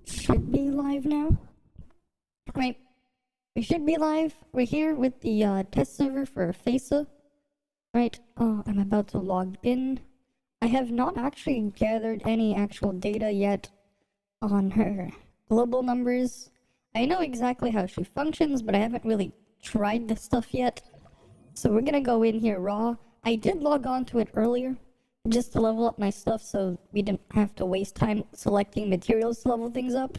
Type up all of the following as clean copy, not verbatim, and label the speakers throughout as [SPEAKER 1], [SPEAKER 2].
[SPEAKER 1] should be live now. Right. We should be live. We're here with the test server for FESA. Right. I'm about to log in. I have not actually gathered any actual data yet on her global numbers. I know exactly how she functions, but I haven't really tried this stuff yet. So we're gonna go in here raw. I did log on to it earlier, just to level up my stuff so we didn't have to waste time selecting materials to level things up.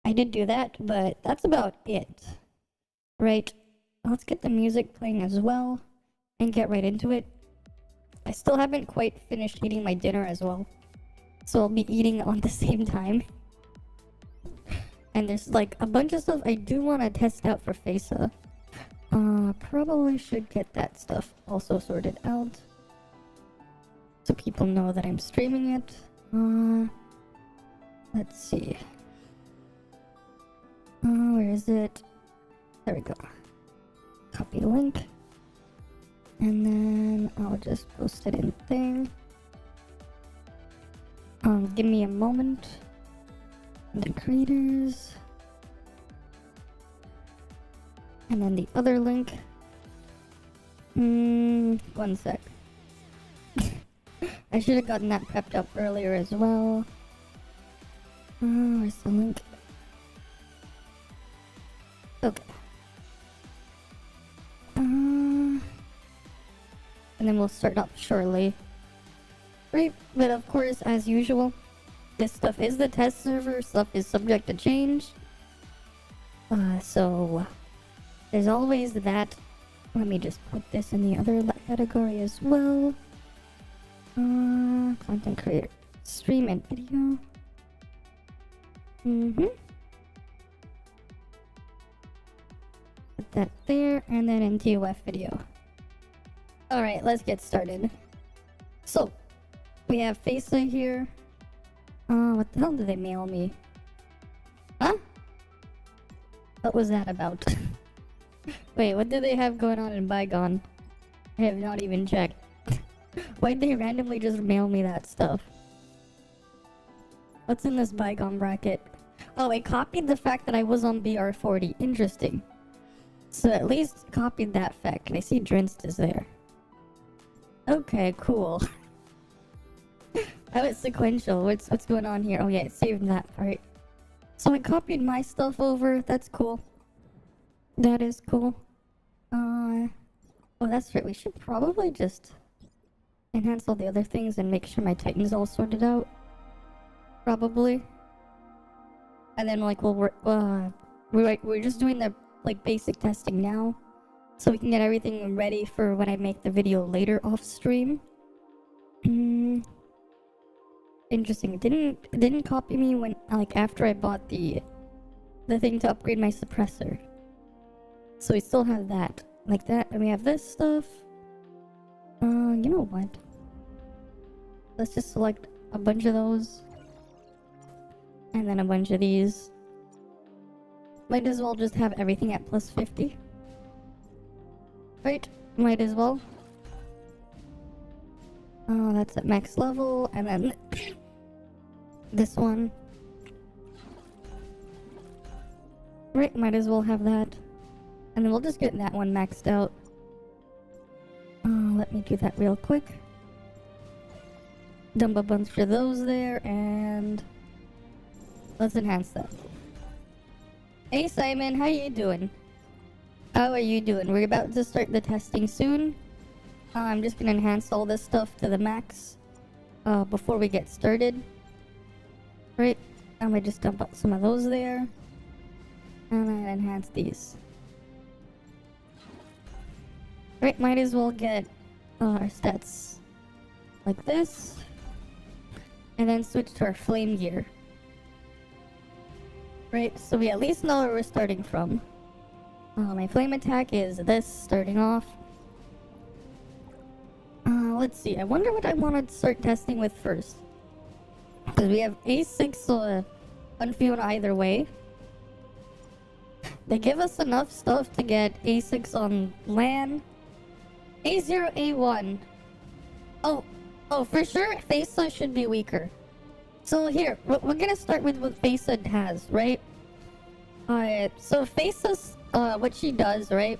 [SPEAKER 1] I did do that, but that's about it. Right, let's get the music playing as well and get right into it. I still haven't quite finished eating my dinner as well, so I'll be eating on the same time. And there's like a bunch of stuff I do want to test out for FESA. Probably should get that stuff also sorted out, so people know that I'm streaming it. Let's see. Where is it? There we go. Copy link. And then I'll just post it in thing. Give me a moment. The creators. And then the other link. 1 sec. I should have gotten that prepped up earlier as well. Where's the link? Okay. And then we'll start up shortly. Right, but of course, as usual, this stuff is the test server, stuff is subject to change. So there's always that. Let me just put this in the other category as well. Content creator, stream and video. Put that there, and then in ToF video. Alright, let's get started. So, we have FESA here. What the hell did they mail me? Huh? What was that about? Wait, what do they have going on in Bygone? I have not even checked. Why'd they randomly just mail me that stuff? What's in this Bygone bracket? Oh, I copied the fact that I was on BR40. Interesting. So at least copied that fact. I see Drinst is there. Okay, cool. That was sequential. What's going on here? Oh yeah, it saved that part. So I copied my stuff over. That's cool. That is cool. Oh, that's right. We should probably just enhance all the other things and make sure my Titan's all sorted out. Probably. And then like we're just doing the like basic testing now, so we can get everything ready for when I make the video later off stream. Interesting. It didn't copy me when like after I bought the thing to upgrade my suppressor. So we still have that. Like that, and we have this stuff. You know what? Let's just select a bunch of those. And then a bunch of these. Might as well just have everything at plus 50. Right, might as well. Oh, that's at max level, and then this one. Right, might as well have that. And then we'll just get that one maxed out. Let me do that real quick. Dump a bunch of those there, and let's enhance that. Hey Simon, how you doing? How are you doing? We're about to start the testing soon. I'm just gonna enhance all this stuff to the max before we get started. Right, I'm gonna just dump out some of those there, and then enhance these. Right, might as well get our stats like this, and then switch to our flame gear. Right, so we at least know where we're starting from. My flame attack is this, starting off. Let's see, I wonder what I want to start testing with first. Because we have A6 unfueled either way. They give us enough stuff to get A6 on LAN. A0, A1. Oh, for sure, FESA should be weaker. So here, we're gonna start with what Faisa has, right? So Faisa's, what she does, right,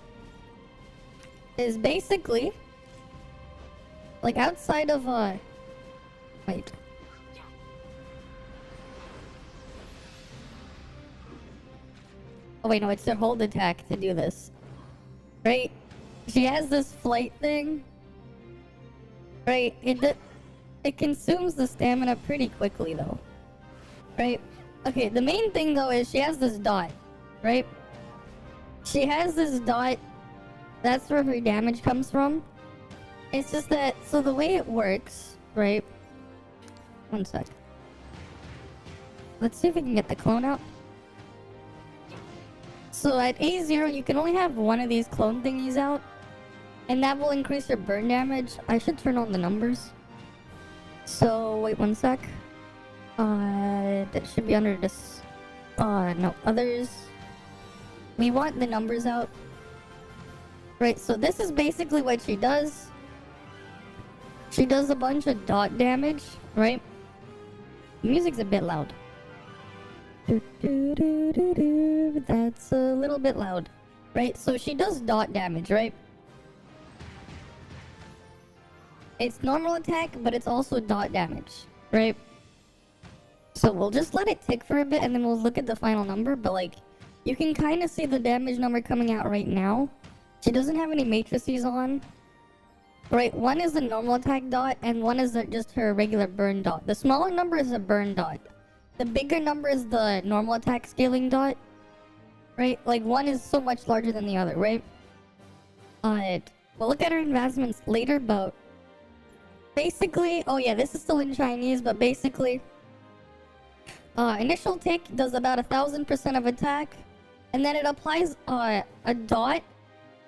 [SPEAKER 1] is basically, like, outside of, wait. Oh wait, no, it's her hold attack to do this. Right? She has this flight thing. Right? It consumes the stamina pretty quickly though. Right? Okay, the main thing though is she has this dot. Right? She has this dot. That's where her damage comes from. It's just that, so the way it works, right? One sec. Let's see if we can get the clone out. So at A0, you can only have one of these clone thingies out. And that will increase your burn damage. I should turn on the numbers. So, wait one sec. That should be under this. No, others. We want the numbers out. Right, so this is basically what she does. She does a bunch of dot damage, right? The music's a bit loud. That's a little bit loud, right? So she does dot damage, right? It's normal attack, but it's also dot damage, right? So we'll just let it tick for a bit and then we'll look at the final number, but like, you can kind of see the damage number coming out right now. She doesn't have any matrices on. Right, one is the normal attack dot and one is just her regular burn dot. The smaller number is a burn dot. The bigger number is the normal attack scaling dot. Right? Like, one is so much larger than the other, right? We'll look at her advancements later, but... basically... oh yeah, this is still in Chinese, but basically... initial tick does about 1000% of attack. And then it applies, a dot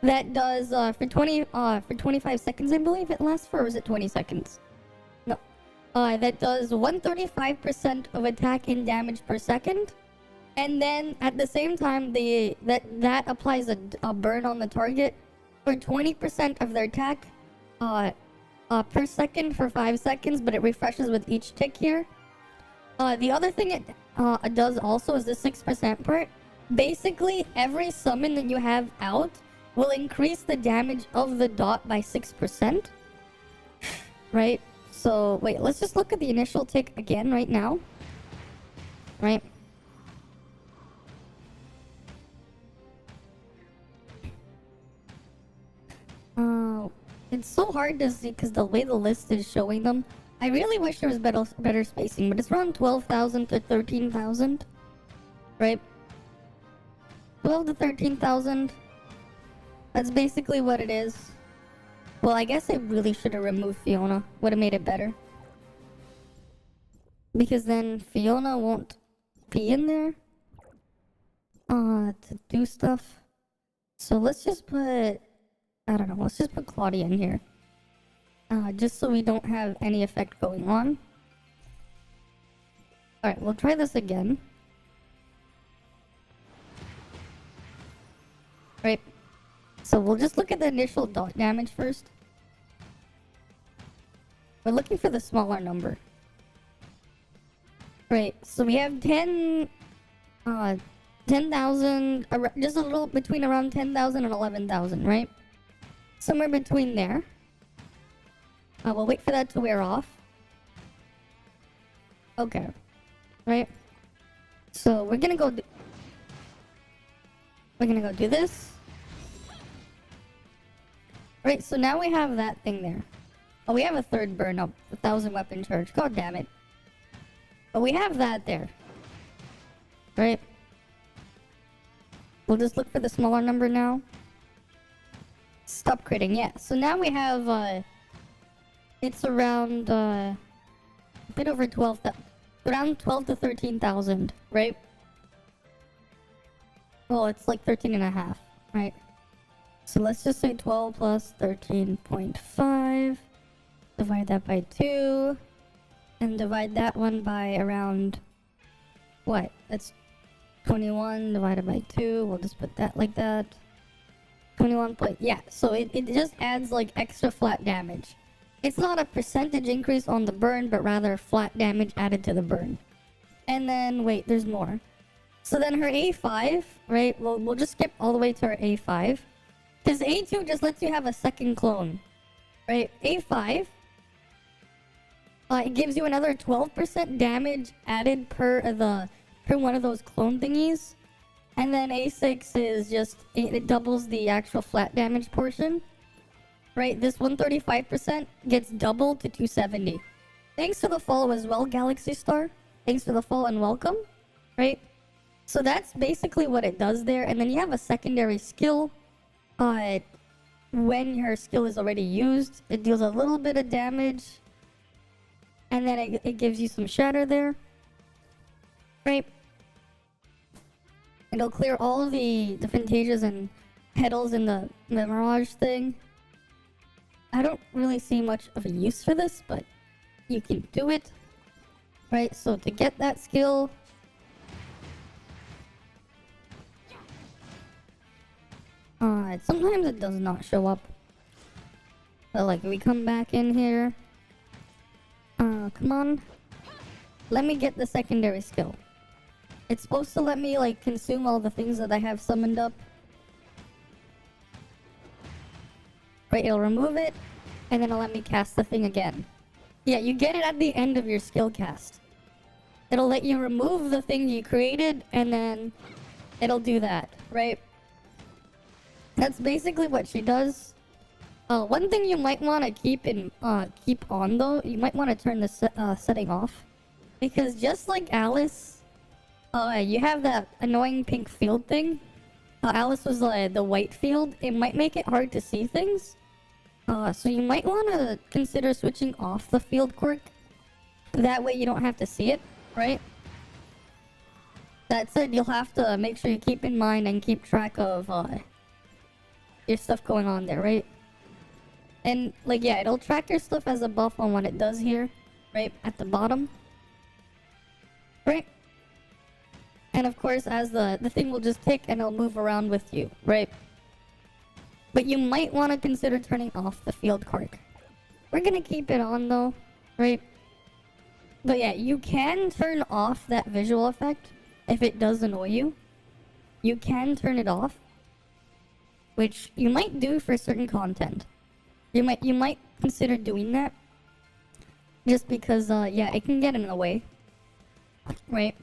[SPEAKER 1] that does, for 25 seconds, I believe it lasts for, or is it 20 seconds? No. That does 135% of attack and damage per second. And then at the same time, that applies a burn on the target for 20% of their attack per second for 5 seconds, but it refreshes with each tick here. The other thing it does also is the 6% part. Basically, every summon that you have out will increase the damage of the dot by 6%. Right? So, wait, let's just look at the initial tick again right now. Right? It's so hard to see because the way the list is showing them. I really wish there was better spacing, but it's around 12,000 to 13,000. Right? 12 to 13,000. That's basically what it is. Well, I guess I really should have removed Fiona. Would have made it better. Because then Fiona won't be in there. To do stuff. So let's just put... I don't know, let's just put Claudia in here. Just so we don't have any effect going on. Alright, we'll try this again. Right. So we'll just look at the initial dot damage first. We're looking for the smaller number. Right, so we have 10,000, just a little between around 10,000 and 11,000, right? Somewhere between there. We'll wait for that to wear off. Okay. Right? So we're gonna go do this. Right, so now we have that thing there. Oh, we have a third burn up. 1,000 weapon charge. God damn it. But we have that there. Right? We'll just look for the smaller number now. Stop critting, yeah. So now we have, it's around, a bit over 12,000. Around 12 to 13,000, right? Well, it's like 13 and a half, right? So let's just say 12 plus 13.5. Divide that by 2. And divide that one by around... what? That's 21 divided by 2. We'll just put that like that. 21 point... yeah, so it just adds like extra flat damage. it's not a percentage increase on the burn, but rather flat damage added to the burn. And then, wait, there's more. So then her A5, right? We'll just skip all the way to her A5. Because A2 just lets you have a second clone, right? A5, it gives you another 12% damage added per one of those clone thingies. And then A6 is just, it doubles the actual flat damage portion. Right, this 135% gets doubled to 270. Thanks for the follow as well, Galaxy Star. Thanks for the follow and welcome. Right? So that's basically what it does there. And then you have a secondary skill. When your skill is already used, it deals a little bit of damage. And then it gives you some shatter there. Right? It'll clear all of the Fantasia and petals in the Mirage thing. I don't really see much of a use for this, but you can do it. Right, so to get that skill... sometimes it does not show up. But like, we come back in here. Come on. Let me get the secondary skill. It's supposed to let me like consume all the things that I have summoned up. Right, it'll remove it, and then it'll let me cast the thing again. Yeah, you get it at the end of your skill cast. It'll let you remove the thing you created, and then it'll do that, right? That's basically what she does. One thing you might want to keep on though, you might want to turn the setting off, because just like Alice, you have that annoying pink field thing. Alice was the white field. It might make it hard to see things. So you might want to consider switching off the field quirk. That way you don't have to see it, right? That said, you'll have to make sure you keep in mind and keep track of your stuff going on there, right? And like, yeah, it'll track your stuff as a buff on what it does here, right at the bottom, right? And of course, as the thing will just tick and it'll move around with you, right? But you might want to consider turning off the field quirk. We're gonna keep it on though, right? But yeah, you can turn off that visual effect if it does annoy you. You can turn it off, which you might do for certain content. You might consider doing that, just because yeah, it can get in the way, right?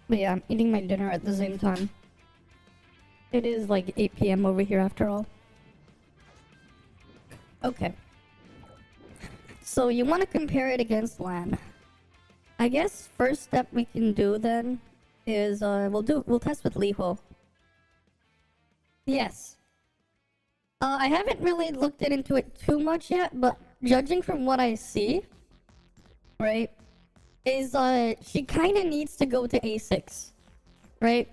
[SPEAKER 1] But yeah, I'm eating my dinner at the same time. It is like 8 PM over here after all. Okay. So you want to compare it against LAN. I guess first step we can do then is we'll test with Liho. Yes. I haven't really looked into it too much yet, but judging from what I see, right, is she kind of needs to go to A6, right?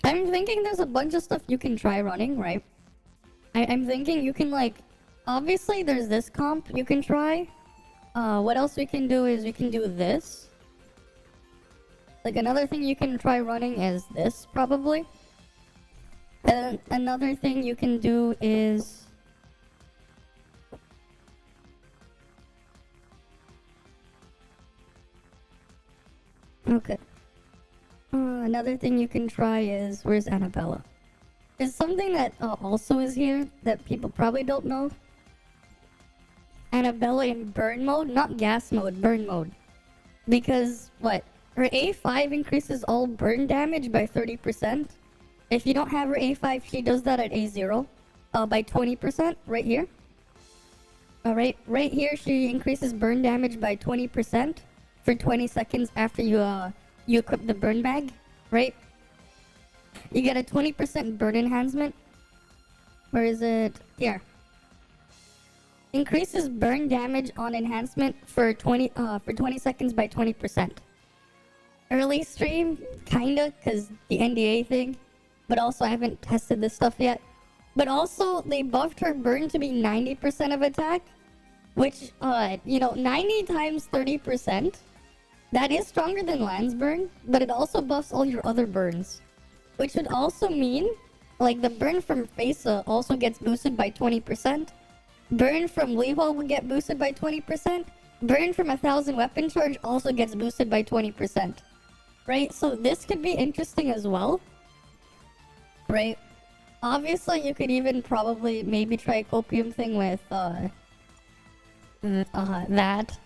[SPEAKER 1] I'm thinking there's a bunch of stuff you can try running, right? I'm thinking you can like, obviously there's this comp you can try. What else we can do is we can do this. Like another thing you can try running is this probably. And another thing you can do is okay. Another thing you can try is, where's Annabella? There's something that also is here that people probably don't know. Annabella in burn mode, not gas mode, burn mode. Because what? Her A5 increases all burn damage by 30%. If you don't have her A5, she does that at A0 by 20% right here. Alright, right here she increases burn damage by 20% for 20 seconds after you equip the burn bag, right? You get a 20% burn enhancement. Where is it? Here. Increases burn damage on enhancement for 20 seconds by 20%. Early stream, kinda, cause the NDA thing. But also I haven't tested this stuff yet. But also they buffed her burn to be 90% of attack, which 90 times 30%. That is stronger than Lan's burn, but it also buffs all your other burns. Which would also mean, Like, the burn from Faisa also gets boosted by 20%. Burn from Lethal will get boosted by 20%. Burn from 1,000 weapon charge also gets boosted by 20%. Right? So this could be interesting as well. Right? Obviously, you could even probably maybe try a copium thing with, that.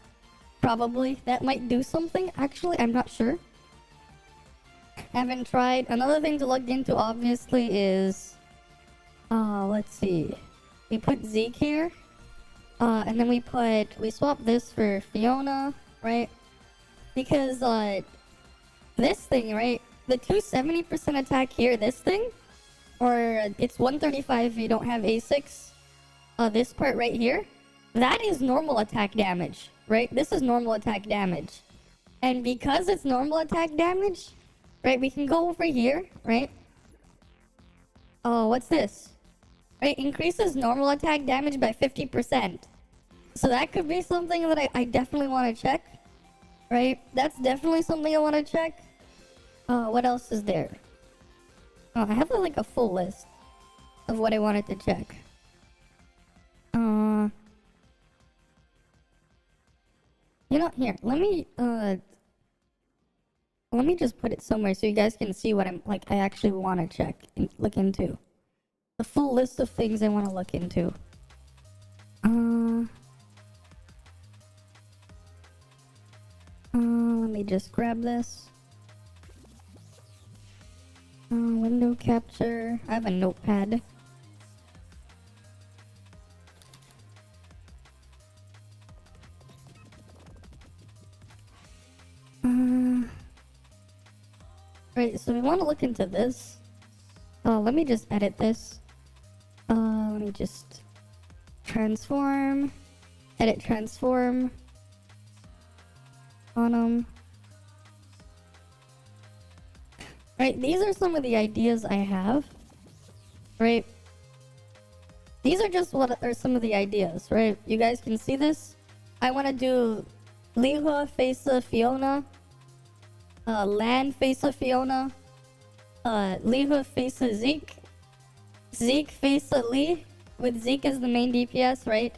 [SPEAKER 1] Probably. That might do something. Actually, I'm not sure. Haven't tried. Another thing to look into, obviously, is... let's see. We put Zeke here. And then we swap this for Fiona, right? Because, this thing, right? The 270% attack here, this thing, or it's 135 if you don't have A6. This part right here, that is normal attack damage, right? This is normal attack damage. And because it's normal attack damage, right, we can go over here, right? Oh, what's this? Right, increases normal attack damage by 50%. So that could be something that I definitely want to check. Right? That's definitely something I want to check. What else is there? Oh, I have like a full list of what I wanted to check. You know, here, let me just put it somewhere so you guys can see what I actually want to check and look into. The full list of things I want to look into. Let me just grab this. Window capture. I have a notepad. Right, so we want to look into this. Let me just edit this. Let me just transform. Edit transform. On them. Right, these are some of the ideas I have. Right? These are just what are some of the ideas, right? You guys can see this. I want to do Liha, Faisa, Fiona. Lan, Faisa, Fiona. Liha, Faisa, Zeke. Zeke, Faisa, Lee. With Zeke as the main DPS, right?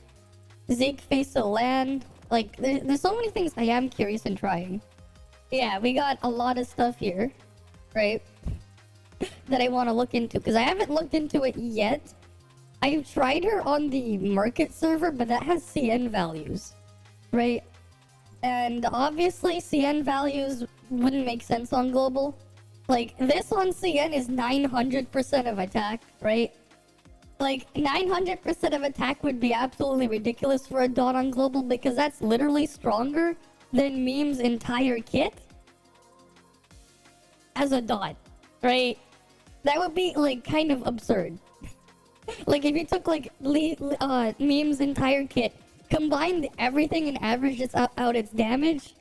[SPEAKER 1] Zeke, Faisa, Lan. Like, there's so many things I am curious in trying. Yeah, we got a lot of stuff here, right? That I want to look into, because I haven't looked into it yet. I've tried her on the market server, but that has CN values, right? And obviously, CN values wouldn't make sense on global. Like, this on CN is 900% of attack, right? Like, 900% of attack would be absolutely ridiculous for a dot on global, because that's literally stronger than Meme's entire kit as a dot, right? That would be, like, kind of absurd. Like, if you took, like, Meme's entire kit, combined everything and averaged out its damage,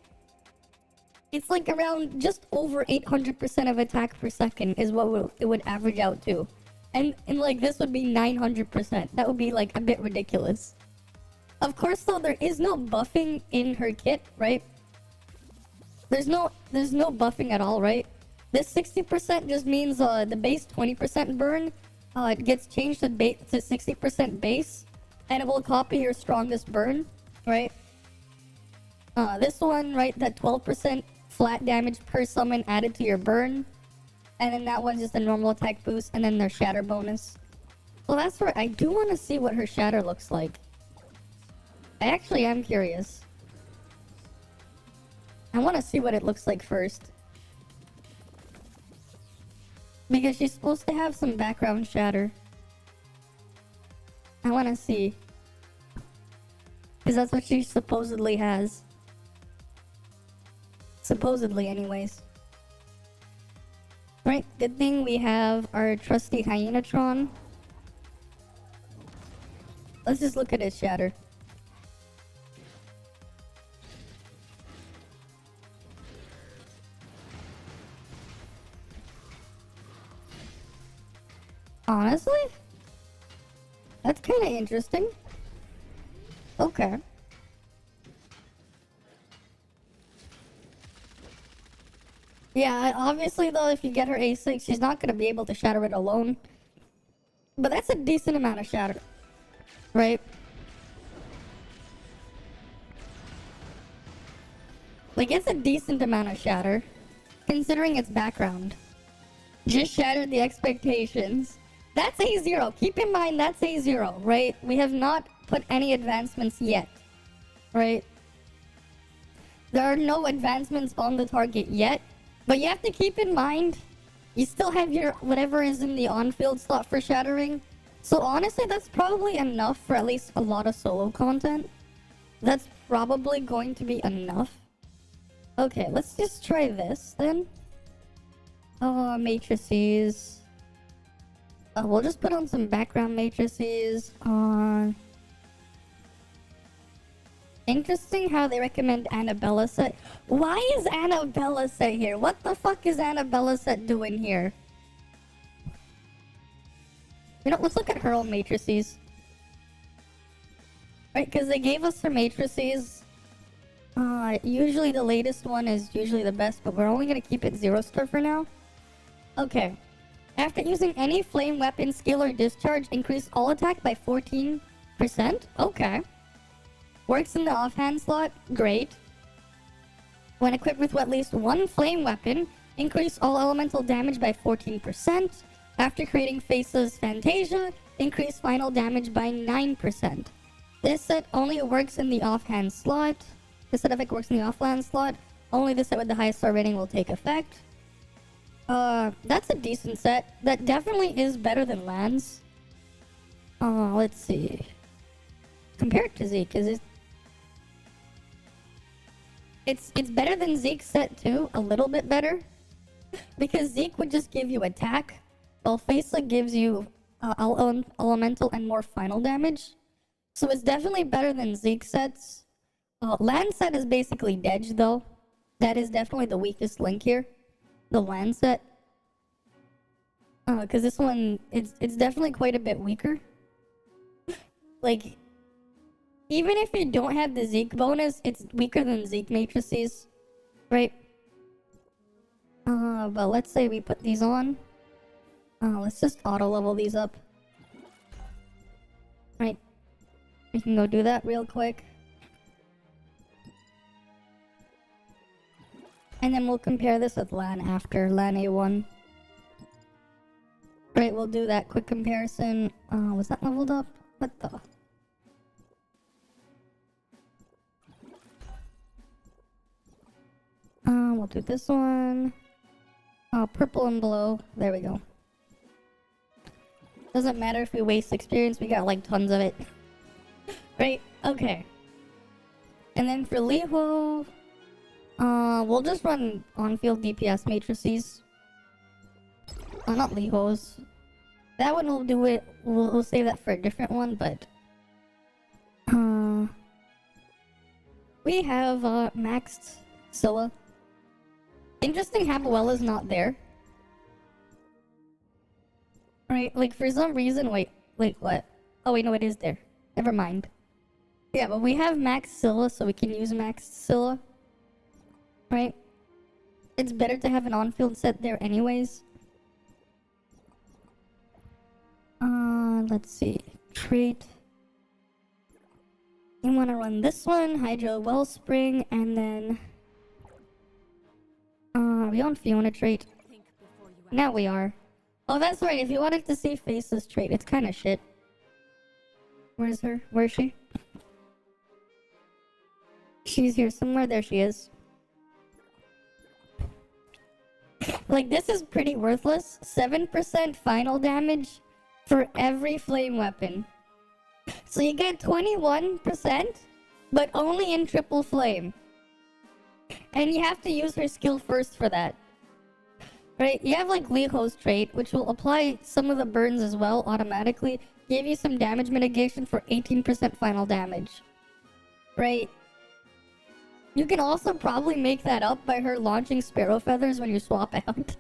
[SPEAKER 1] it's like around just over 800% of attack per second is what it would average out to. And like, this would be 900%. That would be, like, a bit ridiculous. Of course, though, there is no buffing in her kit, right? There's no buffing at all, right? This 60% just means the base 20% burn it gets changed to 60% base, and it will copy your strongest burn, right? This one, right, that 12% flat damage per summon added to your burn. And then that one's just a normal attack boost, and then their shatter bonus. Well, that's right. I do want to see what her shatter looks like. I actually am curious. I want to see what it looks like first. Because she's supposed to have some background shatter. I want to see. Because that's what she supposedly has. Supposedly, anyways. Right, good thing we have our trusty Hyenatron. Let's just look at his shatter. Honestly? That's kind of interesting. Okay. Yeah, obviously though, if you get her A6, she's not going to be able to shatter it alone. But that's a decent amount of shatter, right? Like, it's a decent amount of shatter, considering its background. Just shattered the expectations. That's A0. Keep in mind, that's A0, right? We have not put any advancements yet, right? There are no advancements on the target yet, but you have to keep in mind, you still have your whatever is in the on-field slot for shattering. So honestly, that's probably enough for at least a lot of solo content. That's probably going to be enough. Okay, let's just try this then. Matrices. We'll just put on some background matrices on... Interesting how they recommend Annabella set. Why is Annabella set here? What the fuck is Annabella set doing here? You know, let's look at her own matrices. Right, because they gave us her matrices. Usually the latest one is usually the best, but we're only gonna keep it 0-star for now. Okay. After using any flame weapon, skill, or discharge, increase all attack by 14%. Okay. Works in the offhand slot. Great. When equipped with at least one flame weapon, increase all elemental damage by 14%. After creating Face's Fantasia, increase final damage by 9%. This set only works in the offhand slot. This set effect works in the offhand slot. Only the set with the highest star rating will take effect. That's a decent set. That definitely is better than Lan's. Let's see. Compared to Zeke, is it... It's better than Zeke's set too, a little bit better. Because Zeke would just give you attack, while Faisa gives you elemental and more final damage. So it's definitely better than Zeke's sets. Land set is basically Dedge though. That is definitely the weakest link here. The land set. Because this one, it's definitely quite a bit weaker. Like, even if you don't have the Zeke bonus, it's weaker than Zeke matrices. Right? But let's say we put these on. Let's just auto level these up. Right. We can go do that real quick. And then we'll compare this with LAN after LAN A1. Right, we'll do that quick comparison. Was that leveled up? What the? We'll do this one. Purple and below. There we go. Doesn't matter if we waste experience, we got like tons of it. Right? Okay. And then for Liho, we'll just run on-field DPS matrices. Not Liho's. That one will do it. We'll save that for a different one, but... we have, maxed Scylla. Interesting Habuella's not there. Right, like for some reason, wait, what? Oh wait, no, it is there. Never mind. Yeah, but we have maxed Scylla, so we can use maxed Scylla. Right? It's better to have an on-field set there anyways. Let's see. Trait. You want to run this one, Hydro Wellspring, and then... are we on Fiona trait? Now we are. Oh, that's right. If you wanted to see Face's trait, it's kind of shit. Where's her? Where is she? She's here somewhere. There she is. Like, this is pretty worthless. 7% final damage for every flame weapon. So you get 21%, but only in triple flame. And you have to use her skill first for that. Right? You have like Liho's trait, which will apply some of the burns as well automatically. Give you some damage mitigation for 18% final damage. Right? You can also probably make that up by her launching Sparrow Feathers when you swap out.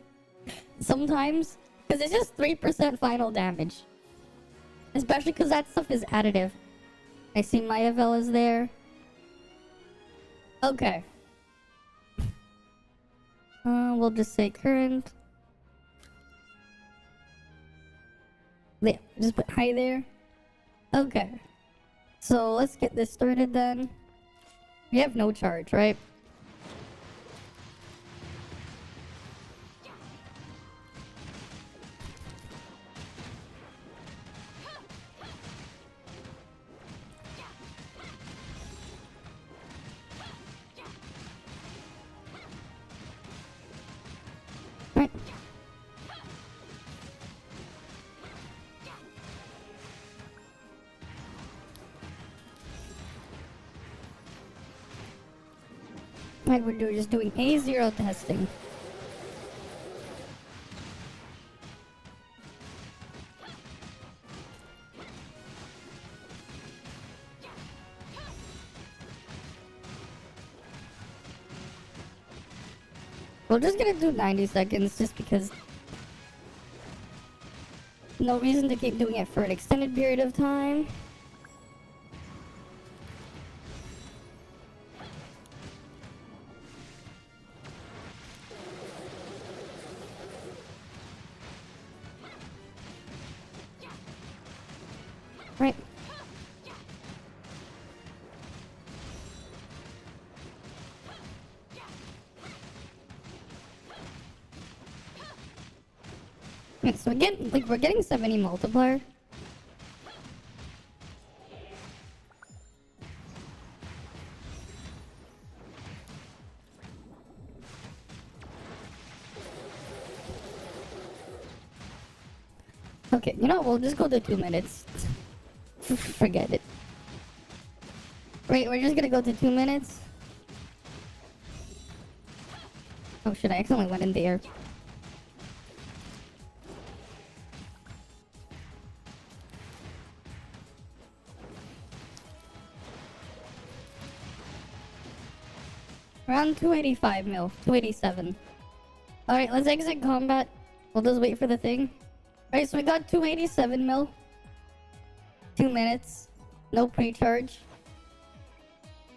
[SPEAKER 1] Sometimes. Because it's just 3% final damage. Especially because that stuff is additive. I see Mayavel is there. Okay. We'll just say current. There, just put hi there. Okay. So let's get this started then. We have no charge, right? Right. Right, we're just doing A0 testing. We're just gonna do 90 seconds just because no reason to keep doing it for an extended period of time. Right. So again, like we're getting 70 multiplier. Okay, you know what? We'll just go to 2 minutes. Forget it. Wait, we're just gonna go to 2 minutes? Oh shit, I accidentally went in the air. Around 285 mil. 287. Alright, let's exit combat. We'll just wait for the thing. Alright, so we got 287 mil. 2 minutes. No pre-charge.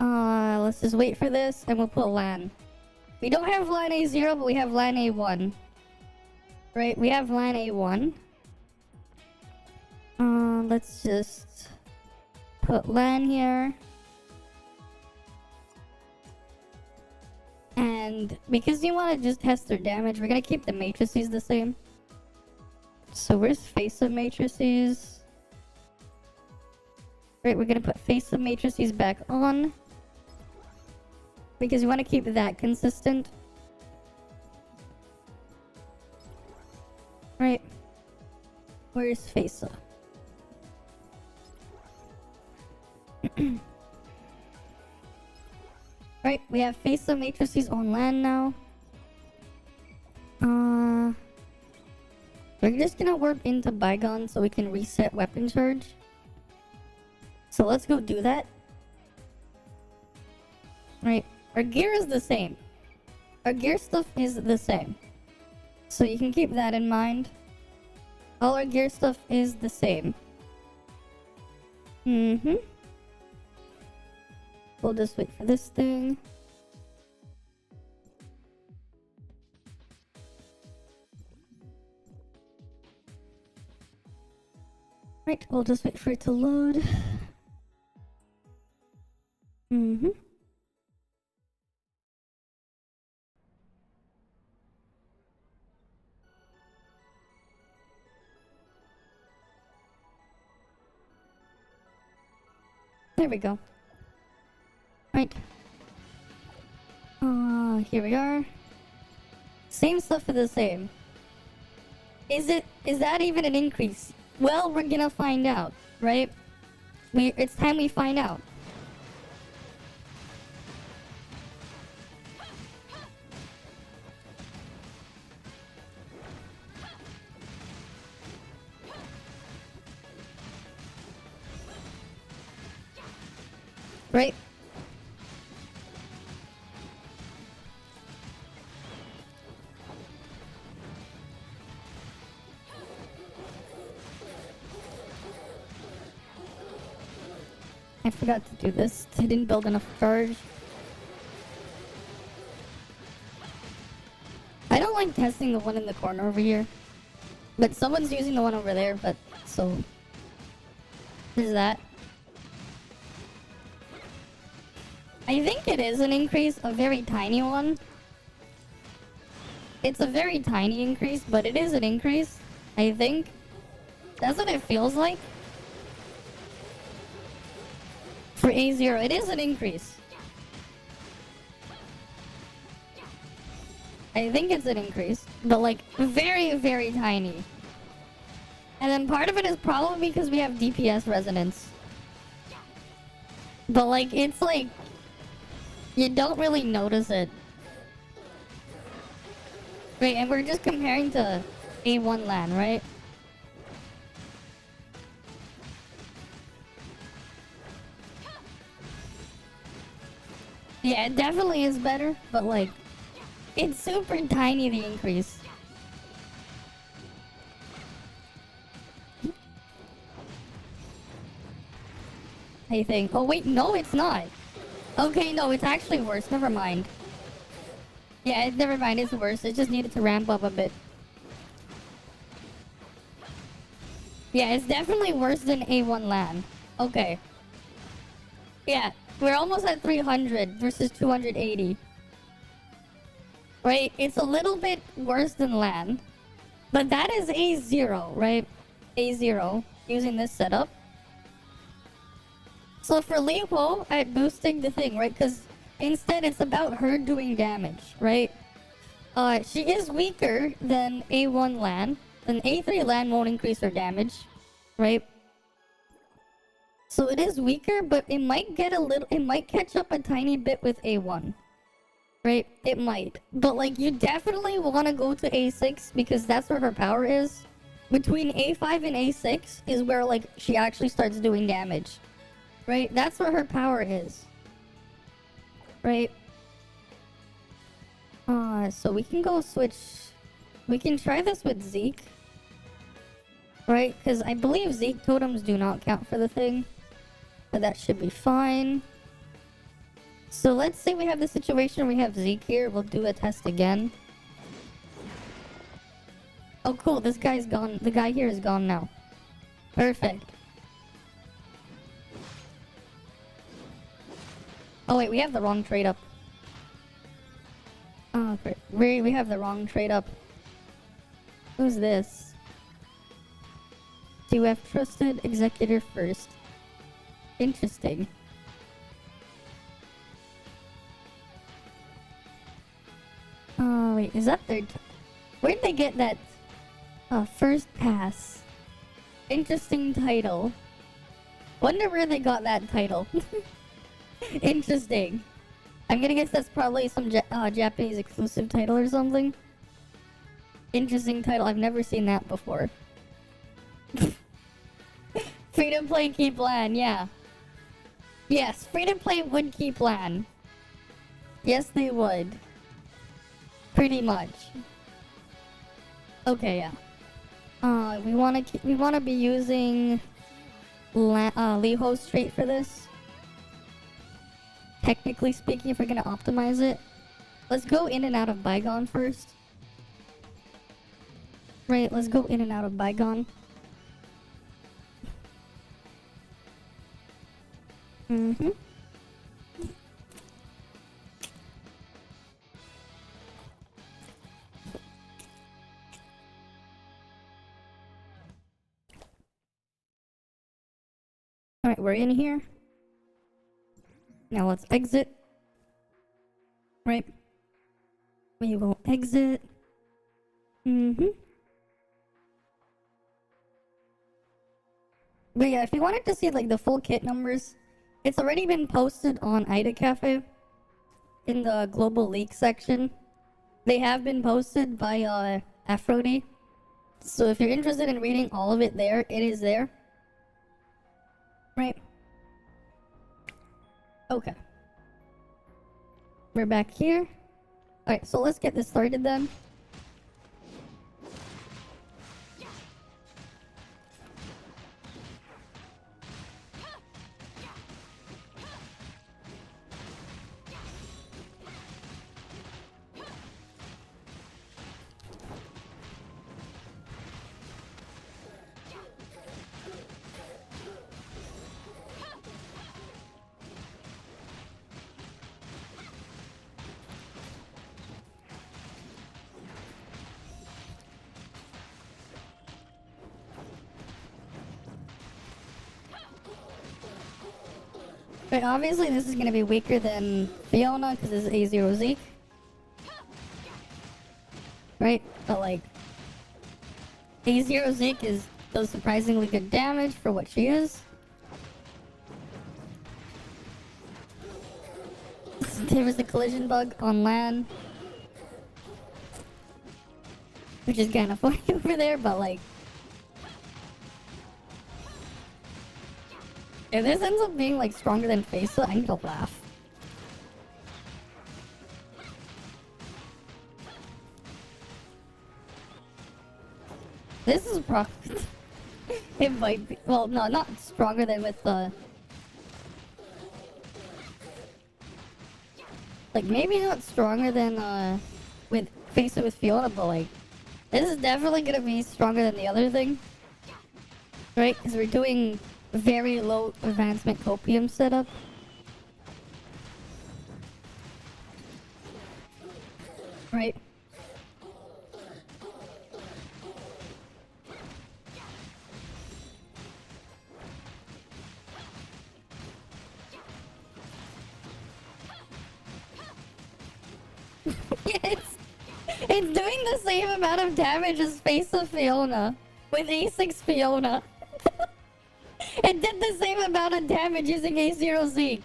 [SPEAKER 1] Let's just wait for this and we'll put LAN. We don't have LAN A0, but we have LAN A1. Right, we have LAN A1. Let's just put LAN here. And because you want to just test their damage, we're gonna keep the matrices the same. So where's face of matrices? Right, we're gonna put face of matrices back on. Because you want to keep that consistent. Right. Where's face of? Right, we have face of matrices on LAN now. We're just gonna warp into Bygone so we can reset weapon charge. So let's go do that. Right, our gear is the same. Our gear stuff is the same. So you can keep that in mind. All our gear stuff is the same. We'll just wait for this thing. Right, we'll just wait for it to load. There we go. Right. Here we are. Same stuff for the same. Is that even an increase? Well, we're gonna find out, right? It's time we find out. Right? I forgot to do this. I didn't build enough charge. I don't like testing the one in the corner over here. But someone's using the one over there, but so so there's that. I think it is an increase, a very tiny one. It's a very tiny increase, but it is an increase, I think. That's what it feels like. For A0, it is an increase. I think it's an increase, but like very, very tiny. And then part of it is probably because we have DPS resonance. But like, it's like, you don't really notice it. Right, and we're just comparing to A1 LAN, right? Yeah, it definitely is better, but like, it's super tiny, the increase. I think. Oh wait, no it's not. Okay, no, it's actually worse. Never mind. Yeah, never mind, it's worse. It just needed to ramp up a bit. Yeah, it's definitely worse than A1 LAN. Okay. Yeah, we're almost at 300 versus 280. Right? It's a little bit worse than LAN. But that is A0, right? A0, using this setup. So for Liho, I'm boosting the thing, right? Because instead it's about her doing damage, right? She is weaker than A1 LAN. Then A3 LAN won't increase her damage, right? So it is weaker, but it might get a little, it might catch up a tiny bit with A1. Right? It might. But like, you definitely want to go to A6 because that's where her power is. Between A5 and A6 is where like, she actually starts doing damage. Right? That's where her power is. Right? So we can go switch. We can try this with Zeke. Right? Because I believe Zeke totems do not count for the thing. But that should be fine. So let's say we have the situation we have Zeke here. We'll do a test again. Oh cool, this guy's gone. The guy here is gone now. Perfect. Oh wait, we have the wrong trade up. Oh great. We have the wrong trade up. Who's this? Do have trusted executor first. Interesting. Oh wait, is that their... Where'd they get that? First pass. Interesting title. Wonder where they got that title. Interesting. I'm gonna guess that's probably some Japanese exclusive title or something. Interesting title. I've never seen that before. Free to play keep LAN, yeah. Yes, free to play would keep LAN. Yes, they would. Pretty much. Okay, yeah. We wanna be using Liho straight for this. Technically speaking, if we're gonna optimize it. Let's go in and out of Bygone first. Right, let's go in and out of Bygone. Mm-hmm. Alright, we're in here. Now let's exit. Right. We will exit. Mm-hmm. But yeah, if you wanted to see like the full kit numbers, it's already been posted on Ida Cafe in the global leak section. They have been posted by Aphrodite. So if you're interested in reading all of it there, it is there. Right. Okay. We're back here. Alright, so let's get this started then. But obviously this is gonna be weaker than Fiona because it's A0 Zeke. Right? But like A0 Zeke does surprisingly good damage for what she is. There was a collision bug on land. Which is kinda funny over there, but like if this ends up being like stronger than Faisa, I'm gonna laugh. This is it might be, well, no, not stronger than with the, like maybe not stronger than with Faisa with Fiona, but like this is definitely gonna be stronger than the other thing, right? Because we're doing very low advancement copium setup. Right? It's doing the same amount of damage as Face of Fiona with A6 Fiona. It did the same amount of damage using A0 Zeke.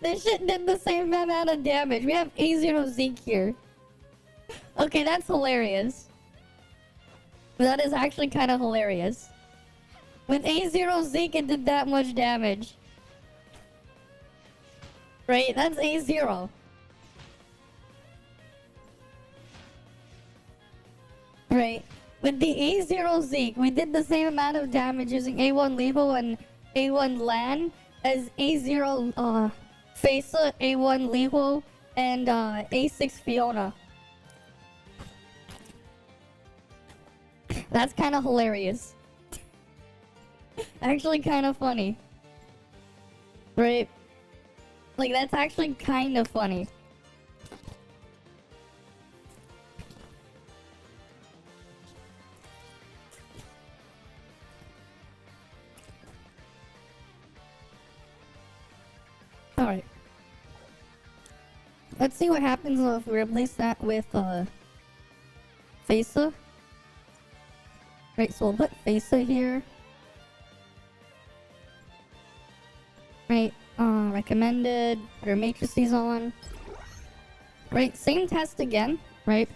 [SPEAKER 1] This shit did the same amount of damage. We have A0 Zeke here. Okay, that's hilarious. That is actually kind of hilarious. With A0 Zeke, it did that much damage. Right? That's A0. Right. With the A0 Zeke, we did the same amount of damage using A1 Lebo and A1 Lan as A0 Faisa, A1 Lebo, and A6 Fiona. That's kind of hilarious. Actually kind of funny. Right? Like, that's actually kind of funny. Alright. Let's see what happens if we replace that with Faisa. Right, so we'll put Faisa here. Right, recommended, put our matrices on. Right, same test again, right?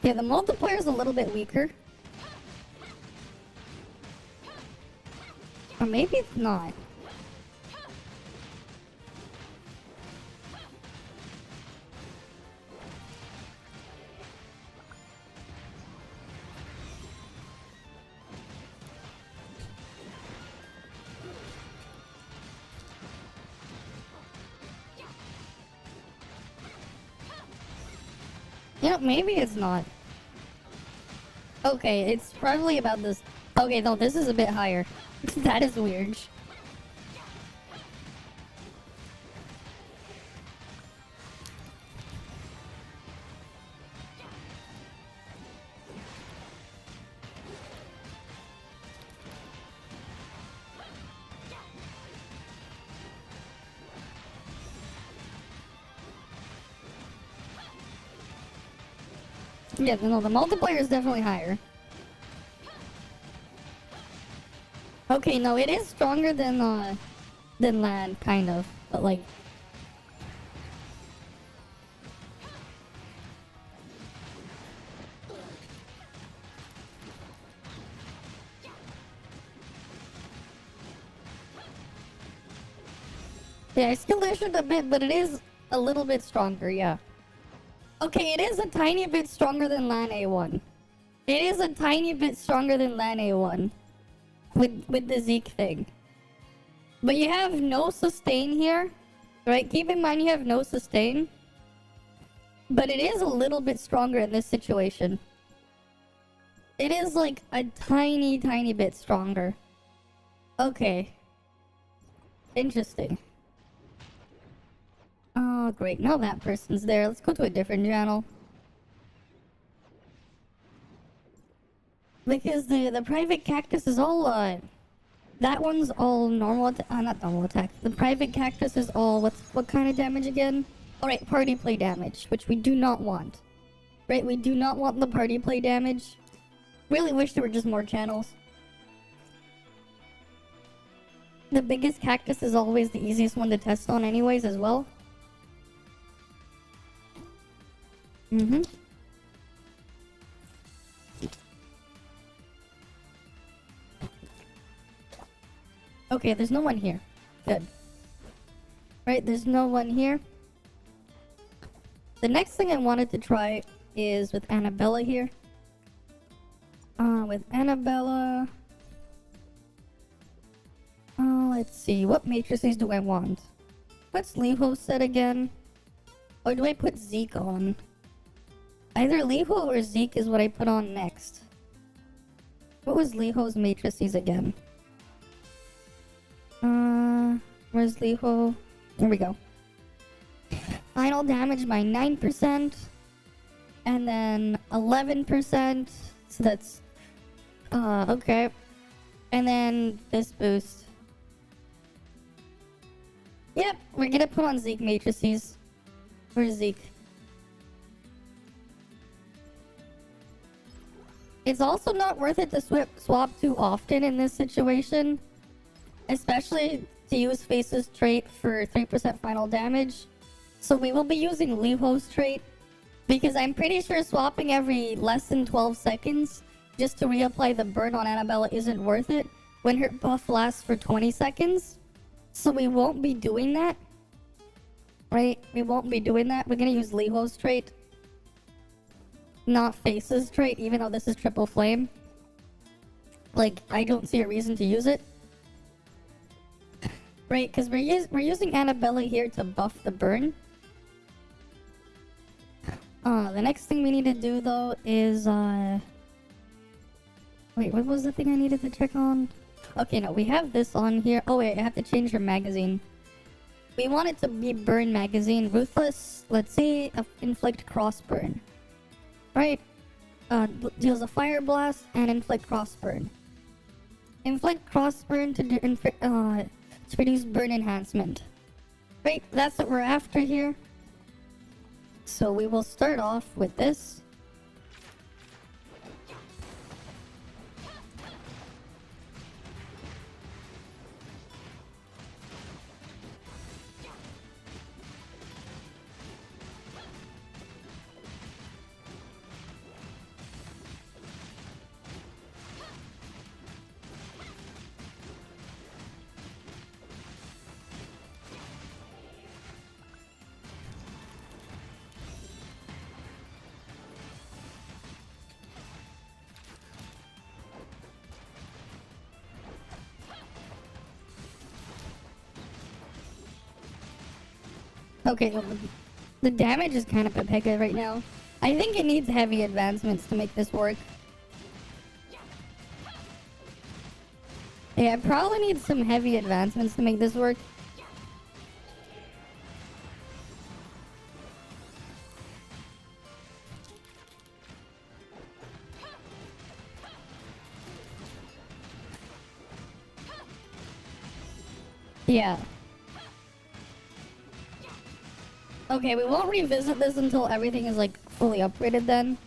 [SPEAKER 1] Yeah, the multiplier is a little bit weaker. Or maybe it's not. Yeah, maybe it's not. Okay, it's probably about this. Okay, no, this is a bit higher. That is weird. Yeah, no, the multiplier is definitely higher. Okay, no, it is stronger than land, kind of, but like. Yeah, I still issued a bit, but it is a little bit stronger, yeah. Okay, it is a tiny bit stronger than LAN A1. It is a tiny bit stronger than LAN A1. With the Zeke thing. But you have no sustain here. Right? Keep in mind you have no sustain. But it is a little bit stronger in this situation. It is like a tiny, tiny bit stronger. Okay. Interesting. Oh, great. Now that person's there. Let's go to a different channel. Because the private cactus is all, that one's all normal, not normal attack. The private cactus is all, what kind of damage again? Alright, party play damage, which we do not want. Right, we do not want the party play damage. Really wish there were just more channels. The biggest cactus is always the easiest one to test on anyways as well. Okay, there's no one here. Good. Right, there's no one here. The next thing I wanted to try is with Annabella here. With Annabella... let's see. What matrices do I want? What's Liho said again? Or do I put Zeke on? Either Liho or Zeke is what I put on next. What was Liho's matrices again? Where's Liho? There we go. Final damage by 9%. And then 11%. So that's... okay. And then this boost. Yep, we're gonna put on Zeke matrices. Where's Zeke? It's also not worth it to swap too often in this situation. Especially to use Face's trait for 3% final damage. So we will be using Liho's trait. Because I'm pretty sure swapping every less than 12 seconds just to reapply the burn on Annabella isn't worth it when her buff lasts for 20 seconds. So we won't be doing that. Right? We won't be doing that. We're gonna use Liho's trait. Not Face's trait, even though this is triple flame. Like, I don't see a reason to use it. Right, because we're using Annabella here to buff the burn. The next thing we need to do, though, is, wait, what was the thing I needed to check on? Okay, no, we have this on here. Oh, wait, I have to change her magazine. We want it to be burn magazine. Ruthless, let's see, inflict cross burn. Right? Deals a fire blast and inflict cross burn. Inflict cross burn to produce burn enhancement. Right, that's what we're after here. So we will start off with this. Okay, well, the damage is kind of Pepega right now. I think it needs heavy advancements to make this work. Yeah, I probably need some heavy advancements to make this work. Yeah. Okay, we won't revisit this until everything is, like, fully upgraded then.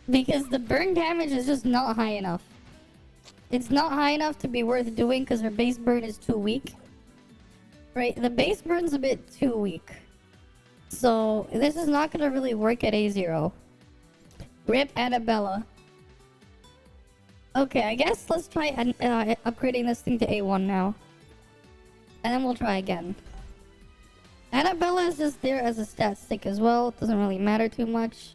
[SPEAKER 1] Because the burn damage is just not high enough. It's not high enough to be worth doing because her base burn is too weak. Right, the base burn's a bit too weak. So, this is not going to really work at A0. Rip Annabella. Okay, I guess let's try upgrading this thing to A1 now. And then we'll try again. Annabella is just there as a stat stick as well. It doesn't really matter too much.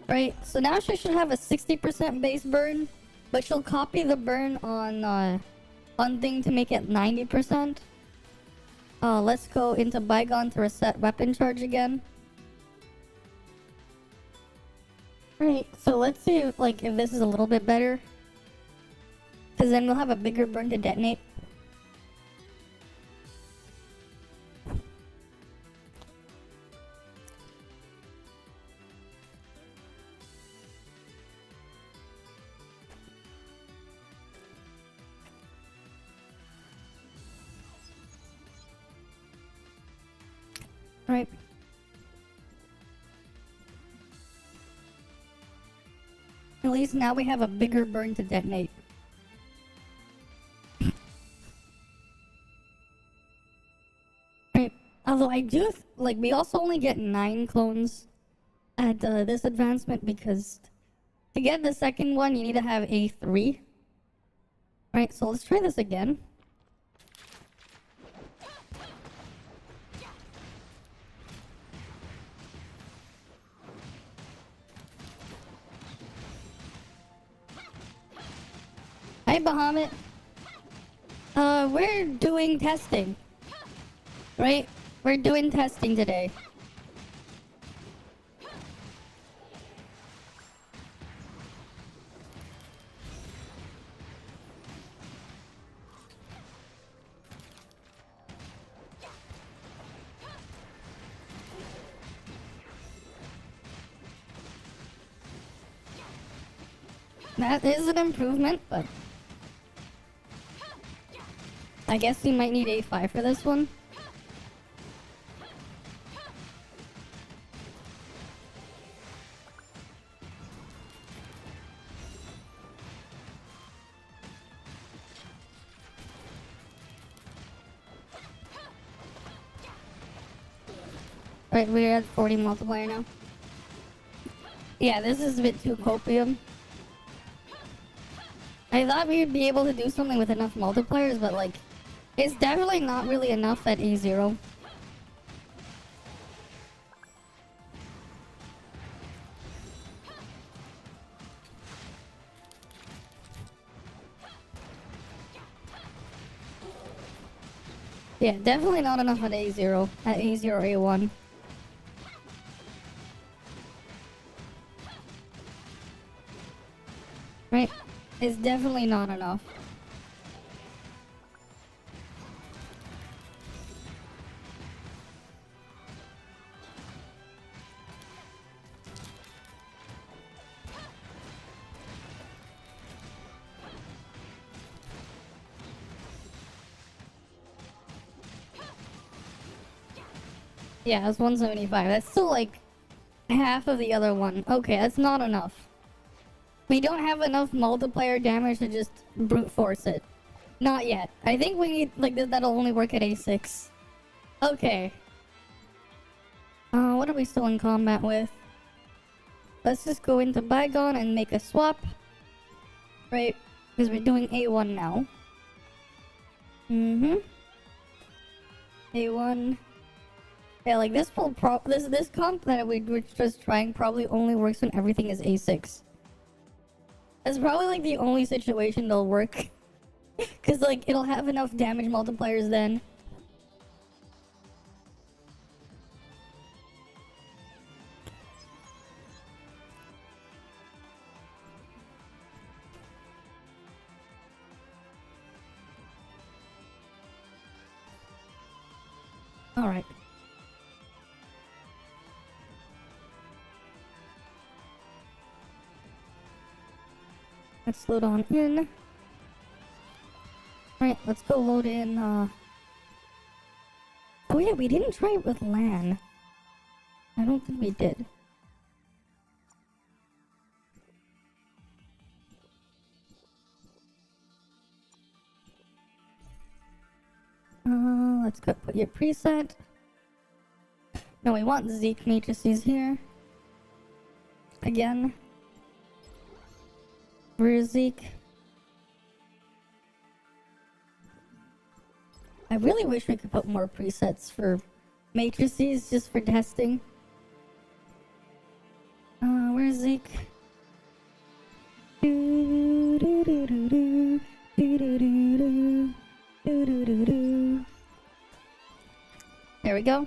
[SPEAKER 1] Right, so now she should have a 60% base burn, but she'll copy the burn on thing to make it 90%. Let's go into Bygone to reset weapon charge again. Right, so let's see if this is a little bit better. Because then we'll have a bigger burn to detonate. Right. At least now we have a bigger burn to detonate. Right. Although I do, we also only get 9 clones at this advancement because to get the second one, you need to have A3. Right, so let's try this again. Hi, Bahamut. We're doing testing. Right? We're doing testing today. That is an improvement, but I guess you might need A5 for this one. Right, we're at 40 multiplier now. Yeah, this is a bit too copium. I thought we would be able to do something with enough multipliers, but it's definitely not really enough at A0. Yeah, definitely not enough at A0. At A0, A1. Right? It's definitely not enough. Yeah, it's 175. That's still half of the other one. Okay, that's not enough. We don't have enough multiplier damage to just brute force it. Not yet. I think we need, that'll only work at A6. Okay. What are we still in combat with? Let's just go into Bygone and make a swap. Right? Because we're doing A1 now. A1. Yeah, this full this comp that we're just trying probably only works when everything is A6. That's probably the only situation that'll work. Cause it'll have enough damage multipliers then. Alright. Let's load on in. Alright, let's go load in, Oh yeah, we didn't try it with LAN. I don't think we did. Let's go put your preset. No, we want Zeke matrices here. Again. Where is Zeke? I really wish we could put more presets for matrices just for testing. Where's Zeke? There we go.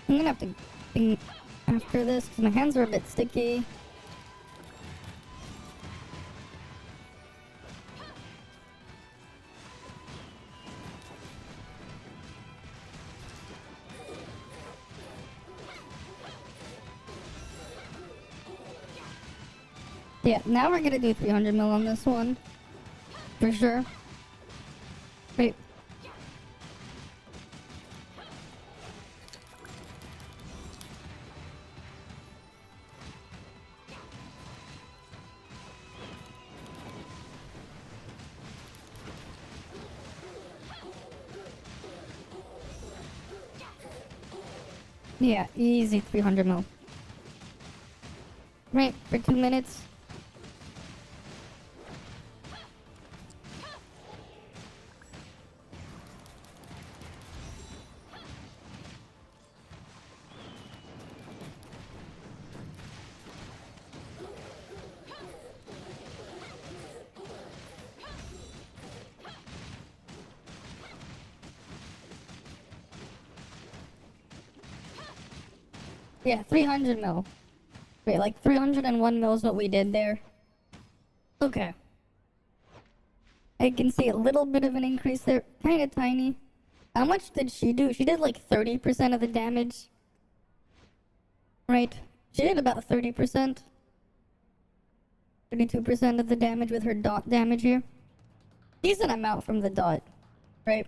[SPEAKER 1] I'm gonna have to think after this because my hands are a bit sticky. Yeah, now we're gonna do 300 mil on this one. For sure. Wait. Yeah, easy 300 mil. Right, for 2 minutes. Yeah, 300 mil. Wait, like 301 mil is what we did there. Okay. I can see a little bit of an increase there. Kinda tiny. How much did she do? She did like 30% of the damage. Right. She did about 30%. 32% of the damage with her dot damage here. Decent amount from the dot. Right.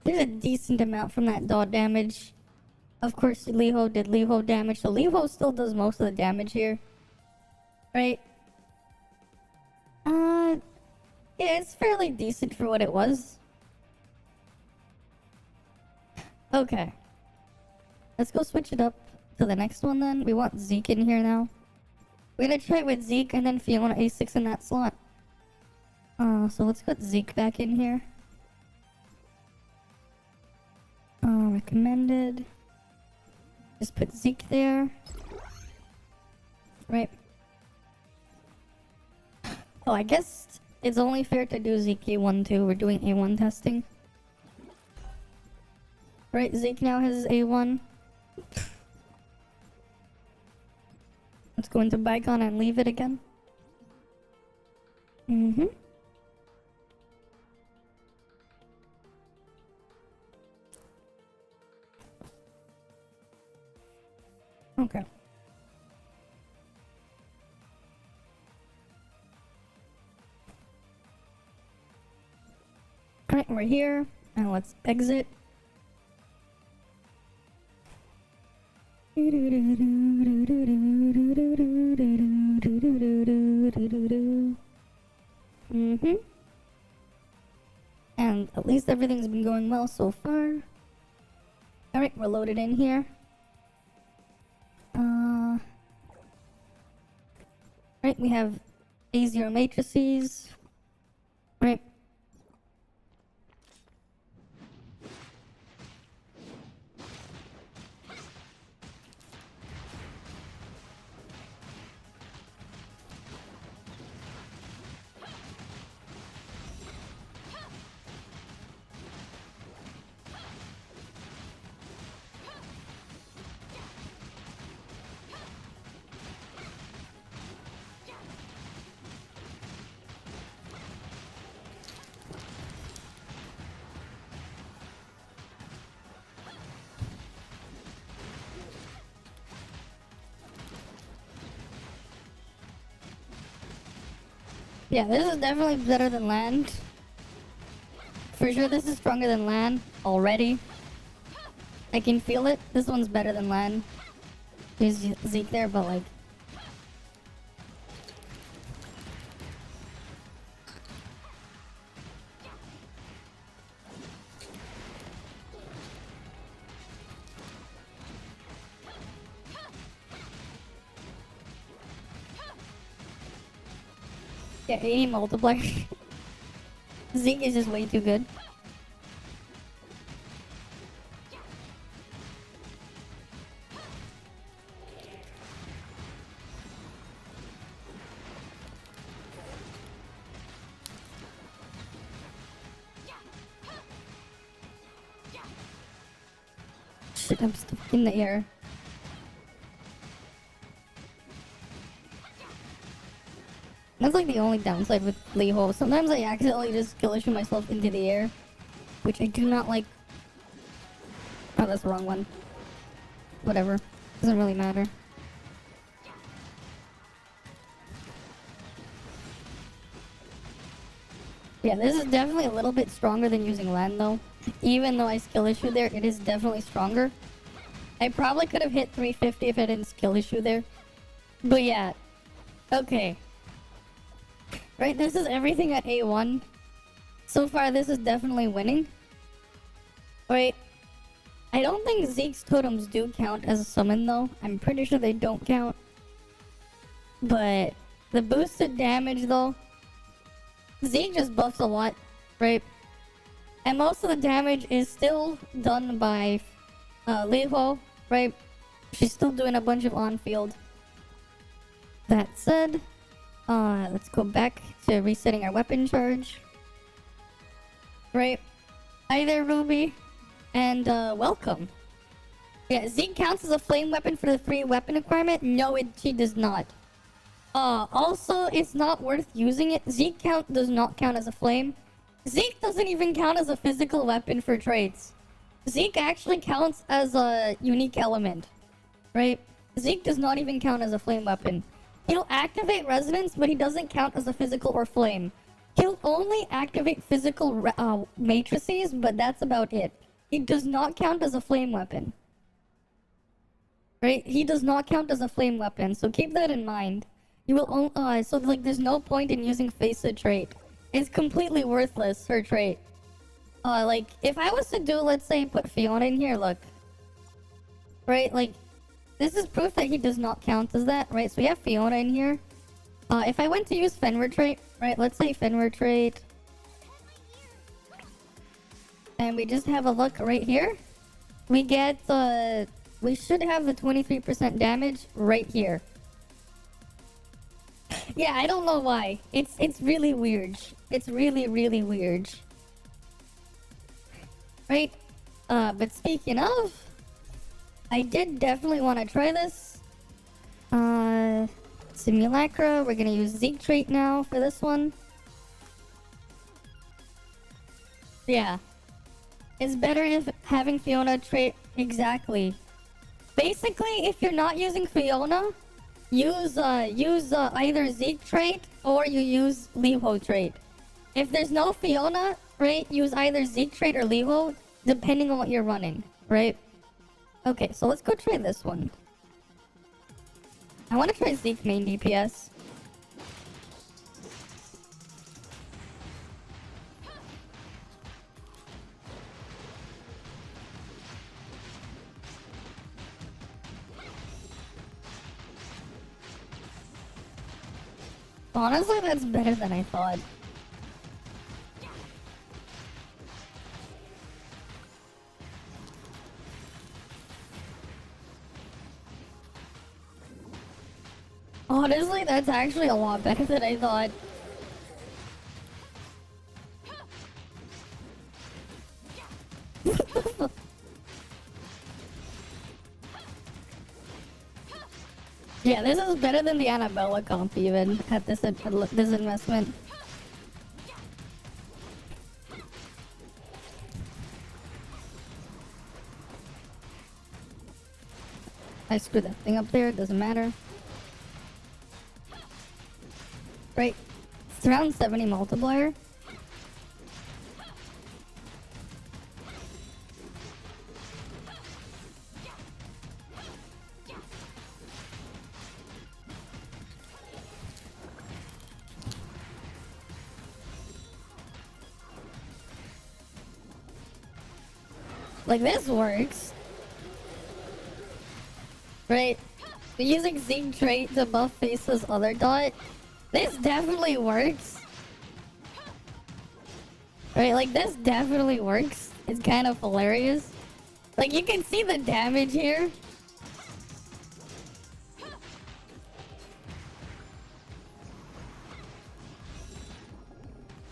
[SPEAKER 1] There's a decent amount from that dot damage. Of course, Liho did Liho damage, so Liho still does most of the damage here. Right? Yeah, it's fairly decent for what it was. Okay. Let's go switch it up to the next one then. We want Zeke in here now. We're gonna try it with Zeke and then Fiona A6 in that slot. So let's put Zeke back in here. Recommended. Just put Zeke there. Right. Oh, I guess it's only fair to do Zeke A1 too. We're doing A1 testing. Right, Zeke now has A1. Let's go into Bicon and leave it again. Okay. Alright, we're here. Now let's exit. And at least everything's been going well so far. Alright, we're loaded in here. Right, we have A0 matrices. Right. Yeah, this is definitely better than land. For sure, this is stronger than land already. I can feel it. This one's better than land. There's Zeke there, but like... Yeah, 80 multiplier. Zeke is just way too good. Shit, I'm stuck in the air. That's like the only downside with Leho. Sometimes I accidentally just kill issue myself into the air, which I do not like. Oh, that's the wrong one. Whatever. Doesn't really matter. Yeah, this is definitely a little bit stronger than using land though. Even though I skill issue there, it is definitely stronger. I probably could have hit 350 if I didn't skill issue there. But yeah. Okay. Right, this is everything at A1. So far, this is definitely winning. Wait. I don't think Zeke's totems do count as a summon though. I'm pretty sure they don't count. But the boosted damage though, Zeke just buffs a lot, right? And most of the damage is still done by Leho, right? She's still doing a bunch of on-field. That said, let's go back to resetting our weapon charge. Right? Hi there, Ruby. And welcome. Yeah, Zeke counts as a flame weapon for the 3 weapon requirement. No, she does not. Also, it's not worth using it. Zeke does not count as a flame. Zeke doesn't even count as a physical weapon for traits. Zeke actually counts as a unique element, right? Zeke does not even count as a flame weapon. He'll activate resonance, but he doesn't count as a physical or flame. He'll only activate physical matrices, but that's about it. He does not count as a flame weapon. Right? He does not count as a flame weapon, so keep that in mind. You will so like there's no point in using Faceid trait. It's completely worthless, her trait. Like if I was to do, let's say, put Fiona in here, look. Right, like this is proof that he does not count as that, right? So we have Fiona in here. If I went to use Fenrir trait, right? Let's say Fenrir trait. And we just have a look right here. We get we should have the 23% damage right here. Yeah, I don't know why. It's really weird. It's really weird. Right? But speaking of, I did definitely want to try this. Simulacra. We're gonna use Zeke trait now for this one. Yeah. It's better if having Fiona trait exactly. Basically, if you're not using Fiona, use either Zeke trait or you use Leho trait. If there's no Fiona, right, use either Zeke trait or Leho, depending on what you're running, right? Okay, so let's go try this one. I want to try Zeke main DPS. Honestly, that's better than I thought. Honestly, that's actually a lot better than I thought. Yeah, this is better than the Annabella comp even at this investment. I screwed that thing up there, it doesn't matter. Right. It's around 70 multiplier. Like, this works. Right? We're using Zeke trait to buff Face's other dot. This definitely works. Right, like, this definitely works. It's kind of hilarious. Like, you can see the damage here.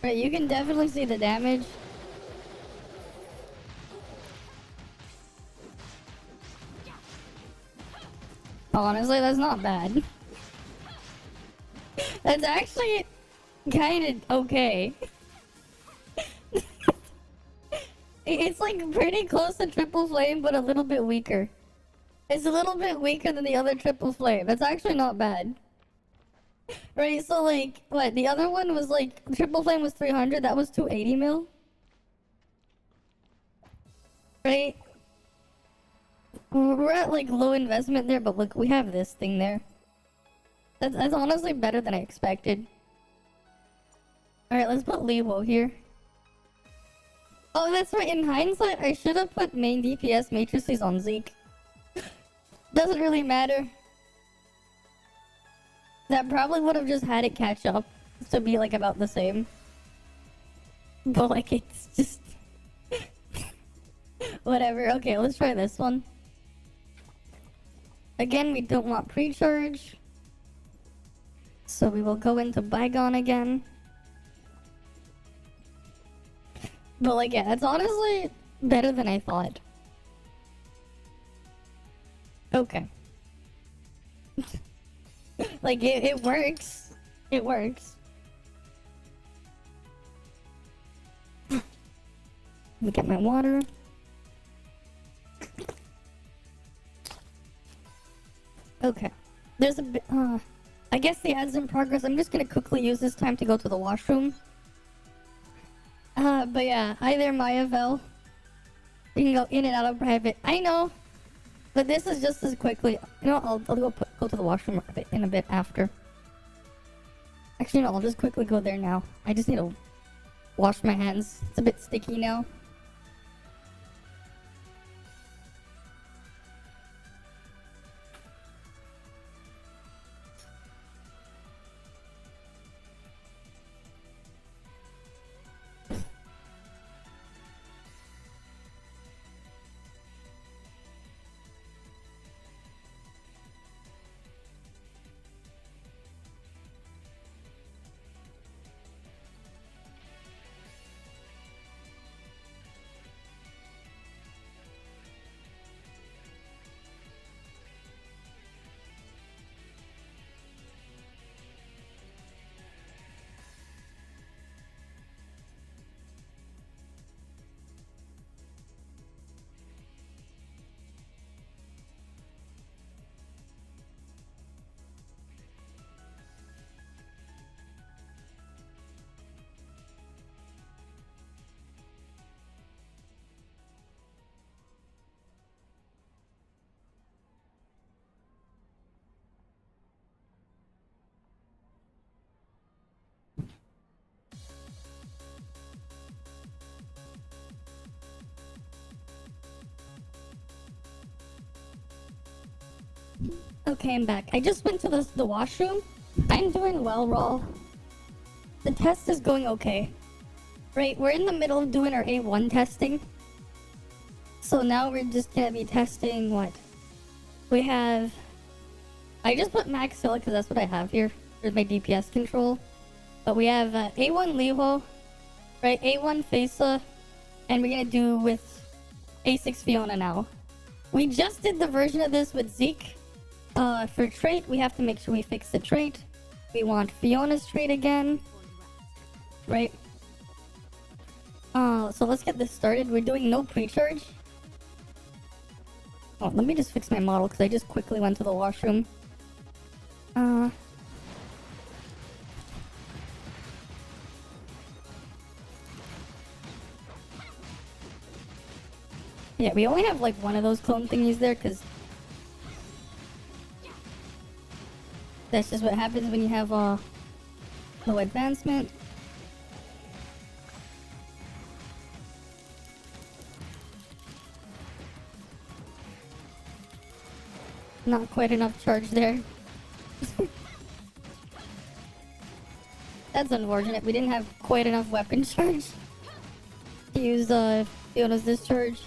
[SPEAKER 1] Right, you can definitely see the damage. Honestly, that's not bad. That's actually kind of okay. It's like pretty close to triple flame, but a little bit weaker. It's a little bit weaker than the other triple flame. That's actually not bad. Right, so like, what? The other one was like, triple flame was 300, that was 280 mil. Right? We're at like low investment there, but look, we have this thing there. That's honestly better than I expected. Alright, let's put Levo here. Oh, that's right, in hindsight, I should have put main DPS matrices on Zeke. Doesn't really matter. That probably would have just had it catch up to be like about the same. But like, it's just... whatever. Okay, let's try this one. Again, we don't want pre-charge. So we will go into Bygone again. But like, yeah, it's honestly better than I thought. Okay. Like, it works. It works. Let me get my water. Okay. There's a bit, I guess the ad's in progress. I'm just gonna quickly use this time to go to the washroom. But yeah, hi there, Mayavel. You can go in and out of private. I know, but this is just as quickly. You know, I'll go to the washroom in a bit after. Actually, no, I'll just quickly go there now. I just need to wash my hands. It's a bit sticky now. Okay, I'm back. I just went to the washroom. I'm doing well, Raw. The test is going okay. Right, we're in the middle of doing our A1 testing. So now we're just gonna be testing what? We have... I just put Max Scylla because that's what I have here. There's my DPS control. But we have A1 Levo, right, A1 Faisa, and we're gonna do with A6 Fiona now. We just did the version of this with Zeke. For trait, we have to make sure we fix the trait. We want Fiona's trait again. Right. So let's get this started. We're doing no pre-charge. Oh, let me just fix my model because I just quickly went to the washroom. Yeah, we only have like one of those clone thingies there, because that's just what happens when you have low advancement. Not quite enough charge there. That's unfortunate. We didn't have quite enough weapon charge to use Fiona's discharge.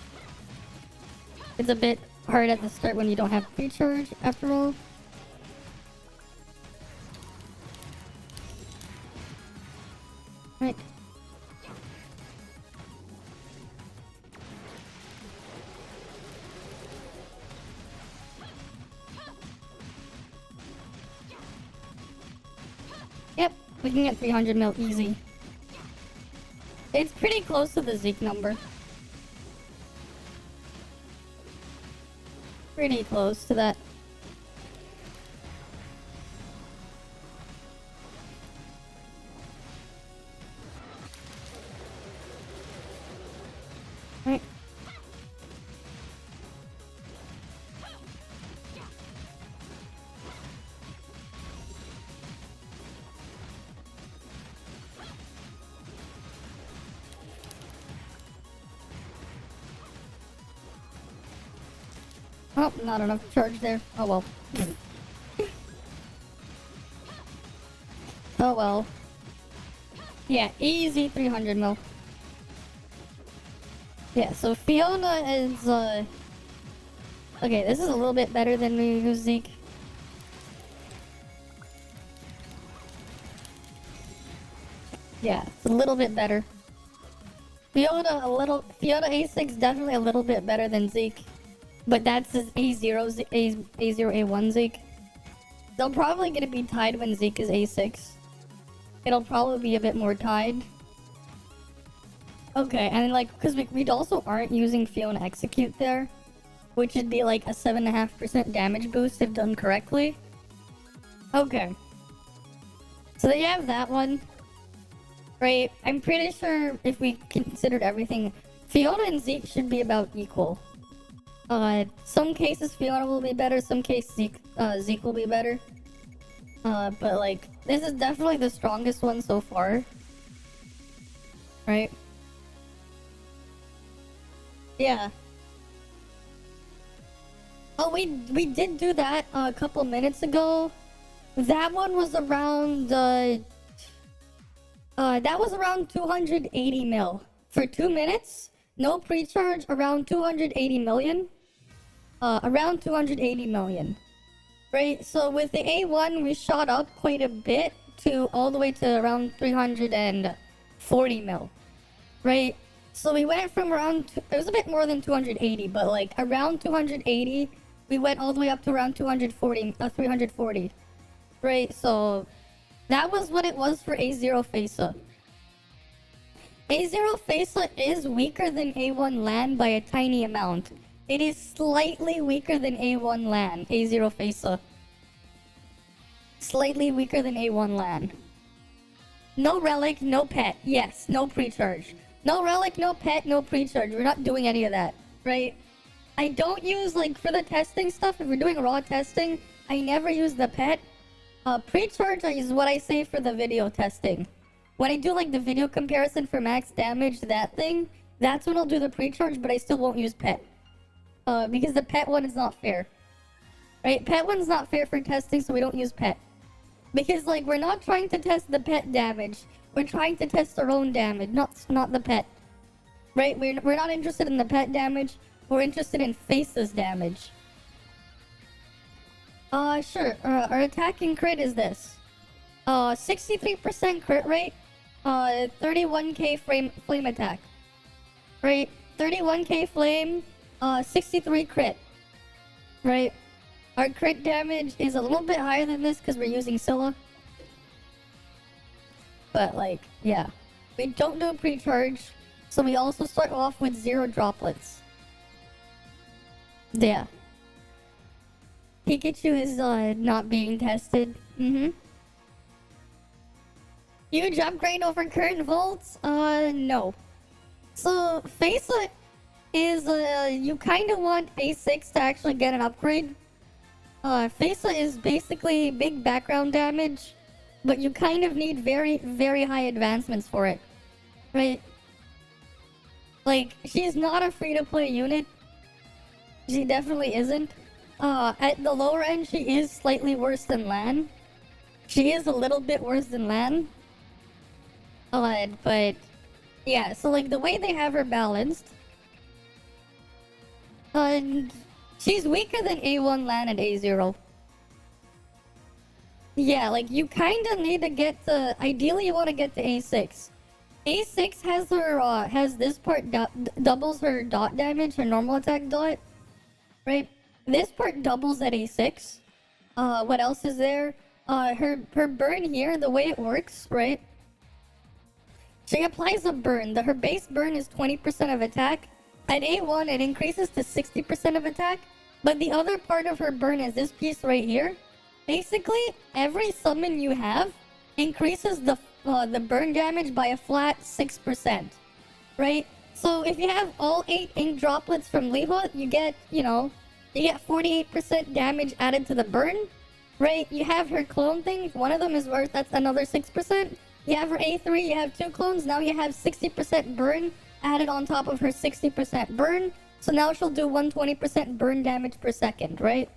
[SPEAKER 1] It's a bit hard at the start when you don't have pre-charge, after all. Right. Yep, we can get 300 mil easy. It's pretty close to the Zeke number. Pretty close to that. Right. Oh, not enough charge there. Oh well. Oh well. Yeah, easy 300 mil. Yeah, so Fiona is, okay, this is a little bit better than we use Zeke. Yeah, it's a little bit better. Fiona A6 definitely a little bit better than Zeke. But that's his A0, A0, A1 Zeke. They'll probably gonna be tied when Zeke is A6. It'll probably be a bit more tied. Okay, and like, because we also aren't using Fiona Execute there, which would be like a 7.5% damage boost if done correctly. Okay. So they have that one. Right, I'm pretty sure if we considered everything, Fiona and Zeke should be about equal. Some cases Fiona will be better, some cases Zeke will be better. But like, this is definitely the strongest one so far. Right? Yeah. Oh, we did do that a couple minutes ago. That one was around, that was around 280 mil. For 2 minutes, no pre-charge, around 280 million. Around 280 million. Right, so with the A1, we shot up quite a bit to all the way to around 340 mil. Right, so we went from around, it was a bit more than 280, but like around 280, we went all the way up to around 340. Right, so that was what it was for A0 FASA. A0 FASA is weaker than A1 LAN by a tiny amount. It is slightly weaker than A1 LAN, A0 FASA. Slightly weaker than A1 LAN. No relic, no pet. Yes, no pre-charge. No relic, no pet, no pre-charge. We're not doing any of that, right? I don't use, like, for the testing stuff, if we're doing raw testing, I never use the pet. Pre-charge is what I say for the video testing. When I do, like, the video comparison for max damage, that thing, that's when I'll do the pre-charge, but I still won't use pet. Because the pet one is not fair. Right? Pet one's not fair for testing, so we don't use pet. Because, like, we're not trying to test the pet damage. We're trying to test our own damage, not the pet. Right? We're not interested in the pet damage. We're interested in FASA's damage. Sure. Our attacking crit is this. 63% crit rate. 31k flame attack. Right? 31k flame. 63 crit. Right? Our crit damage is a little bit higher than this because we're using Scylla. But, like, yeah. We don't do pre-charge, so we also start off with 0 droplets. Yeah. Pikachu is, not being tested. Huge upgrade over current vaults? No. So, FASA is you kind of want A6 to actually get an upgrade. Faisa is basically big background damage, but you kind of need very, very high advancements for it, right? Like, she's not a free-to-play unit. She definitely isn't. At the lower end, she is slightly worse than Lan. She is a little bit worse than Lan. But yeah, so like the way they have her balanced, she's weaker than A1 Lan and A0. Yeah, like you kind of need to get to. Ideally, you want to get to A6. A6 has her has this part doubles her dot damage, her normal attack dot, right? This part doubles at A6. What else is there? Her burn here, the way it works, right? She applies a burn. Her base burn is 20% of attack. At A1, it increases to 60% of attack. But the other part of her burn is this piece right here. Basically, every summon you have increases the burn damage by a flat 6%, right? So if you have all 8 ink droplets from Liho, you get, you get 48% damage added to the burn, right? You have her clone thing. If one of them is worth, that's another 6%. You have her A3, you have 2 clones. Now you have 60% burn added on top of her 60% burn. So now she'll do 120% burn damage per second, right?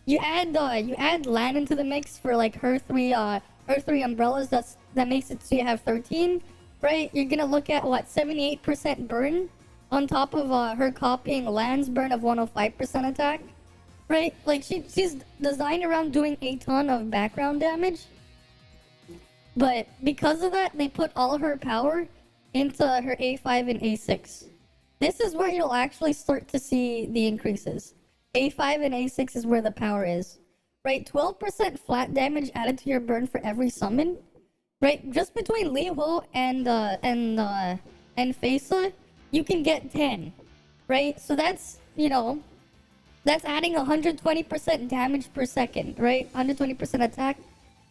[SPEAKER 1] You add Lan into the mix for like her three umbrellas. That makes it so you have 13, right? You're gonna look at what 78% burn on top of her copying Lan's burn of 105% attack, right? Like she's designed around doing a ton of background damage, but because of that, they put all of her power into her A5 and A6. This is where you'll actually start to see the increases. A5 and A6 is where the power is, right? 12% flat damage added to your burn for every summon, right? Just between Liho and Faisa, you can get 10, right? So that's, that's adding 120% damage per second, right? 120% attack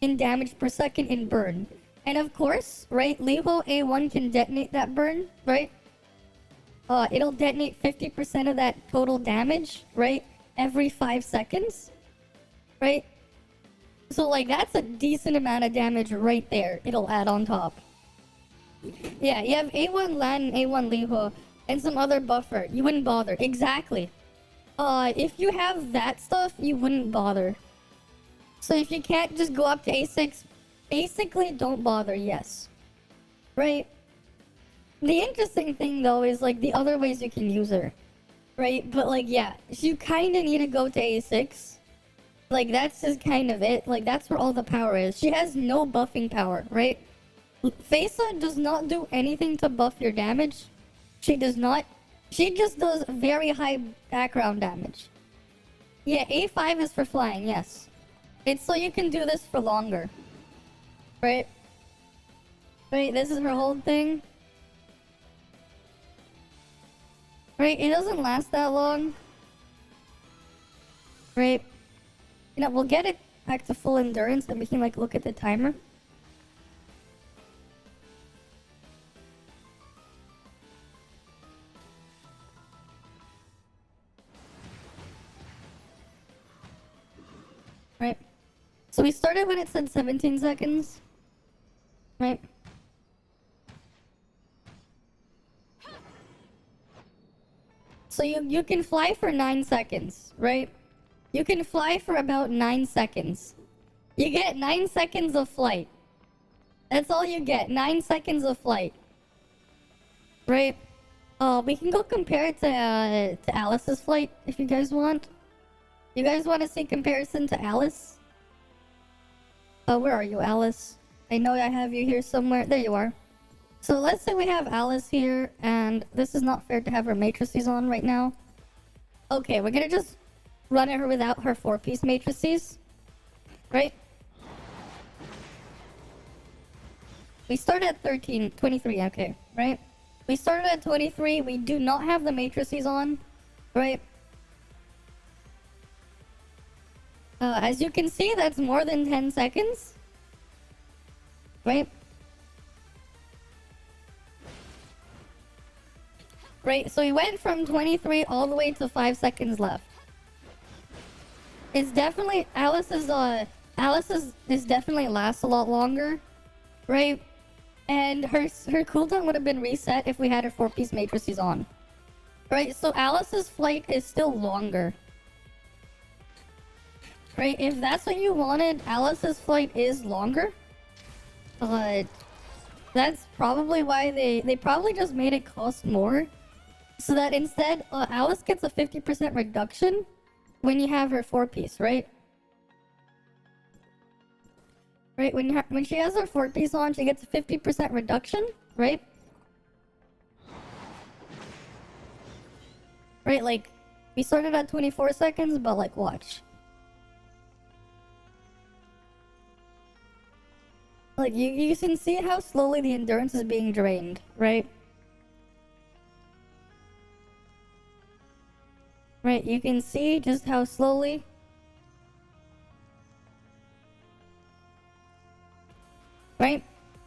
[SPEAKER 1] in damage per second in burn. And of course, right, Liho A1 can detonate that burn, right? It'll detonate 50% of that total damage, right? Every 5 seconds, right? So, like, that's a decent amount of damage right there. It'll add on top. Yeah, you have A1 Lan and A1 Liho and some other buffer. You wouldn't bother. Exactly. If you have that stuff, you wouldn't bother. So if you can't just go up to A6, basically don't bother, yes. Right? The interesting thing, though, is, like, the other ways you can use her. Right? But, like, yeah, you kind of need to go to A6. Like, that's just kind of it. Like, that's where all the power is. She has no buffing power, right? Faisa does not do anything to buff your damage. She does not. She just does very high background damage. Yeah, A5 is for flying, yes. It's so you can do this for longer. Right? Right, this is her whole thing. Right, it doesn't last that long. Right? We'll get it back to full endurance and we can, like, look at the timer. Right? So we started when it said 17 seconds. Right? So you can fly for 9 seconds, right? You can fly for about 9 seconds. You get 9 seconds of flight. That's all you get, 9 seconds of flight. Right? We can go compare it to Alice's flight if you guys want. You guys want to see comparison to Alice? Where are you, Alice? I know I have you here somewhere. There you are. So let's say we have Alice here, and this is not fair to have her matrices on right now. Okay, we're gonna just run at her without her 4-piece matrices. Right? We started at 23, okay, right? We started at 23, we do not have the matrices on, right? As you can see, that's more than 10 seconds. Right? Right, so we went from 23 all the way to 5 seconds left. It's definitely Alice's is definitely lasts a lot longer, right? And her cooldown would have been reset if we had her 4-piece matrices on. Right, so Alice's flight is still longer. Right, if that's what you wanted, Alice's flight is longer. But that's probably why they probably just made it cost more. So that instead, Alice gets a 50% reduction when you have her 4-piece, right? Right, when she has her 4-piece on, she gets a 50% reduction, right? Right, like, we started at 24 seconds, but like, watch. Like, you can see how slowly the endurance is being drained, right? Right, you can see just how slowly. Right?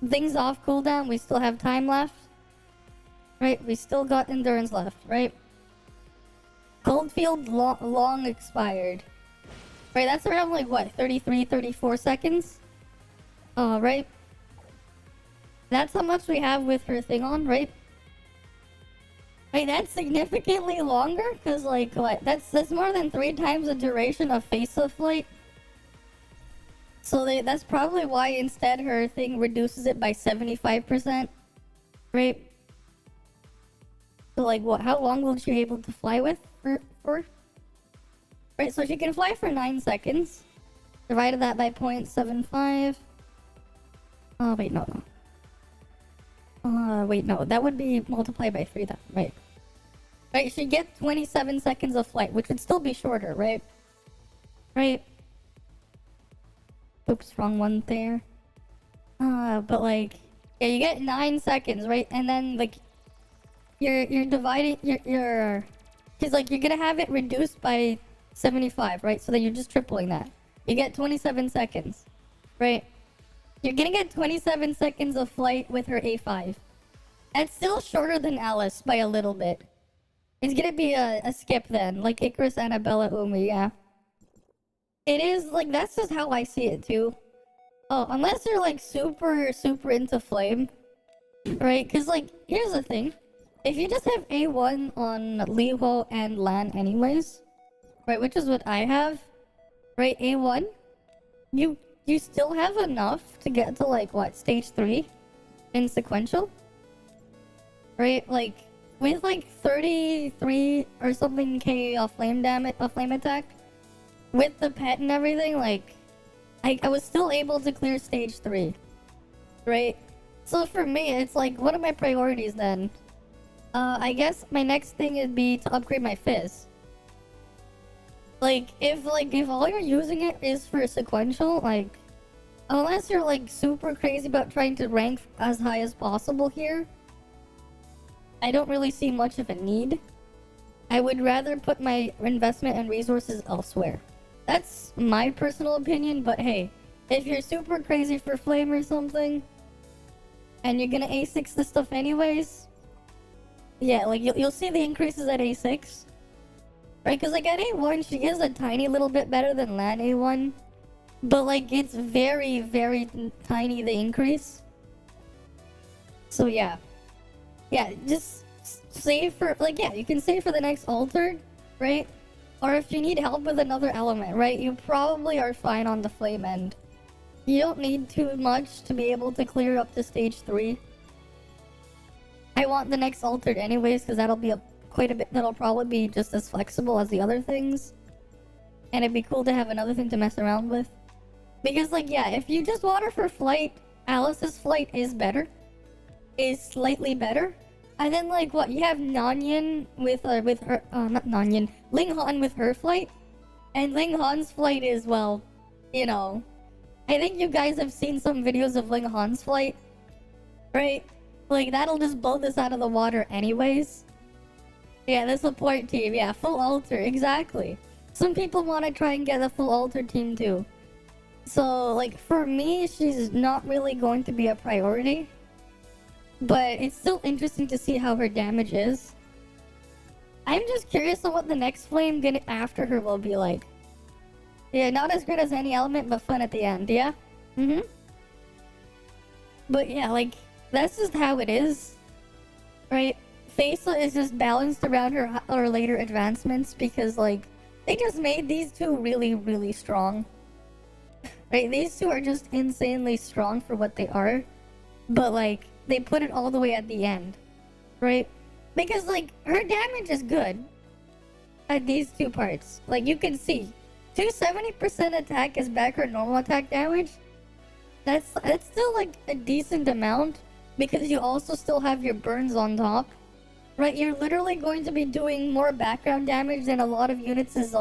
[SPEAKER 1] Things off cooldown, we still have time left. Right, we still got endurance left, right? Coldfield long expired. Right, that's around like what, 33, 34 seconds? Right? That's how much we have with her thing on, right? Right, that's significantly longer, because like, what? That's more than 3 times the duration of face-off flight. So that's probably why instead her thing reduces it by 75%. Right? So like, what? How long will she be able to fly with? For? Right, so she can fly for 9 seconds. Divided that by 0.75. Oh, wait, no. Wait, no. That would be multiplied by 3 then. Right. Right, she'd get 27 seconds of flight, which would still be shorter, right? Right. Oops, wrong one there. But like, yeah, you get 9 seconds, right? And then like, you're dividing your cause like you're gonna have it reduced by 75, right? So then you're just tripling that. You get 27 seconds, right? You're gonna get 27 seconds of flight with her A5. That's still shorter than Alice by a little bit. It's gonna be a skip then, like Icarus, Annabella, Umi, yeah. It is, like, that's just how I see it too. Oh, unless you're like super into flame, right? Because like, here's the thing. If you just have A1 on Liho and Lan anyways, right, which is what I have, right, A1, you still have enough to get to like, what, stage 3 in sequential? Right, like, with like 33 or something K of flame damage, of flame attack, with the pet and everything, like, I was still able to clear stage 3, right? So for me, it's like, what are my priorities then? I guess my next thing would be to upgrade my fizz. Like, if all you're using it is for sequential, like, unless you're like super crazy about trying to rank as high as possible here, I don't really see much of a need. I would rather put my investment and resources elsewhere. That's my personal opinion, but hey, if you're super crazy for flame or something, and you're gonna A6 this stuff anyways, yeah, like you'll see the increases at A6. Right, because like at A1, she is a tiny little bit better than Lan A1. But like, it's very, very tiny, the increase. So yeah. Yeah, just save for, like, yeah, you can save for the next altered, right? Or if you need help with another element, right? You probably are fine on the flame end. You don't need too much to be able to clear up to stage 3. I want the next altered anyways, because that'll be quite a bit, that'll probably be just as flexible as the other things. And it'd be cool to have another thing to mess around with. Because like, yeah, if you just want her for flight, Alice's flight is better. Is slightly better. And then like, what, you have Nanyan with her, not Nanyan, Ling Han with her flight. And Ling Han's flight is, well, you know, I think you guys have seen some videos of Ling Han's flight, right? Like, that'll just blow this out of the water anyways. Yeah, the support team, yeah, full alter, exactly. Some people want to try and get a full alter team too. So, like, for me, she's not really going to be a priority. But it's still interesting to see how her damage is. I'm just curious on what the next flame after her will be like. Yeah, not as good as any element, but fun at the end, yeah? Mm-hmm. But yeah, like, that's just how it is, right? Faisa is just balanced around her later advancements because, like, they just made these two really, really strong. Right? These two are just insanely strong for what they are. But, like, they put it all the way at the end. Right? Because, like, her damage is good at these two parts. Like, you can see, 270% attack is back her normal attack damage. That's still, like, a decent amount. Because you also still have your burns on top. Right? You're literally going to be doing more background damage than a lot of units'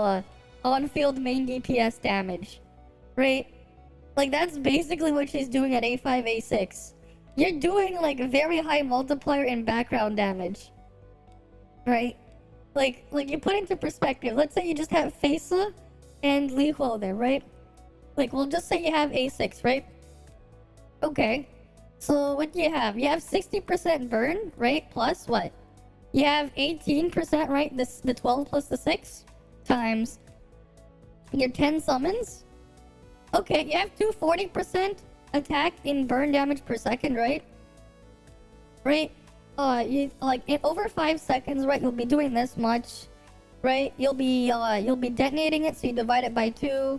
[SPEAKER 1] on-field main DPS damage. Right? Like, that's basically what she's doing at A5, A6. You're doing, like, a very high multiplier in background damage. Right? Like you put into perspective. Let's say you just have Faisa and Li Huo there, right? Like, we'll just say you have A6, right? Okay. So, what do you have? You have 60% burn, right? Plus what? You have 18%, right? The 12 plus the 6 times your 10 summons. Okay, you have 240% attack in burn damage per second, right? Right? You like in over 5 seconds, right? You'll be doing this much, right? You'll be detonating it, so you divide it by 2,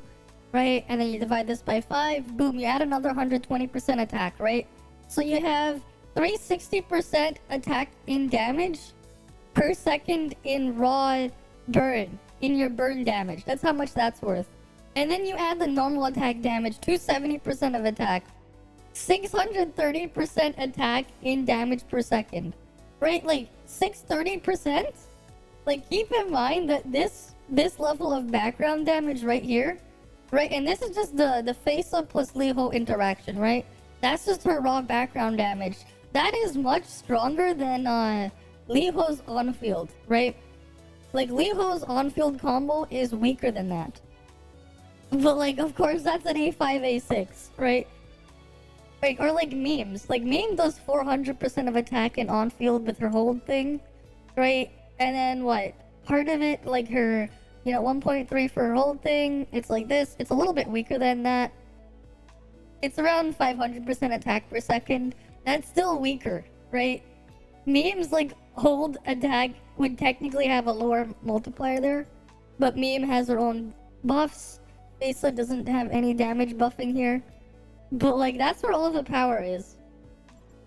[SPEAKER 1] right? And then you divide this by 5. Boom! You add another 120% attack, right? So you have 360% attack in damage per second in raw burn, in your burn damage. That's how much that's worth. And then you add the normal attack damage, 270% of attack, 630% attack in damage per second. Right? Like, 630%? Like, keep in mind that this level of background damage right here, right? And this is just the Faisa plus Li Huo interaction, right? That's just her raw background damage. That is much stronger than Li Huo's on-field, right? Like, Li Huo's on-field combo is weaker than that. But, like, of course, that's an A5, A6, right? Like, or like memes. Like, meme does 400% of attack and on-field with her hold thing, right? And then what? Part of it, like her, 1.3 for her hold thing. It's like this. It's a little bit weaker than that. It's around 500% attack per second. That's still weaker, right? Memes, like, hold attack would technically have a lower multiplier there. But meme has her own buffs. Faisa doesn't have any damage buffing here. But, like, that's where all of the power is.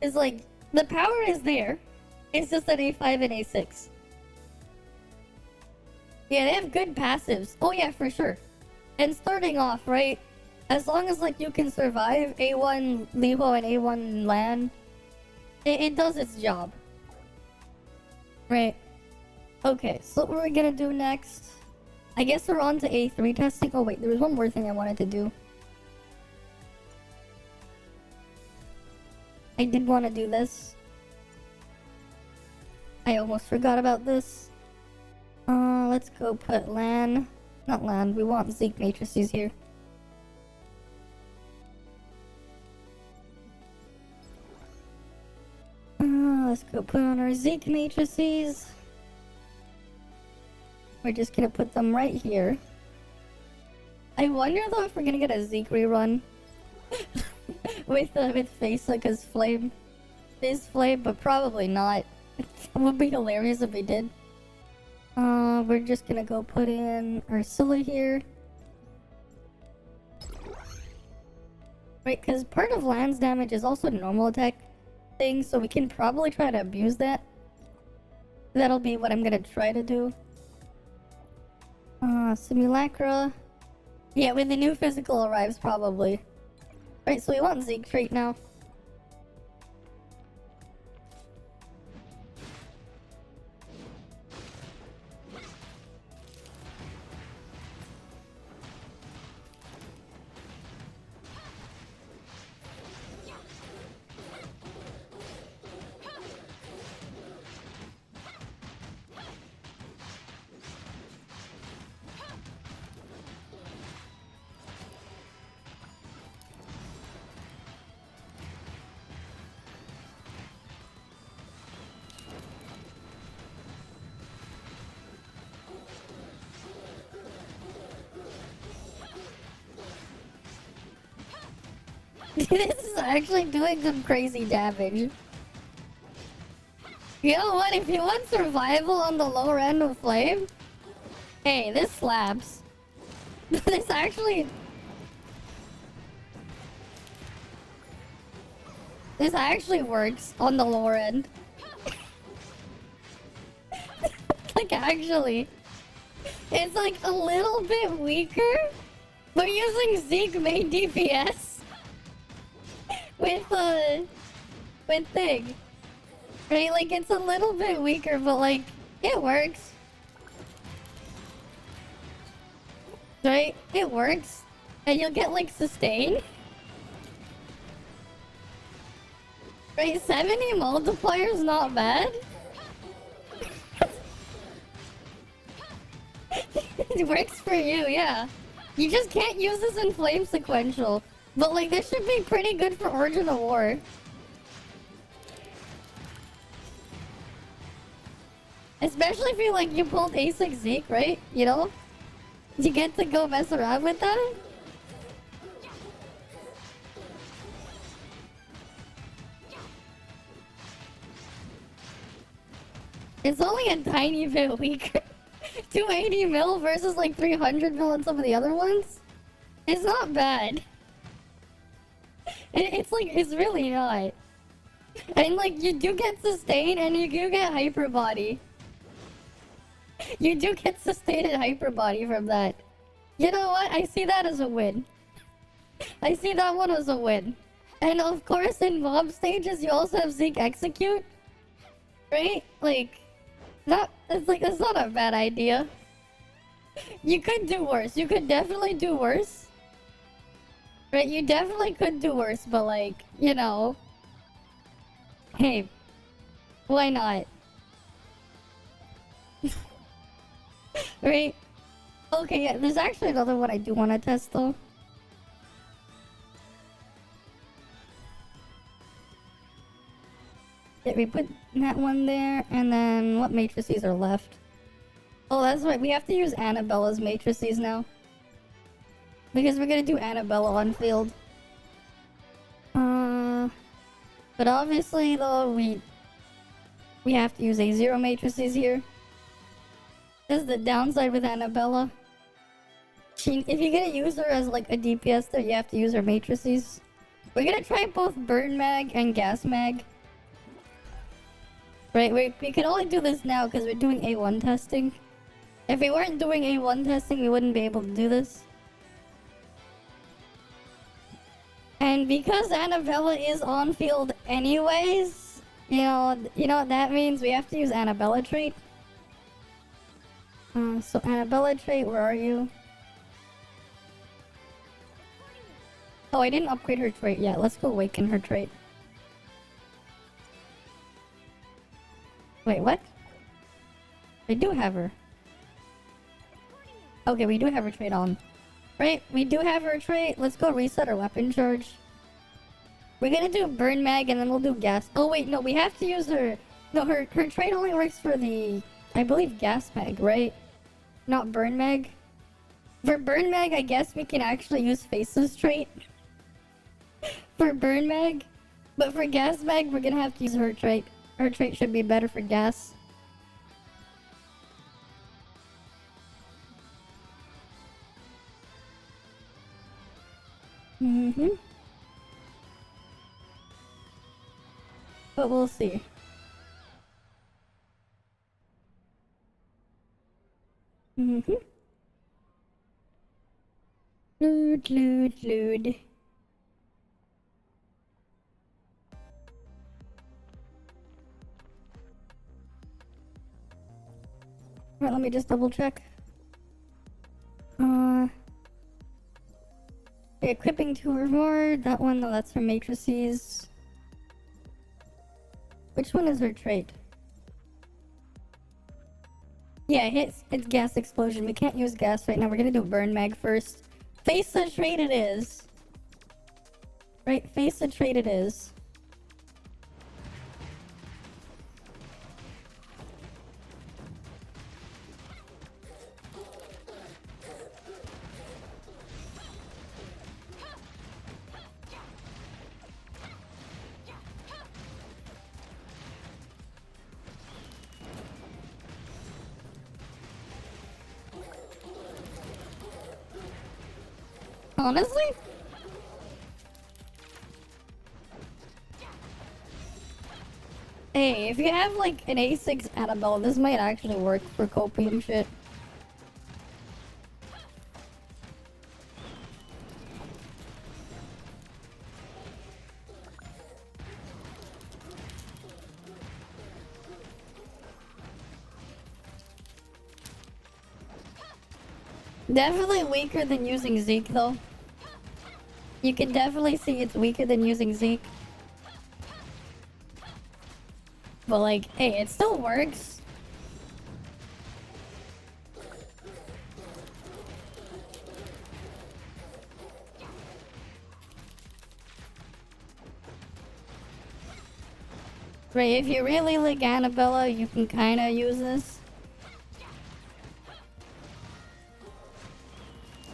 [SPEAKER 1] It's like, the power is there. It's just at A5 and A6. Yeah, they have good passives. Oh yeah, for sure. And starting off, right? As long as, like, you can survive A1 Li Huo and A1 Lan, it does its job. Right. Okay, so what we're gonna do next... I guess we're on to A3 testing. Oh wait, there was one more thing I wanted to do. I did want to do this. I almost forgot about this. Let's go put LAN. Not LAN, we want Zeke matrices here. Let's go put on our Zeke matrices. We're just gonna put them right here. I wonder though if we're gonna get a Zeke rerun with Faisa, cause Flame is Flame, but probably not. It would be hilarious if we did. We're just gonna go put in Ursula here. Right, cause part of Lan's damage is also normal attack thing, so we can probably try to abuse that. That'll be what I'm gonna try to do. Simulacra. Yeah, when the new physical arrives, probably. Right, so we want Zeke trait now. This is actually doing some crazy damage. You know what? If you want survival on the lower end of flame, hey, this slaps. This actually... This actually works on the lower end. Like, actually. It's like a little bit weaker. We're using Zeke main DPS. With thing. Right? Like, it's a little bit weaker, but like, it works. Right? It works. And you'll get like sustain. Right? 70 multiplier's not bad. It works for you, yeah. You just can't use this in flame sequential. But like, this should be pretty good for Origin of War. Especially if you like, you pulled A6 Zeke, right? You know? You get to go mess around with that. It's only a tiny bit weaker. 280 mil versus like 300 mil on some of the other ones. It's not bad. It's like, it's really not. And like, you do get sustain and you do get hyper body. You do get sustained hyper body from that. You know what? I see that as a win. I see that one as a win. And of course, in mob stages, you also have Zeke execute. Right? Like, that's not a bad idea. You could do worse. You could definitely do worse. Right? You definitely could do worse, but like, you know. Hey, why not? Right? Okay, yeah, there's actually another one I do want to test though. Yeah, we put that one there, and then what matrices are left? Oh, that's right, we have to use Annabella's matrices now. Because we're gonna do Annabella on field. But obviously though, we have to use A0 matrices here. This is the downside with Annabella. If you're gonna use her as like a DPS there, you have to use her matrices. We're gonna try both burn mag and gas mag. Right, we can only do this now because we're doing A1 testing. If we weren't doing A1 testing, we wouldn't be able to do this. And because Annabella is on field anyways, you know what that means? We have to use Annabella trait. So Annabella trait, where are you? Oh, I didn't upgrade her trait yet. Let's go awaken her trait. Wait, what? I do have her. Okay, we do have her trait on. Right, we do have her trait. Let's go reset our weapon charge. We're gonna do burn mag and then we'll do gas. Oh wait, no, we have to use her. No, her trait only works for the, I believe, gas mag, right? Not burn mag. For burn mag, I guess we can actually use Face's trait. For burn mag. But for gas mag, we're gonna have to use her trait. Her trait should be better for gas. But we'll see. Loot. Alright, let me just double check. Equipping 2 or more. That one, no, that's her matrices. Which one is her trait? Yeah, it's gas explosion. We can't use gas right now. We're gonna do burn mag first. Face the trait it is. Right, face the trait it is. Honestly? Hey, if you have like an A6 Annabelle, this might actually work for copium shit. Definitely weaker than using Zeke though. You can definitely see it's weaker than using Zeke. But like, hey, it still works. Right, if you really like Annabella, you can kinda use this.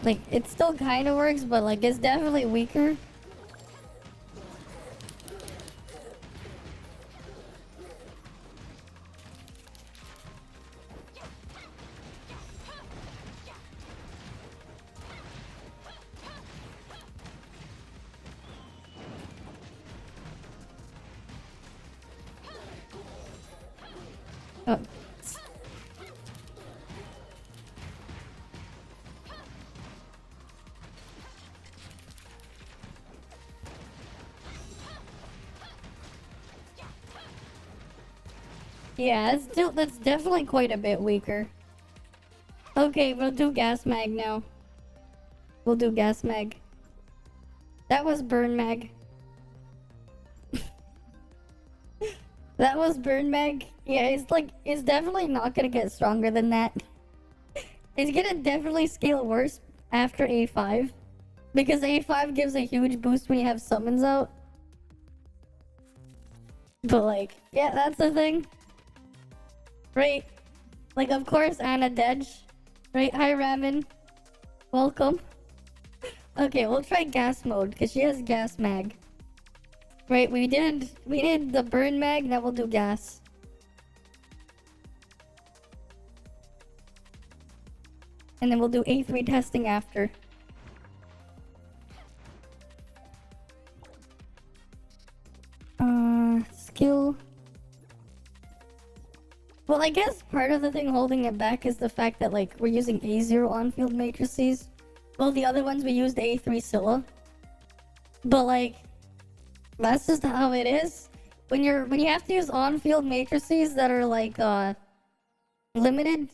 [SPEAKER 1] Like, it still kinda works, but like, it's definitely weaker. Oh. Yeah, that's definitely quite a bit weaker. Okay, we'll do gas mag now. We'll do gas mag. That was burn mag. That was burn mag. Yeah, it's definitely not gonna get stronger than that. It's gonna definitely scale worse after A5. Because A5 gives a huge boost when you have summons out. But like, yeah, that's the thing. Right? Like, of course, Anna Dedge. Right? Hi, Ramen. Welcome. Okay, we'll try gas mode, because she has gas mag. Right, we did the burn mag, now we'll do gas. And then we'll do A3 testing after. Skill. Well, I guess part of the thing holding it back is the fact that, like, we're using A0 on-field matrices. Well, the other ones we used A3 Scylla. But, like, that's just how it is. When you have to use on-field matrices that are, like, limited,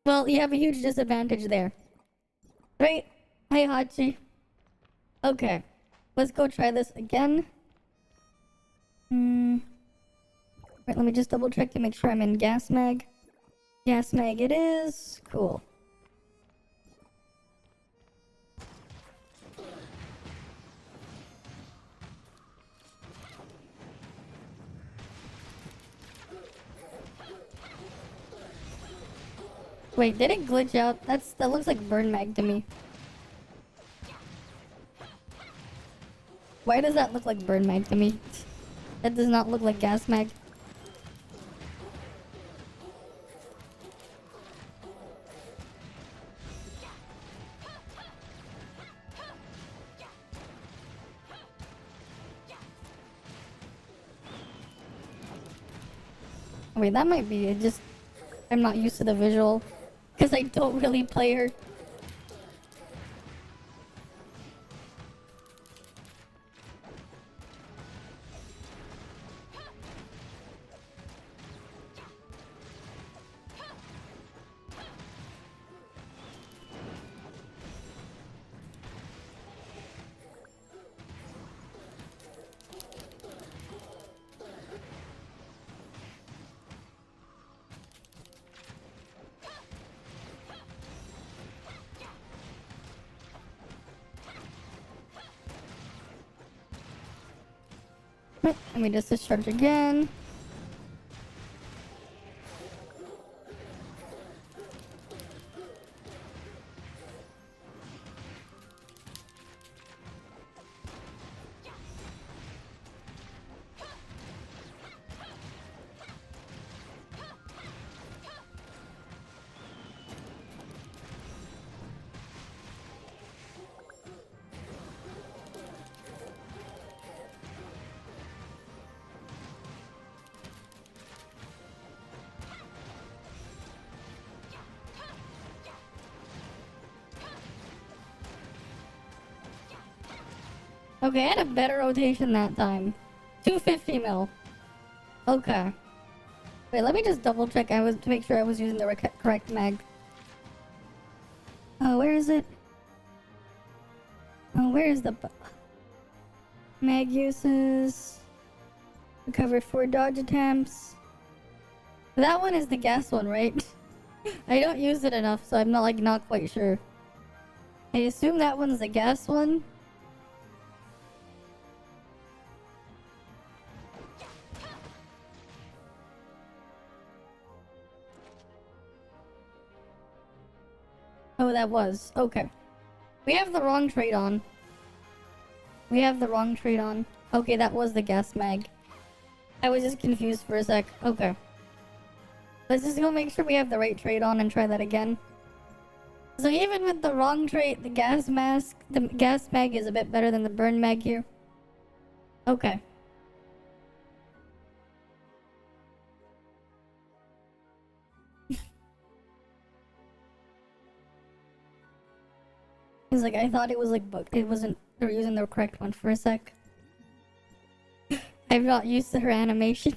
[SPEAKER 1] well, you have a huge disadvantage there. Right? Hey, Hachi. Okay. Let's go try this again. Right, let me just double check to make sure I'm in gas mag. Gas mag it is. Cool. Wait, did it glitch out? That looks like burn mag to me. Why does that look like burn mag to me? That does not look like gas mag. Wait, that might be it. Just I'm not used to the visual because I don't really play her. Let me just discharge again. Okay, I had a better rotation that time. 250 mil. Okay. Wait, let me just double check to make sure I was using the correct mag. Oh, where is it? Oh, where is the mag uses? Recover 4 dodge attempts. That one is the gas one, right? I don't use it enough, so I'm not quite sure. I assume that one's the gas one. Oh, that was. Okay. We have the wrong trait on. Okay, that was the gas mag. I was just confused for a sec. Okay. Let's just go make sure we have the right trait on and try that again. So even with the wrong trait, the gas mag is a bit better than the burn mag here. Okay. It's like, I thought it was like bugged. It wasn't, they were using the correct one for a sec. I'm not used to her animation.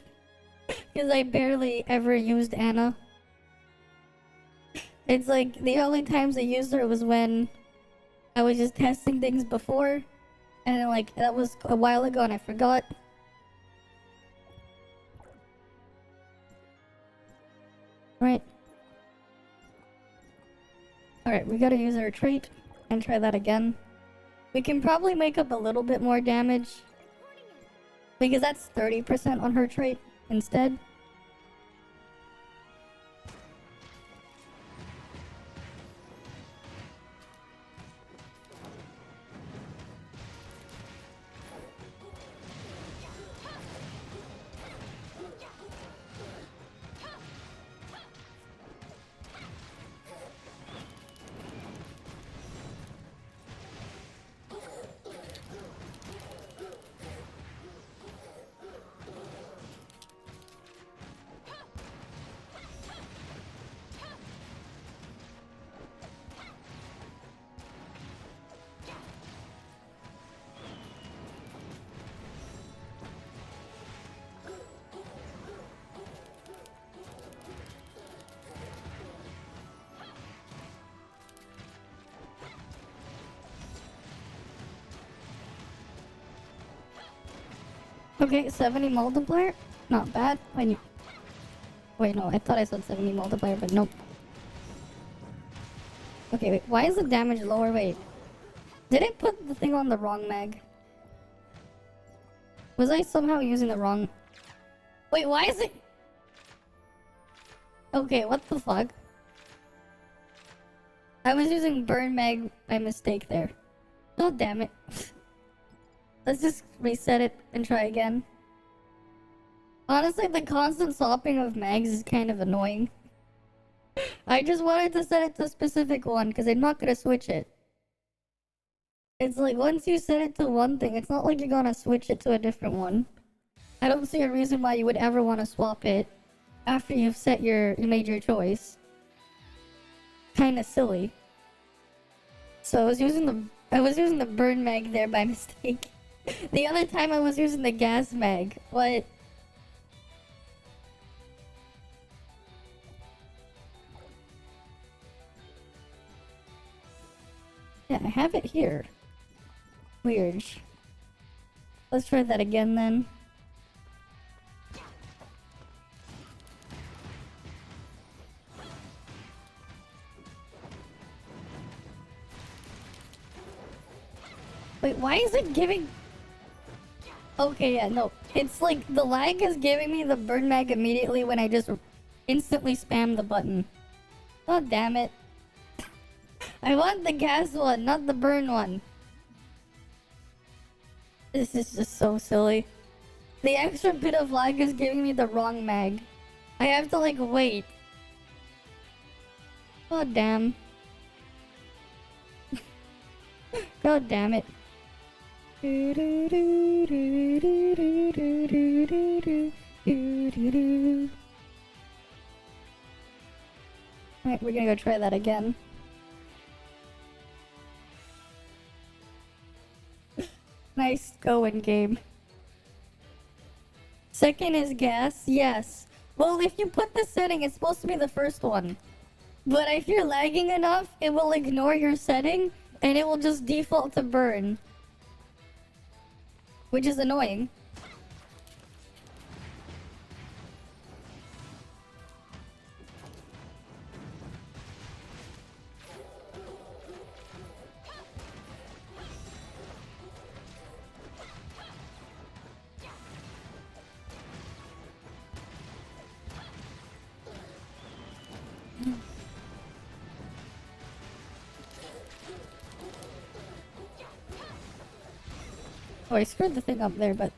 [SPEAKER 1] Because I barely ever used Anna. It's like, the only times I used her was when I was just testing things before. And then, like, that was a while ago and I forgot. Right. Alright, we gotta use our trait and try that again. We can probably make up a little bit more damage. Because that's 30% on her trait instead. Okay, 70 multiplier? Not bad. Wait, no, I thought I said 70 multiplier, but nope. Okay, wait, why is the damage lower? Wait. Did I put the thing on the wrong mag? Was I somehow using the wrong... Wait, why is it... Okay, what the fuck? I was using burn mag by mistake there. God damn it. Let's just reset it and try again. Honestly, the constant swapping of mags is kind of annoying. I just wanted to set it to a specific one because I'm not gonna switch it. It's like once you set it to one thing, it's not like you're gonna switch it to a different one. I don't see a reason why you would ever want to swap it after you made your choice. Kinda silly. So I was using the burn mag there by mistake. The other time I was using the gas mag. What? Yeah, I have it here. Weird. Let's try that again then. Wait, why is it giving... Okay, yeah, no. It's like the lag is giving me the burn mag immediately when I just instantly spam the button. God damn it. I want the gas one, not the burn one. This is just so silly. The extra bit of lag is giving me the wrong mag. I have to like wait. God damn. God damn it. Alright, we're gonna go try that again. And Nice going, game. Second is gas, yes. Well, if you put the setting, it's supposed to be the first one. But if you're lagging enough, it will ignore your setting, and it will just default to burn. Which is annoying. Oh, I screwed the thing up there, but...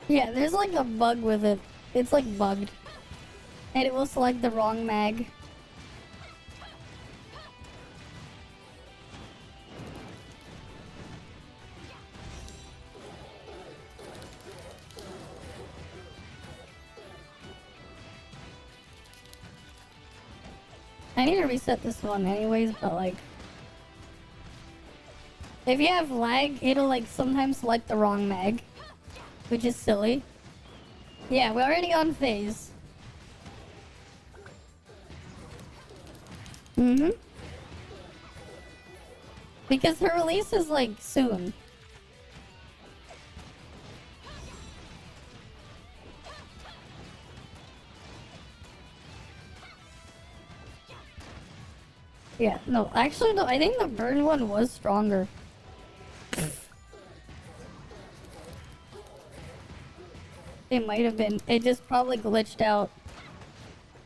[SPEAKER 1] Yeah, there's like a bug with it. It's like bugged. And it will select the wrong mag. I need to reset this one anyways, but like... If you have lag, it'll like sometimes select the wrong mag. Which is silly. Yeah, we're already on phase. Mm-hmm. Because her release is like soon. Yeah, no, actually no, I think the burn one was stronger. It might have been. It just probably glitched out.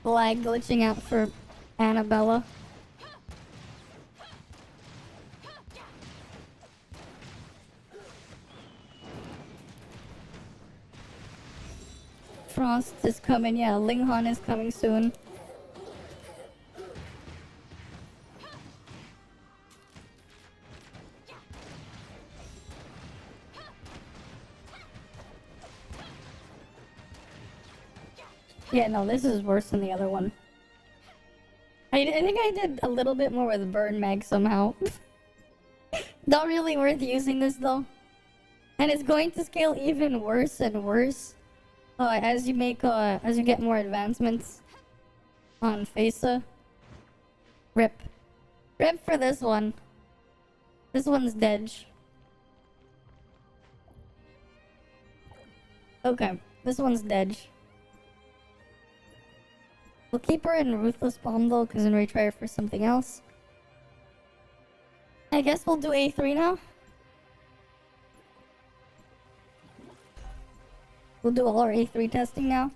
[SPEAKER 1] Lag glitching out for Annabella. Frost is coming, yeah, Linghan is coming soon. Yeah, no, this is worse than the other one. I think I did a little bit more with burn mag somehow. Not really worth using this though. And it's going to scale even worse and worse as you get more advancements on FASA. Rip. Rip for this one. This one's dead. Okay, this one's dead. We'll keep her in Ruthless Bomb though, because then retry her for something else. I guess we'll do A3 now. We'll do all our A3 testing now.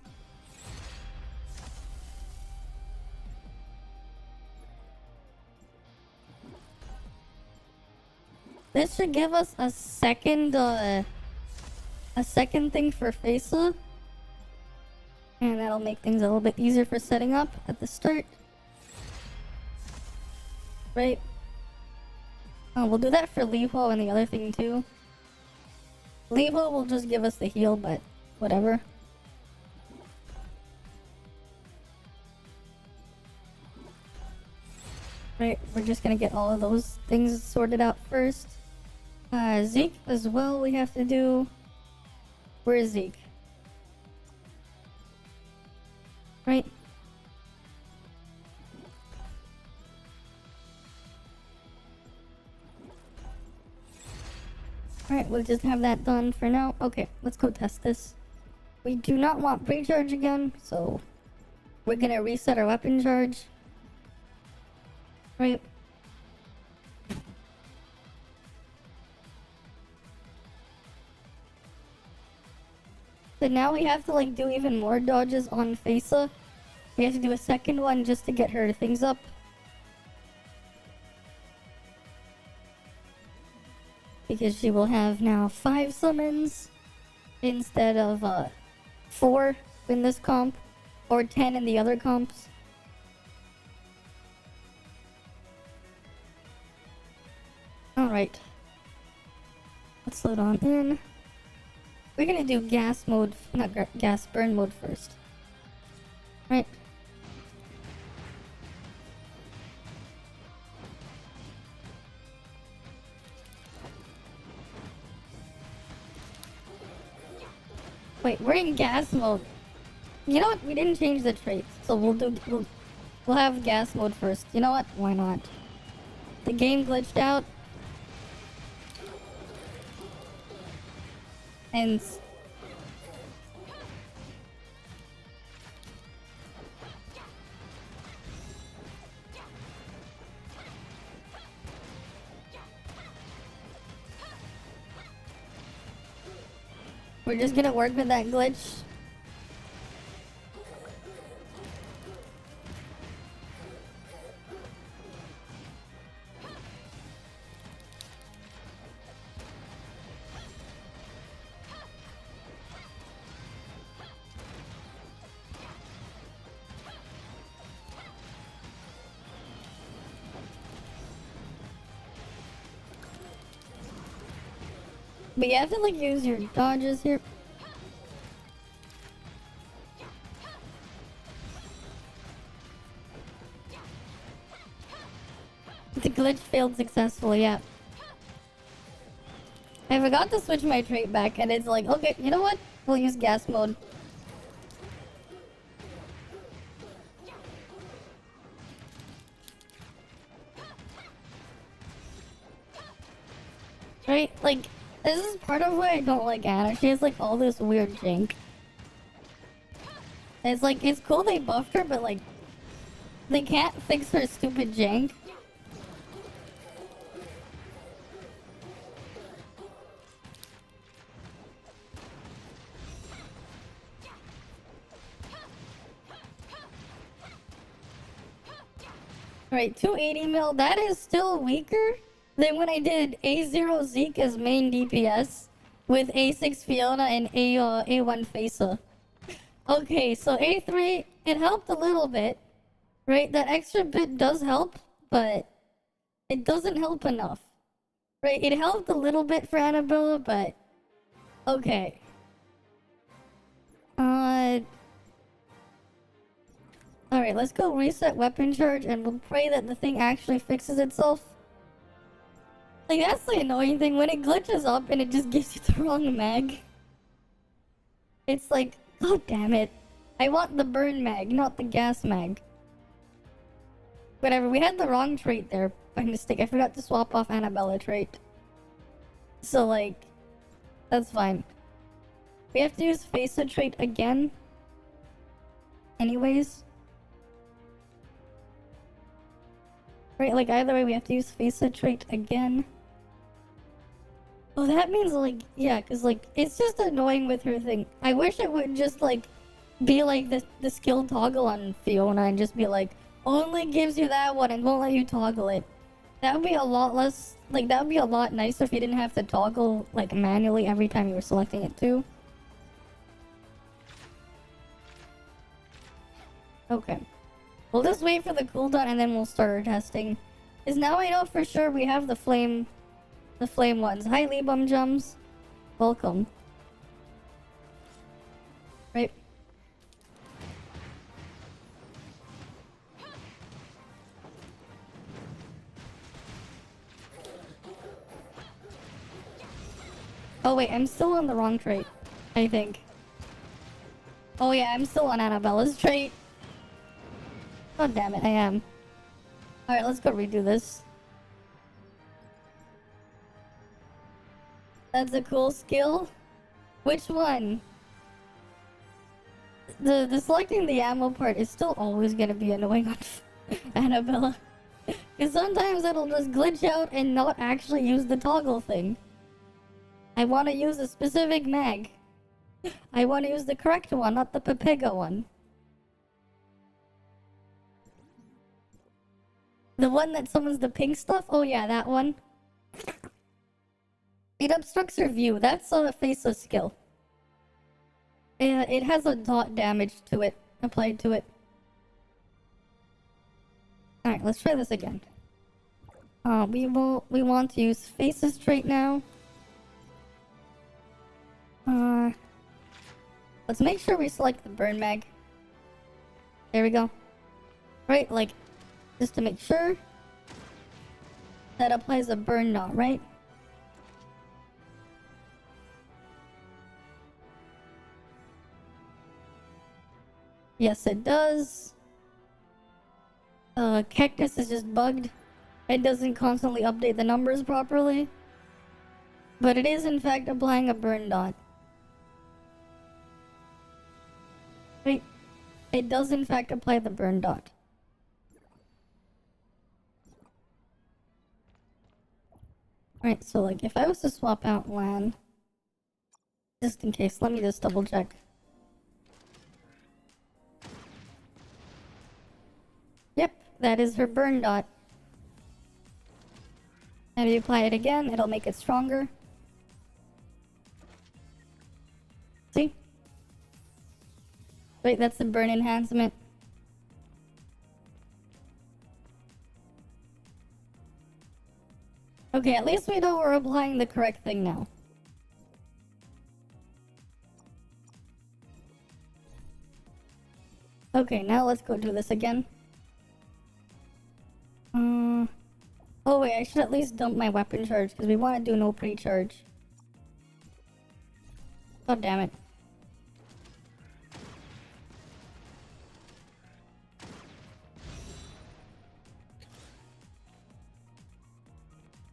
[SPEAKER 1] This should give us a second thing for FASA. And that'll make things a little bit easier for setting up at the start. Right? Oh, we'll do that for Levo and the other thing too. Levo will just give us the heal, but whatever. Right, we're just gonna get all of those things sorted out first. Zeke as well we have to do. Where is Zeke? Right. Alright, we'll just have that done for now. Okay, let's go test this. We do not want break charge again, so we're gonna reset our weapon charge. Right. So now we have to like do even more dodges on FASA. We have to do a second one just to get her things up. Because she will have now 5 summons instead of 4 in this comp, or 10 in the other comps. Alright. Let's load on in. We're gonna do gas mode, not gas burn mode first. Right. Wait, we're in gas mode. You know what? We didn't change the traits, so we'll have gas mode first. You know what? Why not? The game glitched out. And we're just gonna work with that glitch. But you have to like use your dodges here. The glitch failed successfully, yeah. I forgot to switch my trait back and it's like, okay, you know what? We'll use gas mode. Right? Like, this is part of why I don't like Anna. She has like all this weird jank. It's like, it's cool they buffed her, but like, they can't fix her stupid jank. Right, 280 mil, that is still weaker than when I did A0 Zeke as main DPS with A6 Fiona and A1 Facer. Okay, so A3, it helped a little bit, right? That extra bit does help, but it doesn't help enough, right? It helped a little bit for Annabella, but okay. Alright, let's go reset weapon charge and we'll pray that the thing actually fixes itself. Like, that's the annoying thing, when it glitches up and it just gives you the wrong mag. It's like, god damn it. I want the burn mag, not the gas mag. Whatever, we had the wrong trait there by mistake. I forgot to swap off Annabella trait. So, like, that's fine. We have to use Facer trait again. Anyways. Right, like either way we have to use Facer trait again. Oh, that means like, yeah, cause like, it's just annoying with her thing. I wish it would just like, be like the skill toggle on Fiona and just be like, only gives you that one and won't let you toggle it. That would be a lot less, like that would be a lot nicer if you didn't have to toggle like manually every time you were selecting it too. Okay. We'll just wait for the cooldown and then we'll start our testing. Because now I know for sure we have the flame ones. Hi, Libum Jums. Welcome. Right. Oh wait, I'm still on the wrong trait, I think. Oh yeah, I'm still on Annabella's trait. God damn it, I am. Alright, let's go redo this. That's a cool skill. Which one? The selecting the ammo part is still always gonna be annoying on Annabella. Because sometimes it'll just glitch out and not actually use the toggle thing. I want to use a specific mag. I want to use the correct one, not the Pepega one. The one that summons the pink stuff? Oh yeah, that one. It obstructs her view. That's a faceless skill. It has a dot damage to it, applied to it. Alright, let's try this again. We want to use faceless trait now. Let's make sure we select the burn mag. There we go. Right, like, just to make sure that applies a burn knot, right? Yes, it does. Cactus is just bugged. It doesn't constantly update the numbers properly. But it is in fact applying a burn dot. Wait, it does in fact apply the burn dot. Right, so like if I was to swap out LAN, just in case, let me just double check. Yep, that is her burn dot. And if you apply it again, it'll make it stronger. See? Wait, that's the burn enhancement. Okay, at least we know we're applying the correct thing now. Okay, now let's go do this again. Oh wait, I should at least dump my weapon charge because we want to do no pre-charge. God damn it.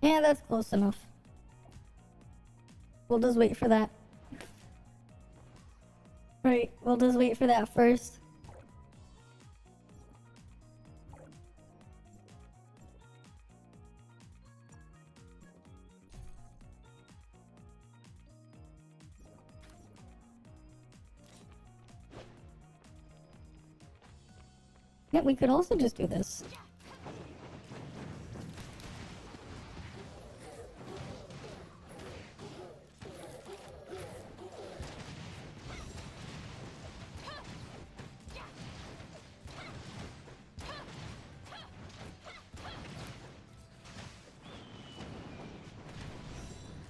[SPEAKER 1] Yeah, that's close enough. We'll just wait for that. Right, we'll just wait for that first. Yeah, we could also just do this.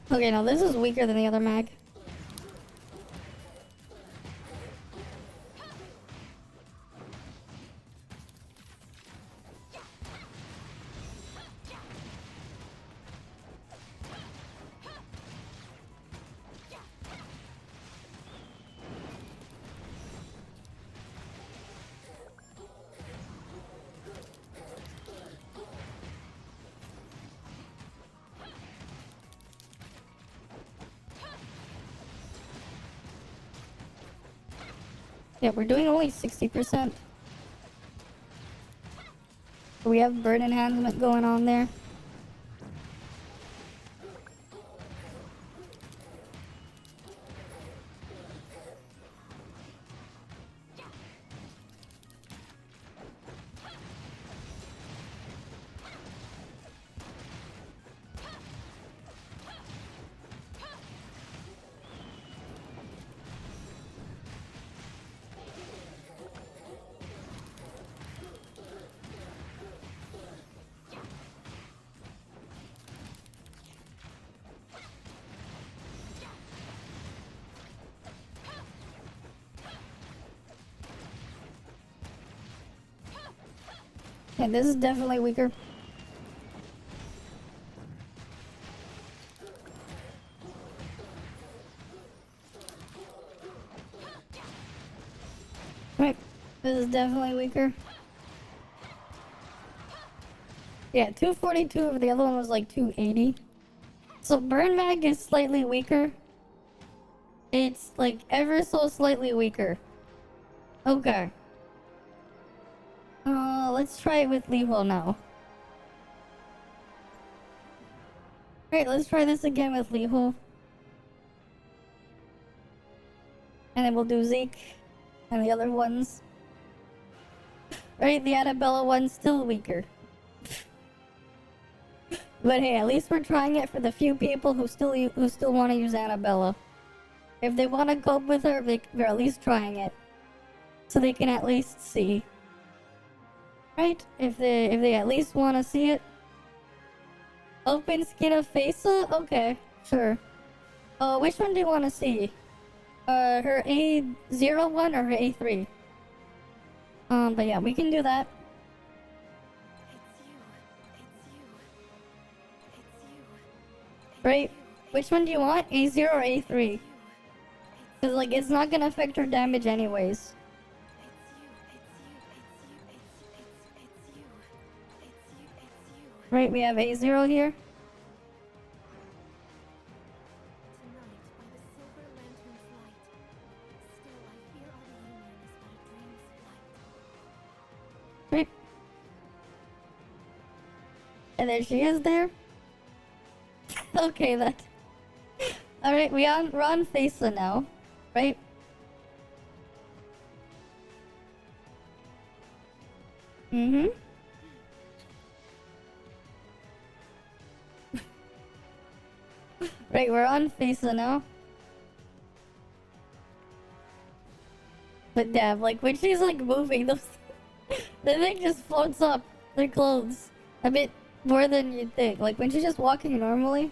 [SPEAKER 1] Okay, now this is weaker than the other mag. Yeah, we're doing only 60%. We have burn enhancement going on there. Yeah, this is definitely weaker. Right, this is definitely weaker. Yeah, 242 over the other one was like 280. So burn mag is slightly weaker. It's like ever so slightly weaker. Okay. Let's try it with Levo now. Alright, let's try this again with Levo. And then we'll do Zeke and the other ones. Right, the Annabella one's still weaker. But hey, at least we're trying it for the few people who still want to use Annabella. If they want to cope with her, they're at least trying it, so they can at least see. Right? If they at least want to see it. Open skin of Fesa? Okay, sure. Which one do you want to see? Her A01 or her A3. But yeah, we can do that. Right? Which one do you want? A0 or A3? Cause like, it's not gonna affect her damage anyways. Right, we have A0 here. Right. And there she is there. Okay, that. Alright, we're on Faisa now. Right? Mm-hmm. Right, we're on Faisa now. But damn, like when she's like moving, the thing just floats up their clothes a bit more than you'd think. Like when she's just walking normally,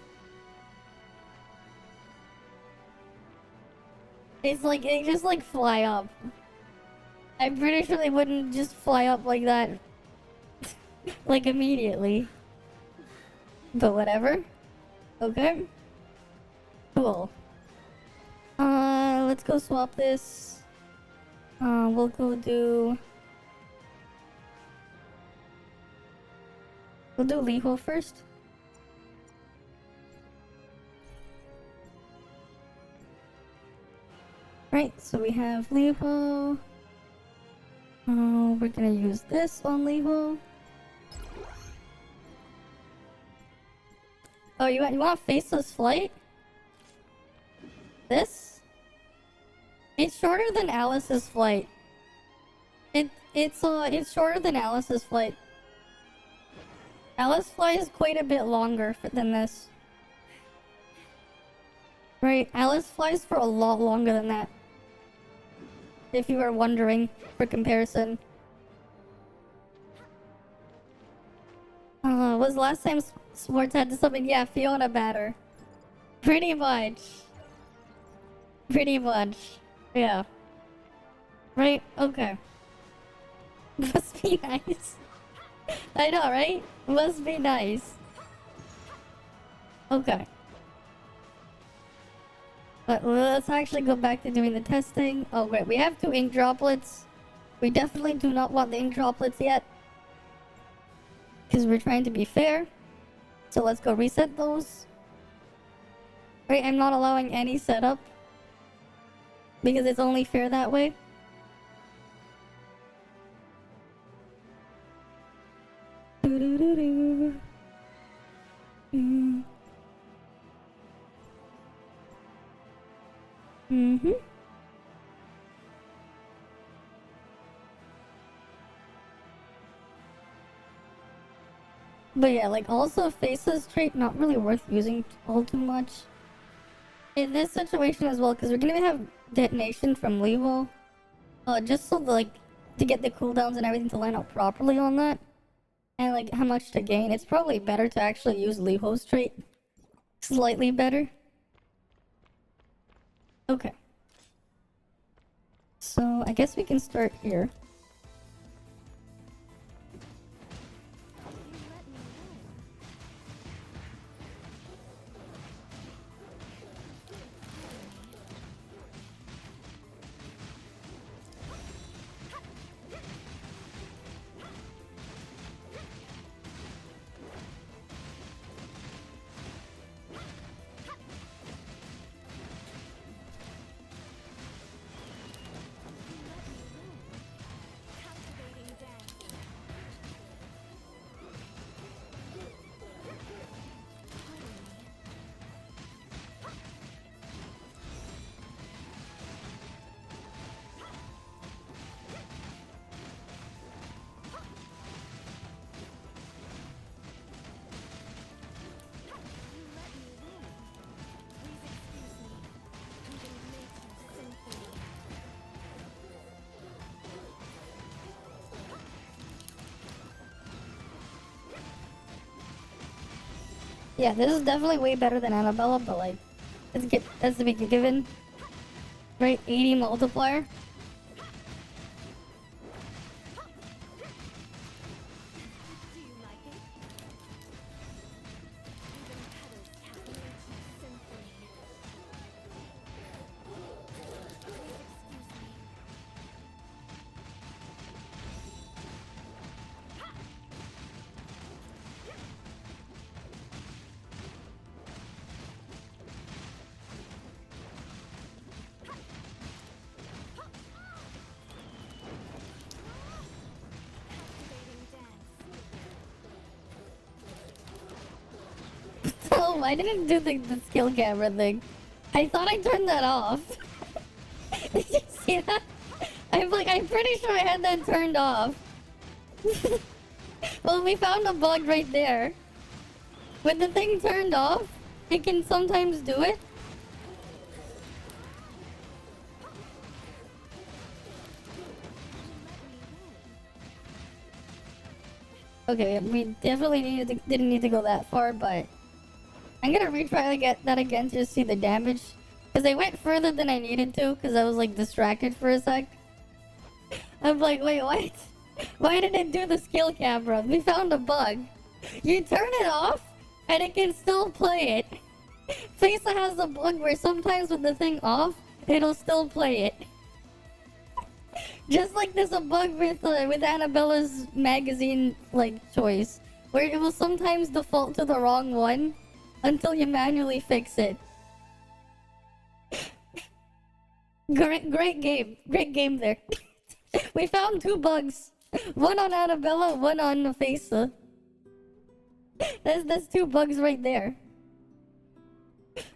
[SPEAKER 1] it's like they just like fly up. I'm pretty sure they wouldn't just fly up like that, like immediately. But whatever. Okay. Cool. Let's go swap this. We'll go do... We'll do Liho first. Right, so we have Liho. We're gonna use this on Liho. Oh, you want Faceless Flight? This? It's shorter than Alice's flight. It's shorter than Alice's flight. Alice flies quite a bit longer than this. Right, Alice flies for a lot longer than that. If you were wondering, for comparison. Was the last time Sports had to summon? Yeah, Fiona Batter. Pretty much. Pretty much. Yeah. Right? Okay. Must be nice. I know, right? Must be nice. Okay. But let's actually go back to doing the testing. Oh, great. We have 2 ink droplets. We definitely do not want the ink droplets yet. Because we're trying to be fair. So let's go reset those. Right, I'm not allowing any setup. Because it's only fair that way. Mm-hmm. But yeah, like also Faceless trait not really worth using all too much. In this situation as well, because we're gonna have detonation from Levo. Just so like to get the cooldowns and everything to line up properly on that. And like how much to gain. It's probably better to actually use Levo's trait. Slightly better. Okay. So I guess we can start here. Yeah, this is definitely way better than Annabella, but like, that's to be given. Right, 80 multiplier. Oh, I didn't do the skill camera thing. I thought I turned that off. Did you see that? I'm pretty sure I had that turned off. Well, we found a bug right there. When the thing turned off, it can sometimes do it. Okay, we definitely didn't need to go that far, but I'm gonna retry that again to see the damage. Because I went further than I needed to, because I was like distracted for a sec. I'm like, wait, what? Why did it do the skill camera? We found a bug. You turn it off, and it can still play it. Faisa has a bug where sometimes with the thing off, it'll still play it. Just like there's a bug with Annabella's magazine choice, where it will sometimes default to the wrong one until you manually fix it. Great game there. We found 2 bugs, one on Annabella, one on Faisa. That's 2 bugs right there.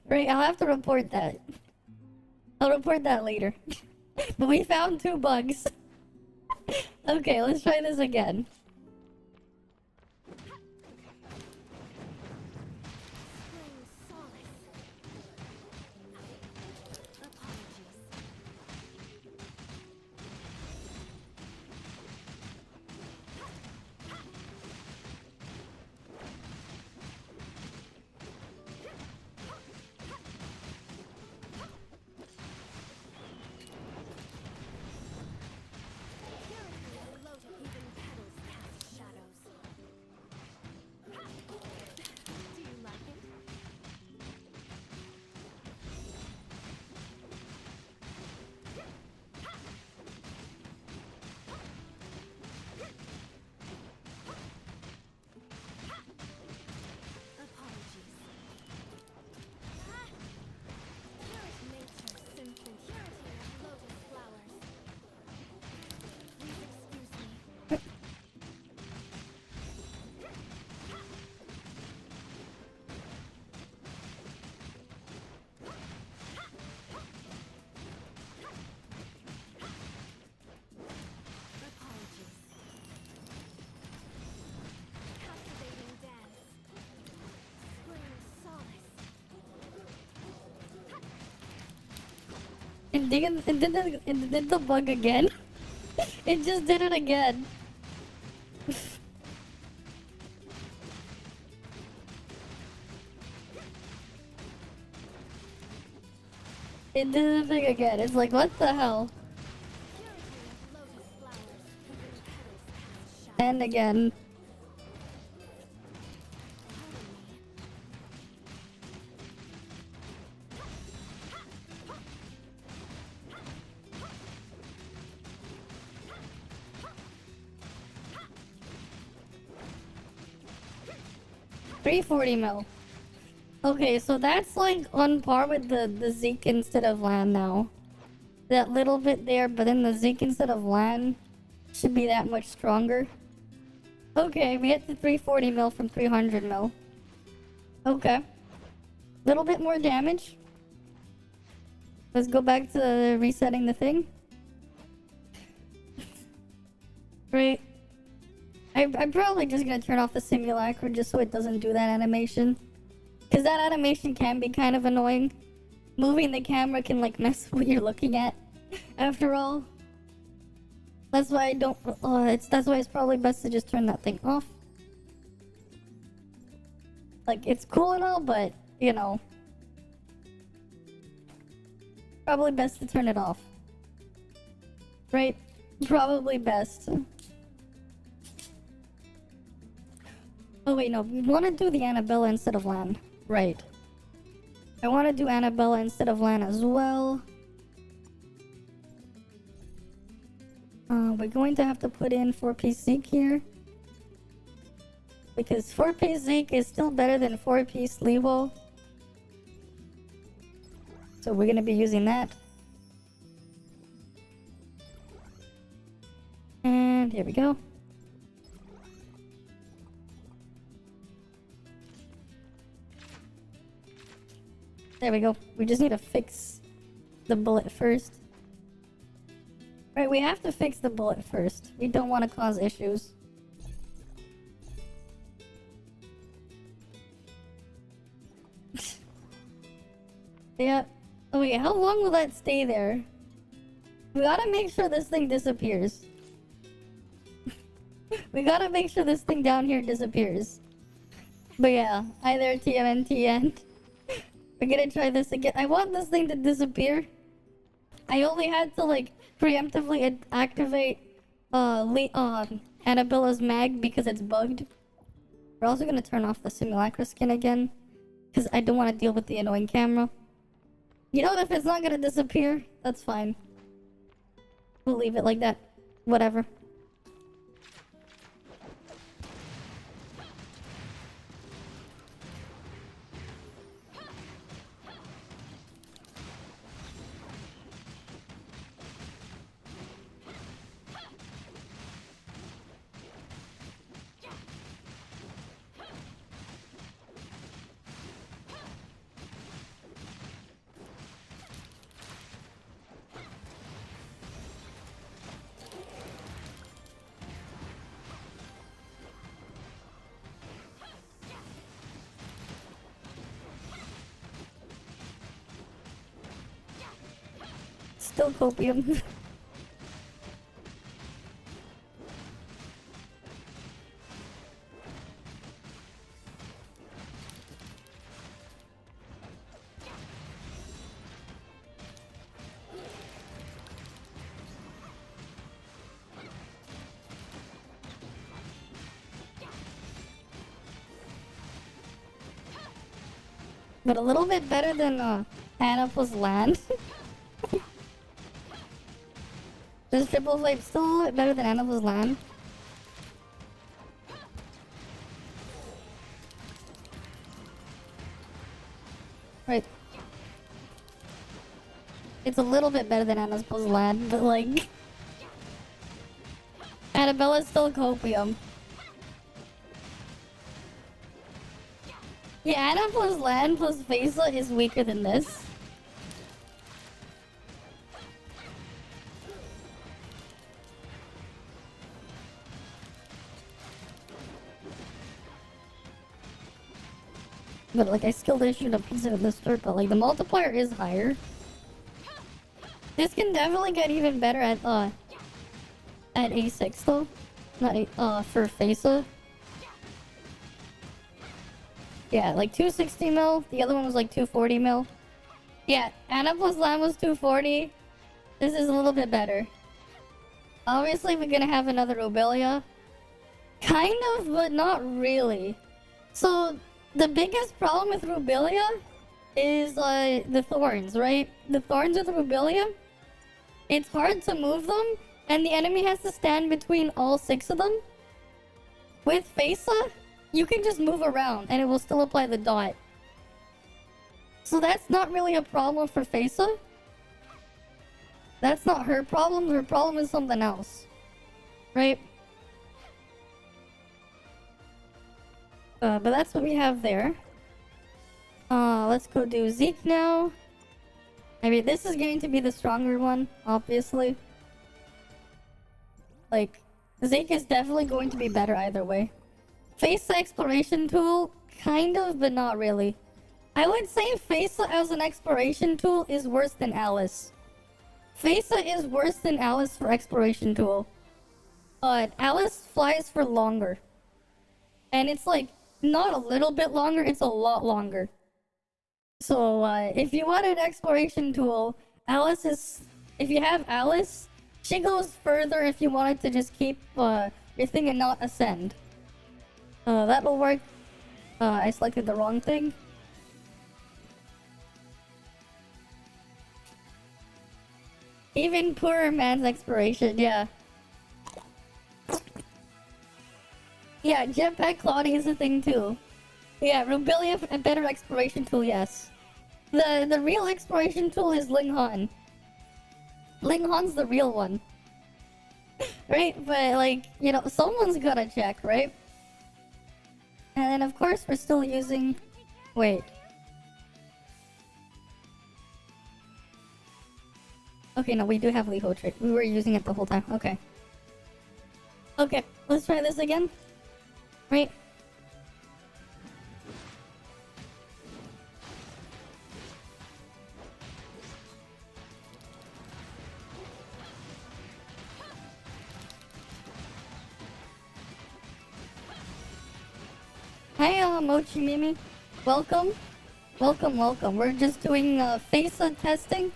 [SPEAKER 1] Right, I'll have to report that. I'll report that later. But we found 2 bugs. Okay, let's try this again. It did the bug again. It just did it again. It did the thing again. It's like, what the hell? And again. $340 Okay, so that's like on par with the Zeke instead of LAN now. That little bit there, but then the Zeke instead of LAN should be that much stronger. Okay, we hit the $340 from $300. Okay. Little bit more damage. Let's go back to resetting the thing. Right. I'm probably just gonna turn off the simulacra just so it doesn't do that animation. Because that animation can be kind of annoying. Moving the camera can mess with what you're looking at. After all. That's why I don't... that's why it's probably best to just turn that thing off. It's cool and all, but, you know. Probably best to turn it off. Right? Probably best. Oh wait, no. We want to do the Annabella instead of Lan. Right. I want to do Annabella instead of Lan as well. We're going to have to put in 4-piece Zeke here. Because 4-piece Zeke is still better than 4-piece Levo. So we're going to be using that. And here we go. There we go. We just need to fix the bullet first. Right, we have to fix the bullet first. We don't want to cause issues. Yeah. Oh wait, how long will that stay there? We gotta make sure this thing disappears. We gotta make sure this thing down here disappears. But yeah, hi there TMNTN. We're gonna try this again. I want this thing to disappear. I only had to like preemptively activate Annabella's mag because it's bugged. We're also gonna turn off the simulacra skin again because I don't want to deal with the annoying camera. You know, if it's not gonna disappear, that's fine. We'll leave it like that. Whatever. Still copium. But a little bit better than Annabelle's land. This triple flame still a little bit better than Annabelle's land. Right. It's a little bit better than Annabelle's land, but like... Annabella's still copium. Yeah, Annabelle's land plus Vesa is weaker than this. But like I still issued a piece of the start, but like the multiplier is higher. This can definitely get even better at A6 though. Not for Vesa. Yeah, like 260 mil. The other one was like 240 mil. Yeah, Annabelle's land was 240. This is a little bit better. Obviously, we're gonna have another Robelia. Kind of, but not really. So, the biggest problem with Robelia is the thorns, right? The thorns with Robelia, it's hard to move them, and the enemy has to stand between all 6 of them. With Vesa, you can just move around and it will still apply the dot. So that's not really a problem for Vesa. That's not her problem. Her problem is something else. Right? But that's what we have there. Let's go do Zeke now. I mean, this is going to be the stronger one, obviously. Like, Zeke is definitely going to be better either way. Vesa exploration tool, kind of, but not really. I would say Vesa as an exploration tool is worse than Alice. Vesa is worse than Alice for exploration tool. But Alice flies for longer. And it's like, not a little bit longer, it's a lot longer. So, if you want an exploration tool, Alice is... If you have Alice, she goes further if you wanted to just keep your thing and not ascend. That'll work. I selected the wrong thing. Even poorer man's exploration, yeah. Yeah, jetpack Claudia is a thing too. Yeah, Rubilia, a better exploration tool, yes. The real exploration tool is Ling Han. Ling Han's the real one. Right? But like, you know, someone's gotta check, right? And then of course we're still using... Wait. Okay, no, we do have Liho trait. We were using it the whole time. Okay. Okay, let's try this again. Right. Hi, Mochi Mimi. Welcome. Welcome, welcome. We're just doing FACEA testing.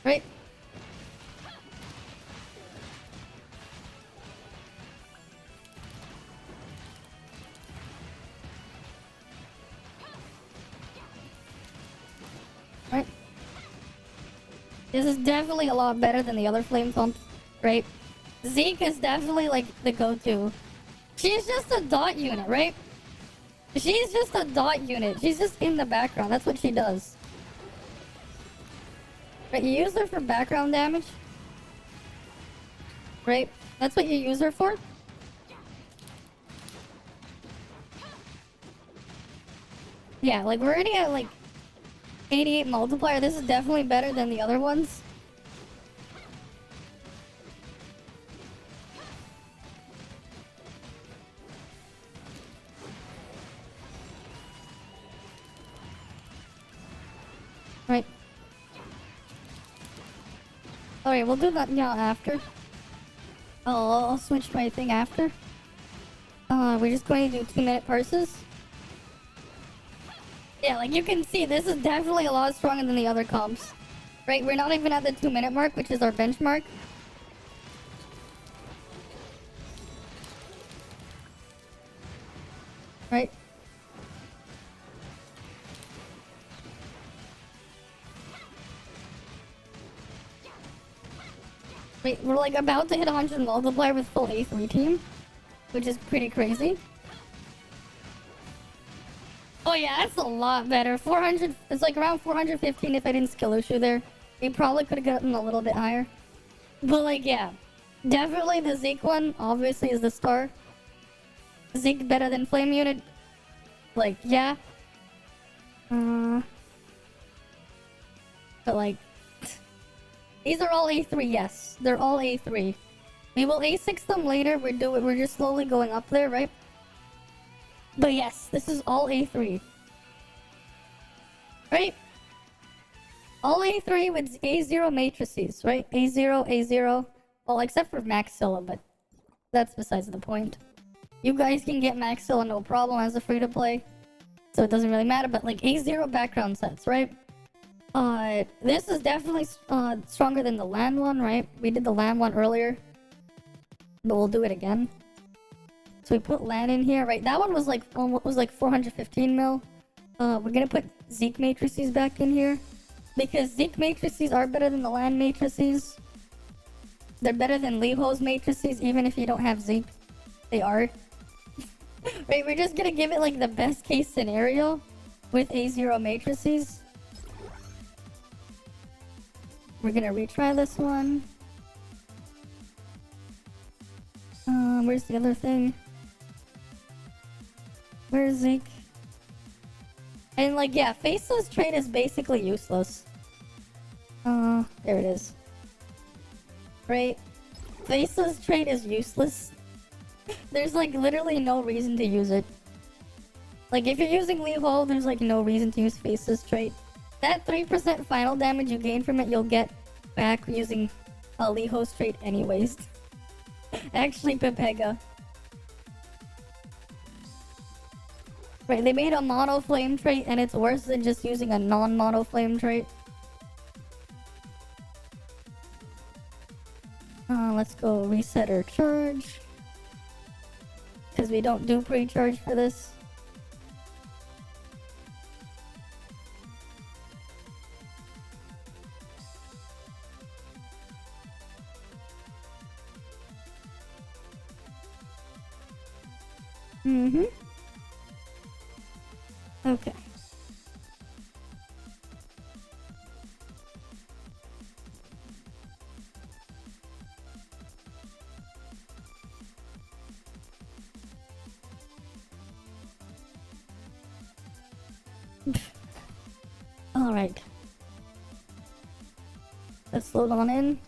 [SPEAKER 1] Right. Right. This is definitely a lot better than the other flame pumps, right? Zeke is definitely like the go-to. She's just a dot unit, right? She's just a dot unit. She's just in the background. That's what she does. Right, you use her for background damage. Right? That's what you use her for. Yeah, like we're already at like 88 multiplier. This is definitely better than the other ones. Right. Alright, we'll do that now after. I'll switch my thing after. We're just going to do 2-minute purses. Yeah, like you can see, this is definitely a lot stronger than the other comps. Right, we're not even at the 2-minute mark, which is our benchmark. Right? Wait, we're like about to hit 100 multiplier with full A3 team, which is pretty crazy. Oh yeah, that's a lot better. 400, it's like around 415 if I didn't skill issue there. We probably could have gotten a little bit higher. But like, yeah. Definitely the Zeke one, obviously, is the star. Zeke better than Flame Unit. Like, yeah. But like... These are all A3, yes. They're all A3. We will A6 them later. We're just slowly going up there, right? But yes, this is all A3. Right? All A3 with A0 matrices, right? A0, A0. Well, except for Maxilla, but that's besides the point. You guys can get Maxilla no problem as a free-to-play. So it doesn't really matter, but like A0 background sets, right? This is definitely stronger than the land one, right? We did the land one earlier. But we'll do it again. So we put land in here, right? That one was like 415 mil. We're gonna put Zeke matrices back in here. Because Zeke matrices are better than the land matrices. They're better than Liho's matrices, even if you don't have Zeke. They are. Right, we're just gonna give it like the best case scenario with A0 matrices. We're gonna retry this one. Where's the other thing? Where's Zeke? And like, yeah, Faceless trait is basically useless. There it is. Right? Faceless trait is useless. There's like literally no reason to use it. Like if you're using Liho, there's like no reason to use Faceless trait. That 3% final damage you gain from it, you'll get back using Liho's trait anyways. Actually, Pepega. Right, they made a mono flame trait and it's worse than just using a non-mono flame trait. Let's go reset our charge. Because we don't do pre-charge for this. Mm-hmm. Okay. Alright. Let's load on in.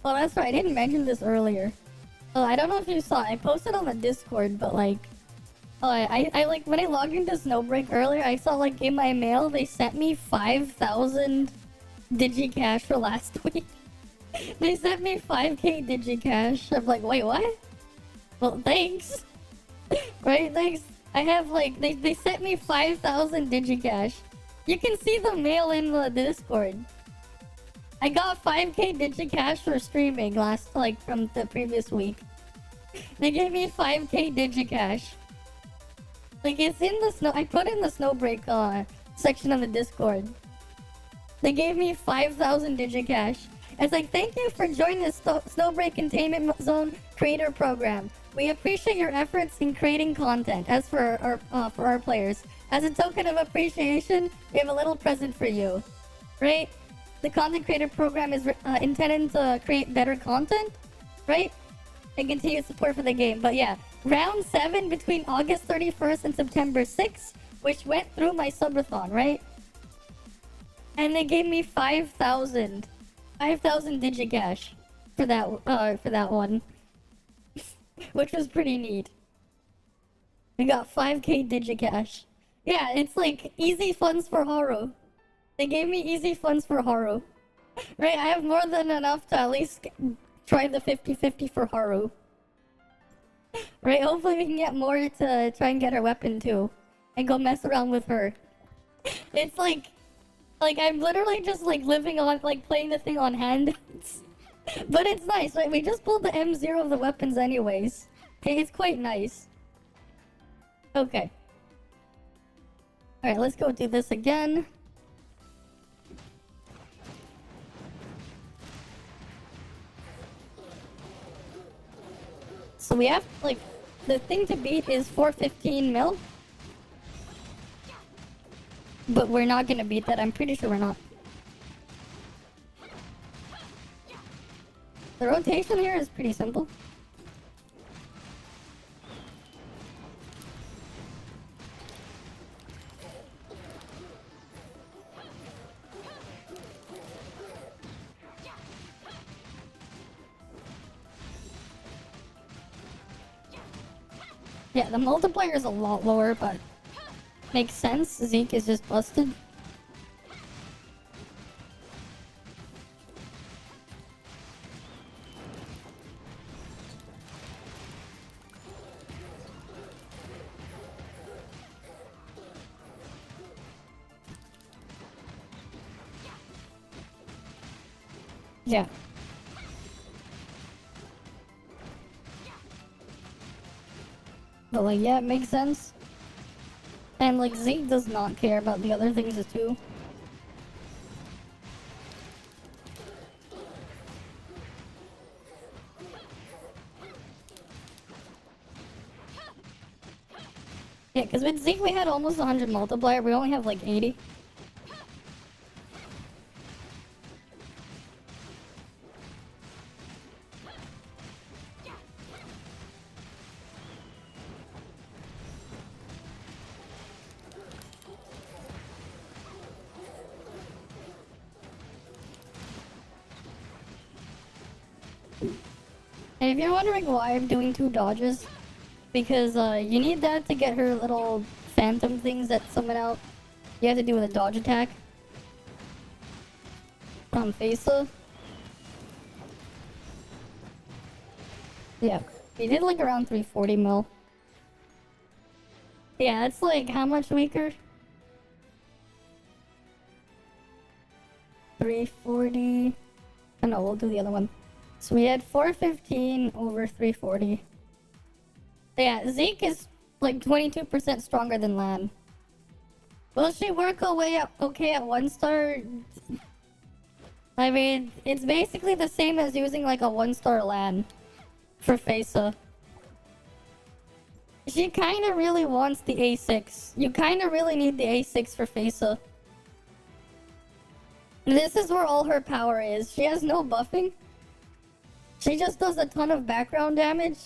[SPEAKER 1] Oh, that's right. I didn't mention this earlier. Oh, I don't know if you saw. I posted on the Discord, but like... Oh, I like, when I logged into Snowbreak earlier, I saw like in my mail, they sent me 5,000 DigiCash for last week. They sent me 5k DigiCash. I'm like, wait, what? Well, thanks. Right, thanks. I have like, they sent me 5,000 DigiCash. You can see the mail in the Discord. I got 5k DigiCash for streaming last, like, from the previous week. They gave me 5k DigiCash. Like, it's in the snow. I put in the Snowbreak section of the Discord. They gave me 5,000 DigiCash. It's like, thank you for joining the Snowbreak Containment Zone Creator Program. We appreciate your efforts in creating content. As for our players, as a token of appreciation, we have a little present for you. Right? The Content Creator Program is intended to create better content, right? And continue support for the game. But yeah, round 7 between August 31st and September 6th, which went through my subathon, right? And they gave me 5,000 DigiCash for that one, which was pretty neat. We got 5k DigiCash. Yeah, it's like easy funds for Haru. They gave me easy funds for Haru. Right, I have more than enough to at least try the 50-50 for Haru. Right, hopefully we can get more to try and get her weapon too. And go mess around with her. It's like I'm literally just like living on, like playing the thing on handouts. But it's nice, right? We just pulled the M0 of the weapons anyways. Okay, it's quite nice. Okay. Alright, let's go do this again. So we have, like, the thing to beat is 415 mil. But we're not gonna beat that, I'm pretty sure we're not. The rotation here is pretty simple. Yeah, the multiplier is a lot lower, but makes sense. Zeke is just busted. Yeah. But like, yeah, it makes sense. And like, Zeke does not care about the other things too. Yeah, because with Zeke we had almost 100 multiplier, we only have like 80. And if you're wondering why I'm doing 2 dodges, because you need that to get her little phantom things that summon out. You have to do with a dodge attack. On Fesa. Yeah, we did like around 340 mil. Yeah, it's like how much weaker? 340. Oh no, we'll do the other one. So we had 415 over 340. Yeah, Zeke is like 22% stronger than Lan. Will she work okay at 1-star? I mean, it's basically the same as using like a 1-star Lan for Faisa. She kinda really wants the A6. You kinda really need the A6 for Faisa. This is where all her power is. She has no buffing. She just does a ton of background damage.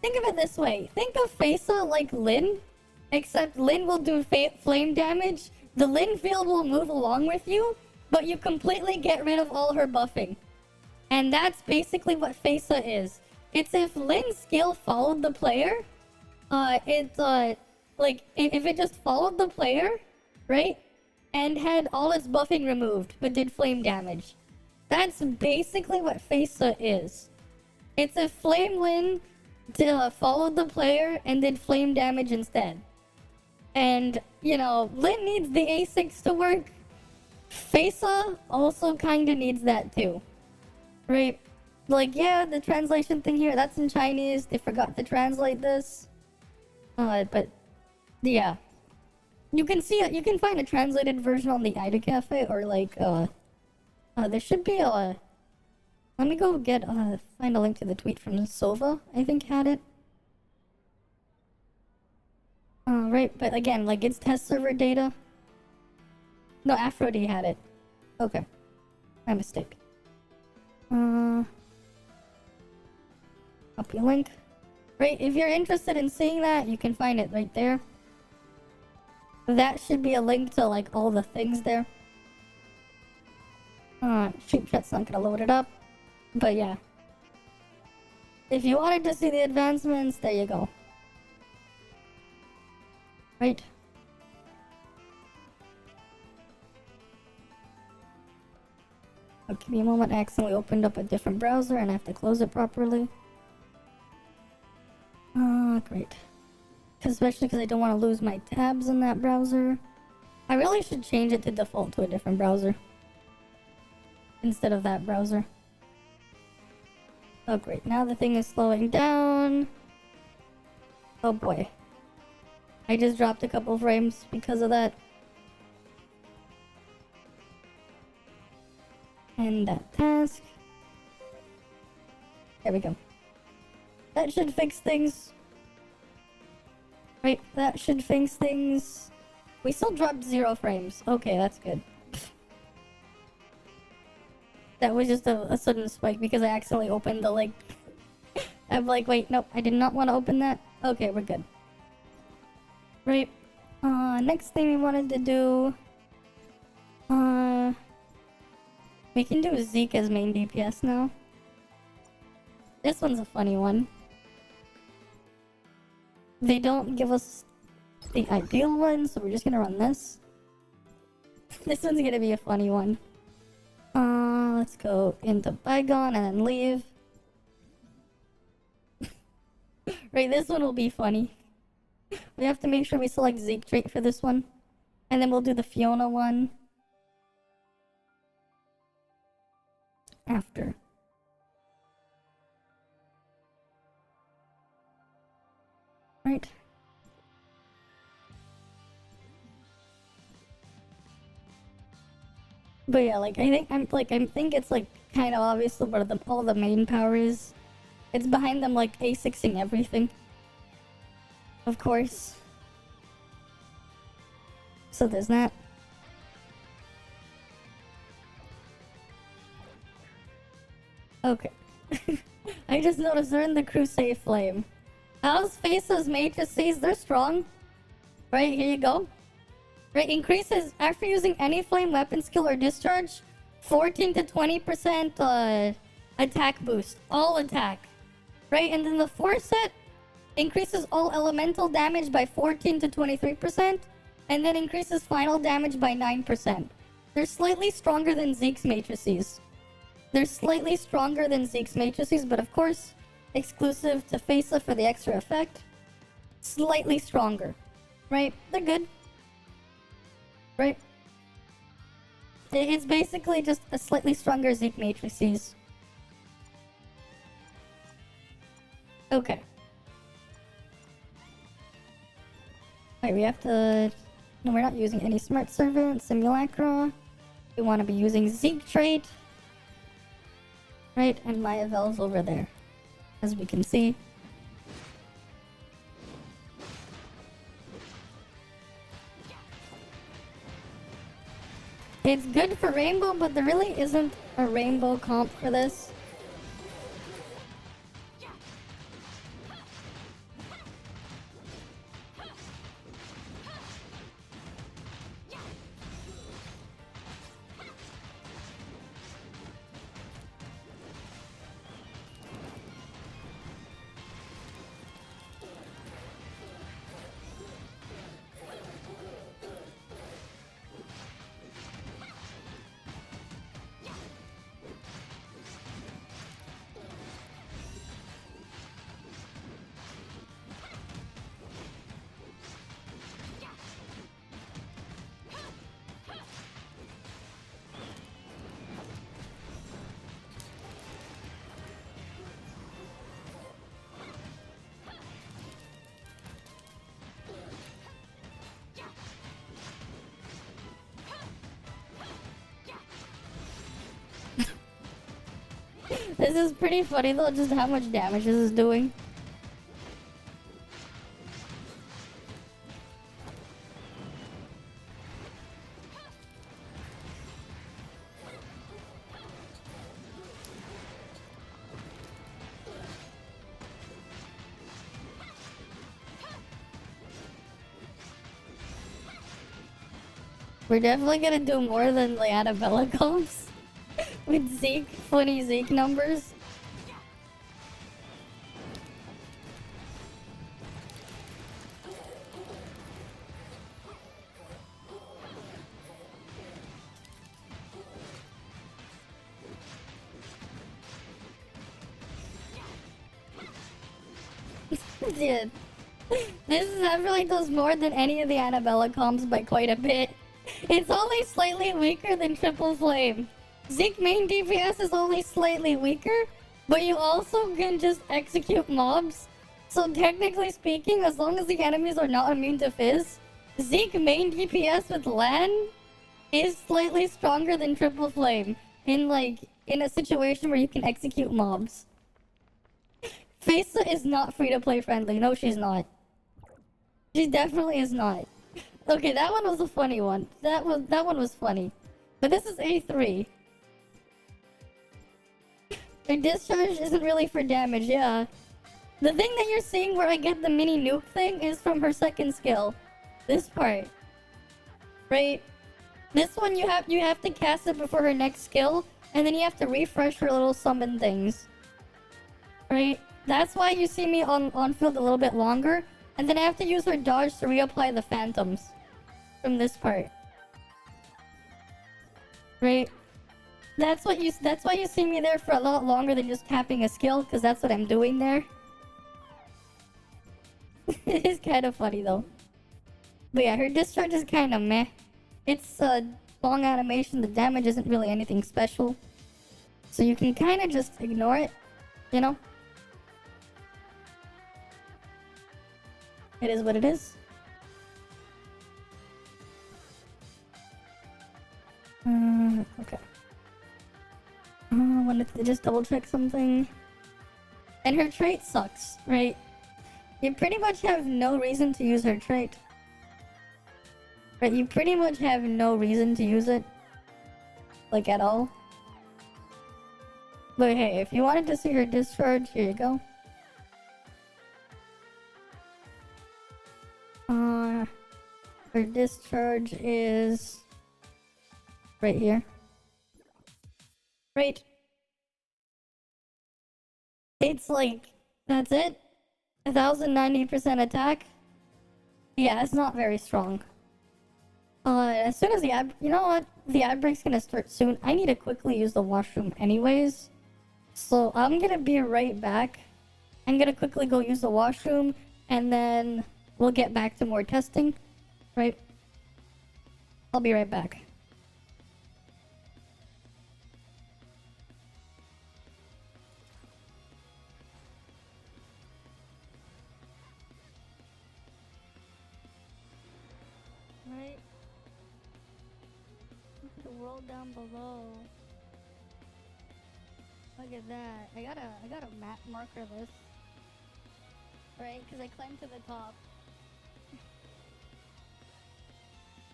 [SPEAKER 1] Think of it this way. Think of Faisa like Lin, except Lin will do flame damage. The Lin field will move along with you, but you completely get rid of all her buffing. And that's basically what Faisa is. It's if Lin's skill followed the player, like, if it just followed the player, right? And had all its buffing removed, but did flame damage. That's basically what Faisa is. It's if Flame Lin followed the player and did flame damage instead. And, you know, Lin needs the A6 to work. Faisa also kinda needs that too. Right? Like, yeah, the translation thing here, that's in Chinese. They forgot to translate this. But, yeah. You can see it. You can find a translated version on the Ida Cafe, or like, there should be a... Let me go get, find a link to the tweet from Sova, I think had it. Right, but again, like, it's test server data. No, Aphrodite had it. Okay. My mistake. Copy link. Right, if you're interested in seeing that, you can find it right there. That should be a link to, like, all the things there. Stream chat's not gonna load it up. But yeah. If you wanted to see the advancements, there you go. Right. Oh, give me a moment. I accidentally opened up a different browser and I have to close it properly. Great. Especially because I don't want to lose my tabs in that browser. I really should change it to default to a different browser instead of that browser. Oh great, now the thing is slowing down. Oh boy. I just dropped a couple frames because of that. And that task. There we go. That should fix things. Right, that should fix things. We still dropped 0 frames. Okay, that's good. That was just a sudden spike because I accidentally opened the link. I'm like, wait, nope, I did not want to open that. Okay, we're good. Right. Next thing we wanted to do... we can do Zeke as main DPS now. This one's a funny one. They don't give us the ideal one, so we're just gonna run this. This one's gonna be a funny one. Let's go into Bygone and then leave. Right, this one will be funny. We have to make sure we select Zeke trait for this one. And then we'll do the Fiona one after. Right. But yeah, like I think it's like kind of obvious what all the main power is. It's behind them like A6ing everything. Of course. So there's that. Okay. I just noticed they're in the Crusade Flame. How's Face's matrices? They're strong. Right, here you go. Right, increases after using any flame weapon skill or discharge, 14 to 20% attack boost. All attack. Right, and then the force set increases all elemental damage by 14 to 23%, and then increases final damage by 9%. They're slightly stronger than Zeke's matrices. They're slightly stronger than Zeke's matrices, but of course, exclusive to Faisa for the extra effect. Slightly stronger. Right? They're good. Right? It's basically just a slightly stronger Zeke matrices. Okay. Wait, we have to... No, we're not using any Smart Servant, Simulacra. We want to be using Zeke trait. Right, and Mayavel's over there. As we can see. It's good for Rainbow, but there really isn't a Rainbow comp for this. This is pretty funny though, just how much damage this is doing. We're definitely gonna do more than the Annabella comps. With Zeke, funny Zeke numbers. Dude. This definitely does more than any of the Annabella comps by quite a bit. It's only slightly weaker than Triple Flame. Zeke main DPS is only slightly weaker, but you also can just execute mobs. So technically speaking, as long as the enemies are not immune to Fizz, Zeke main DPS with LAN is slightly stronger than Triple Flame in a situation where you can execute mobs. Faisa is not free-to-play friendly. No, she's not. She definitely is not. Okay, that one was a funny one. That one was funny. But this is A3. Her discharge isn't really for damage, yeah. The thing that you're seeing where I get the mini nuke thing is from her second skill. This part. Right? This one you have to cast it before her next skill, and then you have to refresh her little summon things. Right? That's why you see me on field a little bit longer, and then I have to use her dodge to reapply the phantoms from this part. Right? That's why you see me there for a lot longer than just capping a skill, because that's what I'm doing there. It is kind of funny though. But yeah, her discharge is kind of meh. It's a long animation, the damage isn't really anything special. So you can kind of just ignore it, you know? It is what it is. Okay. I wanted to just double check something. And her trait sucks, right? You pretty much have no reason to use her trait. Right, you pretty much have no reason to use it. Like, at all. But hey, if you wanted to see her discharge, here you go. Her discharge is... right here. Right. It's like... that's it? 1090% attack? Yeah, it's not very strong. As soon as the ad... you know what? The ad break's gonna start soon. I need to quickly use the washroom anyways. So I'm gonna be right back. I'm gonna quickly go use the washroom, and then we'll get back to more testing. Right? I'll be right back. Right? Look at the world down below. Look at that. I gotta map marker this. Right? Because I climbed to the top.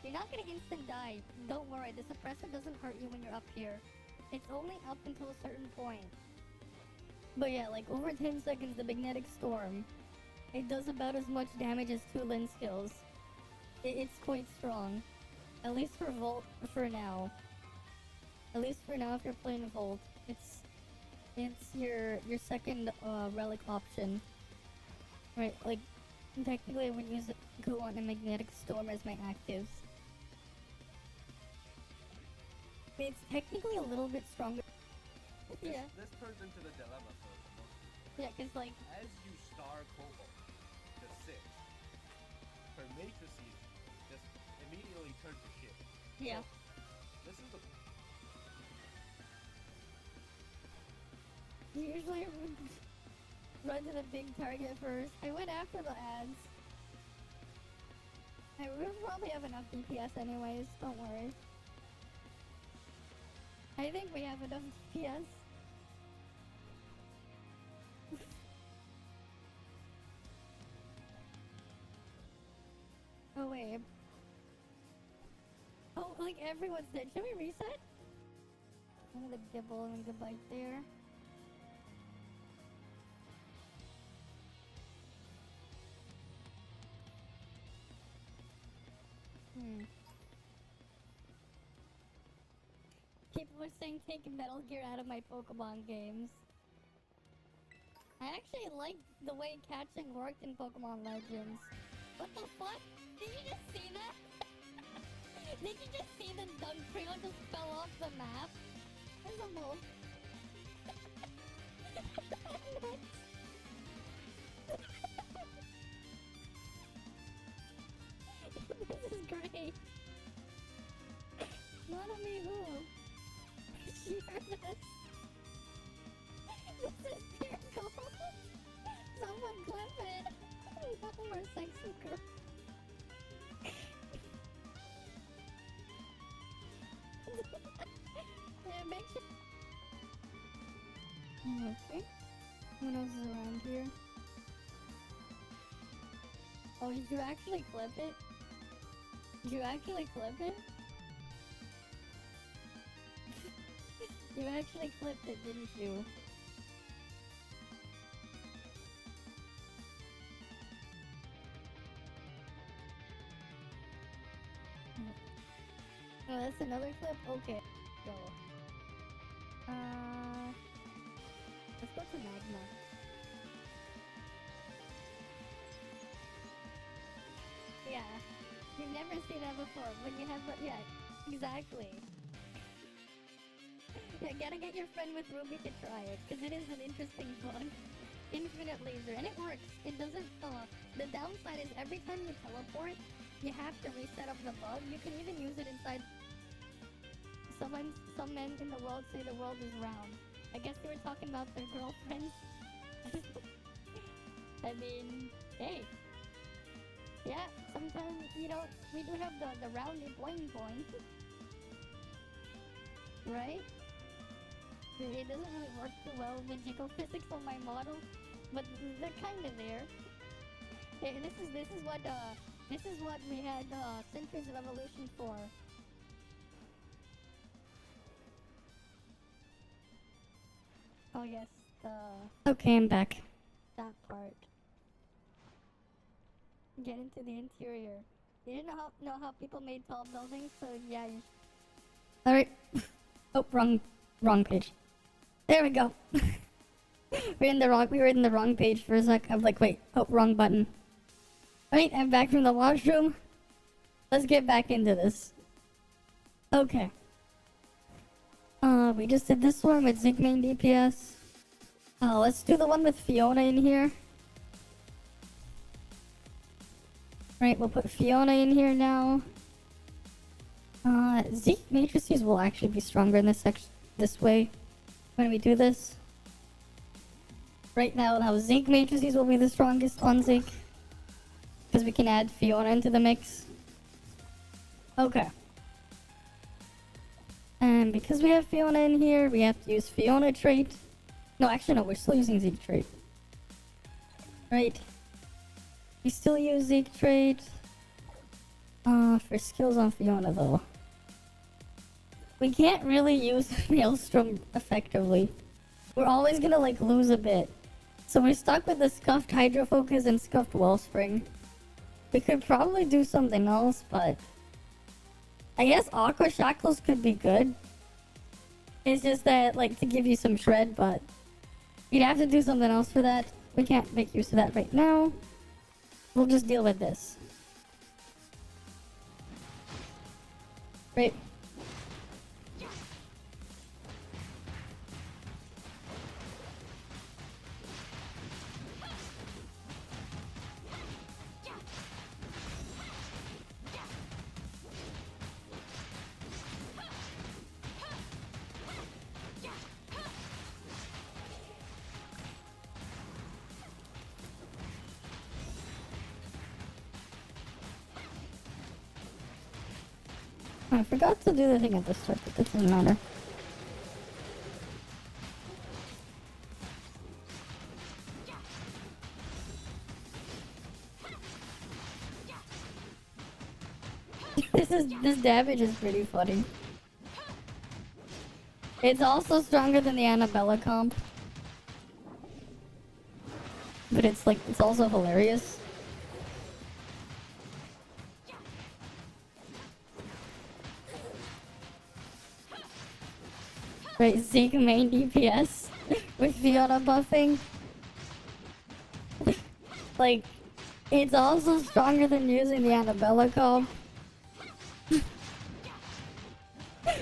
[SPEAKER 1] You're not gonna instant die. Don't worry, the suppressor doesn't hurt you when you're up here. It's only up until a certain point. But yeah, like over 10 seconds, the magnetic storm. It does about as much damage as 2 Lin skills. It's quite strong. At least for Volt for now. At least for now if you're playing Volt. It's your second relic option. Right, like technically I would use go on a magnetic storm as my actives. It's technically a little bit stronger. Yeah.
[SPEAKER 2] This turns into the dilemma for most people.
[SPEAKER 1] Yeah, cause like
[SPEAKER 2] as you star Cobalt to 6, her matrices just immediately turn to shit.
[SPEAKER 1] yeah.
[SPEAKER 2] So, this is the
[SPEAKER 1] Usually I would run to the big target first. I went after the ads. I will probably have enough DPS anyways, don't worry. I think we have enough DPS. Oh wait. Oh, like everyone's dead. Should we reset? I'm gonna dibble and goodbye there. People are saying take Metal Gear out of my Pokemon games. I actually like the way catching worked in Pokemon Legends. What the fuck? Did you just see that? Did you just see the Dugtrio just fell off the map? There's a mole. This is great. Not a me who? You heard this? This is pure gold. Someone clip it. No more sexy girl. Yeah, make sure. Okay. What else is around here? Oh, did you actually clip it? Did you actually clip it? You actually clipped it, didn't you? Oh, that's another clip? Okay. Go. Let's go to Magma. Yeah. You've never seen that before, but you have, yeah, exactly. Yeah, gotta get your friend with Ruby to try it, because it is an interesting bug. Infinite laser, and it works. It doesn't, the downside is every time you teleport, you have to reset up the bug. You can even use it inside. Some men in the world say the world is round. I guess they were talking about their girlfriends. I mean, hey. Yeah, sometimes, you know, we do have the rounded boing boing. Right? It doesn't really work too well with the jiggle physics on my model, but they're kinda there. Hey, this is what we had Centuries of Evolution for. Oh yes, okay, I'm back. That part. Get into the interior. You didn't know how people made tall buildings, so yeah. Alright. Oh, wrong page. There we go. We were in the wrong page for a sec. I'm like, wait, oh, wrong button. Alright, I'm back from the washroom. Let's get back into this. Okay. We just did this one with Zig main DPS. Let's do the one with Fiona in here. Right, we'll put Fiona in here now. Zeke matrices will actually be stronger in this section, this way, when we do this. Right now Zeke matrices will be the strongest on Zeke, because we can add Fiona into the mix. Okay. And because we have Fiona in here, we have to use Fiona trait. No, actually, no, we're still using Zeke trait. Right. We still use Zeke trait. For skills on Fiona, though. We can't really use Maelstrom effectively. We're always gonna, like, lose a bit. So we're stuck with the Scuffed Hydro Focus and Scuffed Wellspring. We could probably do something else, but... I guess Aqua Shackles could be good. It's just that, like, to give you some shred, but... You'd have to do something else for that. We can't make use of that right now. We'll just deal with this. Right. I forgot to do the thing at the start, but that doesn't matter. This damage is pretty funny. It's also stronger than the Annabella comp. But it's like, it's also hilarious. Right, Zeke main DPS with Fiona buffing. Like, it's also stronger than using the Annabella comp.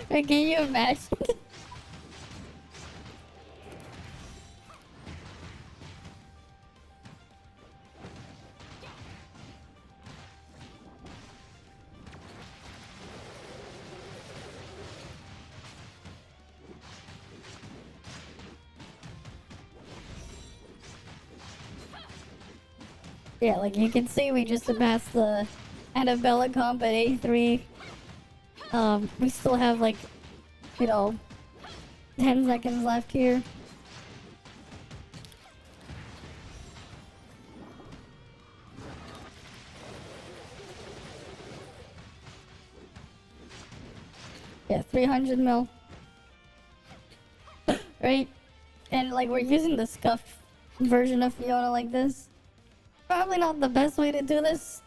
[SPEAKER 1] Like, can you imagine? Yeah, like you can see, we just surpassed the Annabella comp at A3. We still have like, you know, 10 seconds left here. Yeah, 300 mil. Right? And like we're using the scuffed version of Fiona like this. Probably not the best way to do this.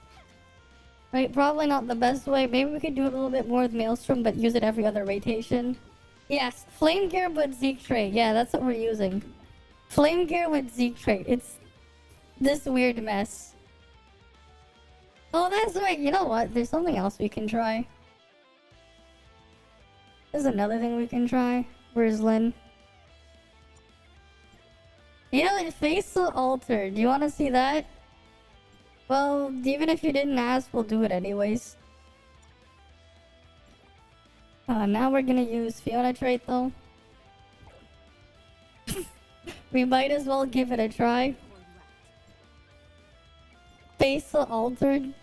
[SPEAKER 1] Right, probably not the best way. Maybe we could do it a little bit more with Maelstrom, but use it every other rotation. Yes, Flame Gear with Zeke trait. Yeah, that's what we're using. Flame Gear with Zeke trait. It's this weird mess. Oh, that's right. You know what? There's something else we can try. There's another thing we can try. Where's Lynn? You know, face altered. Do you want to see that? Well, even if you didn't ask, we'll do it anyways. Now we're gonna use Fiona trait though. We might as well give it a try. Face altered.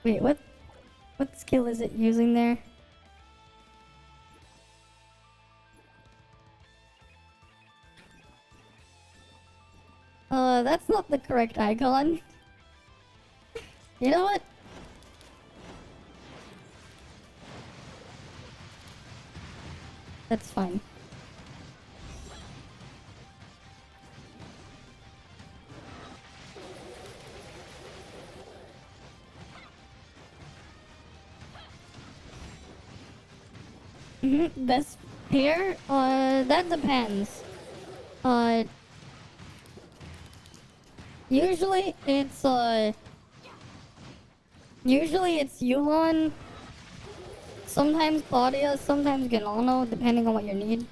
[SPEAKER 1] Wait, what skill is it using there? That's not the correct icon. You know what? That's fine. Best pair? That depends. Usually it's Yulon, sometimes Claudia, sometimes Ganano, depending on what you need.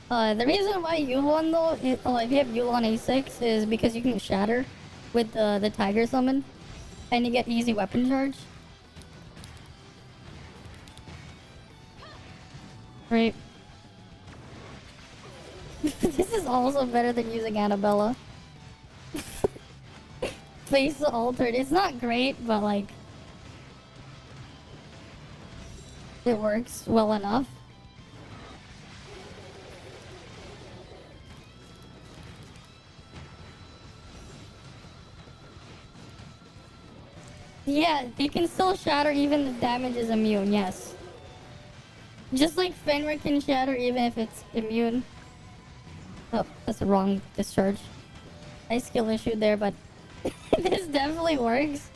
[SPEAKER 1] The reason why Yulon though, if you have Yulon A6, is because you can shatter with the Tiger Summon, and you get easy weapon charge. Right. This is also better than using Annabella. face altered. It's not great, but like it works well enough. Yeah, you can still shatter even if damage is immune, yes. Just like Fenrir can shatter even if it's immune. Oh, that's the wrong discharge. Nice skill issue there, but this definitely works.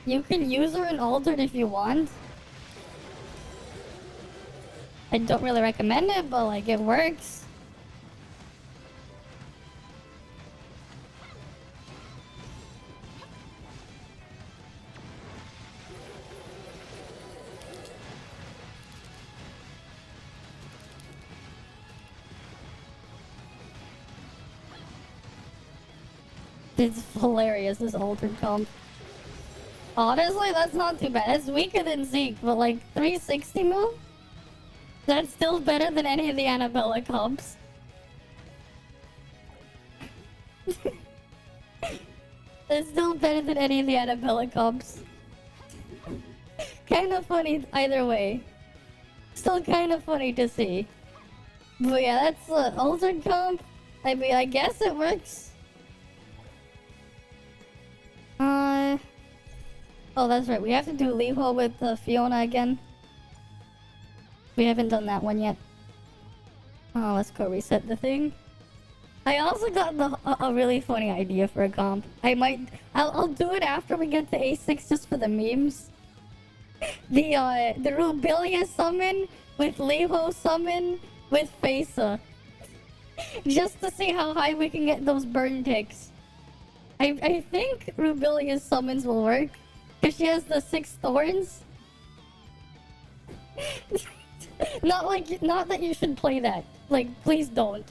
[SPEAKER 1] You can use her in altered if you want. I don't really recommend it, but like it works. It's hilarious, this altered comp. Honestly, that's not too bad. It's weaker than Zeke, but like 360 mil? That's still better than any of the Annabella comps. It's still better than any of the Annabella comps. Kind of funny either way. Still kind of funny to see. But yeah, that's the altered comp. I mean, I guess it works. Oh, that's right. We have to do Liho with Fiona again. We haven't done that one yet. Oh, let's go reset the thing. I also got a really funny idea for a comp. I'll do it after we get to A6 just for the memes. The Rubilia summon with Liho summon with Faisa. Just to see how high we can get those burn ticks. I think Rubilia's summons will work. Because she has the 6 thorns. Not that you should play that. Like, please don't.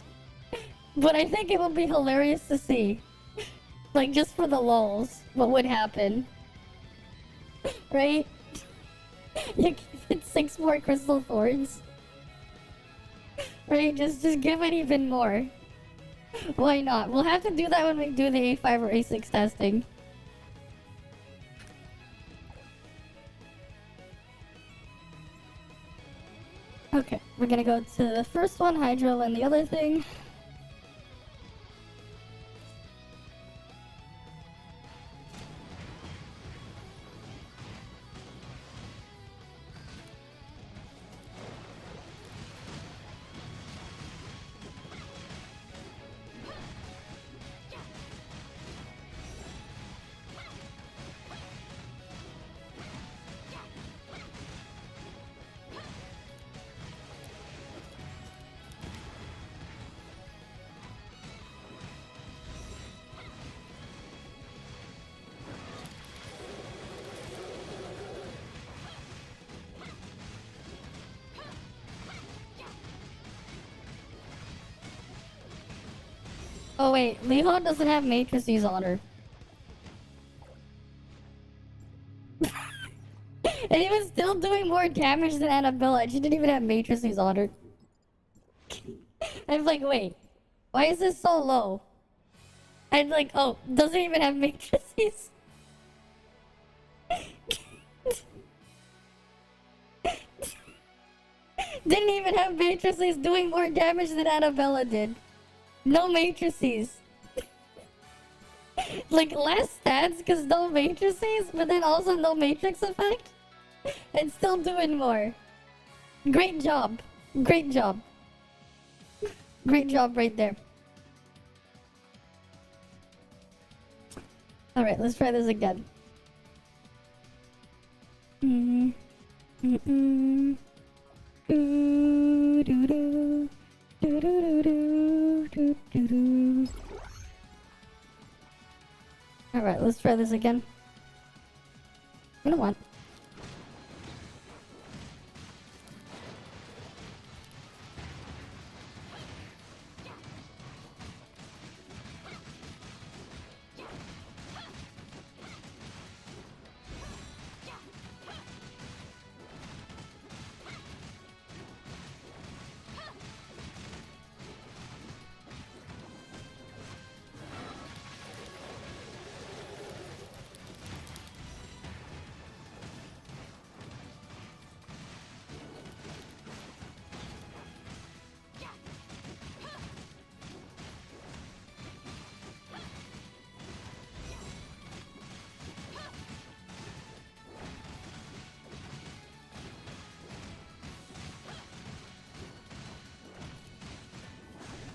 [SPEAKER 1] But I think it would be hilarious to see. Like, just for the lulz, what would happen. Right? You get 6 more crystal thorns. Right? Just give it even more. Why not? We'll have to do that when we do the A5 or A6 testing. Okay, we're gonna go to the first one, Hydro, and the other thing. Oh wait, Leon doesn't have matrices on her. And he was still doing more damage than Annabella, and she didn't even have matrices on her. I'm like, wait, why is this so low? I'm like, oh, doesn't even have matrices. Didn't even have matrices doing more damage than Annabella did. No matrices. Like, less stats because no matrices, but then also no matrix effect. And still doing more. Great job. Great job. Great job right there. Alright, let's try this again. Alright, let's try this again. You know what?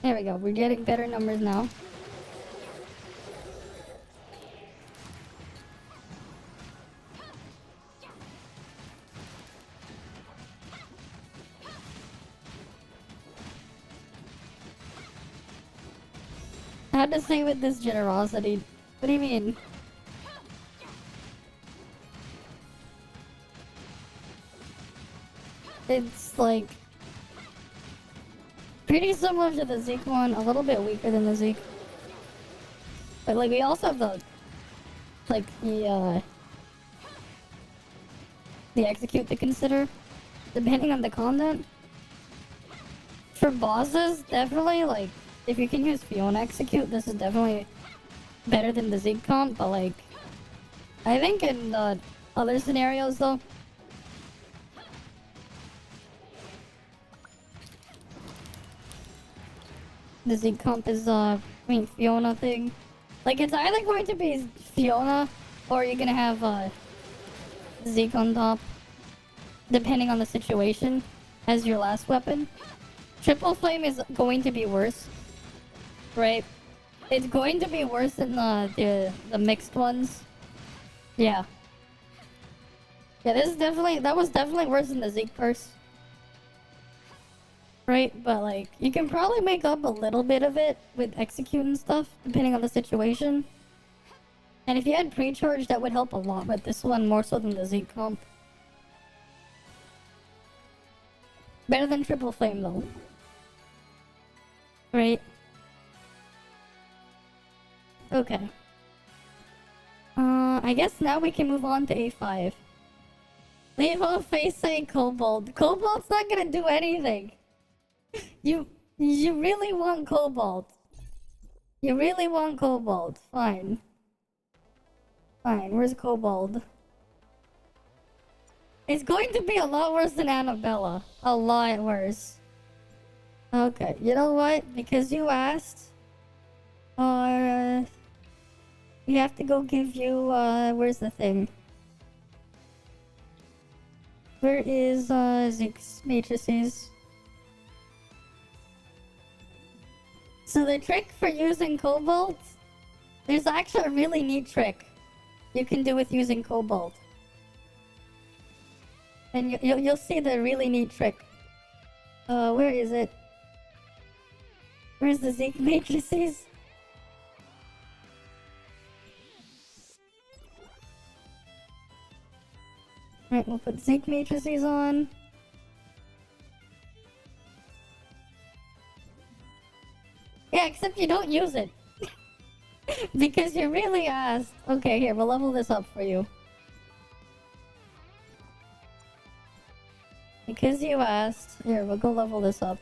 [SPEAKER 1] There we go. We're getting better numbers now. I had to say with this generosity. What do you mean? It's like pretty similar to the Zeke one, a little bit weaker than the Zeke. But like we also have the the execute to consider, depending on the content. For bosses, definitely like if you can use Fiona execute, this is definitely better than the Zeke comp. But like I think in other scenarios though, the Zeke comp is Fiona thing. Like it's either going to be Fiona or you're gonna have Zeke on top, depending on the situation, as your last weapon. Triple Flame is going to be worse, right? It's going to be worse than the mixed ones. Yeah. Yeah, that was definitely worse than the Zeke curse. Right, but like, you can probably make up a little bit of it with execute and stuff, depending on the situation. And if you had pre-charge, that would help a lot, but this one more so than the Zeke comp. Better than Triple Flame though. Right? Okay. I guess now we can move on to A5. Leave off face saying Kobold. Kobold's not gonna do anything. You really want Kobold. You really want Kobold. Fine. Fine, where's Kobold? It's going to be a lot worse than Annabella. A lot worse. Okay, you know what? Because you asked, we have to go give you, where's the thing? Where is, Zeke's matrices? So the trick for using Cobalt, there's actually a really neat trick you can do with using Cobalt. And you'll see the really neat trick. Where is it? Where's the Zeke matrices? Right, we'll put Zeke matrices on. Yeah, except you don't use it. Because you really asked. Okay, here, we'll level this up for you. Because you asked. Here, we'll go level this up.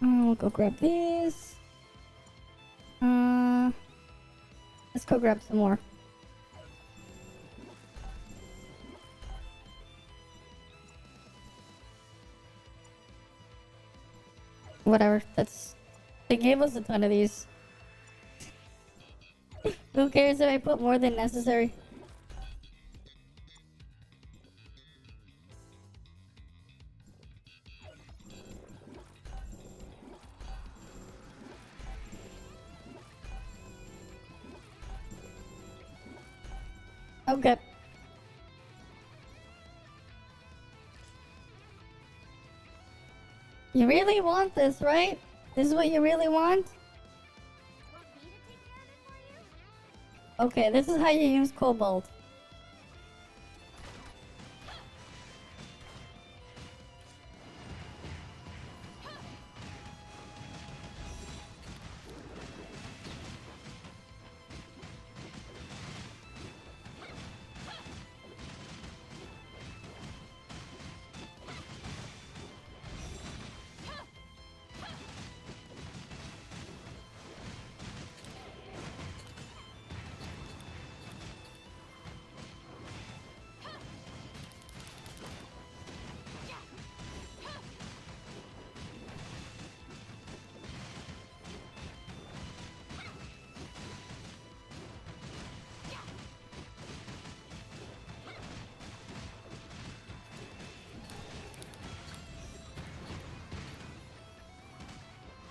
[SPEAKER 1] We'll go grab these. Let's go grab some more. Whatever, they gave us a ton of these. Who cares if I put more than necessary? Okay. You really want this, right? This is what you really want? Okay, this is how you use Cobalt.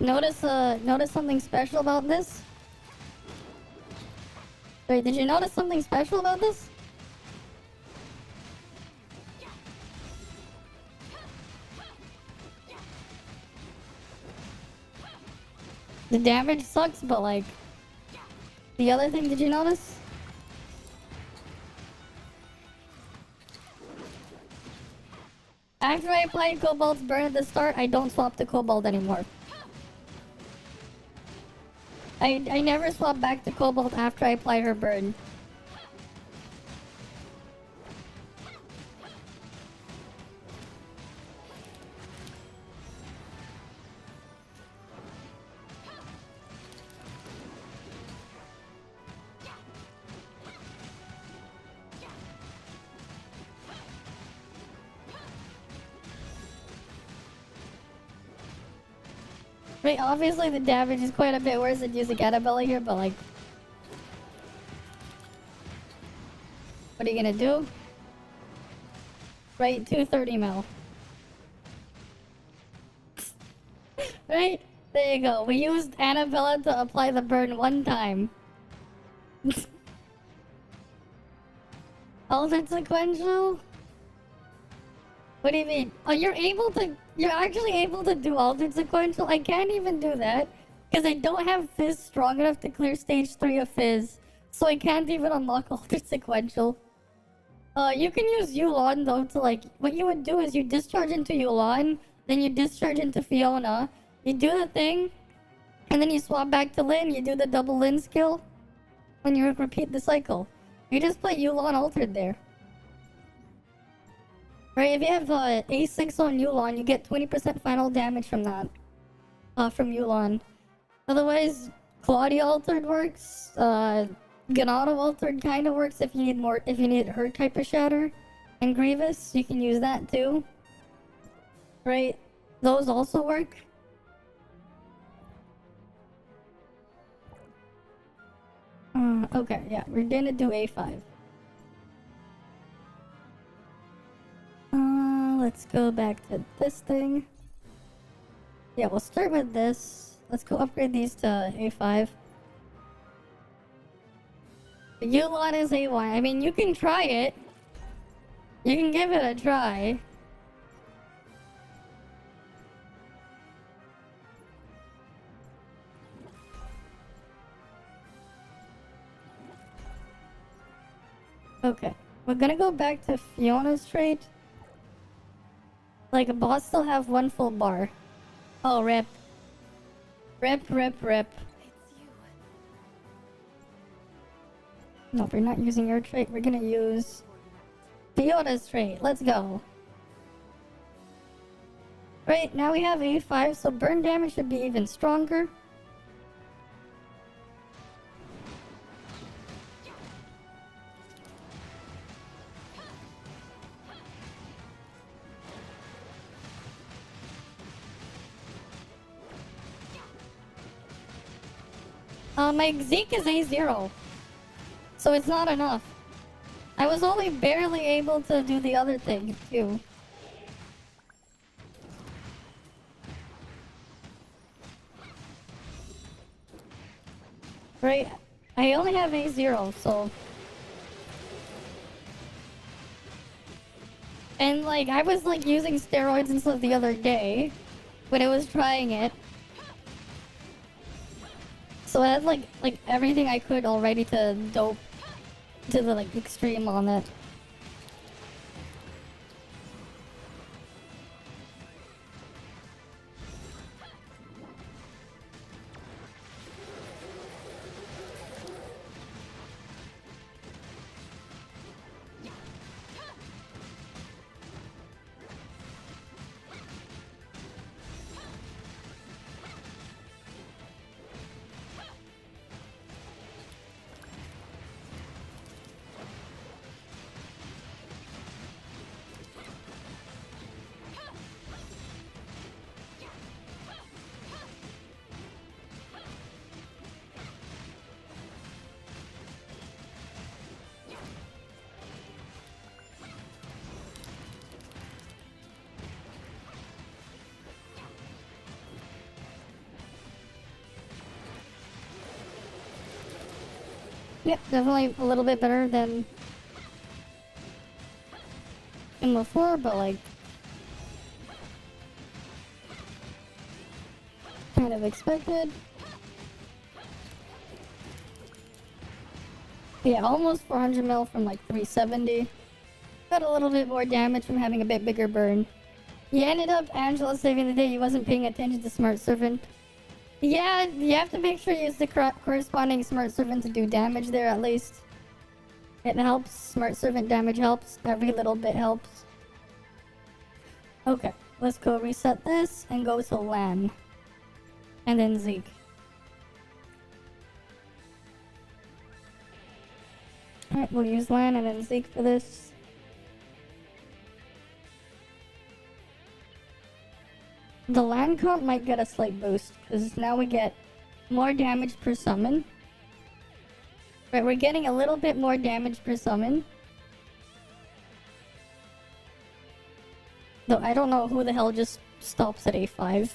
[SPEAKER 1] Notice something special about this? Wait, did you notice something special about this? The damage sucks, but like... The other thing, did you notice? After I apply Cobalt's burn at the start, I don't swap to Cobalt anymore. I never swap back to Cobalt after I apply her burn. Right, obviously the damage is quite a bit worse than using Annabella here, but like... What are you gonna do? Right, 230 mil. Right? There you go. We used Annabella to apply the burn one time. Altered sequential? What do you mean? Oh, you're actually able to do altered sequential? I can't even do that. Because I don't have Fizz strong enough to clear stage 3 of Fizz. So I can't even unlock altered sequential. You can use Yulon though to like... What you would do is you discharge into Yulon, then you discharge into Fiona. You do the thing, and then you swap back to Lin, you do the double Lin skill, and you repeat the cycle. You just play Yulon altered there. Right, if you have A6 on Yulon, you get 20% final damage from that. From Yulon. Otherwise, Claudia altered works. Ganado altered kind of works if you need her type of shatter. And Grievous, you can use that too. Right, those also work. Okay, yeah, we're gonna do A5. Let's go back to this thing. Yeah, we'll start with this. Let's go upgrade these to A5. The Yulon is A1. I mean, you can try it. You can give it a try. Okay, we're gonna go back to Fiona's trait. Like, a boss still have one full bar. Oh, rip. Rip. No, we're not using your trait. We're gonna use Fiona's trait. Let's go. Right, now we have A5, so burn damage should be even stronger. My Zeke is A0. So it's not enough. I was only barely able to do the other thing, too. Right? I only have A0, so... And, like, I was, like, using steroids and stuff the other day when I was trying it. So I had, like everything I could already to dope to the, like, extreme on it. Yep, definitely a little bit better than in before, but like kind of expected. Yeah, almost 400 mil from like 370. Got a little bit more damage from having a bit bigger burn. You ended up, Angela, saving the day. You wasn't paying attention to Smart Servant. Yeah, you have to make sure you use the corresponding Smart Servant to do damage there at least. It helps. Smart Servant damage helps. Every little bit helps. Okay, let's go reset this and go to LAN. And then Zeke. Alright, we'll use LAN and then Zeke for this. The LAN comp might get a slight boost, because now we get more damage per summon. Right, we're getting a little bit more damage per summon. Though I don't know who the hell just stops at A5.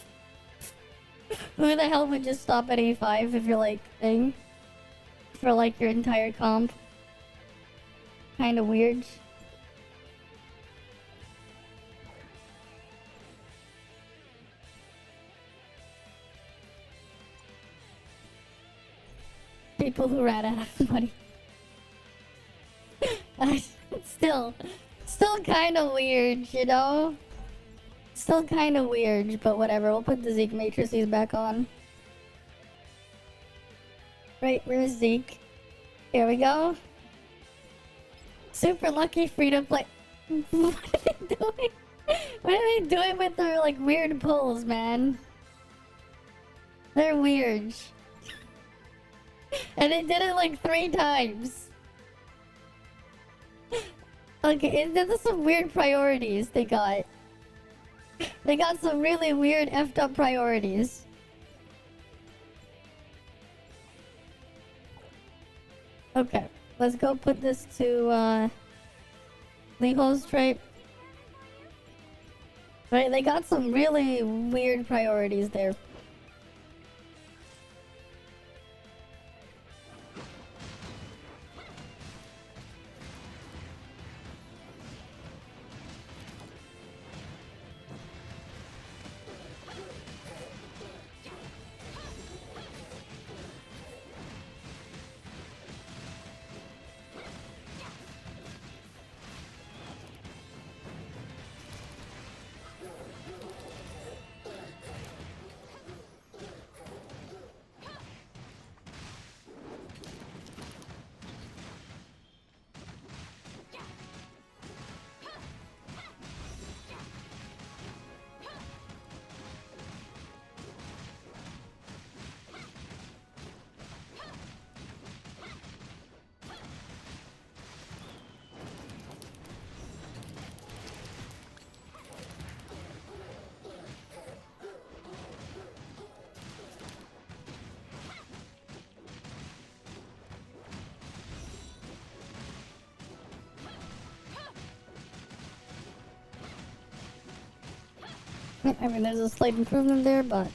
[SPEAKER 1] Who the hell would just stop at A5 if you're like thing? For like your entire comp. Kinda weird. People who ran out of money. Still kind of weird, you know? Still kind of weird, but whatever. We'll put the Zeke matrices back on. Right, where's Zeke? Here we go. Super lucky free to play. What are they doing? What are they doing with their like weird pulls, man? They're weird. And they did it like 3 times. Okay, there's some weird priorities they got. They got some really weird effed up priorities. Okay, let's go put this to Leo's trait. Right, they got some really weird priorities there. I mean, there's a slight improvement there, but...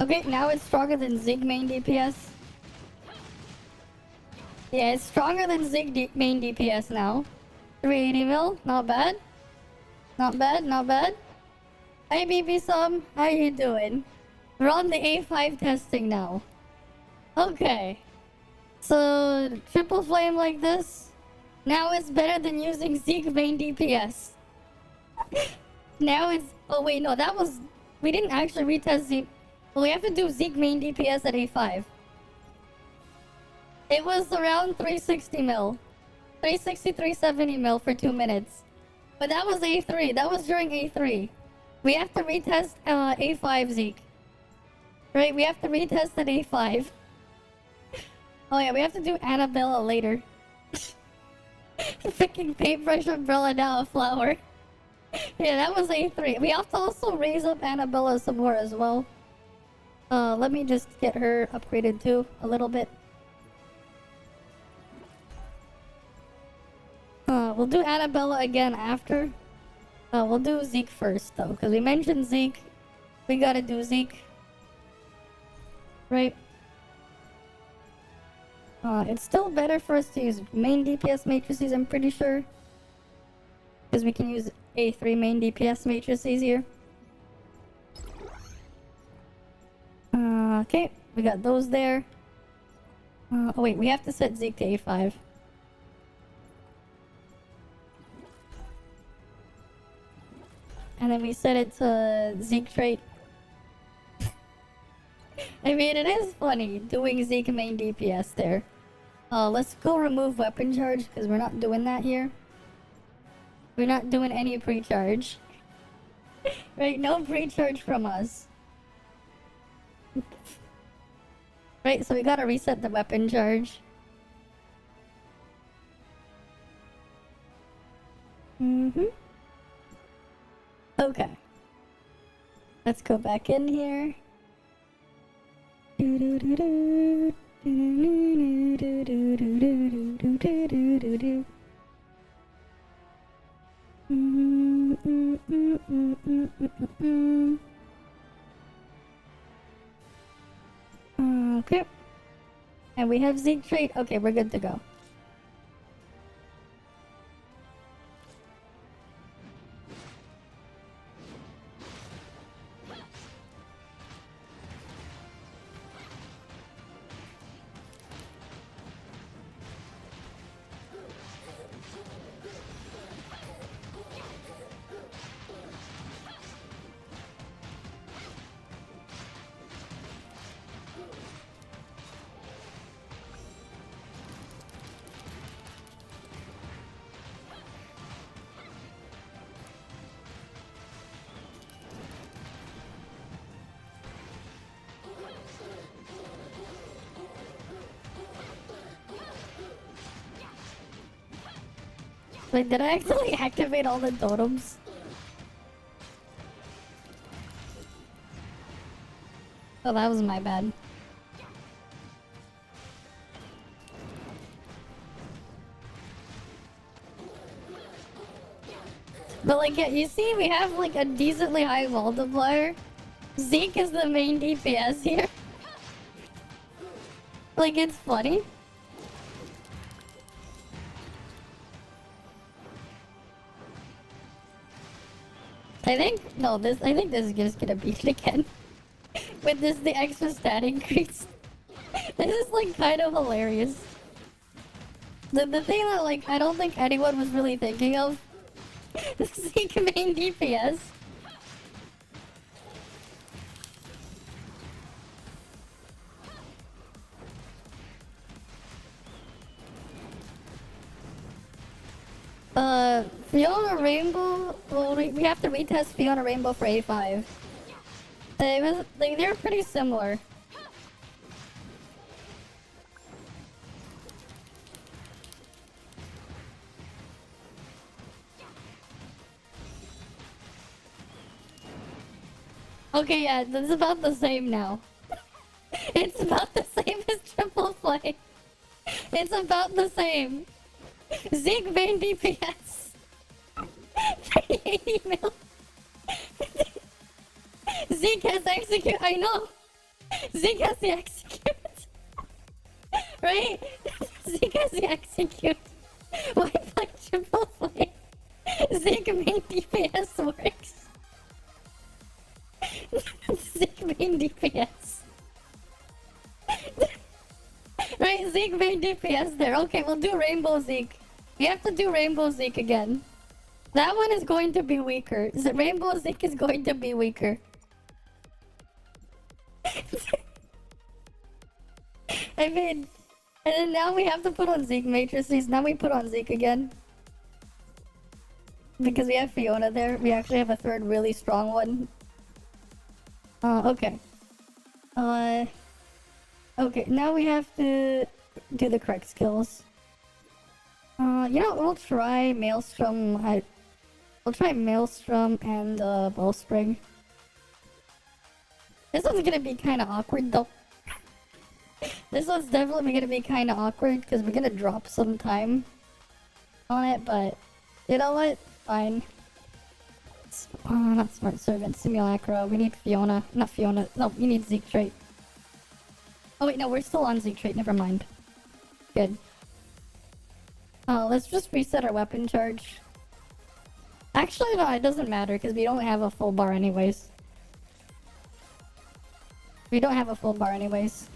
[SPEAKER 1] Okay, now it's stronger than Zig main DPS. Yeah, it's stronger than Zig main DPS now. 380 mil, not bad. Not bad, not bad. Hi BB Sum, how you doing? We're on the A5 testing now. Okay. So, triple flame like this. Now it's better than using Zeke main DPS. Now it's... Oh wait, no, that was... We didn't actually retest Zeke. Well, we have to do Zeke main DPS at A5. It was around 360 mil. 360, 370 mil for 2 minutes. But that was A3. That was during A3. We have to retest A5, Zeke. Right, we have to retest at A5. Oh yeah, we have to do Annabella later. Freaking paintbrush umbrella, now a flower. Yeah, that was A3. We have to also raise up Annabella some more as well. Let me just get her upgraded too, a little bit. We'll do Annabella again after. We'll do Zeke first though, because we mentioned Zeke. We gotta do Zeke. Right? It's still better for us to use main DPS matrices, I'm pretty sure. Because we can use A3 main DPS matrices here. Okay, we got those there. Oh wait, we have to set Zeke to A5. And then we set it to Zeke trait. I mean, it is funny doing Zeke main DPS there. Let's go remove weapon charge, because we're not doing that here. We're not doing any pre-charge. Right, no pre-charge from us. Right, so we gotta reset the weapon charge. Okay. Let's go back in here. Okay. And we have Zeke trait. Okay, we're good to go. Wait, did I actually activate all the totems? Oh, that was my bad. But like, yeah, you see, we have like a decently high multiplier. Zeke is the main DPS here. Like, it's funny. I think this is just gonna beat it again. With this, the extra stat increase. This is like kind of hilarious. The thing that like, I don't think anyone was really thinking of. Zeke main DPS. Fiona Rainbow. Well, we have to retest Fiona Rainbow for A5. They're pretty similar. Okay, yeah, it's about the same now. It's about the same as Triple Play. It's about the same. Zeke main DPS. 380 mil. Zeke has execute. I know. Zeke has the execute. Right? Zeke has the execute. Why play Triple Play? Zeke main DPS works. Zeke main DPS. Right, Zeke main DPS there. Okay, we'll do Rainbow Zeke. We have to do Rainbow Zeke again. That one is going to be weaker. Rainbow Zeke is going to be weaker. I mean, And then now we have to put on Zeke matrices. Now we put on Zeke again. Because we have Fiona there. We actually have a third really strong one. Okay. Okay, now we have to do the correct skills. You know, we'll try Maelstrom. We'll try Maelstrom and Bowspring. This one's gonna be kind of awkward though. This one's definitely gonna be kind of awkward because we're gonna drop some time on it, but you know what? Fine. Not Smart Servant, Simulacra. We need Fiona. Not Fiona. No, we need Zeke trait. Oh wait, no, we're still on Zeke trait. Never mind. Good. Let's just reset our weapon charge. Actually, no, it doesn't matter because we don't have a full bar anyways. We don't have a full bar anyways.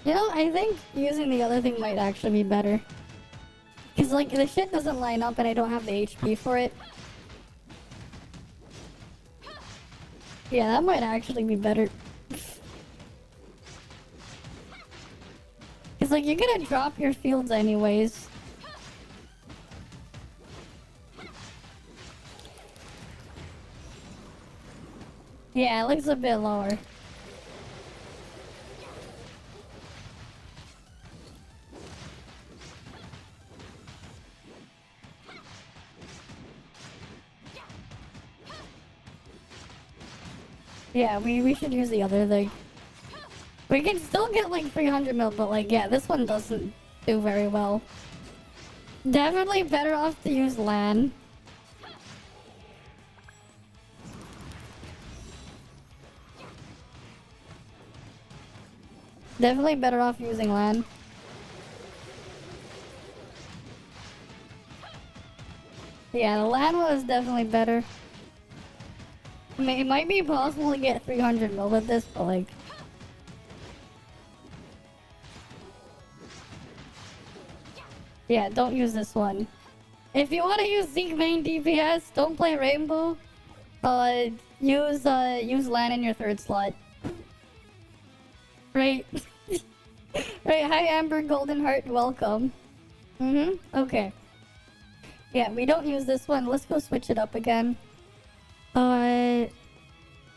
[SPEAKER 1] You know, I think using the other thing might actually be better. Because, like, the shit doesn't line up and I don't have the HP for it. Yeah, that might actually be better. Because, like, you're gonna drop your fields anyways. Yeah, it looks a bit lower. Yeah, we should use the other thing. We can still get like 300 mil, but like, yeah, this one doesn't do very well. Definitely better off to use LAN. Definitely better off using LAN. Yeah, the LAN was definitely better. I mean, it might be possible to get 300 mil with this, but like... Yeah, don't use this one. If you want to use Zeke main DPS, don't play Rainbow. Use LAN in your third slot. Right. Right, hi Amber Goldenheart, welcome. Okay. Yeah, we don't use this one. Let's go switch it up again.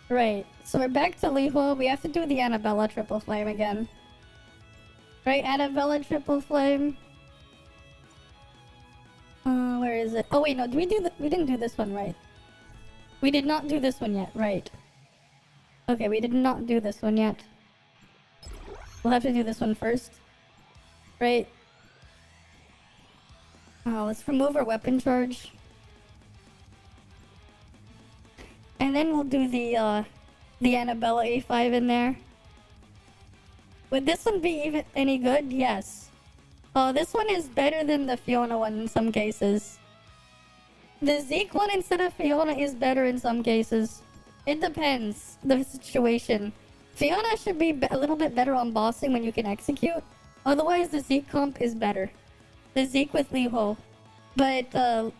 [SPEAKER 1] Right. So we're back to Liho. We have to do the Annabella Triple Flame again. Right, Annabella Triple Flame. Where is it? Oh wait, no, we didn't do this one, right? We did not do this one yet, right. Okay, we did not do this one yet. We'll have to do this one first. Right. Let's remove our weapon charge. And then we'll do the Annabella A5 in there. Would this one be even any good? Yes. This one is better than the Fiona one in some cases. The Zeke one instead of Fiona is better in some cases. It depends the situation. Fiona should be a little bit better on bossing when you can execute. Otherwise, the Zeke comp is better. The Zeke with Liho. But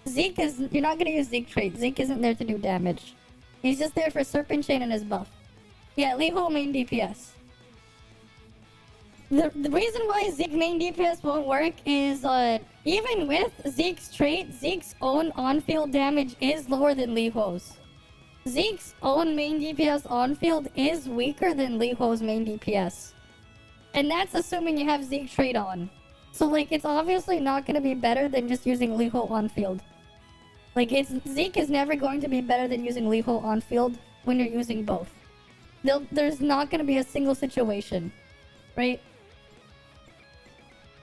[SPEAKER 1] Zeke is... You're not going to use Zeke trait. Zeke isn't there to do damage. He's just there for Serpent Chain and his buff. Yeah, Liho main DPS. The reason why Zeke main DPS won't work is even with Zeke's trait, Zeke's own on-field damage is lower than Liho's. Zeke's own main DPS on-field is weaker than Liho's main DPS. And that's assuming you have Zeke trait on. So like, it's obviously not going to be better than just using Liho on-field. Like, Zeke is never going to be better than using Liho on-field when you're using both. There's not going to be a single situation. Right?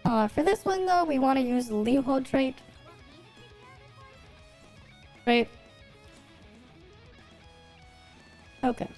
[SPEAKER 1] For this one though, we want to use the livestreamer trait. Right? Okay.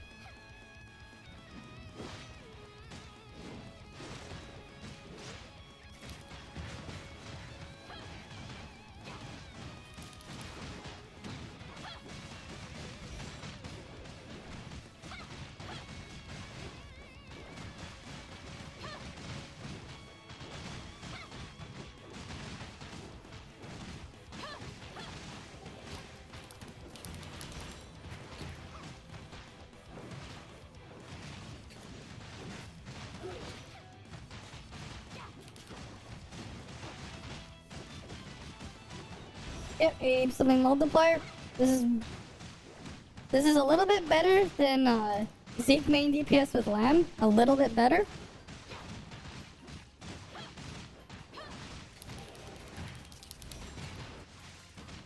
[SPEAKER 1] Yep, aim something multiplier. This is a little bit better than Zeke main DPS with Lamb. A little bit better.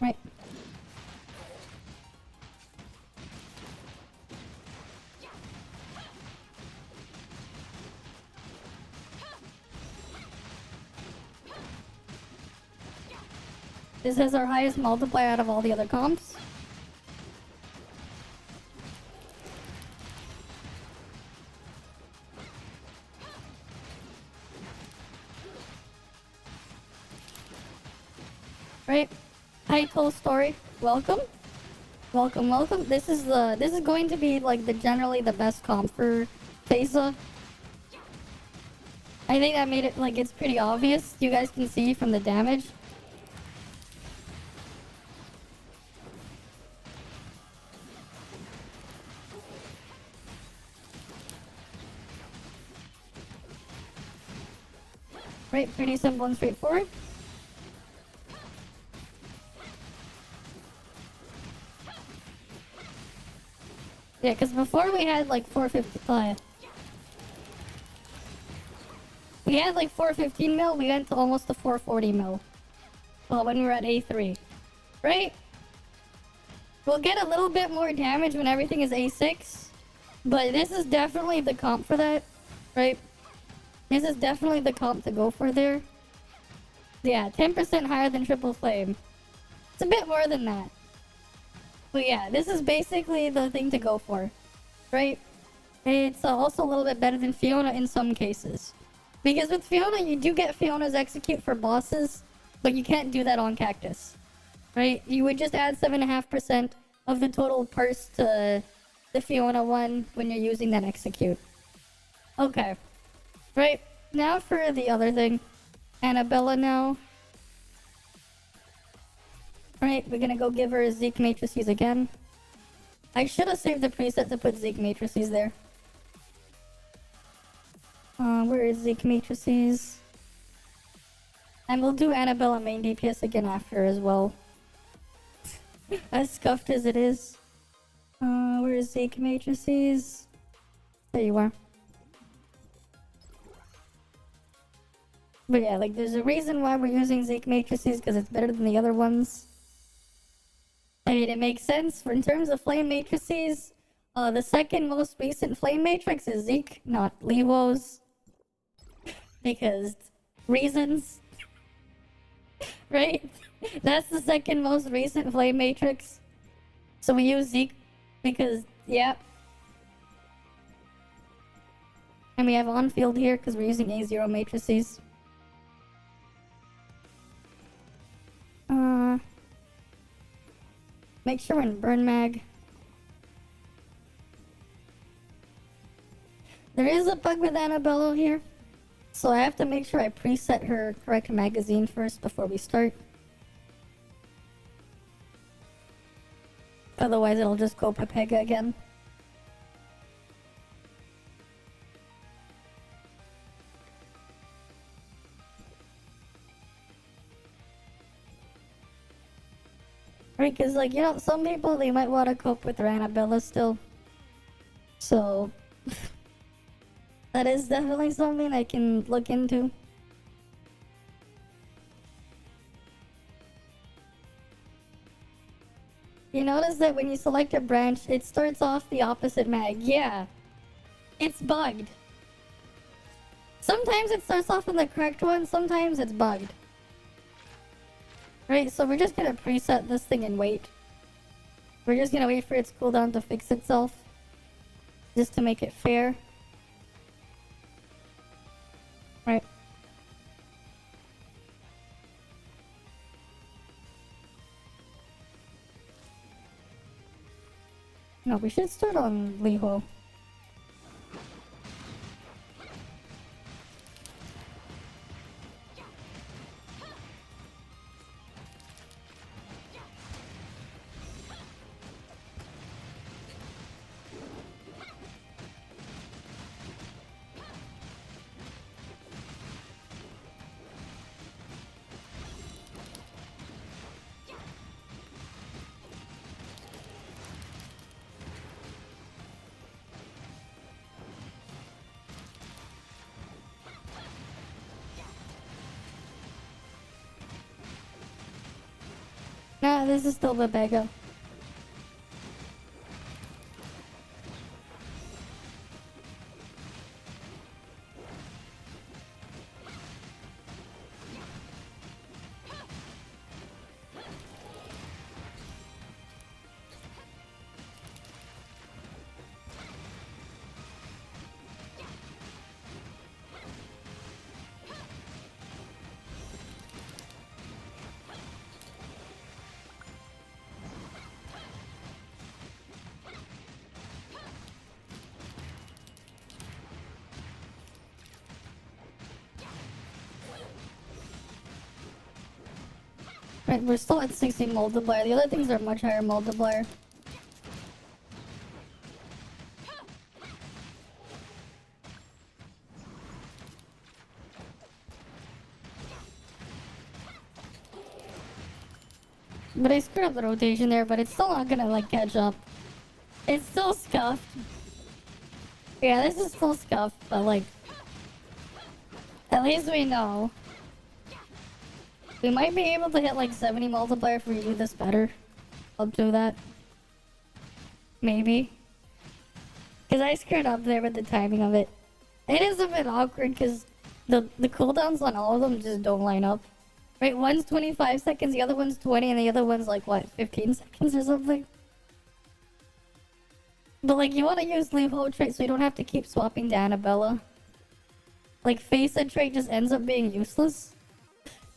[SPEAKER 1] Right. This is our highest multiplier out of all the other comps. Right? Hi Toll Story. Welcome. Welcome, welcome. This is going to be like generally the best comp for Phaser. I think that made it like it's pretty obvious. You guys can see from the damage. Right, pretty simple and straightforward. Yeah, because before we had like 450. We had like 415 mil, we went to almost to 440 mil. Well, when we were at A3. Right? We'll get a little bit more damage when everything is A6. But this is definitely the comp for that. Right? This is definitely the comp to go for there. Yeah, 10% higher than Triple Flame. It's a bit more than that. But yeah, this is basically the thing to go for. Right? It's also a little bit better than Fiona in some cases. Because with Fiona, you do get Fiona's execute for bosses, but you can't do that on Cactus. Right? You would just add 7.5% of the total purse to the Fiona one when you're using that execute. Okay. Right, now for the other thing. Annabella now. Right, we're gonna go give her Zeke matrices again. I should have saved the preset to put Zeke matrices there. Where is Zeke matrices? And we'll do Annabella main DPS again after as well. As scuffed as it is. Where is Zeke matrices? There you are. But yeah, like there's a reason why we're using Zeke matrices because it's better than the other ones. I mean, it makes sense. For in terms of flame matrices, the second most recent flame matrix is Zeke, not Lewo's. Because reasons. Right? That's the second most recent flame matrix. So we use Zeke because, yeah. And we have on field here because we're using A0 matrices. Make sure we're in burn mag. There is a bug with Annabella here, so I have to make sure I preset her correct magazine first before we start. Otherwise it'll just go Pepega again. Right, because, like, you know, some people, they might want to cope with their Annabella still. So, that is definitely something I can look into. You notice that when you select a branch, it starts off the opposite mag. Yeah, it's bugged. Sometimes it starts off in the correct one, sometimes it's bugged. Right, so we're just gonna preset this thing and wait. We're just gonna wait for its cooldown to fix itself. Just to make it fair. Right. No, we should start on Liho. Nah, this is still the Bega. Right, we're still at 60 multiplier. The other things are much higher multiplier. But I screwed up the rotation there, but it's still not gonna like catch up. It's still scuffed. Yeah, this is still scuffed, but like, at least we know. We might be able to hit like 70 multiplier if we do this better. Up to that. Maybe. Because I screwed up there with the timing of it. It is a bit awkward because the cooldowns on all of them just don't line up. Right, one's 25 seconds, the other one's 20, and the other one's like, what, 15 seconds or something? But like, you want to use leave hold trait so you don't have to keep swapping to Annabella. Like, face and trait just ends up being useless.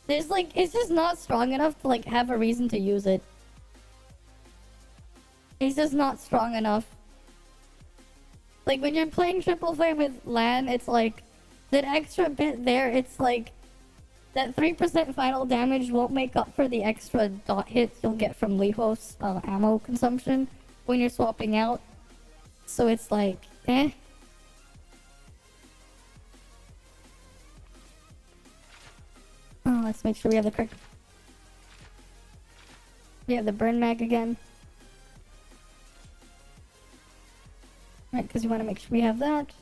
[SPEAKER 1] There's like, it's just not strong enough to like have a reason to use it. It's just not strong enough. Like when you're playing triple flame with Lan, it's like, that extra bit there, it's like, that 3% final damage won't make up for the extra dot hits you'll get from Lihos ammo consumption when you're swapping out. So it's like, eh. Oh, let's make sure we have the correct... We have the burn mag again. Right, because we want to make sure we have that.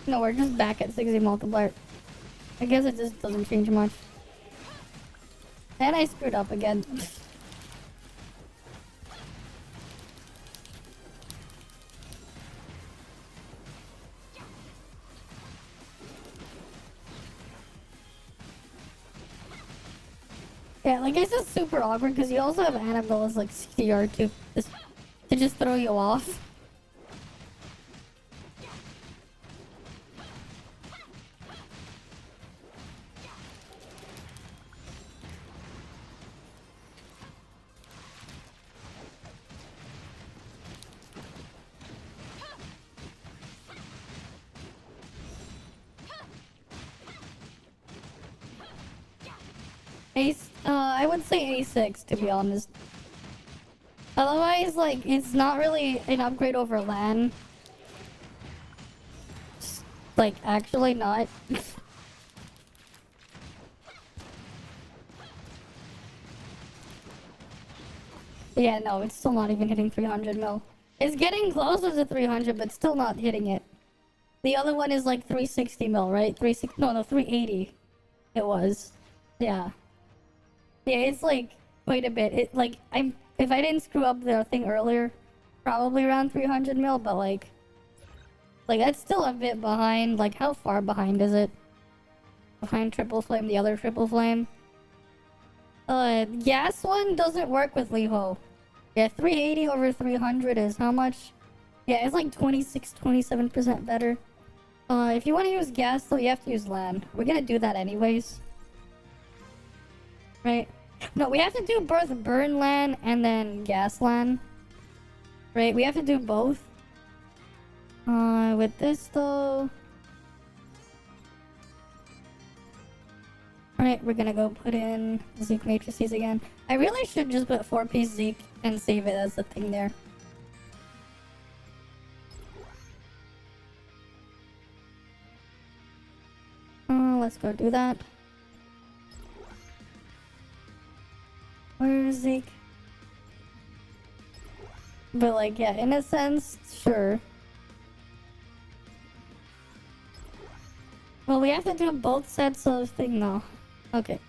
[SPEAKER 1] No, we're just back at 60 multiplier. I guess it just doesn't change much. And I screwed up again. Yeah, like it's just super awkward because you also have Annabella's like CR to just throw you off. I would say A6 to be honest. Otherwise, like, it's not really an upgrade over LAN. Like, actually not. Yeah, no, it's still not even hitting 300 mil. It's getting closer to 300, but still not hitting it. The other one is like 360 mil, right? 360, no, 380. It was. Yeah. Yeah, it's like quite a bit. If I didn't screw up the thing earlier, probably around 300 mil, but like that's still a bit behind. Like, how far behind is it? Behind Triple Flame, the other Triple Flame? Gas one doesn't work with Liho. Yeah, 380 over 300 is how much? Yeah, it's like 27% better. If you want to use gas, though, you have to use LAN. We're gonna do that anyways. Right? No, we have to do both burn LAN and then gas LAN. Right? We have to do both. With this, though... Alright, we're gonna go put in Zeke matrices again. I really should just put 4-piece Zeke and save it as the thing there. Let's go do that. Where is Zeke? But like, yeah, in a sense, sure. Well, we have to do both sets of thing though. Okay.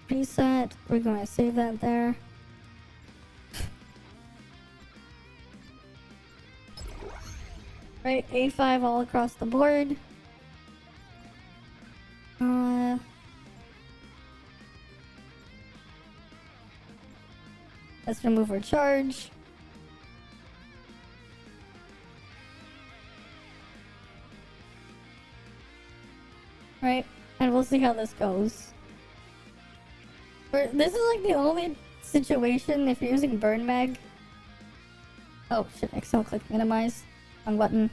[SPEAKER 1] Preset, we're gonna save that there. Right, A5 all across the board. Let's remove our charge. Right, and we'll see how this goes. This is like the only situation if you're using burn mag. Oh shit, XL click minimize. Wrong button.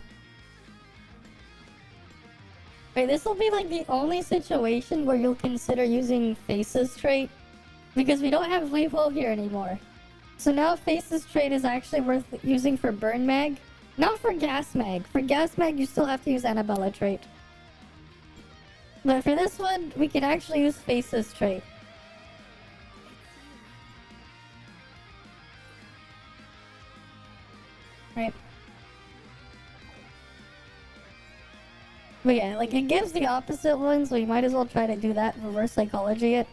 [SPEAKER 1] Wait, this will be like the only situation where you'll consider using Face's trait. Because we don't have Levo here anymore. So now Face's trait is actually worth using for burn mag. Not for gas mag. For gas mag, you still have to use Annabella trait. But for this one, we can actually use Face's trait. Right. But yeah, like it gives the opposite one, so you might as well try to do that, reverse psychology it.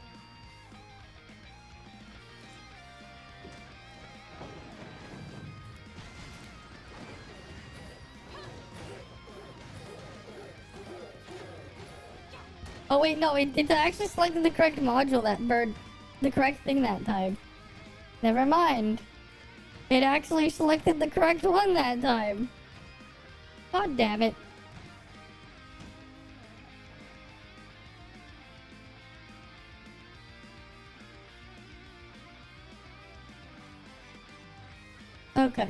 [SPEAKER 1] Oh wait, no, it actually selected the correct module that bird, the correct thing that time. Never mind. It actually selected the correct one that time. God damn it. Okay.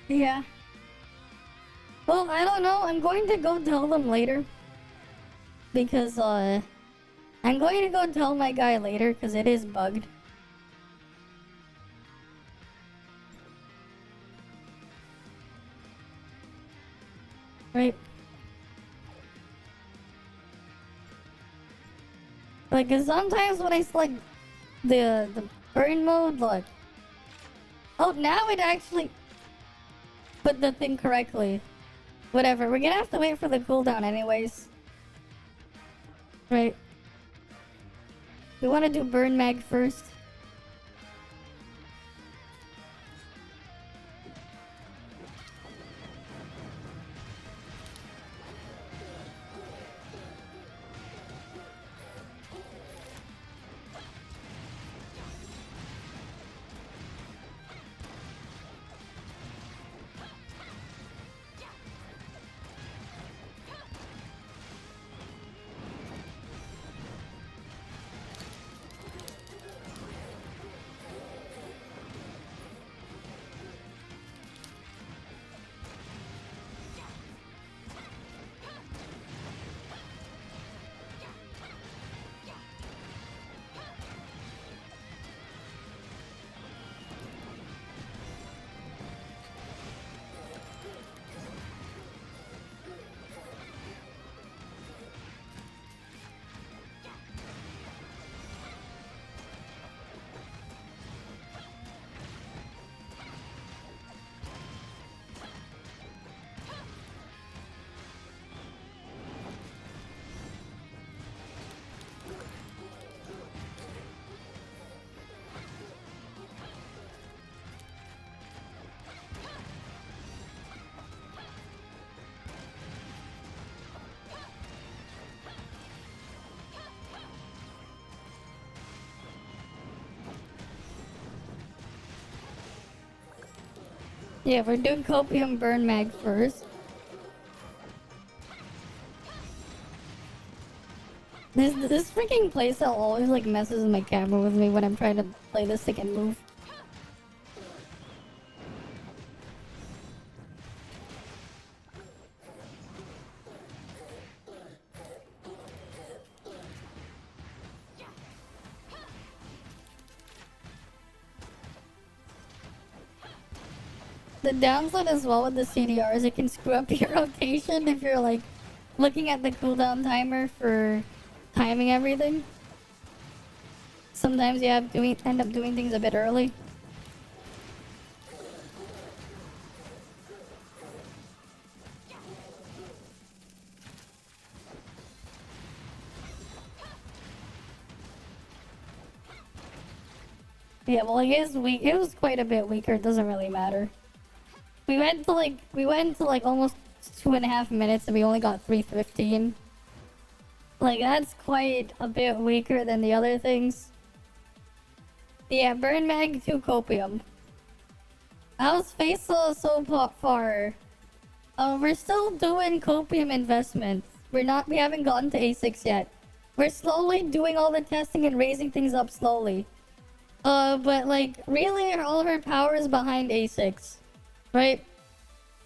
[SPEAKER 1] Yeah. Well, I don't know. I'm going to go tell them later. Because, I'm going to go tell my guy later, because it is bugged. Right. Like, 'cause sometimes when I select the burn mode, look. Oh, now it actually put the thing correctly. Whatever, we're gonna have to wait for the cooldown anyways. Right. We want to do burn mag first. Yeah, we're doing Copium Burn Mag first. This freaking playstyle always like messes with my camera with me when I'm trying to play this thing and move. The downside as well with the CDR is it can screw up your rotation if you're like looking at the cooldown timer for timing everything. Sometimes you have to end up doing things a bit early. Yeah, well, it is weak. It was quite a bit weaker. It doesn't really matter. We went to like almost 2.5 minutes and we only got 315. Like, that's quite a bit weaker than the other things. Yeah, Burn Mag 2 Copium. How's Faisal so far? We're still doing Copium investments. We haven't gotten to A6 yet. We're slowly doing all the testing and raising things up slowly. But like, really, all her power is behind A6. Right?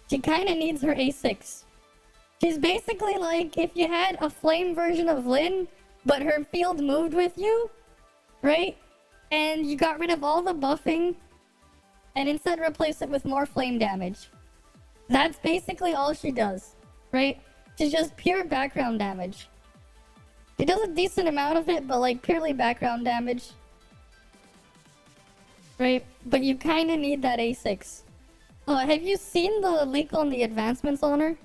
[SPEAKER 1] She kinda needs her A6. She's basically like if you had a flame version of Lyn, but her field moved with you, right? And you got rid of all the buffing, and instead replace it with more flame damage. That's basically all she does, right? She's just pure background damage. She does a decent amount of it, but like purely background damage. Right? But you kinda need that A6. Have you seen the leak on the advancements on her?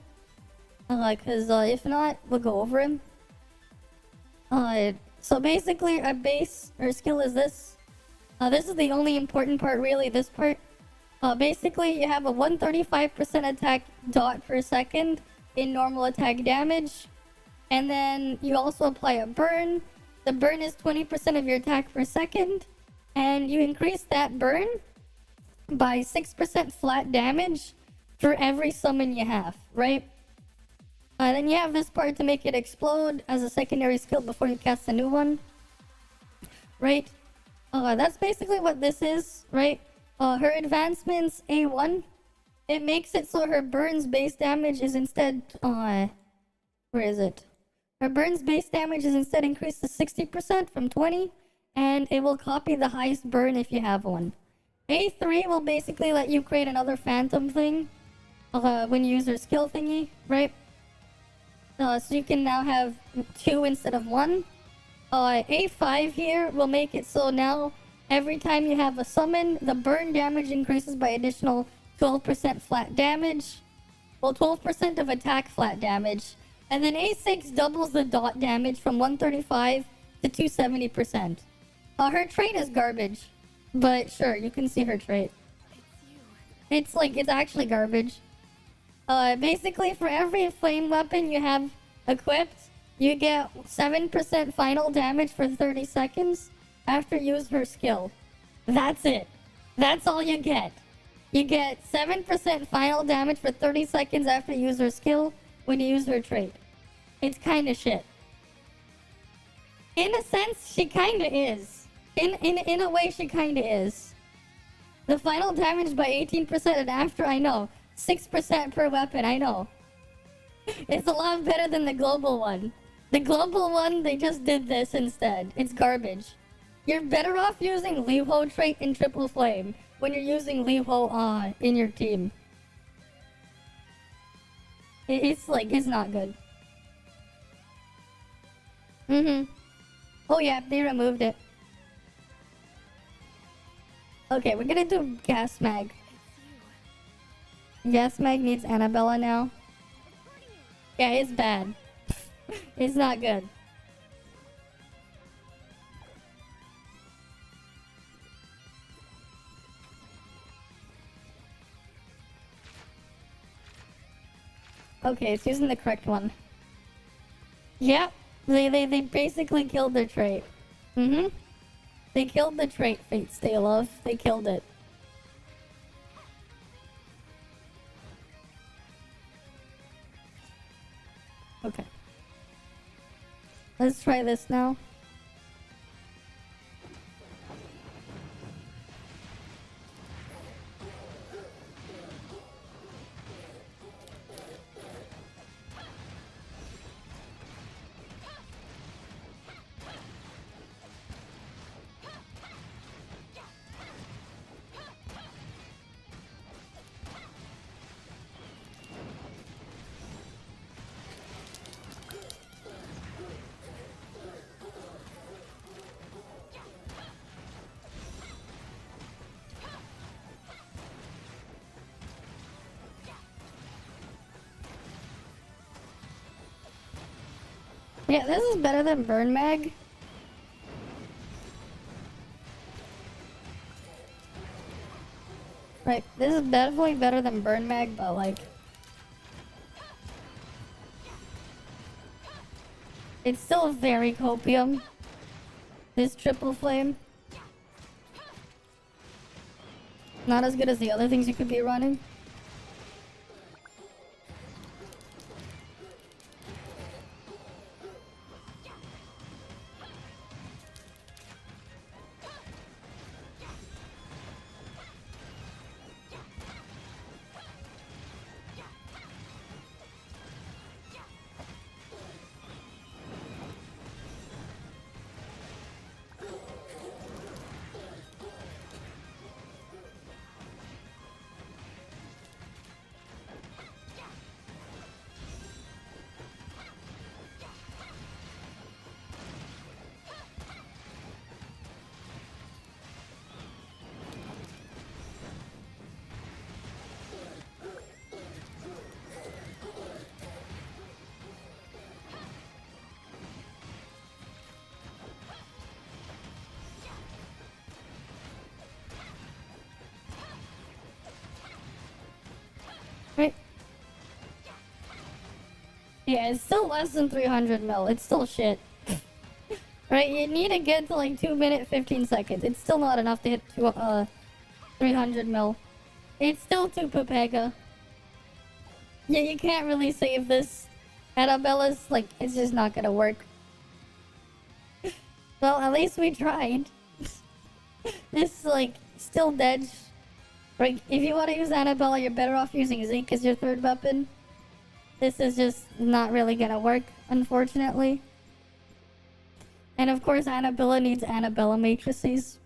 [SPEAKER 1] Cause if not, we'll go over him. So basically our base, her skill is this. This is the only important part really, this part. Basically you have a 135% attack dot per second in normal attack damage. And then you also apply a burn. The burn is 20% of your attack per second. And you increase that burn by 6% flat damage for every summon you have, right? Then you have this part to make it explode as a secondary skill before you cast a new one, right? That's basically what this is, right? Her advancements A1, it makes it so her burns base damage is instead, where is it? Her burns base damage is instead increased to 60% from 20, and it will copy the highest burn if you have one. A3 will basically let you create another phantom thing when you use her skill thingy, right? So you can now have 2 instead of 1. A5 here will make it so now every time you have a summon, the burn damage increases by additional 12% flat damage. Well, 12% of attack flat damage. And then A6 doubles the dot damage from 135 to 270%. Her trait is garbage. But sure, you can see her trait. It's actually garbage. Basically, for every flame weapon you have equipped, you get 7% final damage for 30 seconds after you use her skill. That's it. That's all you get. You get 7% final damage for 30 seconds after you use her skill when you use her trait. It's kinda shit. In a sense, she kinda is. In a way, she kinda is. The final damage by 18% and after, I know. 6% per weapon, I know. It's a lot better than the global one. The global one, they just did this instead. It's garbage. You're better off using Liho trait in Triple Flame when you're using Liho in your team. It's not good. Oh yeah, they removed it. Okay, we're gonna do Gas Mag. Gas Mag needs Annabella now. Yeah, it's bad. It's not good. Okay, it's using the correct one. Yep, they basically killed their trait. They killed the trait, Fate Stay Love. They killed it. Okay. Let's try this now. Yeah, this is better than Burn Mag. Right, this is definitely better than Burn Mag, but like... it's still very copium. This triple flame. Not as good as the other things you could be running. Right. Yeah, it's still less than 300 mil. It's still shit. Right, you need to get to like 2 minutes 15 seconds. It's still not enough to hit 300 mil. It's still too Pepega. Yeah, you can't really save this. Annabella's like, it's just not gonna work. Well, at least we tried. This like still dead. Right, if you want to use Annabella, you're better off using Zeke as your third weapon. This is just not really gonna work, unfortunately. And of course, Annabella needs Annabella matrices.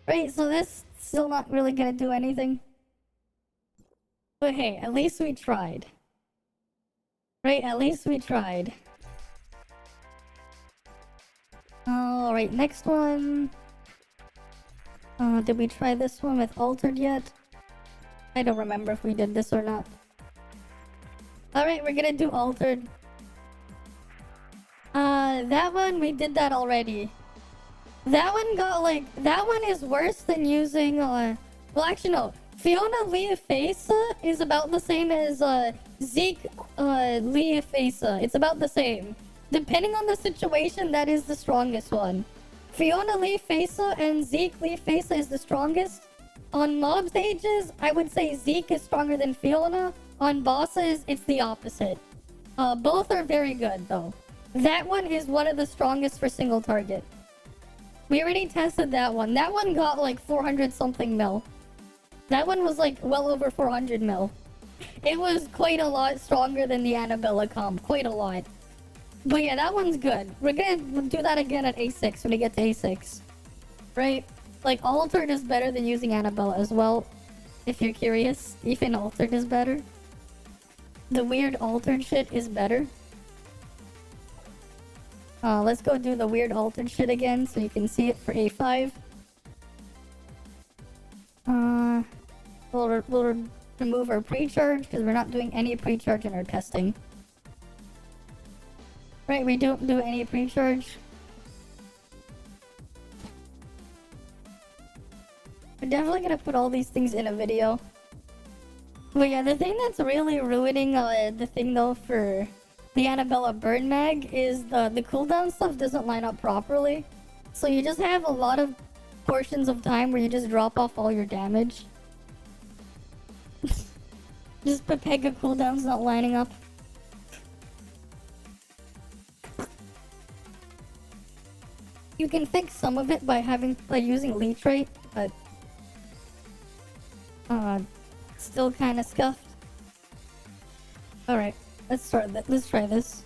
[SPEAKER 1] Right, so this still not really gonna do anything. But hey, at least we tried. Right, at least we tried. Alright, next one. Did we try this one with Altered yet? I don't remember if we did this or not. Alright, we're gonna do Altered. That one, we did that already. That one got like... that one is worse than using, well actually no. Fiona Leafasa is about the same as, Zeke, Leafasa. It's about the same. Depending on the situation, that is the strongest one. Fiona Leafasa and Zeke Leafasa is the strongest. On mob stages, I would say Zeke is stronger than Fiona. On bosses, it's the opposite. Both are very good, though. That one is one of the strongest for single target. We already tested that one. That one got like 400 something mil. That one was like well over 400 mil. It was quite a lot stronger than the Annabella comp. Quite a lot. But yeah, that one's good. We're gonna do that again at A6 when we get to A6. Right? Like, Altered is better than using Annabella as well. If you're curious, even Altered is better. The weird Altered shit is better. Let's go do the weird Altered shit again so you can see it for A5. We'll remove our pre-charge because we're not doing any pre-charge in our testing. Right, we don't do any pre-charge. We're definitely gonna put all these things in a video. But yeah, the thing that's really ruining the thing though for the Annabella Burn Mag is the cooldown stuff doesn't line up properly. So you just have a lot of portions of time where you just drop off all your damage. Just Pepega cooldown's not lining up. You can fix some of it by using leech rate, but still kind of scuffed. All right, let's start that. Let's try this.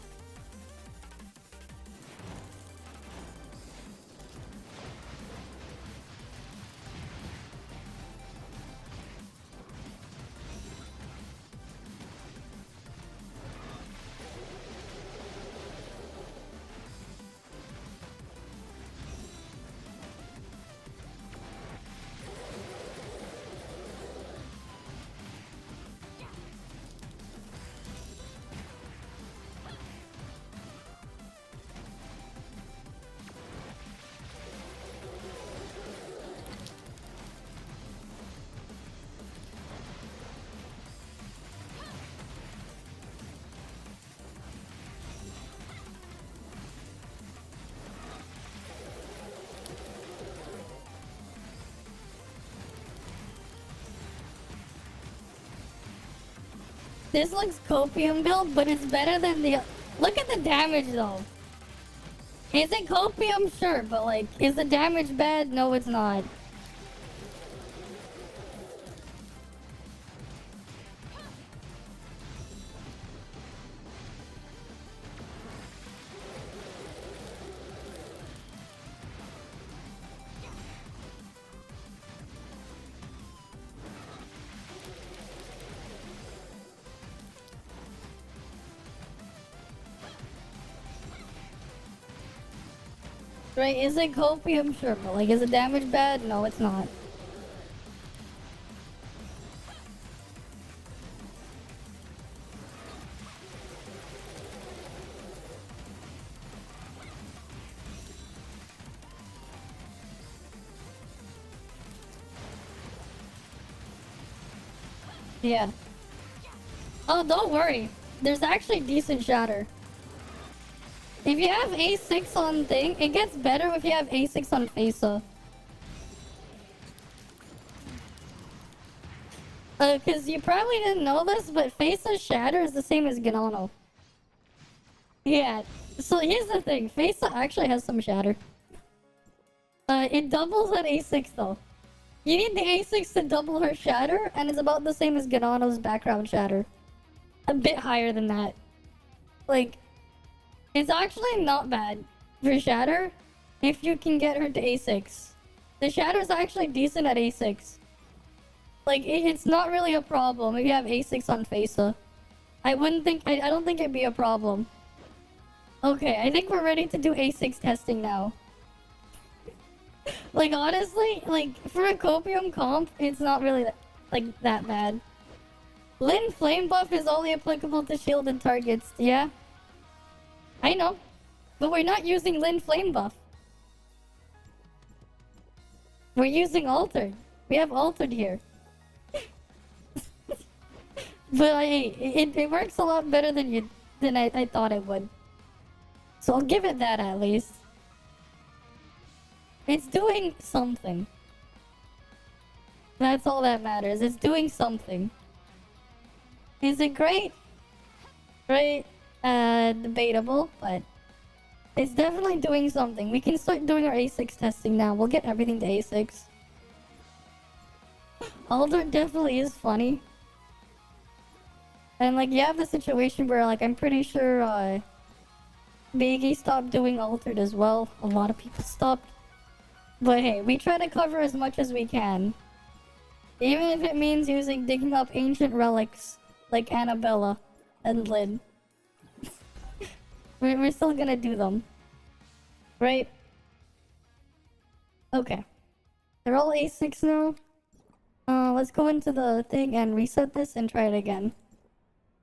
[SPEAKER 1] This looks copium build, but it's better than the... Look at the damage though. Is it copium? Sure, but like, is the damage bad? No, it's not. Right, is it copium? Sure, but like, is the damage bad? No, it's not. Yeah. Oh, don't worry. There's actually decent shatter. If you have A6 on thing, it gets better if you have A6 on Facer. Cause you probably didn't know this, but Facer's shatter is the same as Ganano. Yeah, so here's the thing. Facer actually has some shatter. It doubles at A6 though. You need the A6 to double her shatter, and it's about the same as Ganano's background shatter. A bit higher than that. Like, it's actually not bad for shatter if you can get her to A6. The shatter is actually decent at A6. Like, it's not really a problem if you have A6 on Facer. I don't think it'd be a problem. Okay, I think we're ready to do A6 testing now. Like, honestly, like, for a copium comp, it's not really that bad. Lin Flame buff is only applicable to shielded targets, yeah? I know, but we're not using Lin Flame buff. We're using Altered. We have Altered here. But it works a lot better than I thought it would. So I'll give it that at least. It's doing something. That's all that matters. It's doing something. Is it great? Right? Debatable, but it's definitely doing something. We can start doing our A6 testing now. We'll get everything to A6. Alder definitely is funny. And like, you have the situation where like, I'm pretty sure Biggie stopped doing Altered as well. A lot of people stopped. But hey, we try to cover as much as we can. Even if it means digging up ancient relics like Annabella and Lynn. We're still gonna do them. Right? Okay. They're all A6 now. Let's go into the thing and reset this and try it again.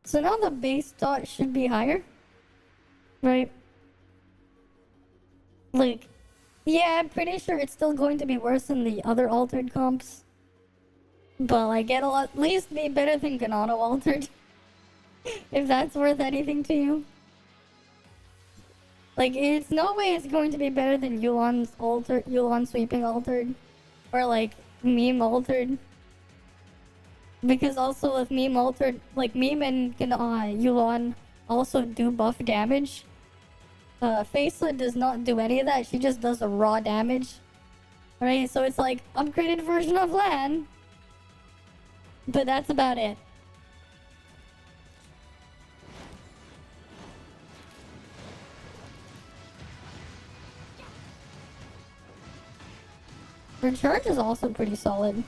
[SPEAKER 1] So now the base dot should be higher. Right? Like, yeah, I'm pretty sure it's still going to be worse than the other altered comps. But like, it'll at least be better than Ganano altered. If that's worth anything to you. Like, it's no way it's going to be better than Yu'lon sweeping altered. Or like, meme altered. Because also with meme altered, like meme and Yu'lon also do buff damage. Faceless does not do any of that. She just does the raw damage. Right? So it's like upgraded version of Lan. But that's about it. Her charge is also pretty solid.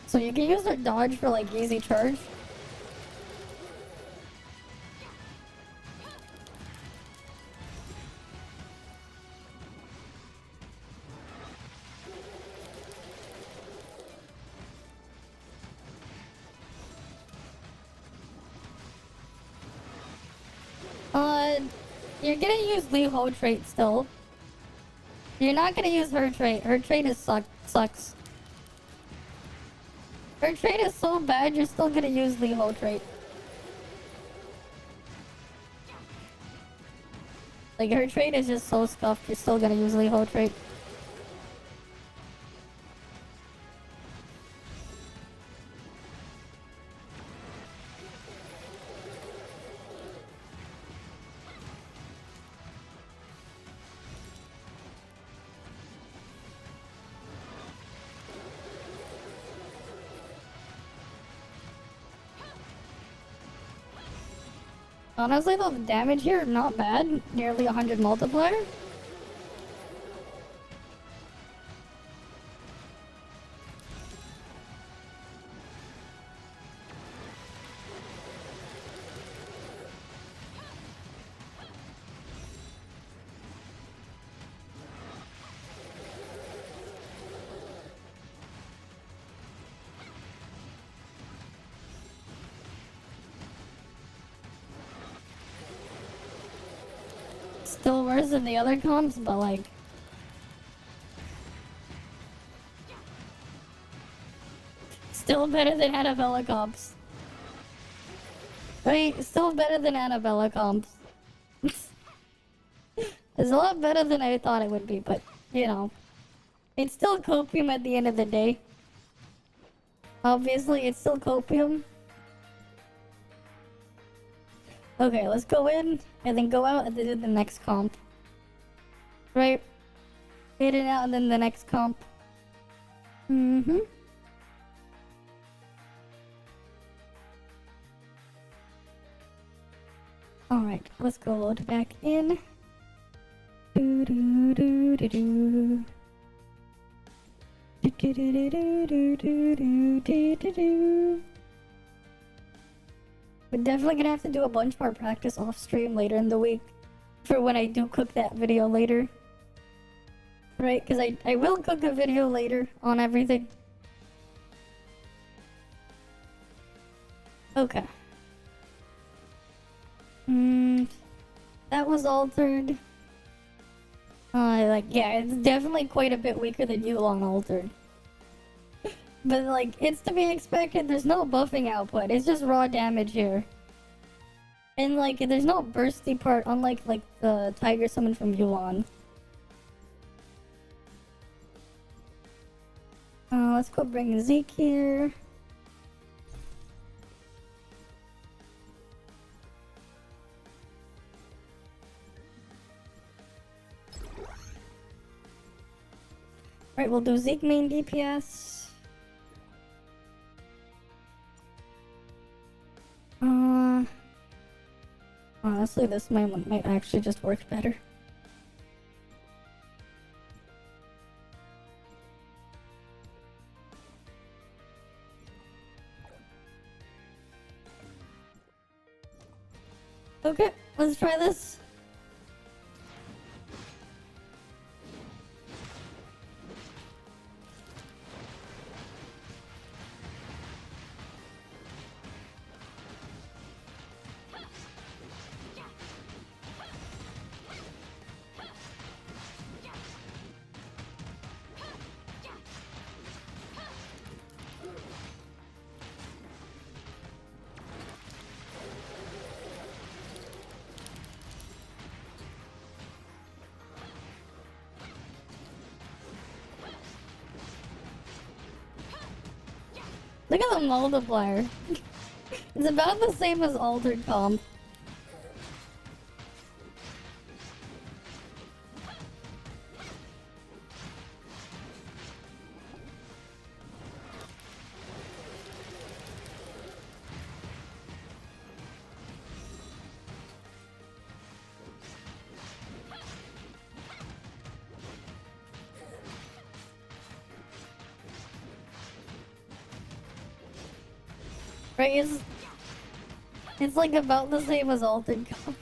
[SPEAKER 1] So you can use her dodge for like easy charge. You're gonna use Li Ho trait still. You're not gonna use her trait. Her trait is sucks. Her trait is so bad, you're still gonna use Li Ho trait. Like, her trait is just so scuffed, you're still gonna use Li Ho trait. Honestly though, the damage here, not bad. Nearly 100 multiplier. Still worse than the other comps, but like... Still better than Annabella comps. Right? Still better than Annabella comps. It's a lot better than I thought it would be, but, you know. It's still copium at the end of the day. Obviously, it's still copium. Okay, let's go in, and then go out, and then do the next comp. Right? Hit it out, and then the next comp. Mm-hmm. Alright, let's go load back in. Do do do do do. Do do do do do do do do do. We're definitely gonna have to do a bunch more practice off stream later in the week for when I do cook that video later. Right, because I will cook a video later on everything. Okay. That was altered. Yeah, it's definitely quite a bit weaker than Yulon altered. But, like, it's to be expected. There's no buffing output. It's just raw damage here. And, like, there's no bursty part, unlike, like, the Tiger Summon from Yulon. Let's go bring Zeke here. Right, we'll do Zeke main DPS. Honestly, this might actually just work better. Okay, let's try this. Look at the multiplier. It's about the same as altered comp. Right, it's like about the same as altered comp.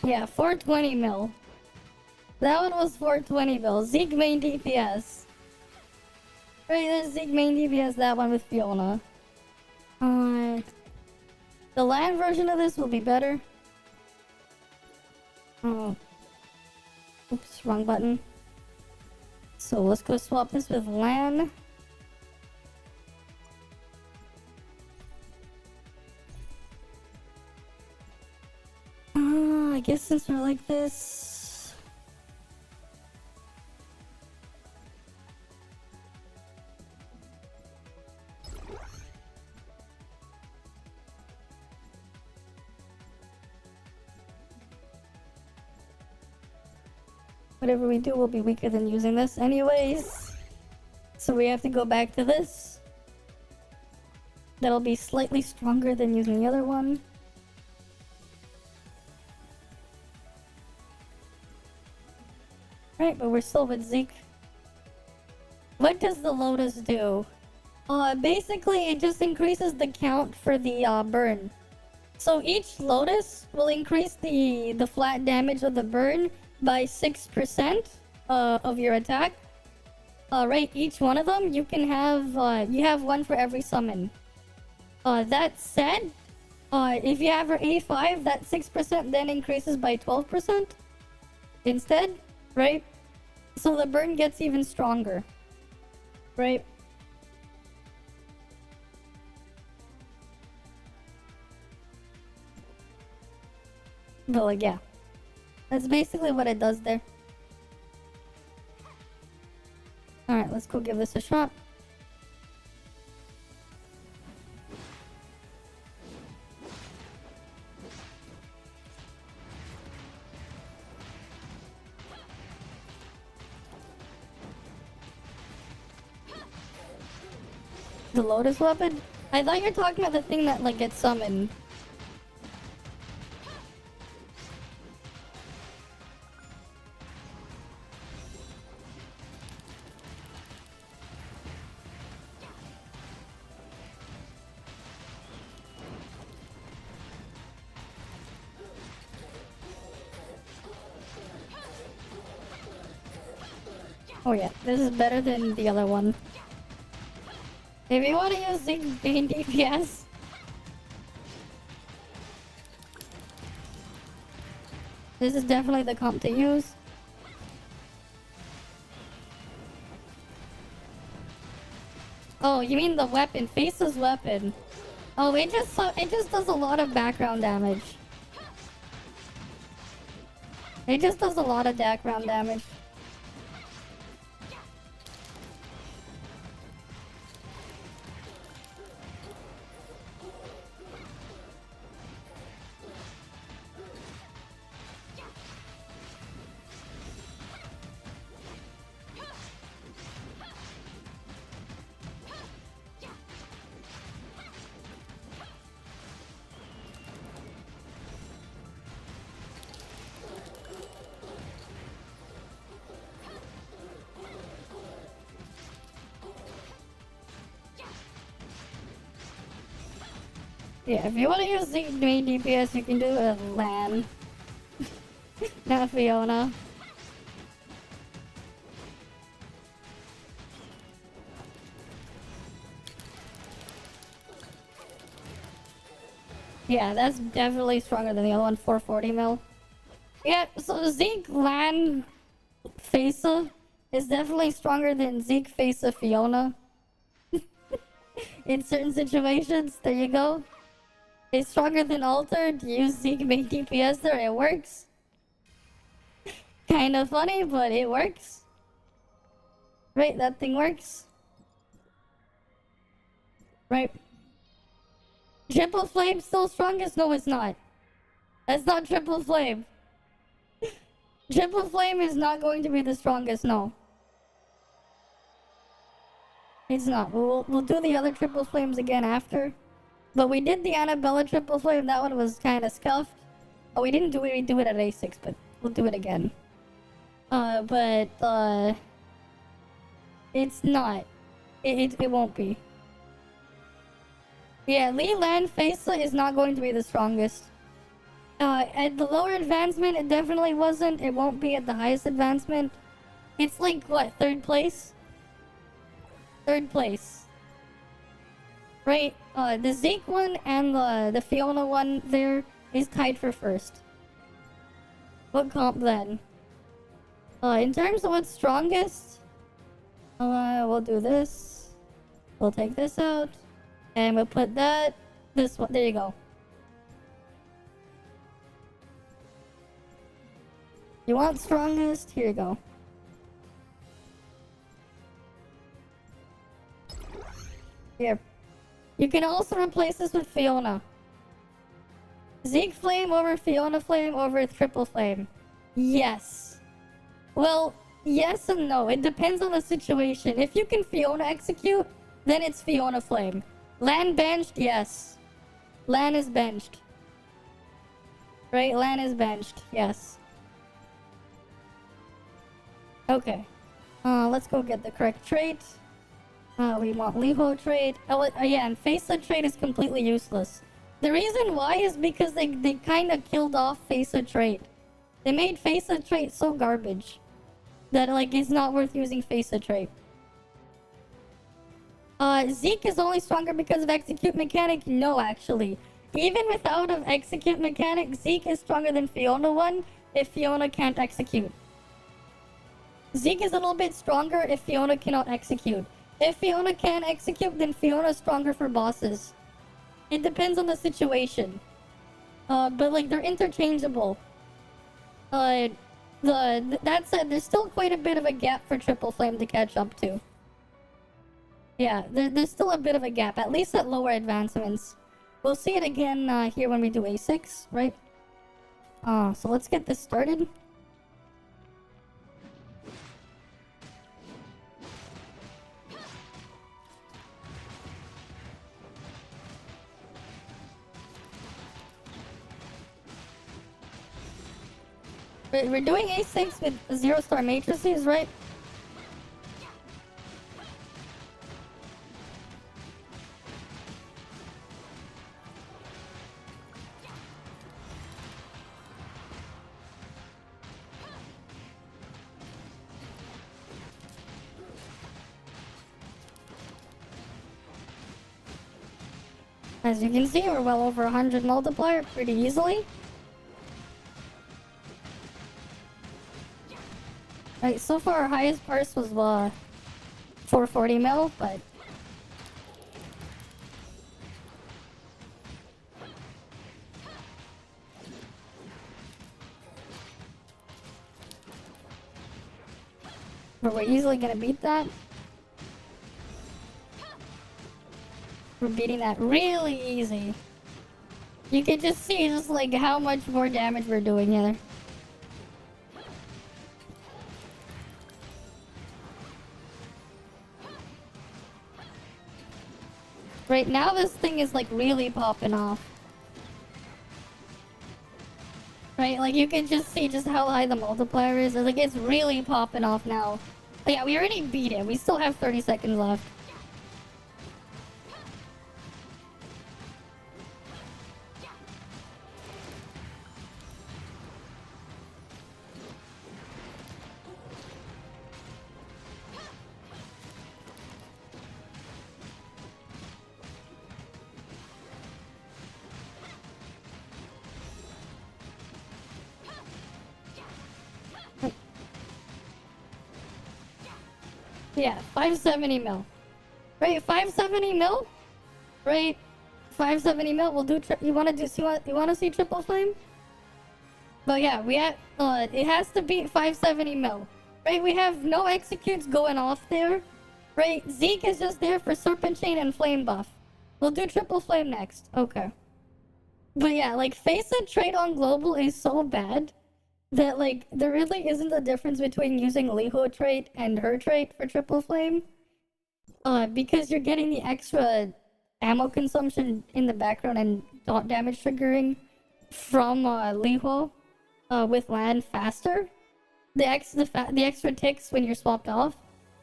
[SPEAKER 1] Yeah, 420 mil. That one was 420 mil. Zeke main DPS. Right, there's Zeke main DPS, that one with Fiona. The LAN version of this will be better. Oh. Oops, wrong button. So let's go swap this with LAN. I guess since we're like this... Whatever we do will be weaker than using this anyways. So we have to go back to this. That'll be slightly stronger than using the other one. Right, but we're still with Zeke. What does the Lotus do? Basically it just increases the count for the burn. So each Lotus will increase the flat damage of the burn by 6% of your attack. Right, each one of them you can have you have one for every summon. That said, if you have her A5, that 6% then increases by 12% instead, right? So the burn gets even stronger, right? But like, yeah. That's basically what it does there. Alright, let's go give this a shot. The Lotus weapon? I thought you were talking about the thing that like gets summoned. Oh yeah, this is better than the other one. If you want to use Zeke main DPS, this is definitely the comp to use. Oh, you mean the weapon? Face's weapon. Oh, it just does a lot of background damage. It just does a lot of background damage. Yeah, if you want to use the main DPS, you can do a Lan. Not Fiona. Yeah, that's definitely stronger than the other one, 440 mil. Yeah, so Zeke Lan Faisa is definitely stronger than Zeke Faisa Fiona. In certain situations, there you go. It's stronger than Altered. Use Zeke main DPS there, it works. Kinda funny, but it works. Right, that thing works. Right. Triple Flame still strongest? No, it's not. That's not Triple Flame. Triple Flame is not going to be the strongest, no. It's not. We'll do the other Triple Flames again after. But we did the Annabella Triple Flame. That one was kind of scuffed. Oh, we didn't do it. We do it at A6, but we'll do it again. It's not. It won't be. Yeah, Lee Land Faceless is not going to be the strongest. At the lower advancement, it definitely wasn't. It won't be at the highest advancement. It's like, what, third place? Third place. Right, the Zeke one and the Fiona one there is tied for first. What comp then? In terms of what's strongest, we'll do this. We'll take this out. And we'll put that, this one, there you go. You want strongest? Here you go. Here. You can also replace this with Fiona. Zeke Flame over Fiona Flame over Triple Flame. Yes. Well, yes and no. It depends on the situation. If you can Fiona execute, then it's Fiona Flame. Lan benched? Yes. Lan is benched. Right? Lan is benched. Yes. Okay. Let's go get the correct trait. We want Liho trait. Oh, yeah, and Faceless trait is completely useless. The reason why is because they kind of killed off Faceless trait. They made Faceless trait so garbage that, like, it's not worth using Faceless trait. Zeke is only stronger because of execute mechanic? No, actually. Even without an execute mechanic, Zeke is stronger than Fiona 1 if Fiona can't execute. Zeke is a little bit stronger if Fiona cannot execute. If Fiona can execute, then Fiona is stronger for bosses. It depends on the situation. But like, they're interchangeable. That said, there's still quite a bit of a gap for Triple Flame to catch up to. Yeah, there's still a bit of a gap, at least at lower advancements. We'll see it again here when we do A6, right? So let's get this started. We're doing A6 with 0-star matrices, right? As you can see, we're well over 100 multiplier pretty easily. Right, so far our highest purse was 440 mil, but we're easily gonna beat that. We're beating that really easy. You can just see just like how much more damage we're doing here. Right now this thing is like really popping off. Right, like you can just see just how high the multiplier is. Like it's really popping off now. But yeah, we already beat it. We still have 30 seconds left. Yeah, 570 mil. Right, 570 mil? Right, 570 mil. We'll do. You want to do? You want to see triple flame? But yeah, we have. It has to beat 570 mil. Right, we have no executes going off there. Right, Zeke is just there for serpent chain and flame buff. We'll do triple flame next. Okay. But yeah, like Face's trade on global is so bad that like there really isn't a difference between using Liho trait and her trait for triple flame. Because you're getting the extra ammo consumption in the background and dot damage triggering from Liho with land faster. The extra ticks when you're swapped off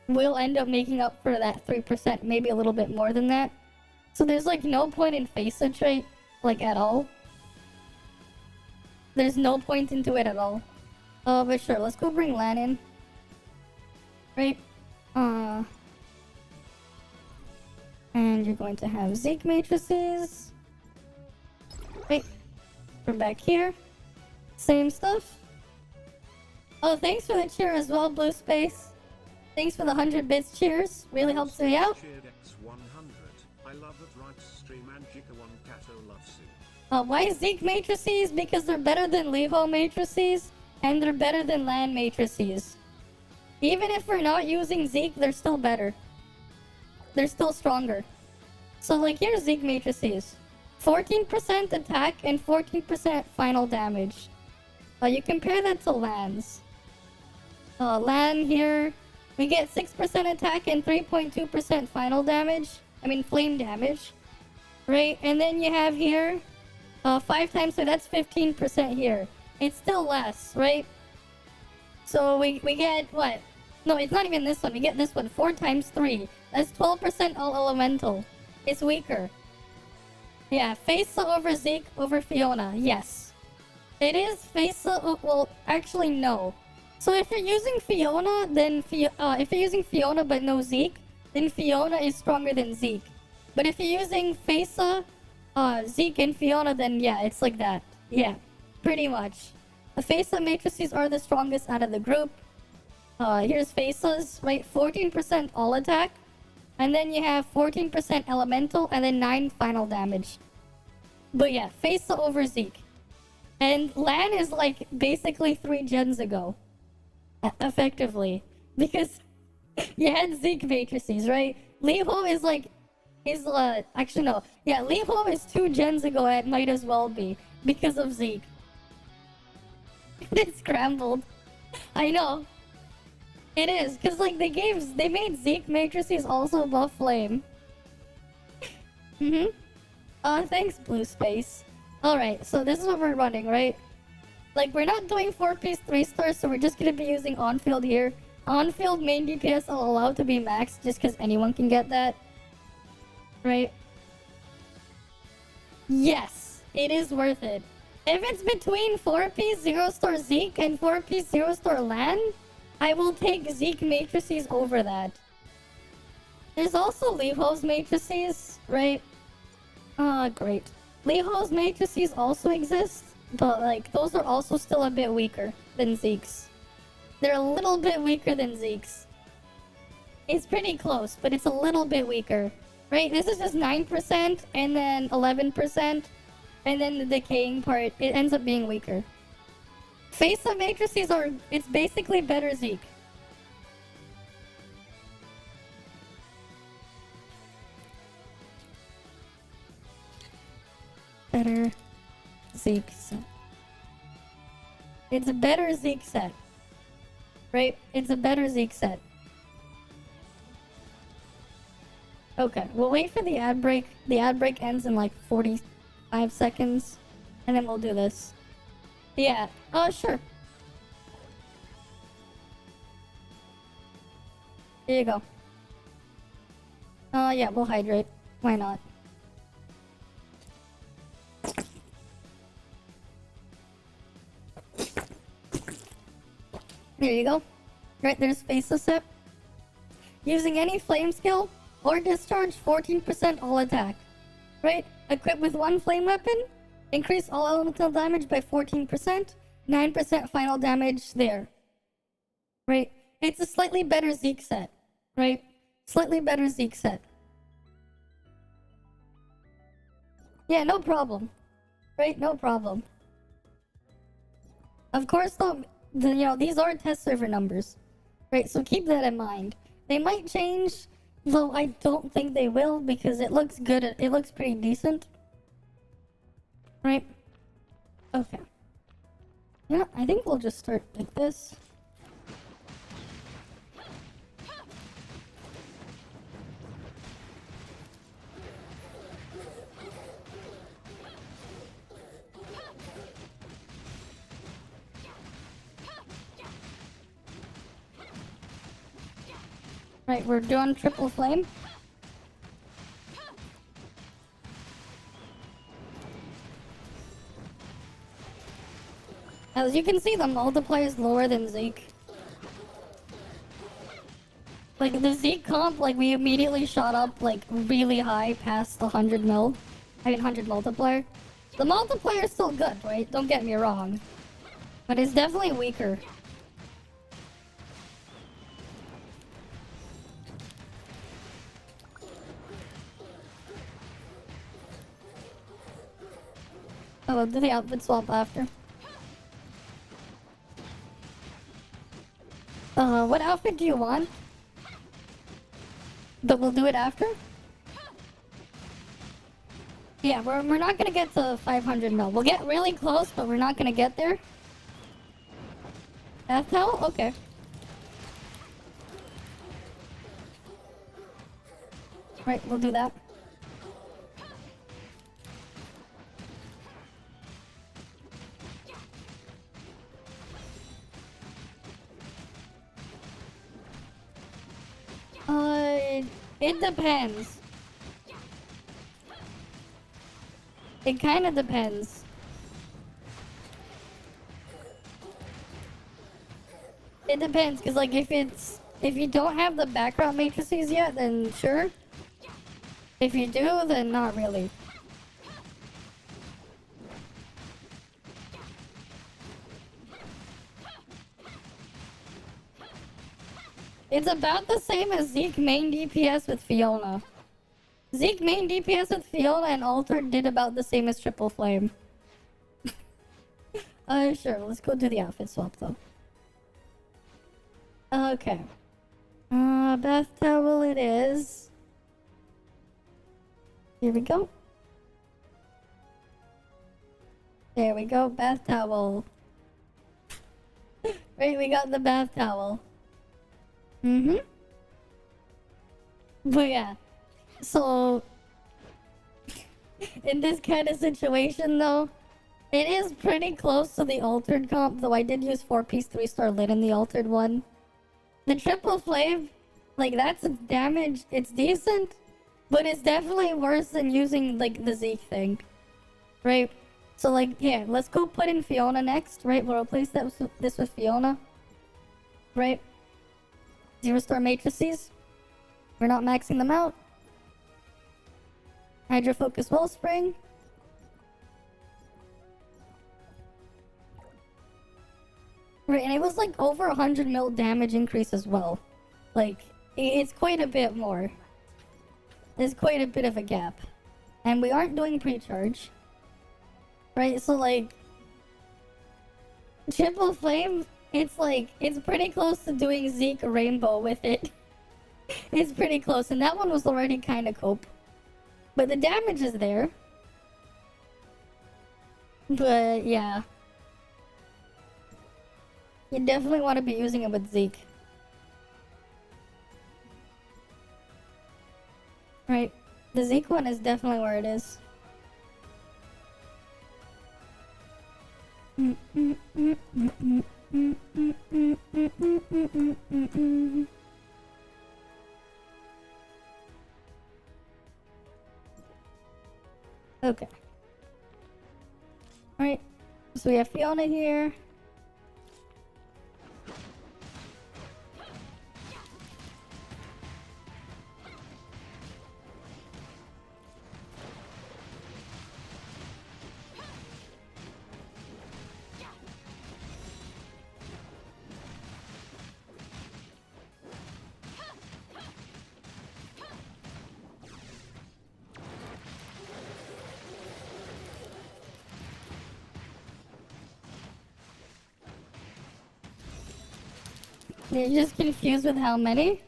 [SPEAKER 1] will end up making up for that 3%, maybe a little bit more than that. So there's like no point in Face's trait, like at all. There's no point into it at all. But sure, let's go bring Lan in. Right? And you're going to have Zeke matrices. Wait, we're back here. Same stuff. Oh, thanks for the cheer as well, Blue Space. Thanks for the 100 bits cheers. Really helps me out.
[SPEAKER 3] I love it, Reinx and Jika 1 Kato loves you.
[SPEAKER 1] Why Zeke matrices? Because they're better than Liho matrices, and they're better than Lan matrices. Even if we're not using Zeke, they're still better. They're still stronger. So like here's Zeke matrices. 14% attack and 14% final damage. You compare that to Lan's. Lan here, we get 6% attack and 3.2% final damage. I mean flame damage. Right? And then you have here, 5 times, so that's 15% here. It's still less, right? So we get what? No, it's not even this one. We get this one. 4 times 3. That's 12% all elemental. It's weaker. Yeah, Faisa over Zeke over Fiona. Yes. It is Faisa. Well, actually, no. So if you're using Fiona, then if you're using Fiona but no Zeke, then Fiona is stronger than Zeke. But if you're using Faisa, Zeke and Fiona, then yeah, it's like that. Yeah, pretty much. The Faisa matrices are the strongest out of the group. Here's Faisa's, right? 14% all attack. And then you have 14% elemental and then 9 final damage. But yeah, Faisa over Zeke. And Lan is like basically 3 gens ago. Effectively. Because you had Zeke matrices, right? Liho is like... actually no. Yeah, Liho is 2 gens ago. It might as well be. Because of Zeke. It's scrambled. I know. It is, because like they made Zeke matrices also buff flame. Thanks, Blue Space. Alright, so this is what we're running, right? Like, we're not doing 4-piece 3-stars, so we're just gonna be using on-field here. On-field main DPS are allowed to be maxed, just because anyone can get that. Right? Yes, it is worth it. If it's between 4-piece 0-star Zeke and 4-piece 0-star Lan, I will take Zeke matrices over that. There's also Liho's matrices, right? Great. Liho's matrices also exist, but like those are also still a bit weaker than Zeke's. They're a little bit weaker than Zeke's. It's pretty close, but it's a little bit weaker. Right? This is just 9% and then 11%, and then the decaying part, it ends up being weaker. Face-up matrices are, it's basically better Zeke. Better Zeke set. It's a better Zeke set. Right? It's a better Zeke set. Okay, we'll wait for the ad break. The ad break ends in like 45 seconds. And then we'll do this. Yeah, sure. Here you go. Yeah, we'll hydrate. Why not? There you go. Right, there's Faceless Sip. Using any flame skill or discharge, 14% all attack. Right? Equipped with 1 flame weapon, increase all elemental damage by 14%, 9% final damage there. Right? It's a slightly better Zeke set. right? Slightly better Zeke set. Yeah, no problem. Right, no problem. Of course, though, these are test server numbers, right? So keep that in mind. They might change, though I don't think they will because it looks good. It looks pretty decent, right? Okay. Yeah, I think we'll just start like this. Right, we're doing triple flame. As you can see, the multiplier is lower than Zeke. Like, the Zeke comp, like, we immediately shot up, like, really high past the 100 mil. I mean, 100 multiplier. The multiplier is still good, right? Don't get me wrong. But it's definitely weaker. Oh, we'll do the outfit swap after. What outfit do you want? But we'll do it after? Yeah, we're not gonna get to 500 mil. We'll get really close, but we're not gonna get there. Bath towel? Okay. Right, we'll do that. It depends. It kind of depends. It depends, cause like if you don't have the background matrices yet, then sure. If you do, then not really. It's about the same as Zeke main DPS with Fiona. Zeke main DPS with Fiona and Altered did about the same as Triple Flame. Sure, let's go do the outfit swap though. Okay. Bath towel it is. Here we go. There we go, bath towel. Right, we got the bath towel. Mm-hmm. But yeah, so in this kind of situation though, it is pretty close to the altered comp, though I did use 4-piece 3-star lid in the altered one. The triple flame, like that's its damage, it's decent, but it's definitely worse than using like the Zeke thing, right? So like, yeah, let's go put in Fiona next, right? We'll replace this with Fiona, right? 0-star matrices. We're not maxing them out. Hydro Focus Wellspring. Right, and it was like over 100 mil damage increase as well. Like, it's quite a bit more. There's quite a bit of a gap. And we aren't doing pre-charge. Right, so like... Triple Flame, it's like, it's pretty close to doing Zeke Rainbow with it. It's pretty close, and that one was already kind of cope. But the damage is there. But, yeah. You definitely want to be using it with Zeke. Right. The Zeke one is definitely where it is. Okay. Alright. So we have Fiona here. You're just confused with how many?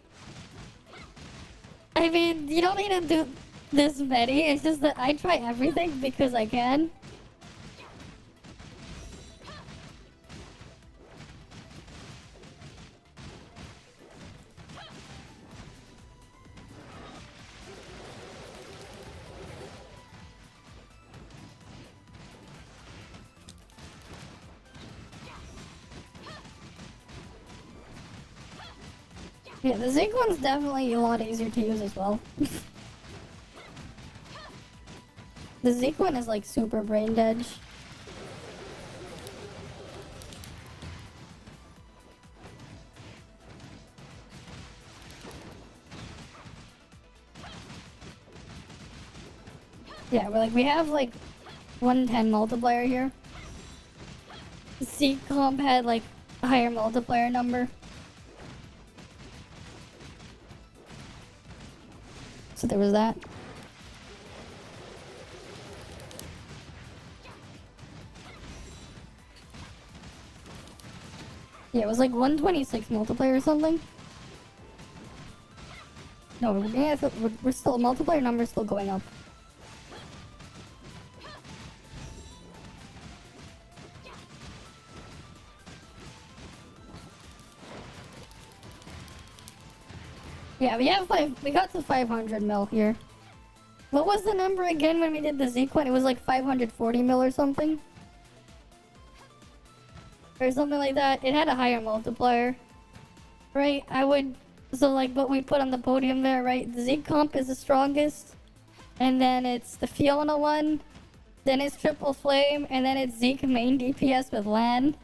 [SPEAKER 1] I mean, you don't need to do this many. It's just that I try everything because I can. Yeah, the Zeke one's definitely a lot easier to use as well. The Zeke one is like super brain dead. Yeah, we have like 110 multiplier here. Zeke comp had like a higher multiplier number. So there was that. Yeah, it was like 126 multiplier or something. No, yeah, we're still, multiplier number's still going up. Yeah, we got to 500 mil here. What was the number again when we did the Zeke one? It was like 540 mil or something? Or something like that. It had a higher multiplier. Right? So like what we put on the podium there, right? The Zeke comp is the strongest. And then it's the Fiona one. Then it's Triple Flame. And then it's Zeke main DPS with LAN.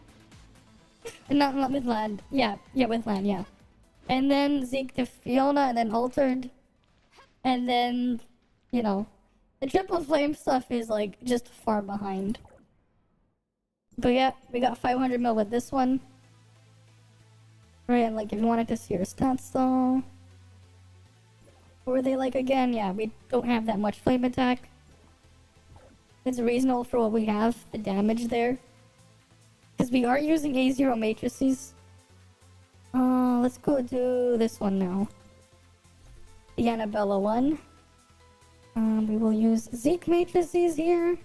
[SPEAKER 1] Not with LAN. Yeah, with LAN, yeah. And then Zeke to Fiona, and then Altered. And then, you know, the Triple Flame stuff is like just far behind. But yeah, we got 500 mil with this one. Right, and like if you wanted to see your stats though. What were they like again? Yeah, we don't have that much flame attack. It's reasonable for what we have, the damage there. Because we are using A0 matrices. Let's go do this one now. The Annabella one. We will use Zeke matrices here.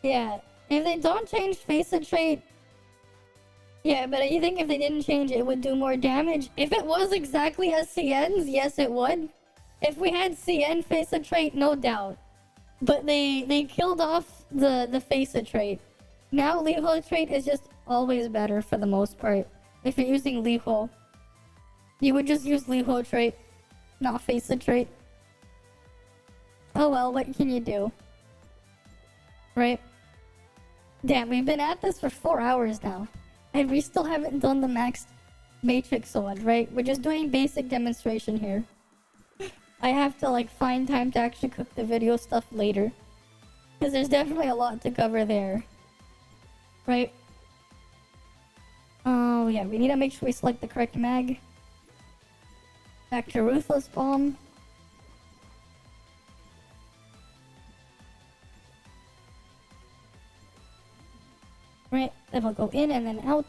[SPEAKER 1] Yeah, if they don't change face of trait. Yeah, but I think if they didn't change it would do more damage. If it was exactly as CN's, yes it would. If we had CN face of trait, no doubt. But they killed off the face of trait. Now Leho trait is just always better for the most part. If you're using Leho, you would just use Leho trait, not face of trait. Oh well, what can you do? Right? Damn, we've been at this for 4 hours now. And we still haven't done the max matrix one, right? We're just doing basic demonstration here. I have to like find time to actually cook the video stuff later. Because there's definitely a lot to cover there. Right? Oh yeah, we need to make sure we select the correct mag. Back to Ruthless Bomb. Right, then we'll go in and then out.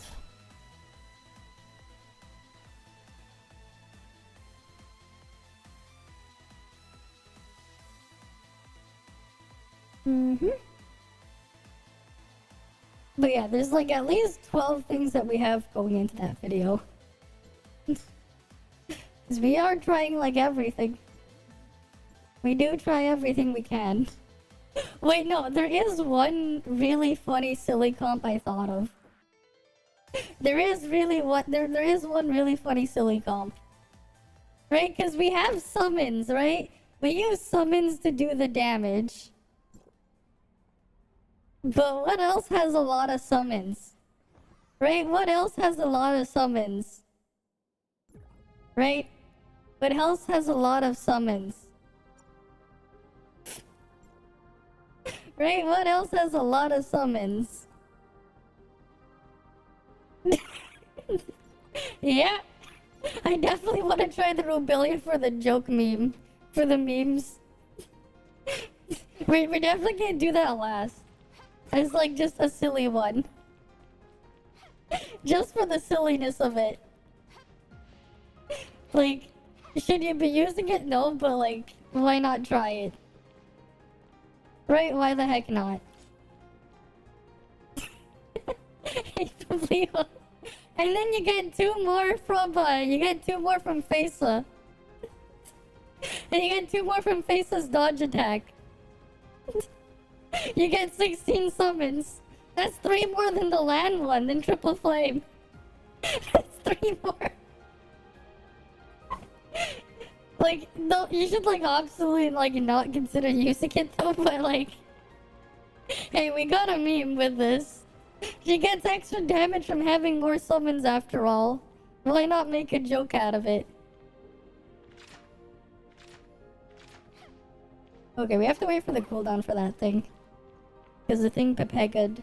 [SPEAKER 1] But yeah, there's like at least 12 things that we have going into that video. Because we are trying like everything. We do try everything we can. Wait, no, there is one really funny silly comp I thought of. There is one really funny silly comp. Right? Because we have summons, right? We use summons to do the damage. But what else has a lot of summons? Right? What else has a lot of summons? Right? What else has a lot of summons? Right? What else has a lot of summons? Yeah. I definitely want to try the Robilia for the joke meme. For the memes. We definitely can't do that last. It's like just a silly one. Just for the silliness of it. Like, should you be using it? No, but like, why not try it? Right? Why the heck not? And then you get two more from Faisa. And you get two more from Faisa's dodge attack. You get 16 summons. That's 3 more than the land one, than Triple Flame. That's 3 more. Like, no, you should like absolutely like not consider using it though, but like, hey, we got a meme with this. She gets extra damage from having more summons after all. Why not make a joke out of it? Okay, we have to wait for the cooldown for that thing. Because the thing Pepega'd.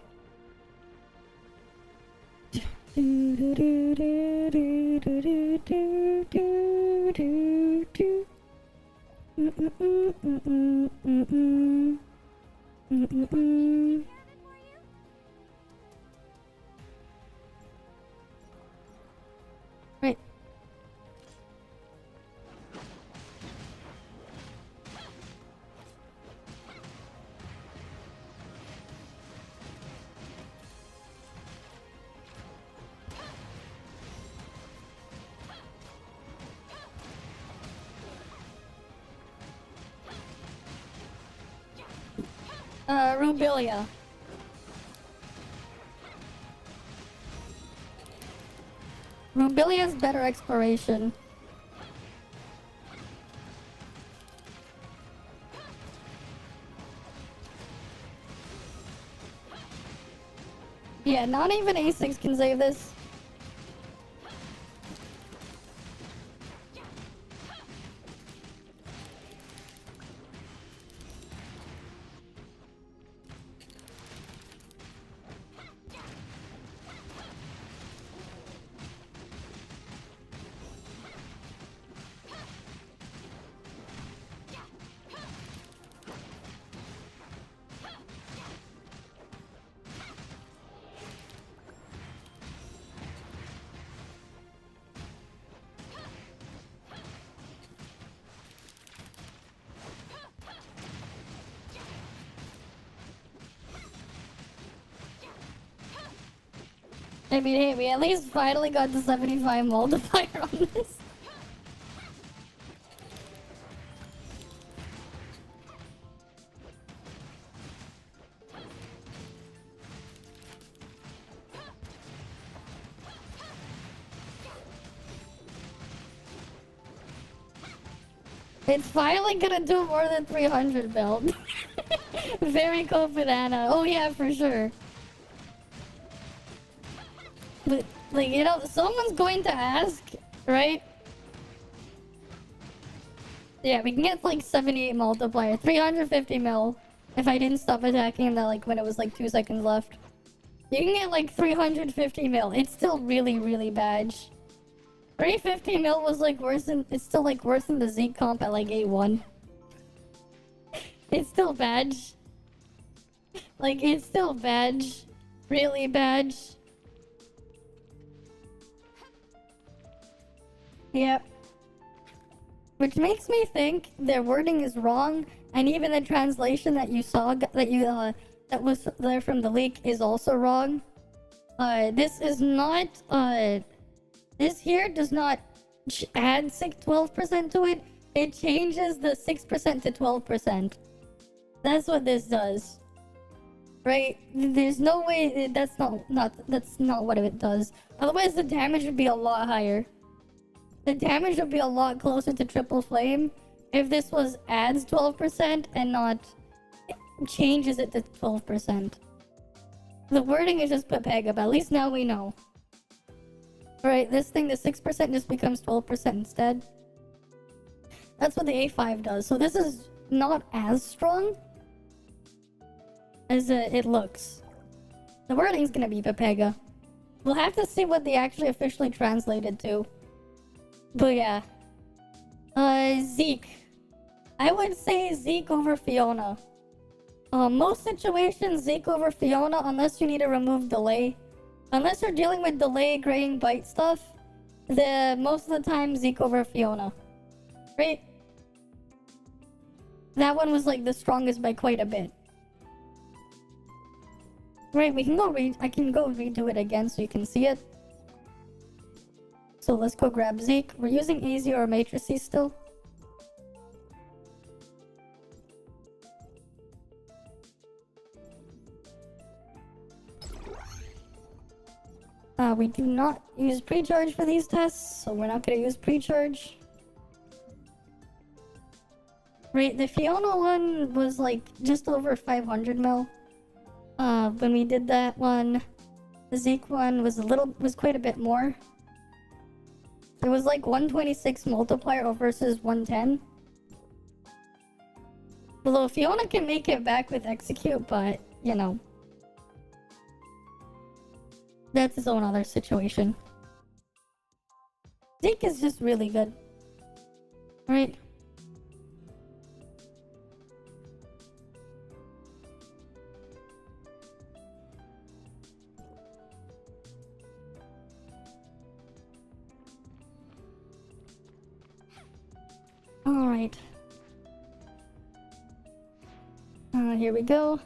[SPEAKER 1] Right. Rubilia. Rubilia's better exploration. Yeah, not even A6 can save this. I mean, hey, we at least finally got the 75 multiplier on this. It's finally gonna do more than 300 build. Very confident. Oh yeah, for sure. But, like, you know, someone's going to ask, right? Yeah, we can get like 78 multiplier, 350 mil. If I didn't stop attacking that, like, when it was like 2 seconds left. You can get like 350 mil. It's still really, really bad. 350 mil was like worse than, it's still like worse than the Z comp at like A1. It's still bad. Like, it's still bad. Really bad. Yep. Which makes me think their wording is wrong, and even the translation that you saw, that was there from the leak is also wrong. This is not, this here does not add 12% to it. It changes the 6% to 12%. That's what this does. Right? There's no way, that's not what it does. Otherwise the damage would be a lot higher. The damage would be a lot closer to Triple Flame if this was adds 12% and not changes it to 12%. The wording is just Pepega, but at least now we know. Alright, this thing, the 6% just becomes 12% instead. That's what the A5 does. So this is not as strong as it looks. The wording's gonna be Pepega. We'll have to see what they actually officially translated to. But yeah. Zeke. I would say Zeke over Fiona. Most situations, Zeke over Fiona, unless you need to remove delay. Unless you're dealing with delay, graying, bite stuff, most of the time Zeke over Fiona. Right? That one was like the strongest by quite a bit. Right, we can go I can go redo it again so you can see it. So let's go grab Zeke. We're using AZ or matrices still. We do not use pre-charge for these tests, so we're not gonna use pre-charge. Right, the Fiona one was like just over 500 mil. When we did that one, the Zeke one was quite a bit more. It was like 126 multiplier versus 110. Although Fiona can make it back with execute, but you know, that's his own other situation. Zeke is just really good. Right? Alright. Here we go.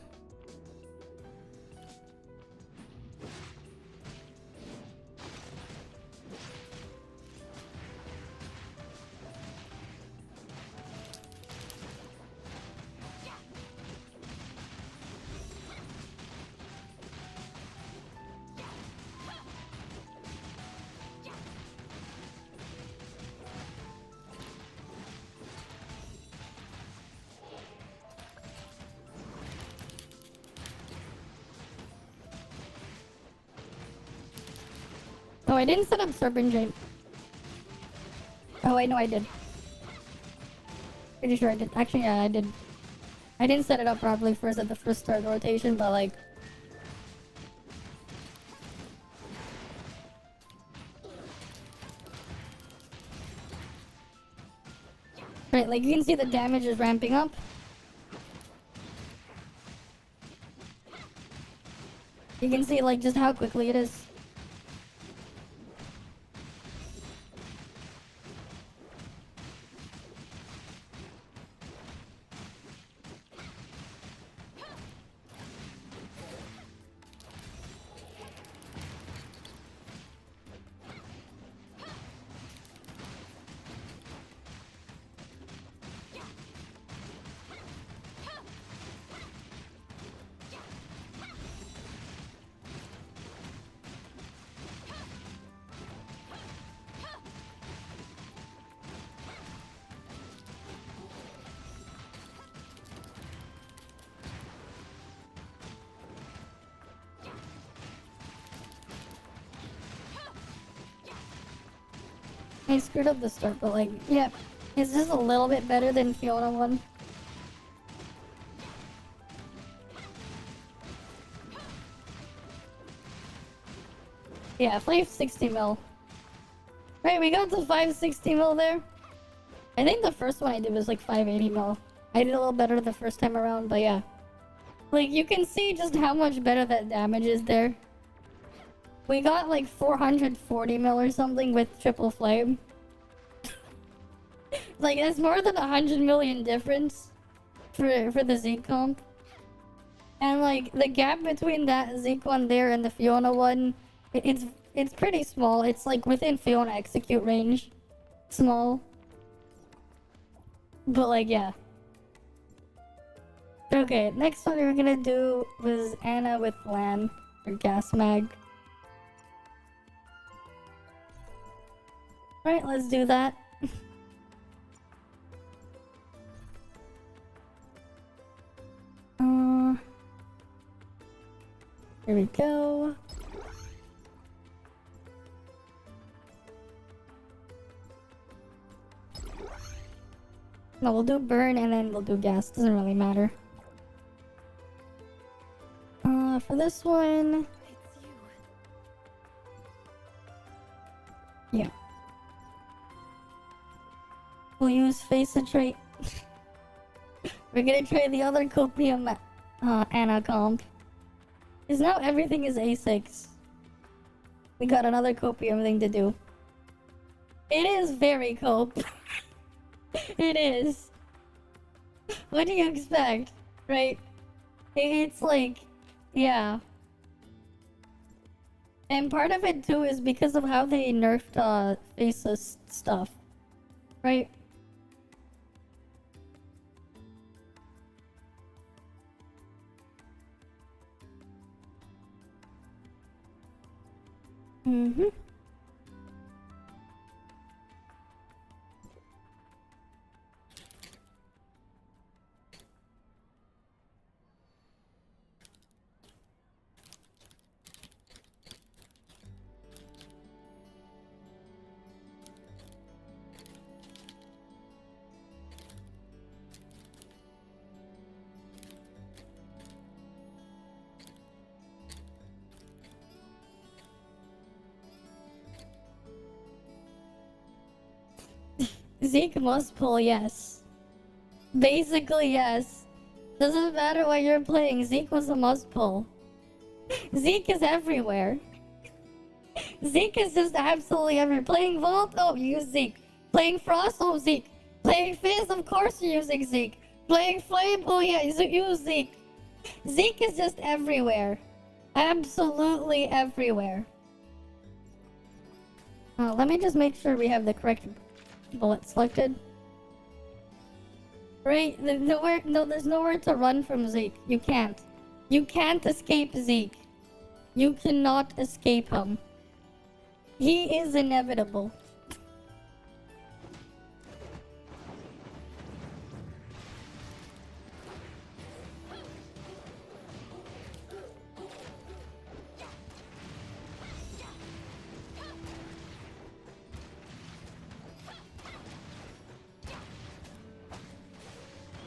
[SPEAKER 1] Oh, I didn't set up Serpent. Oh, I know I did. Pretty sure I did. Actually, yeah, I did. I didn't set it up properly first at the first start rotation, but like... Right, like you can see the damage is ramping up. You can see like just how quickly it is. I screwed up the start, but like, yeah, it's just a little bit better than Fiona 1. Yeah, 560 mil. Right, we got to 560 mil there. I think the first one I did was like 580 mil. I did a little better the first time around, but yeah. Like, you can see just how much better that damage is there. We got like 440 mil or something with triple flame. Like, that's more than 100 million difference for the Zeke comp. And like, the gap between that Zeke one there and the Fiona one, it's pretty small. It's like within Fiona execute range. Small. But like, yeah. Okay, next one we were gonna do was Anna with LAN, or Gas Mag. Alright, let's do that. Here we go. No, we'll do burn and then we'll do gas. Doesn't really matter. For this one... Yeah. We'll use face a trait. We're gonna try the other copium Anna comp. Because now everything is A6. We got another copium thing to do. It is very cope. It is. What do you expect, right? It's like, yeah. And part of it too is because of how they nerfed faceless stuff, right? Mm-hmm. Zeke must pull, yes. Basically, yes. Doesn't matter what you're playing, Zeke was a must pull. Zeke is everywhere. Zeke is just absolutely everywhere. Playing Vault? Oh, you use Zeke. Playing Frost? Oh, Zeke. Playing Fizz? Of course you're using Zeke. Playing Flame? Oh yeah, use Zeke. Zeke is just everywhere. Absolutely everywhere. Let me just make sure we have the correct bullet selected. Right, there's nowhere to run from Zeke. You can't. You can't escape Zeke. You cannot escape him. He is inevitable.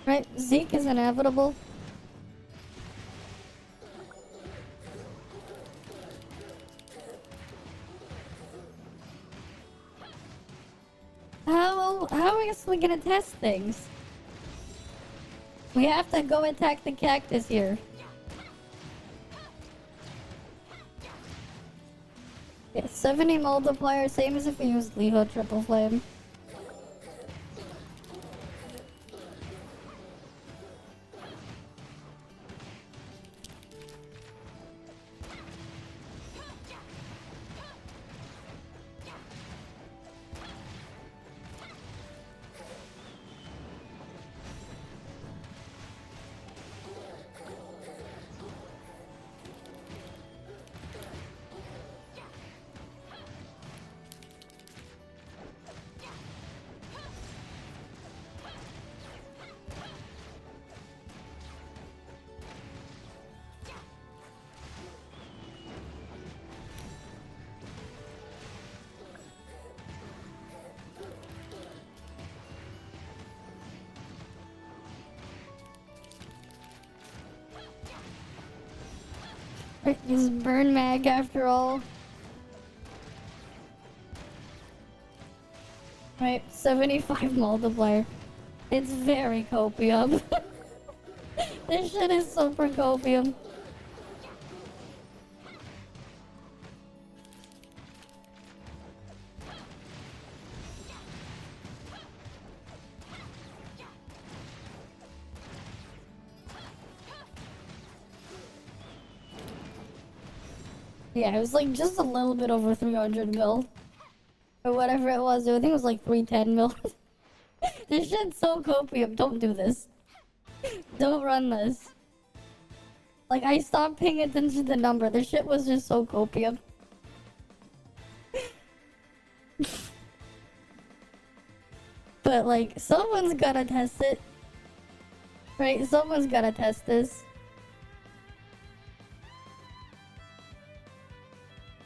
[SPEAKER 1] Right, Zeke is inevitable. How are we gonna test things? We have to go attack the cactus here. Yeah, 70 multiplier, same as if we used Leho Triple Flame. Is burn mag after all. Right, 75 multiplier. It's very copium. This shit is super copium. Yeah, it was like just a little bit over 300 mil. Or whatever it was. I think it was like 310 mil. This shit's so copium. Don't do this. Don't run this. Like, I stopped paying attention to the number. This shit was just so copium. But, like, someone's gotta test it. Right? Someone's gotta test this.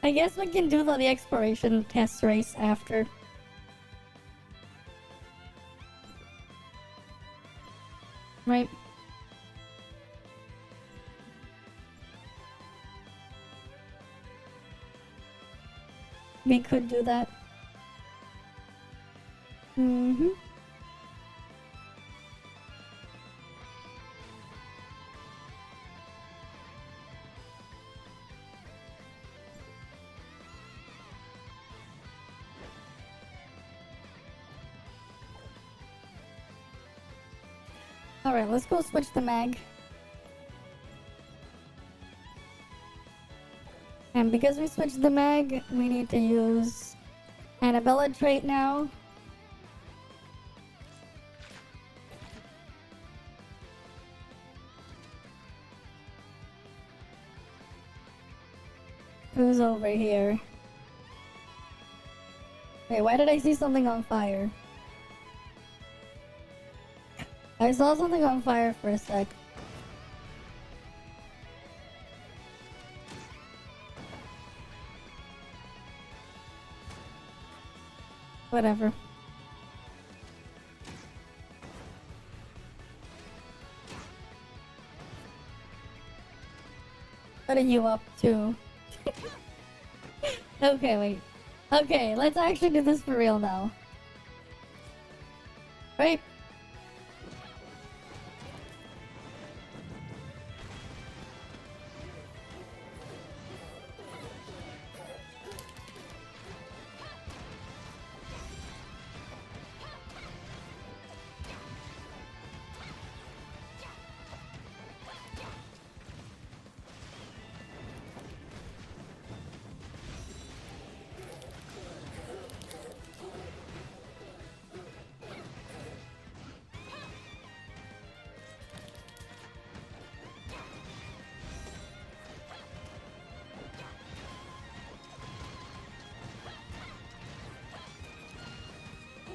[SPEAKER 1] I guess we can do the exploration test race after. Right? We could do that. Mm-hmm. Alright, let's go switch the mag. And because we switched the mag, we need to use Annabella trait now. Who's over here? Wait, why did I see something on fire? I saw something on fire for a sec. Whatever. What are you up to? Okay, wait. Okay, let's actually do this for real now. Right?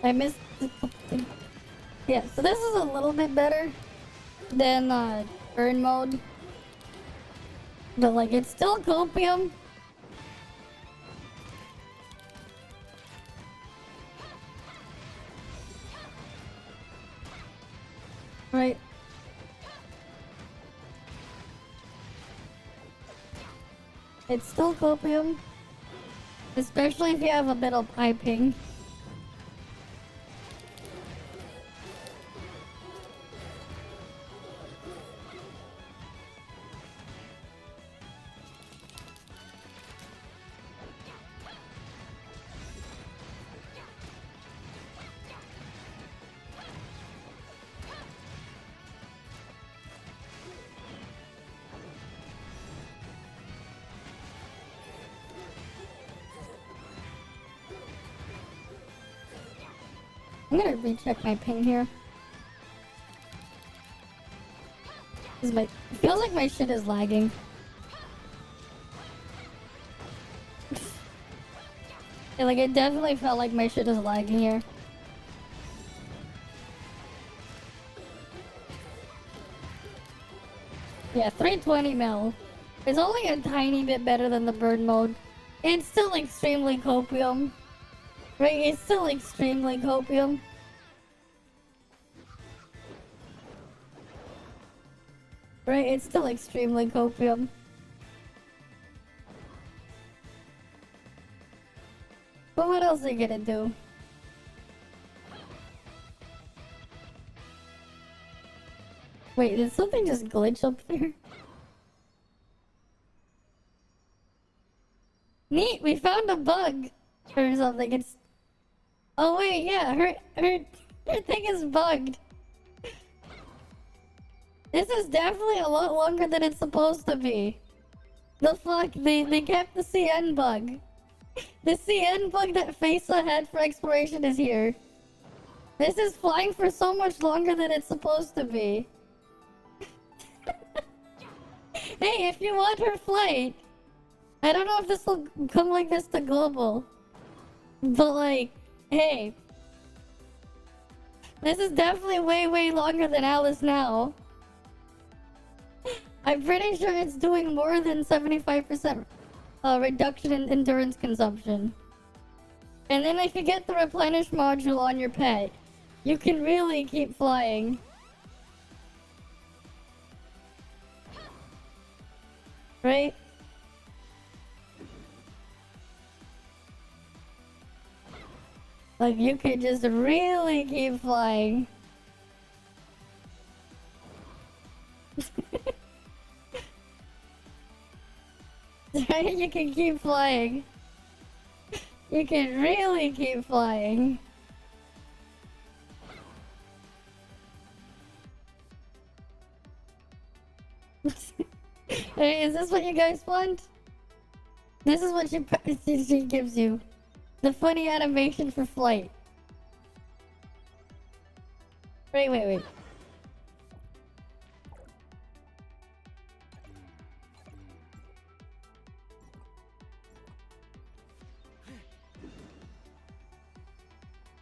[SPEAKER 1] I missed something. Yeah, so this is a little bit better than burn mode. But like it's still copium. Right. It's still copium. Especially if you have a bit of piping. I'm gonna recheck my ping here. It feels like my shit is lagging. Yeah, like it definitely felt like my shit is lagging here. Yeah, 320 mil. It's only a tiny bit better than the bird mode. It's still extremely copium. Right, it's still extremely copium. Right, it's still extremely copium. But what else are you gonna do? Wait, did something just glitch up there? Neat, we found a bug or something. It's. Oh wait, yeah, her thing is bugged. This is definitely a lot longer than it's supposed to be. The fuck, they kept the CN bug. The CN bug that FESA had for exploration is here. This is flying for so much longer than it's supposed to be. Hey, if you want her flight, I don't know if this will come like this to global. But like, hey. This is definitely way longer than Alice now. I'm pretty sure it's doing more than 75% reduction in endurance consumption. And then if you get the replenish module on your pet, you can really keep flying. Right? Like you could just really keep flying. Right? You can keep flying. You can really keep flying. Hey, is this what you guys want? This is what she gives you. The funny animation for flight. Wait.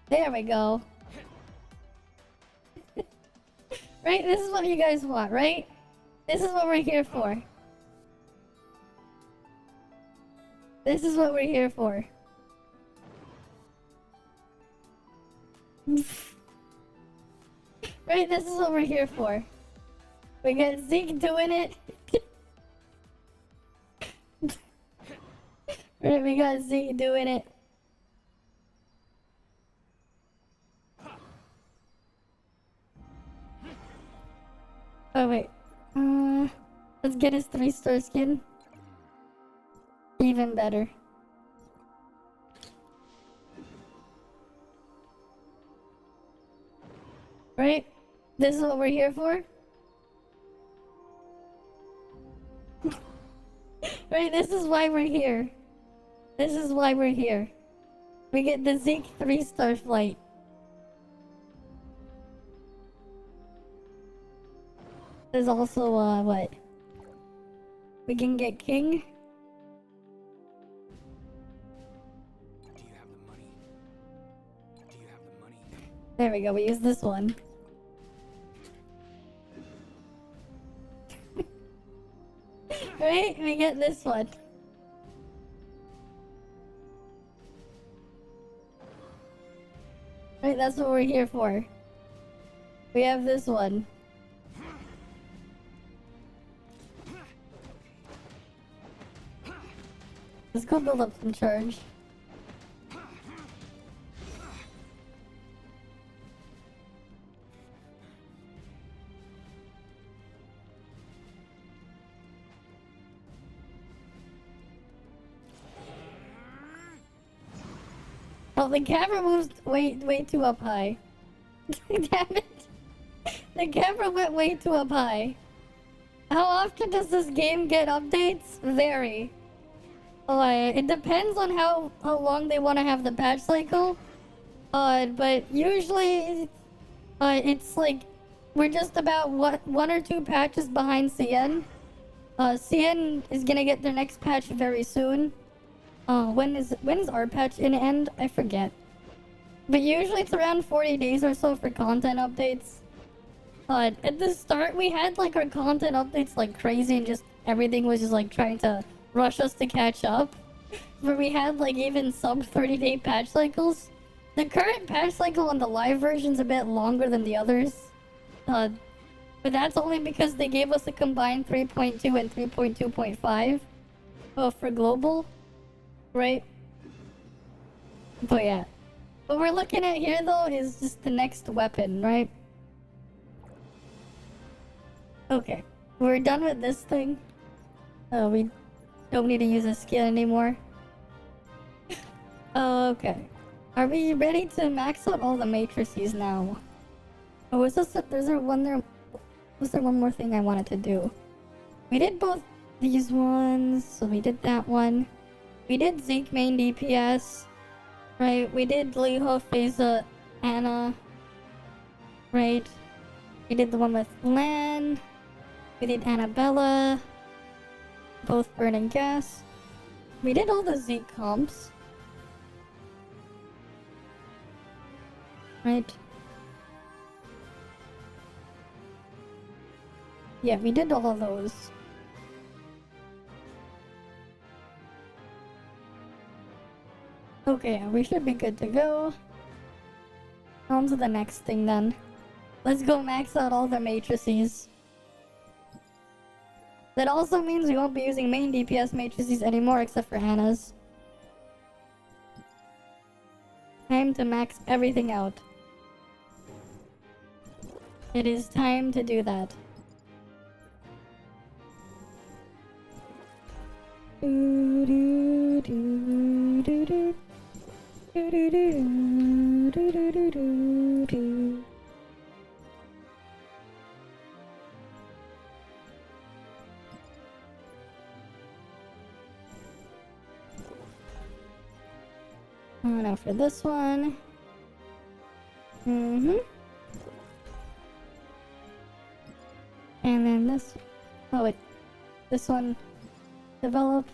[SPEAKER 1] There we go. Right? This is what you guys want, right? This is what we're here for. This is what we're here for. Right? This is what we're here for. We got Zeke doing it. Right? We got Zeke doing it. Oh wait. Let's get his 3-star skin. Even better. Right? This is what we're here for? Right? This is why we're here. This is why we're here. We get the Zeke 3-star flight. There's also, what? We can get King.
[SPEAKER 4] Do you have the money? Do you have the money?
[SPEAKER 1] There we go, we use this one. Right? We get this one. Right, that's what we're here for. We have this one. Let's go build up some charge. Oh, the camera moves way too up high. Damn it. The camera went way too up high. How often does this game get updates? Vary. It depends on how long they want to have the patch cycle. But usually, it's like we're just about one or two patches behind CN. CN is gonna get their next patch very soon. When is our patch gonna end? I forget. But usually it's around 40 days or so for content updates. At the start we had like our content updates like crazy and just everything was just like trying to rush us to catch up. Where we had like even sub 30-day patch cycles. The current patch cycle on the live version's a bit longer than the others. But that's only because they gave us a combined 3.2 and 3.2.5 for global. Right? But yeah. What we're looking at here though is just the next weapon, right? Okay. We're done with this thing. We don't need to use a skin anymore. Okay. Are we ready to max out all the matrices now? Oh, was there one more thing I wanted to do? We did both these ones, so we did that one. We did Zeke main DPS. Right, we did Liho, Phasa, Anna. Right. We did the one with Lan. We did Annabella. Both burning gas. We did all the Zeke comps. Right. Yeah, we did all of those. Okay, we should be good to go. On to the next thing then. Let's go max out all the matrices. That also means we won't be using main DPS matrices anymore except for Anna's. Time to max everything out. It is time to do that. Do, do, do, do, do. Do, do, do, do, do, do, do, do. Now for this one. And then this. Oh wait, this one. Develop.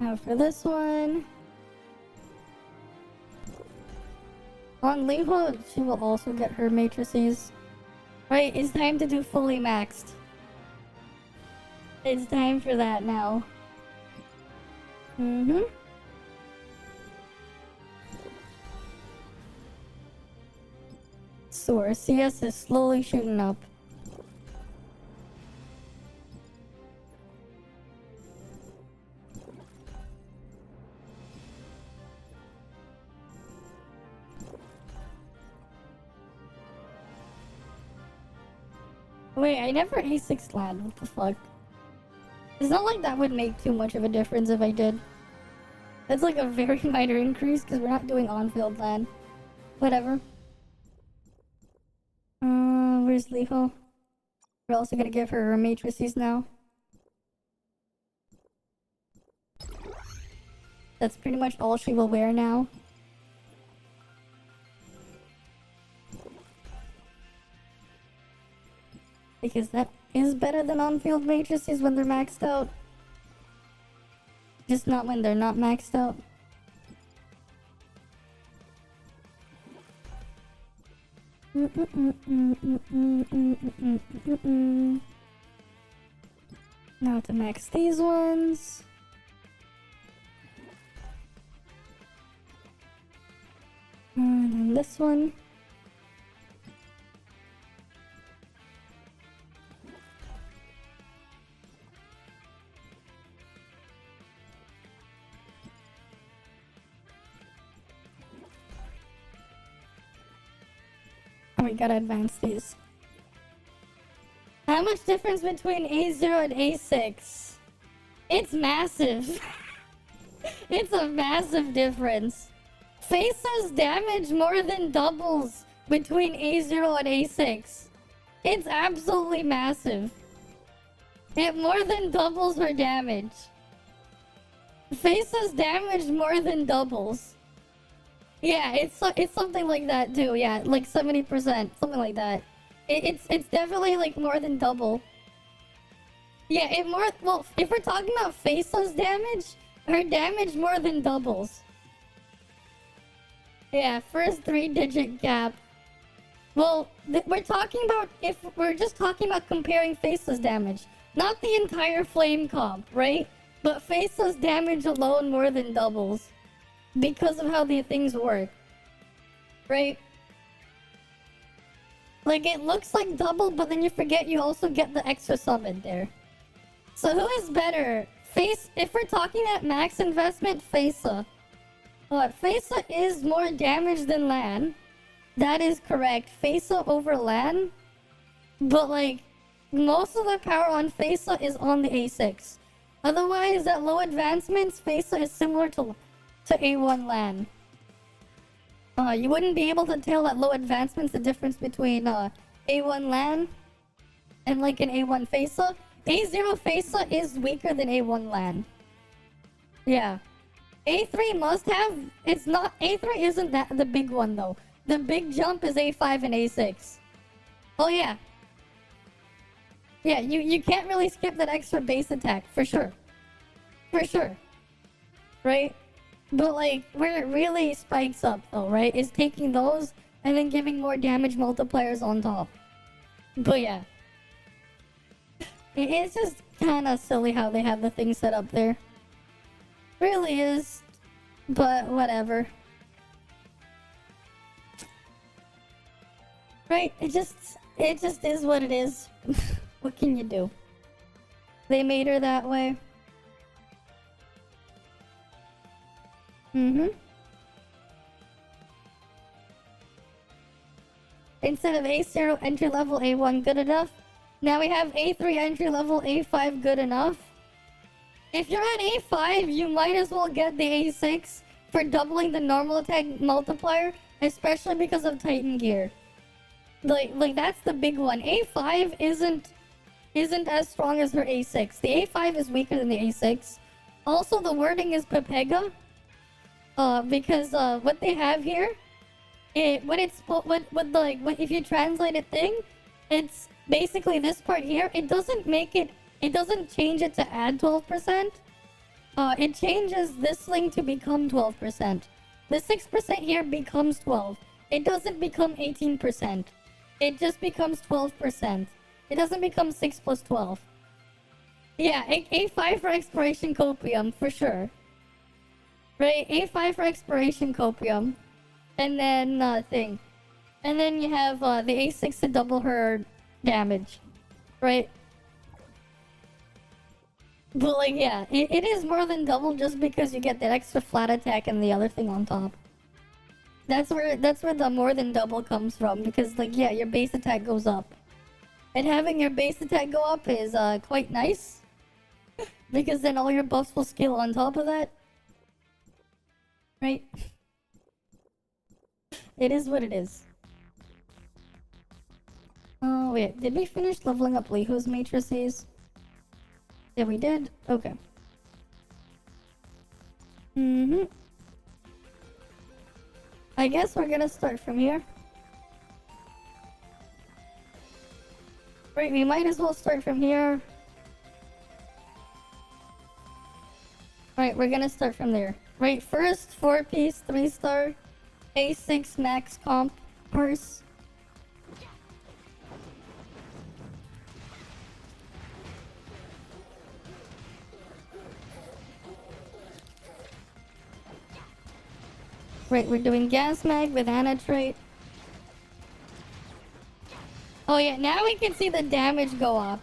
[SPEAKER 1] Now for this one. On Levo, she will also get her matrices. Right, it's time to do fully maxed. It's time for that now. So our CS is slowly shooting up. Wait, I never A6 land. What the fuck? It's not like that would make too much of a difference if I did. That's like a very minor increase because we're not doing on-field land. Whatever. Where's Leho? We're also gonna give her matrices now. That's pretty much all she will wear now. Because that is better than on-field matrices when they're maxed out. Just not when they're not maxed out. Now to max these ones. And then this one. We gotta advance these. How much difference between A0 and A6? It's massive. It's a massive difference. Faces damage more than doubles between A0 and A6. It's absolutely massive. It more than doubles her damage. Faces damage more than doubles. Yeah, it's something like that too. Yeah, like 70%, something like that. It's definitely like more than double. Yeah, well, if we're talking about faceless damage, her damage more than doubles. Yeah, first 3-digit gap. Well, we're talking about if we're just talking about comparing faceless damage, not the entire flame comp, right? But faceless damage alone more than doubles. Because of how the things work. Right? Like, it looks like double, but then you forget you also get the extra summon there. So who is better? If we're talking at max investment, Faisa. Faisa is more damage than Lan. That is correct. Faisa over Lan. But, like, most of the power on Faisa is on the A6. Otherwise, at low advancements, Faisa is similar to A1 LAN. You wouldn't be able to tell at low advancements the difference between A1 LAN and like an A1 FASA. A0 FASA is weaker than A1 LAN. Yeah. A3 must have. It's not. A3 isn't that the big one though. The big jump is A5 and A6. Oh yeah. Yeah, you can't really skip that extra base attack for sure. For sure. Right? But like, where it really spikes up though, right, is taking those and then giving more damage multipliers on top. But yeah. It's just kinda silly how they have the thing set up there. Really is. But whatever. Right? It just is what it is. What can you do? They made her that way. Instead of A0 entry level A1 good enough, now we have A3 entry level A5 good enough. If you're at A5, you might as well get the A6 for doubling the normal attack multiplier, especially because of Titan gear. Like that's the big one. A5 isn't as strong as her A6. The A5 is weaker than the A6. Also, the wording is Pepega. Because what they have here, if you translate a thing, it's basically this part here. It doesn't change it to add 12%. It changes this thing to become 12%. The 6% here becomes 12. It doesn't become 18%. It just becomes 12%. It doesn't become 6 plus 12. Yeah, A5 for exploration copium, for sure. Right, A5 for exploration copium. And then, thing. And then you have, the A6 to double her damage. Right? But, like, yeah, it is more than double just because you get that extra flat attack and the other thing on top. That's where the more than double comes from, because, like, yeah, your base attack goes up. And having your base attack go up is, quite nice. Because then all your buffs will scale on top of that. Right? It is what it is. Oh, wait. Did we finish leveling up Lihu's matrices? Yeah, we did? Okay. I guess we're gonna start from here. Right, we might as well start from here. Right, we're gonna start from there. Right, first 4-piece, 3-star, A6 max comp purse. Right, we're doing gas mag with anitrate. Oh yeah, now we can see the damage go up.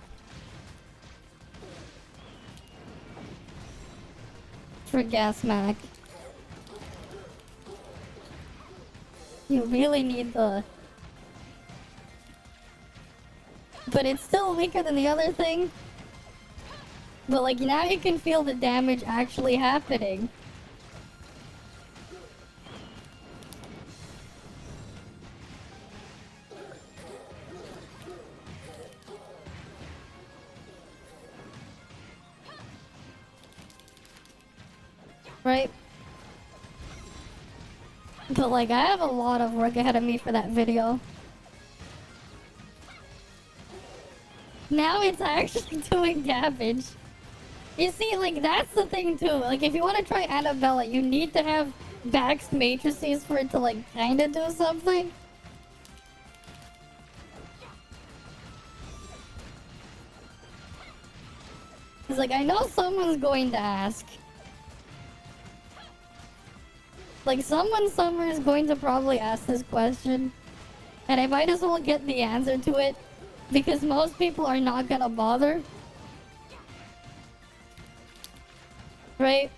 [SPEAKER 1] For gas mag. You really need the... But it's still weaker than the other thing. But like now you can feel the damage actually happening. Right? But like I have a lot of work ahead of me for that video. Now it's actually doing damage. You see, like that's the thing too. Like if you want to try Annabella, you need to have baxed matrices for it to like kinda do something. Cause like I know someone's going to ask. Like someone somewhere is going to probably ask this question. And I might as well get the answer to it. Because most people are not gonna bother. Right?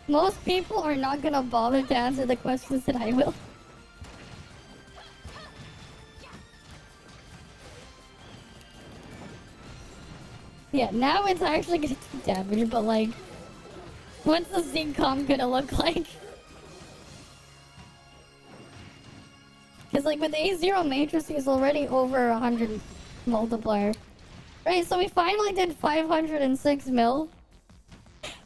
[SPEAKER 1] Most people are not gonna bother to answer the questions that I will. Yeah, now it's actually gonna do damage, but like... What's the Z-com gonna look like? Because like with A0 matrix, he's already over 100 multiplier. Right, so we finally did 506 mil.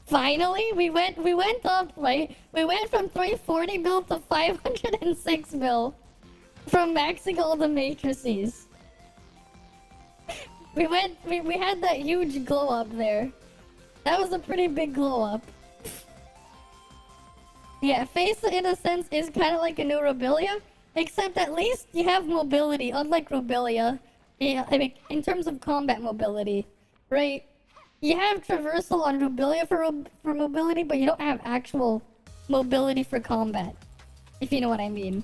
[SPEAKER 1] Finally, we went up, right? We went from 340 mil to 506 mil. From maxing all the matrices. We had that huge glow up there. That was a pretty big glow up. Yeah, Face in a sense is kind of like a new Robilia. Except at least you have mobility, unlike Robilia. Yeah, I mean, in terms of combat mobility, right? You have traversal on Robilia for mobility, but you don't have actual mobility for combat, if you know what I mean.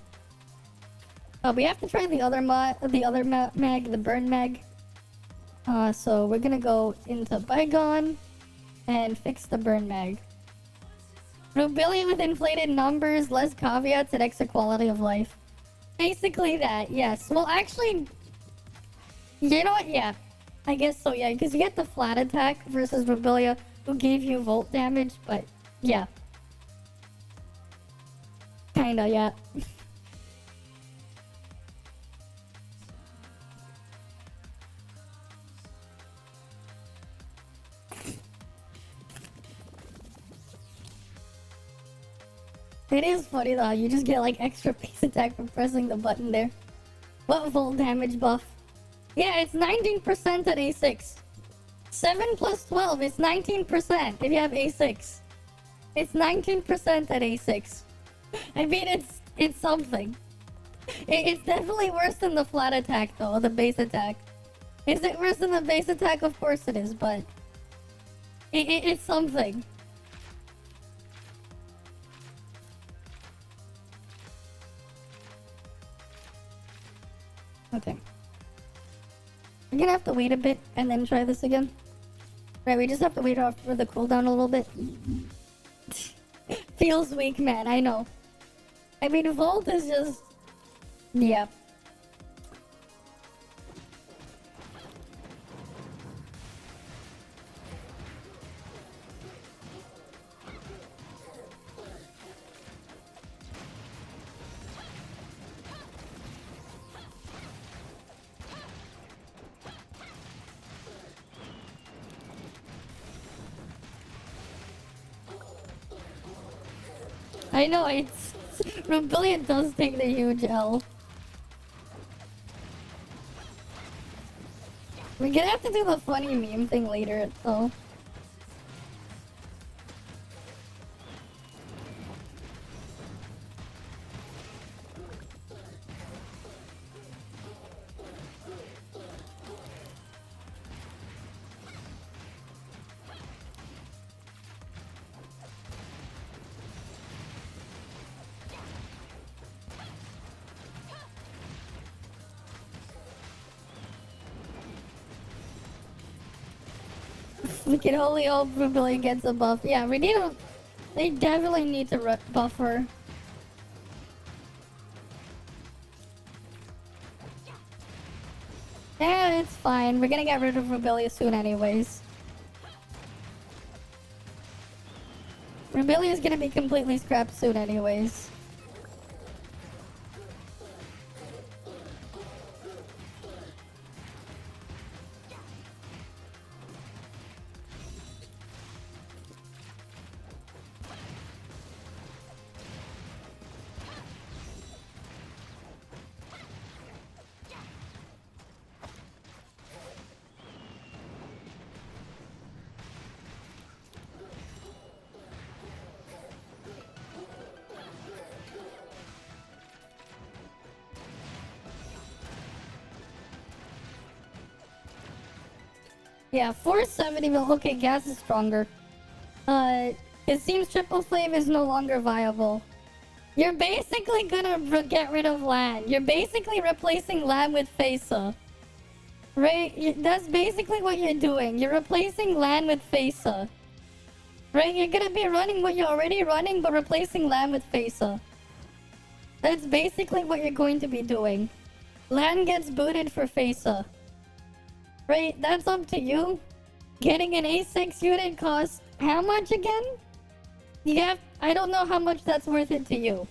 [SPEAKER 1] We have to try the other mag, the burn mag. So we're gonna go into Bygone and fix the burn mag. Robilia with inflated numbers, less caveats, and extra quality of life. Basically that, yes. Well, actually, you know what? Yeah, I guess so. Yeah, because you get the flat attack versus Robilia, who gave you volt damage. But yeah, kinda, yeah. It is funny though, you just get like extra base attack from pressing the button there. What volt damage buff? Yeah, it's 19% at A6. 7 plus 12 is 19% if you have A6. It's 19% at A6. I mean, it's something. It's definitely worse than the flat attack though, the base attack. Is it worse than the base attack? Of course it is, but it's something. Okay. We're gonna have to wait a bit and then try this again. Right, we just have to wait off for the cooldown a little bit. Feels weak, man, I know. I mean, Volt is just... Yeah. I know, it's... Rebellion does take the huge L. We're gonna have to do the funny meme thing later, though. We can only hope Rebellion gets a buff. Yeah, we need to... They definitely need to buff her. Yeah, it's fine. We're gonna get rid of Rebellion soon anyways. Rebellion is gonna be completely scrapped soon anyways. Yeah, 470 mil. Okay, gas is stronger. It seems triple flame is no longer viable. You're basically gonna get rid of LAN. You're basically replacing LAN with FASA. Right? That's basically what you're doing. You're replacing LAN with FASA. Right? You're gonna be running what you're already running, but replacing LAN with FASA. That's basically what you're going to be doing. LAN gets booted for FASA. Right, that's up to you. Getting an A6 unit costs how much again? I don't know how much that's worth it to you.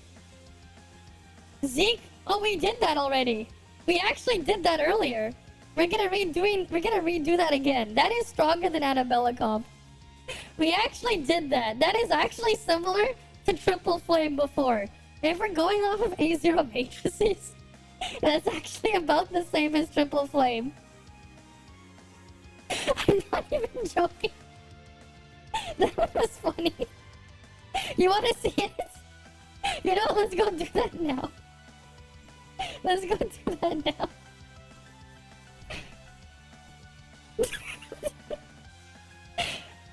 [SPEAKER 1] Zeke? Oh, we did that already. We actually did that earlier. We're gonna redo that again. That is stronger than Annabella Comp. We actually did that. That is actually similar to Triple Flame before. If we're going off of A0 matrices, that's actually about the same as Triple Flame. I'm not even joking. That one was funny. You want to see it? You know, let's go do that now. Let's go do that now.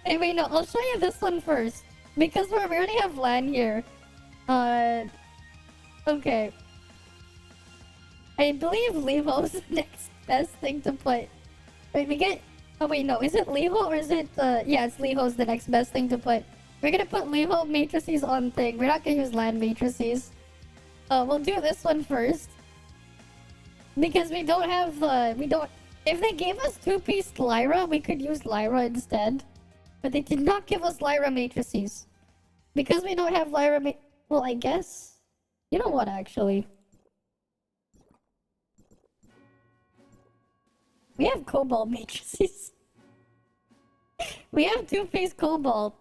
[SPEAKER 1] Hey, wait, no, I'll show you this one first. Because we already have LAN here. Okay. I believe Levo is the next best thing to put. Wait, we get... Oh wait, no, is it Levo or is it, yeah, it's Levo's the next best thing to put. We're gonna put Levo matrices on thing. We're not gonna use LAN matrices. We'll do this one first. Because we don't have, if they gave us 2-piece Lyra, we could use Lyra instead. But they did not give us Lyra matrices. Because we don't have Lyra well, I guess. You know what, actually? We have Cobalt matrices. We have 2-piece Cobalt.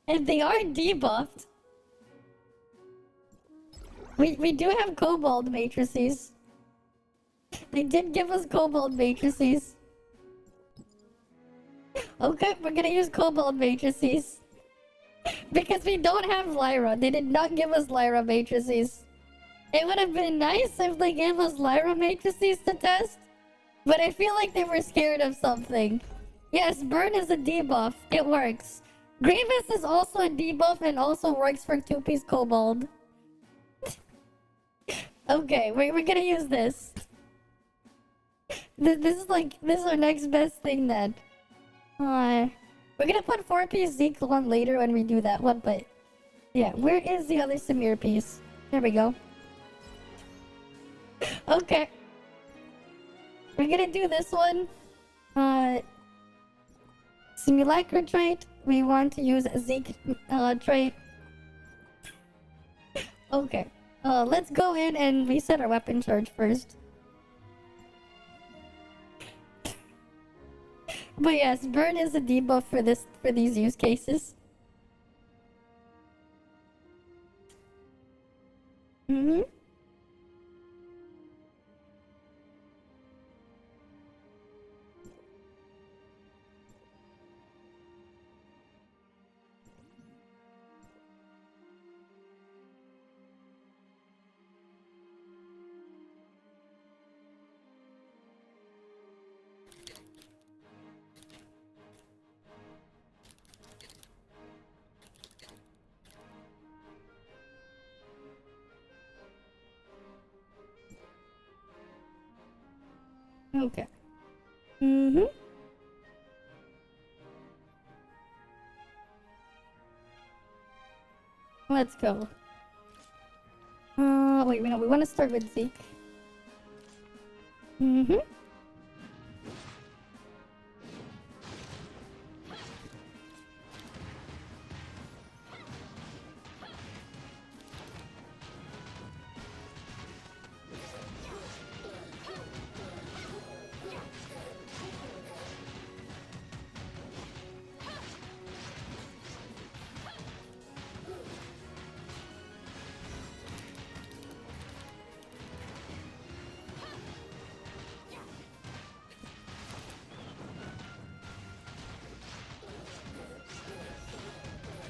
[SPEAKER 1] And they are debuffed. We do have cobalt matrices. They did give us cobalt matrices. Okay, we're gonna use cobalt matrices. Because we don't have Lyra. They did not give us Lyra matrices. It would have been nice if they gave us Lyra matrices to test. But I feel like they were scared of something. Yes, burn is a debuff. It works. Grievous is also a debuff and also works for 2-piece kobold. Okay, we're gonna use this. This is our next best thing then. We're gonna put 4-piece Zeke on later when we do that one, but yeah, where is the other Samir piece? There we go. Okay. We're gonna do this one. Simulacra trait. We want to use a Zeke trait. Okay. Let's go in and reset our weapon charge first. But yes, burn is a debuff for these use cases. Mm-hmm. Okay. Mm-hmm. Let's go. Wait, no, we want to start with Zeke. Mm-hmm.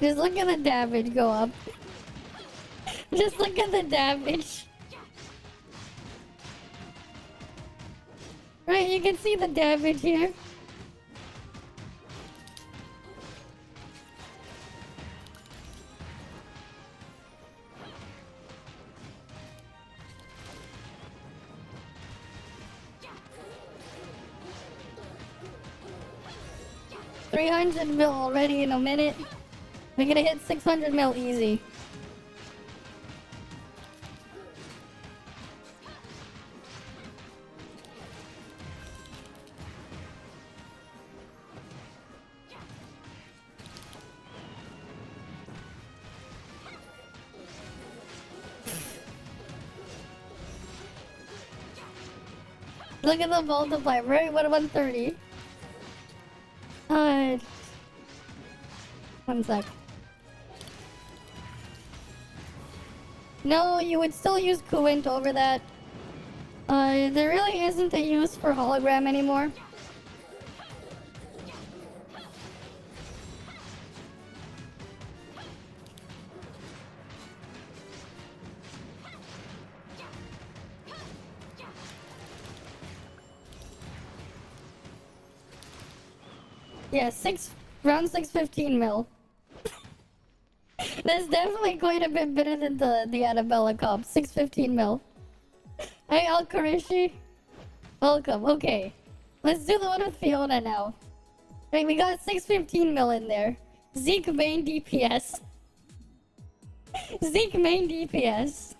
[SPEAKER 1] Just look at the damage go up. Just look at the damage. Right, you can see the damage here. $300 mil already in a minute. We're gonna hit 600 mil easy. Look at the multiplier, right? What about 130? One sec. No, you would still use Coolant over that. There really isn't a use for hologram anymore. Yeah, around 615 mil. That's definitely quite a bit better than the Annabella comp. 615 mil. Hey, Alkarishi. Welcome. Okay. Let's do the one with Fiona now. Right, we got 615 mil in there. Zeke main DPS. Zeke main DPS.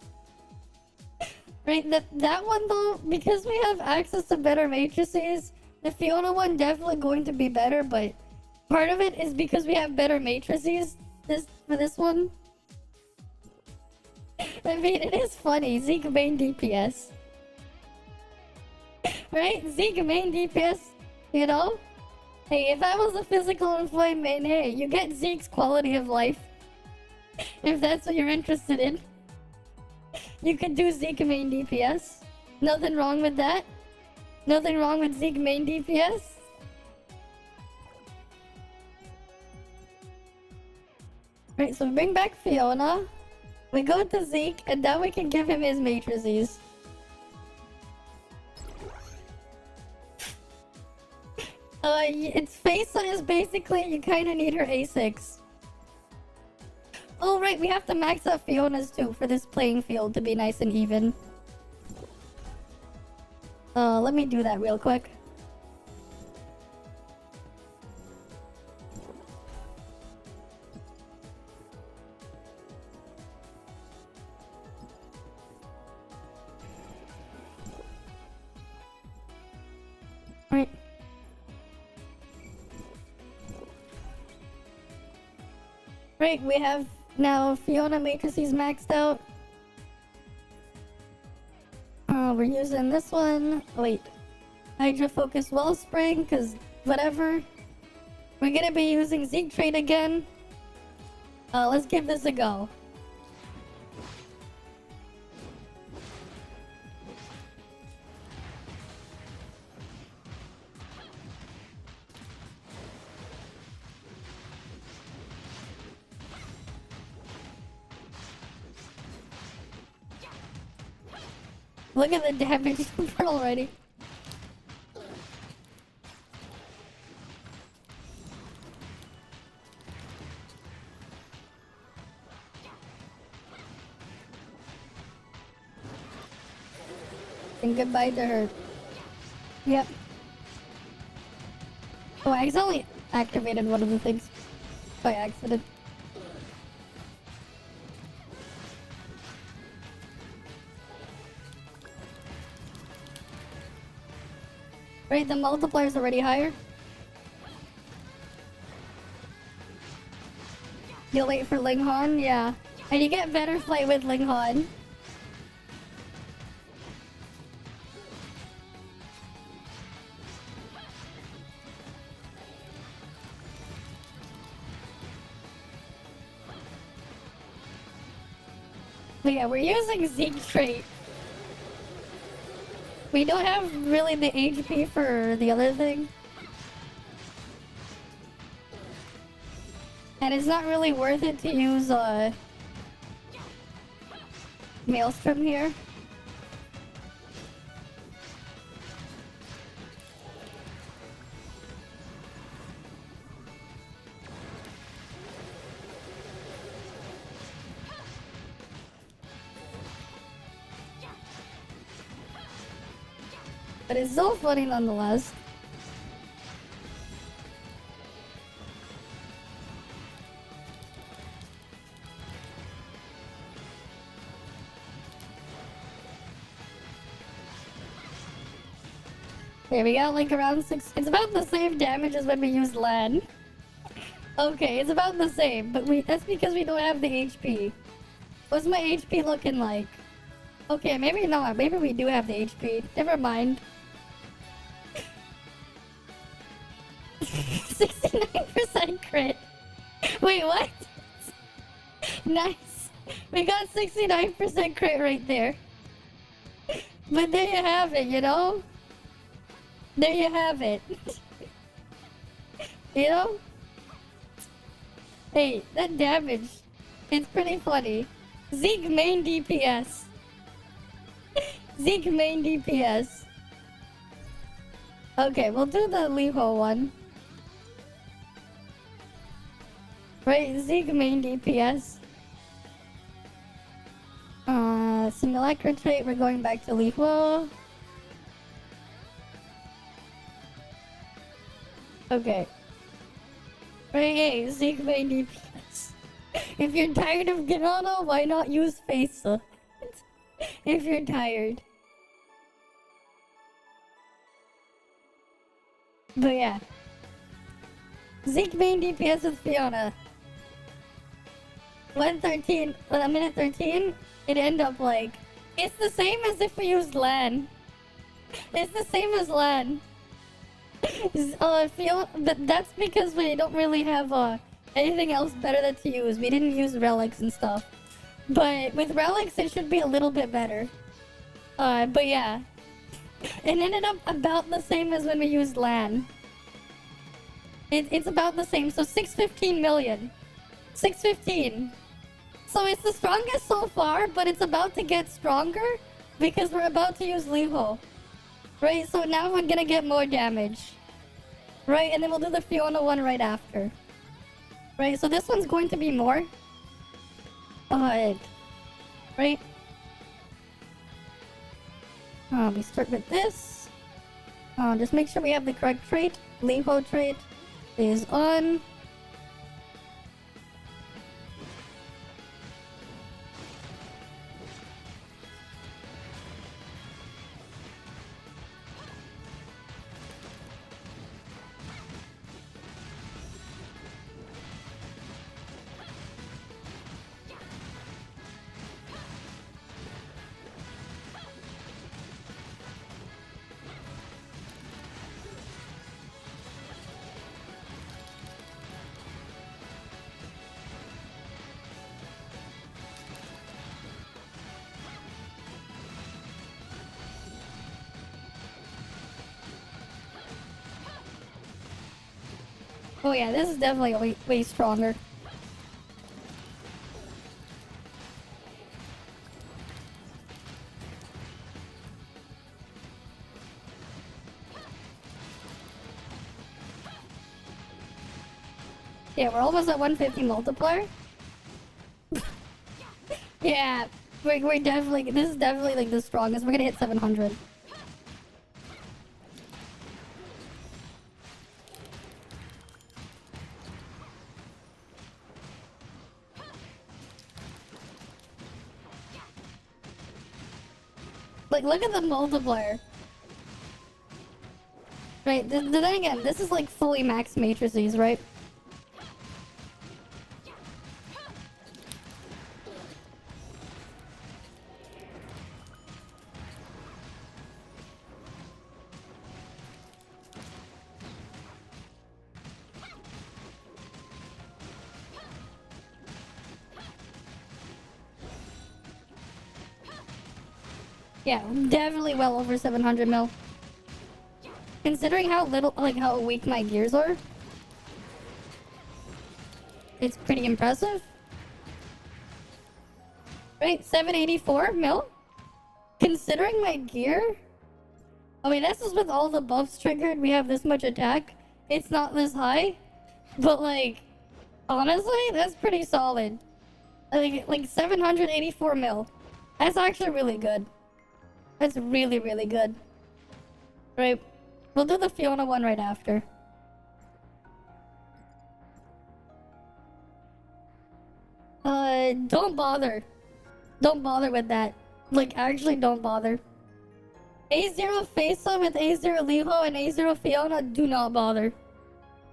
[SPEAKER 1] Right, that one though, because we have access to better matrices, the Fiona one definitely going to be better, but part of it is because we have better matrices for this one. I mean, it is funny. Zeke main DPS. Right? Zeke main DPS, you know? Hey, if I was a physical inflame main, hey, you get Zeke's quality of life. If that's what you're interested in. You could do Zeke main DPS. Nothing wrong with that. Nothing wrong with Zeke main DPS. Right, so we bring back Fiona. We go to Zeke, and now we can give him his matrices. It's Faisa is basically, you kind of need her A6. Oh, right, we have to max out Fiona's too for this playing field to be nice and even. Let me do that real quick. Right. Right, we have now Fiona matrices maxed out. We're using this one. Wait. Hydra Focus Wellspring, because whatever. We're gonna be using Zeke Trade again. Let's give this a go. Look at the damage already. And goodbye to her. Yep. Oh, I accidentally activated one of the things by accident. Right, the multiplier's already higher. You'll wait for Linghan? Yeah. And you get better flight with Linghan. But yeah, we're using Zeke trait. We don't have really the HP for the other thing. And it's not really worth it to use Maelstrom here. But it's so funny nonetheless. Okay, we got like around 6. It's about the same damage as when we used Lan. Okay, it's about the same, but that's because we don't have the HP. What's my HP looking like? Okay, maybe not. Maybe we do have the HP. Never mind. 69% crit. Wait, what? Nice. We got 69% crit right there. But there you have it, you know? There you have it. You know? Hey, that damage. It's pretty funny. Zeke main DPS. Zeke main DPS. Okay, we'll do the Liho one. Right, Zeke main DPS. Simulacra trait, we're going back to Liho. Okay. Right, hey, Zeke main DPS. If you're tired of Ganano, why not use Faisa? If you're tired. But yeah. Zeke main DPS with Fiona. 113, a minute 13, it end up like... It's the same as if we used Lan. It's the same as Lan. But that's because we don't really have anything else better than to use. We didn't use relics and stuff. But with relics, it should be a little bit better. But yeah. It ended up about the same as when we used LAN. It's about the same, so 615 million. 615. So it's the strongest so far, but it's about to get stronger because we're about to use Liho. Right, so now we're gonna get more damage. Right, and then we'll do the Fiona one right after. Right, so this one's going to be more. Right. We start with this. Just make sure we have the correct trait. Liho trait is on. Oh yeah, this is definitely way stronger. Yeah, we're almost at 150 multiplier. Yeah, we're definitely, this is definitely like the strongest. We're gonna hit 700. Like, look at the multiplier. Right, then again, this is like fully max matrices, right? Yeah, definitely well over 700 mil. Considering how little, like how weak my gears are, it's pretty impressive. Right, 784 mil? Considering my gear? I mean, this is with all the buffs triggered, we have this much attack. It's not this high. But like, honestly, that's pretty solid. Like 784 mil. That's actually really good. That's really, really good. Right. We'll do the Fiona one right after. Don't bother. Don't bother with that. Like, actually don't bother. A0 Faisa with A0 Liho and A0 Fiona, do not bother.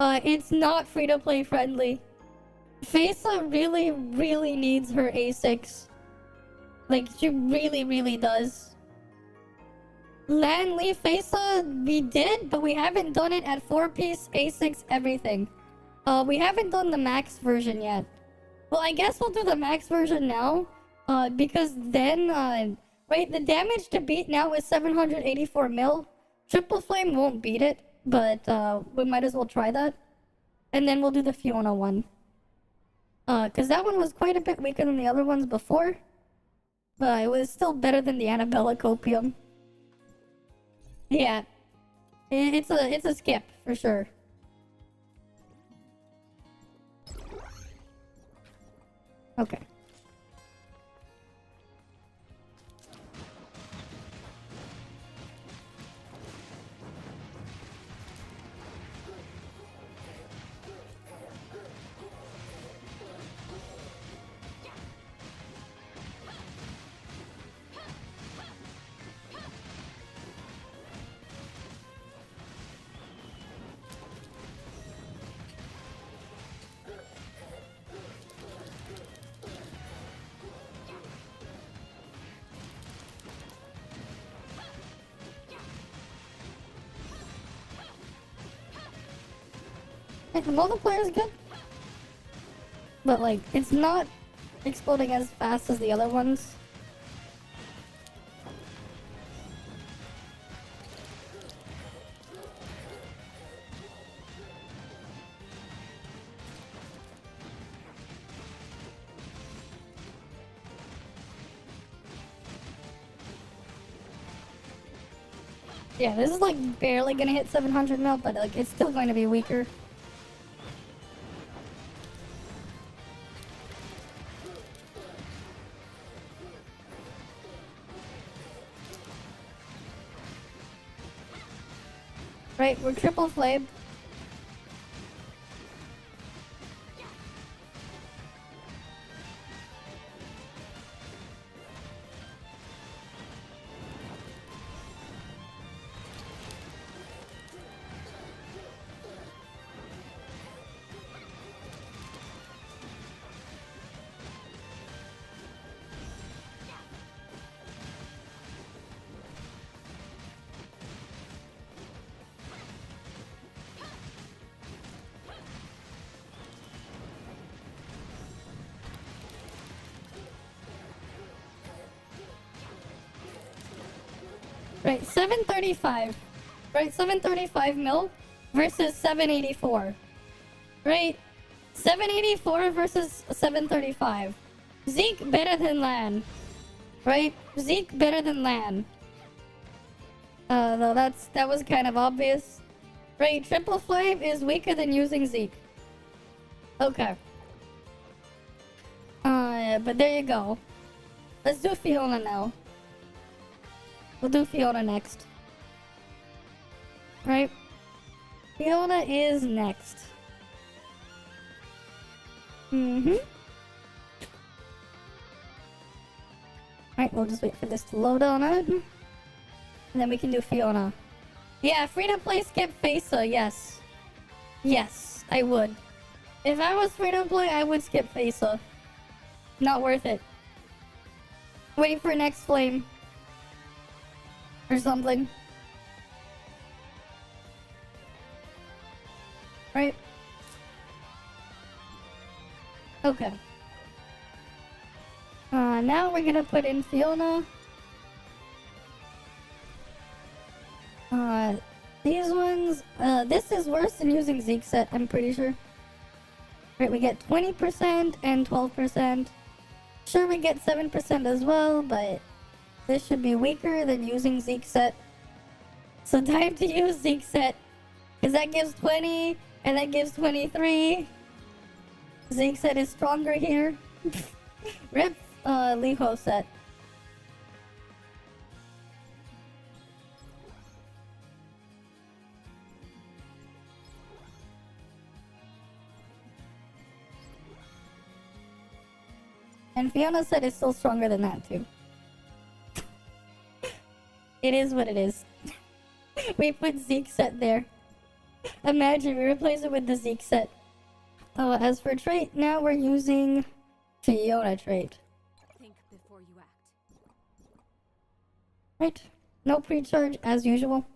[SPEAKER 1] It's not free-to-play friendly. Faisa really, really needs her A6. Like, she really, really does. Land Leaf Faisa, we did, but we haven't done it at 4-piece A6 everything. We haven't done the max version yet. Well, I guess we'll do the max version now. Because then, right, the damage to beat now is 784 mil. Triple Flame won't beat it, but we might as well try that. And then we'll do the Fiona one. Because that one was quite a bit weaker than the other ones before. But it was still better than the Annabella Copium. Yeah. It's a skip, for sure. Okay. The multiplayer is good, but like it's not exploding as fast as the other ones. Yeah, this is like barely gonna hit 700 mil, but like it's still going to be weaker. Right, we're triple flame. Right, 735. Right, 735 mil versus 784. Right, 784 versus 735. Zeke better than Lan. Right, Zeke better than Lan. Though that was kind of obvious. Right, triple flame is weaker than using Zeke. Okay. But there you go. Let's do Fiona now. We'll do Fiona next. Right? Fiona is next. Right, we'll just wait for this to load on it. And then we can do Fiona. Yeah, free to play skip Facer, yes. Yes, I would. If I was free to play, I would skip Facer. Not worth it. Wait for next flame. Or something. Right? Okay. Now we're gonna put in Fiona. These ones, this is worse than using Zeke set, I'm pretty sure. Right, we get 20% and 12%. Sure, we get 7% as well, but this should be weaker than using Zeke set. So time to use Zeke set. Because that gives 20, and that gives 23. Zeke set is stronger here. Rip Liho set. And Fiona set is still stronger than that too. It is what it is. We put Zeke set there. Imagine we replace it with the Zeke set. Oh, as for trait, now we're using Fiona trait.
[SPEAKER 5] Think before you act.
[SPEAKER 1] Right. No pre-charge as usual.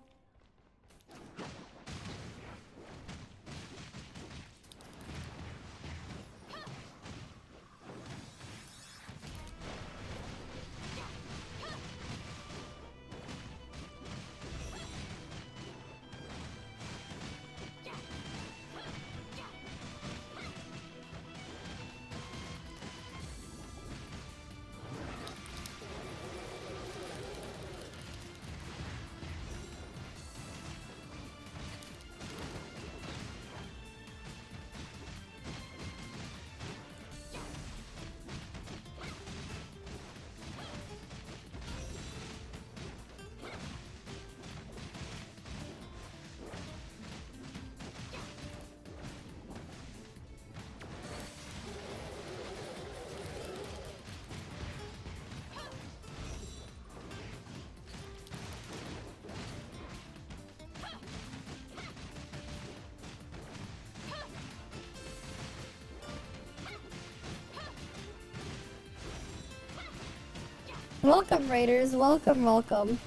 [SPEAKER 1] Welcome, Raiders. Welcome, welcome.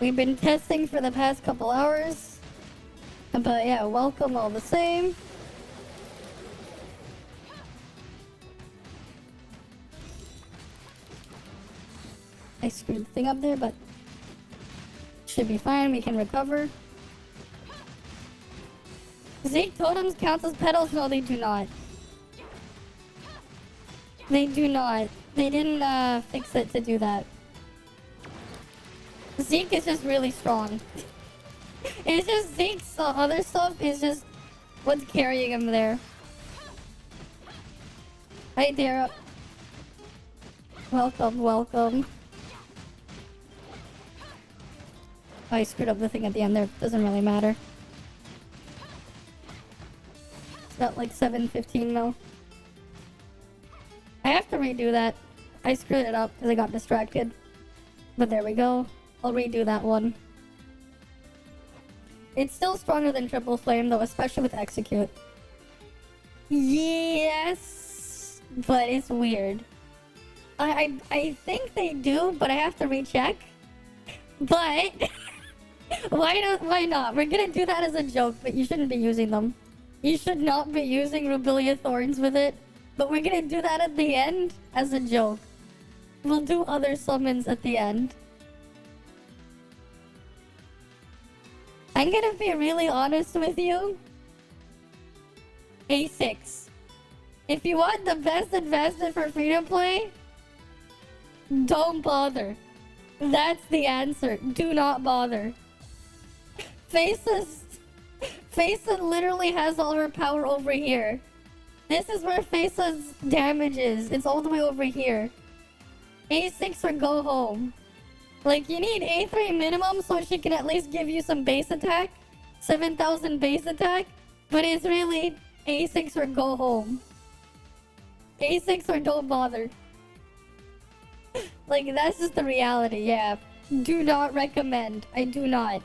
[SPEAKER 1] We've been testing for the past couple hours. But yeah, welcome all the same. I screwed the thing up there, but should be fine. We can recover. Zeke totems counts as petals? No, they do not. They do not. They didn't fix it to do that. Zeke is just really strong. It's just Zeke's other stuff is just what's carrying him there. Hi there. Welcome, welcome. Oh, I screwed up the thing at the end there. Doesn't really matter. It's got like 715 mil. I have to redo that. I screwed it up because I got distracted. But there we go. I'll redo that one. It's still stronger than Triple Flame though, especially with Execute. Yes, but it's weird. I think they do, but I have to recheck. But why not? We're gonna do that as a joke, but you shouldn't be using them. You should not be using Rubilia Thorns with it. But we're gonna do that at the end as a joke. We'll do other summons at the end. I'm gonna be really honest with you. A6. If you want the best investment for free to play, don't bother. That's the answer. Do not bother. Faces literally has all her power over here. This is where Face's damage is. It's all the way over here. A6 or go home. Like, you need A3 minimum so she can at least give you some base attack. 7,000 base attack. But it's really A6 or go home. A6 or don't bother. Like, that's just the reality, yeah. Do not recommend. I do not.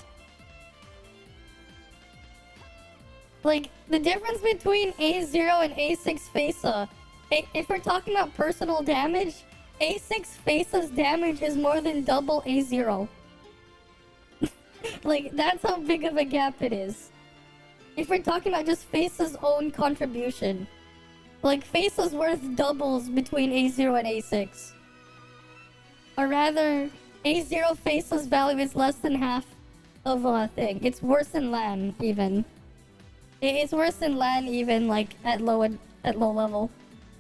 [SPEAKER 1] Like, the difference between A0 and A6 Faisa, if we're talking about personal damage, A6 Faisa's damage is more than double A0. Like, that's how big of a gap it is. If we're talking about just Faisa's own contribution. Like, Faisa's worth doubles between A0 and A6. Or rather, A0 Faisa's value is less than half of a thing. It's worse than LAN, even. It's worse than LAN, even, like, at low level.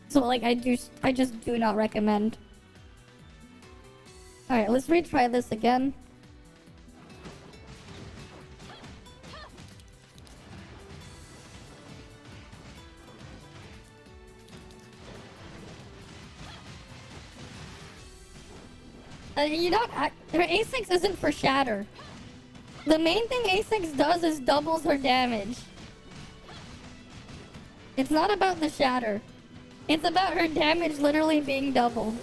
[SPEAKER 1] So, like, I just do not recommend. Alright, let's retry this again. You don't... Her A6 isn't for Shatter. The main thing A6 does is doubles her damage. It's not about the Shatter. It's about her damage literally being doubled.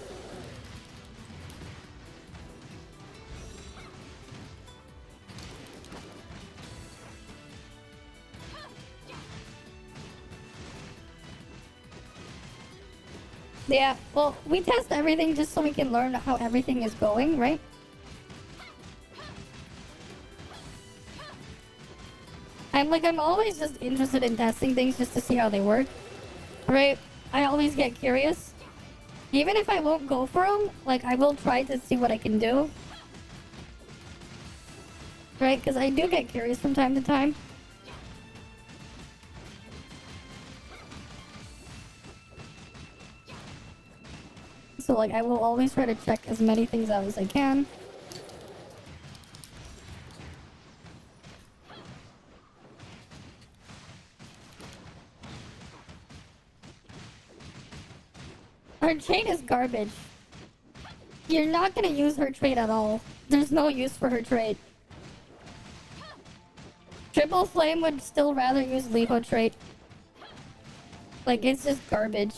[SPEAKER 1] Yeah, well, we test everything just so we can learn how everything is going, right? I'm always just interested in testing things just to see how they work, right? I always get curious. Even if I won't go for them, like, I will try to see what I can do. Right? Because I do get curious from time to time. So, like, I will always try to check as many things out as I can. Her trait is garbage. You're not gonna use her trait at all. There's no use for her trait. Triple Flame would still rather use Levo trait. Like, it's just garbage.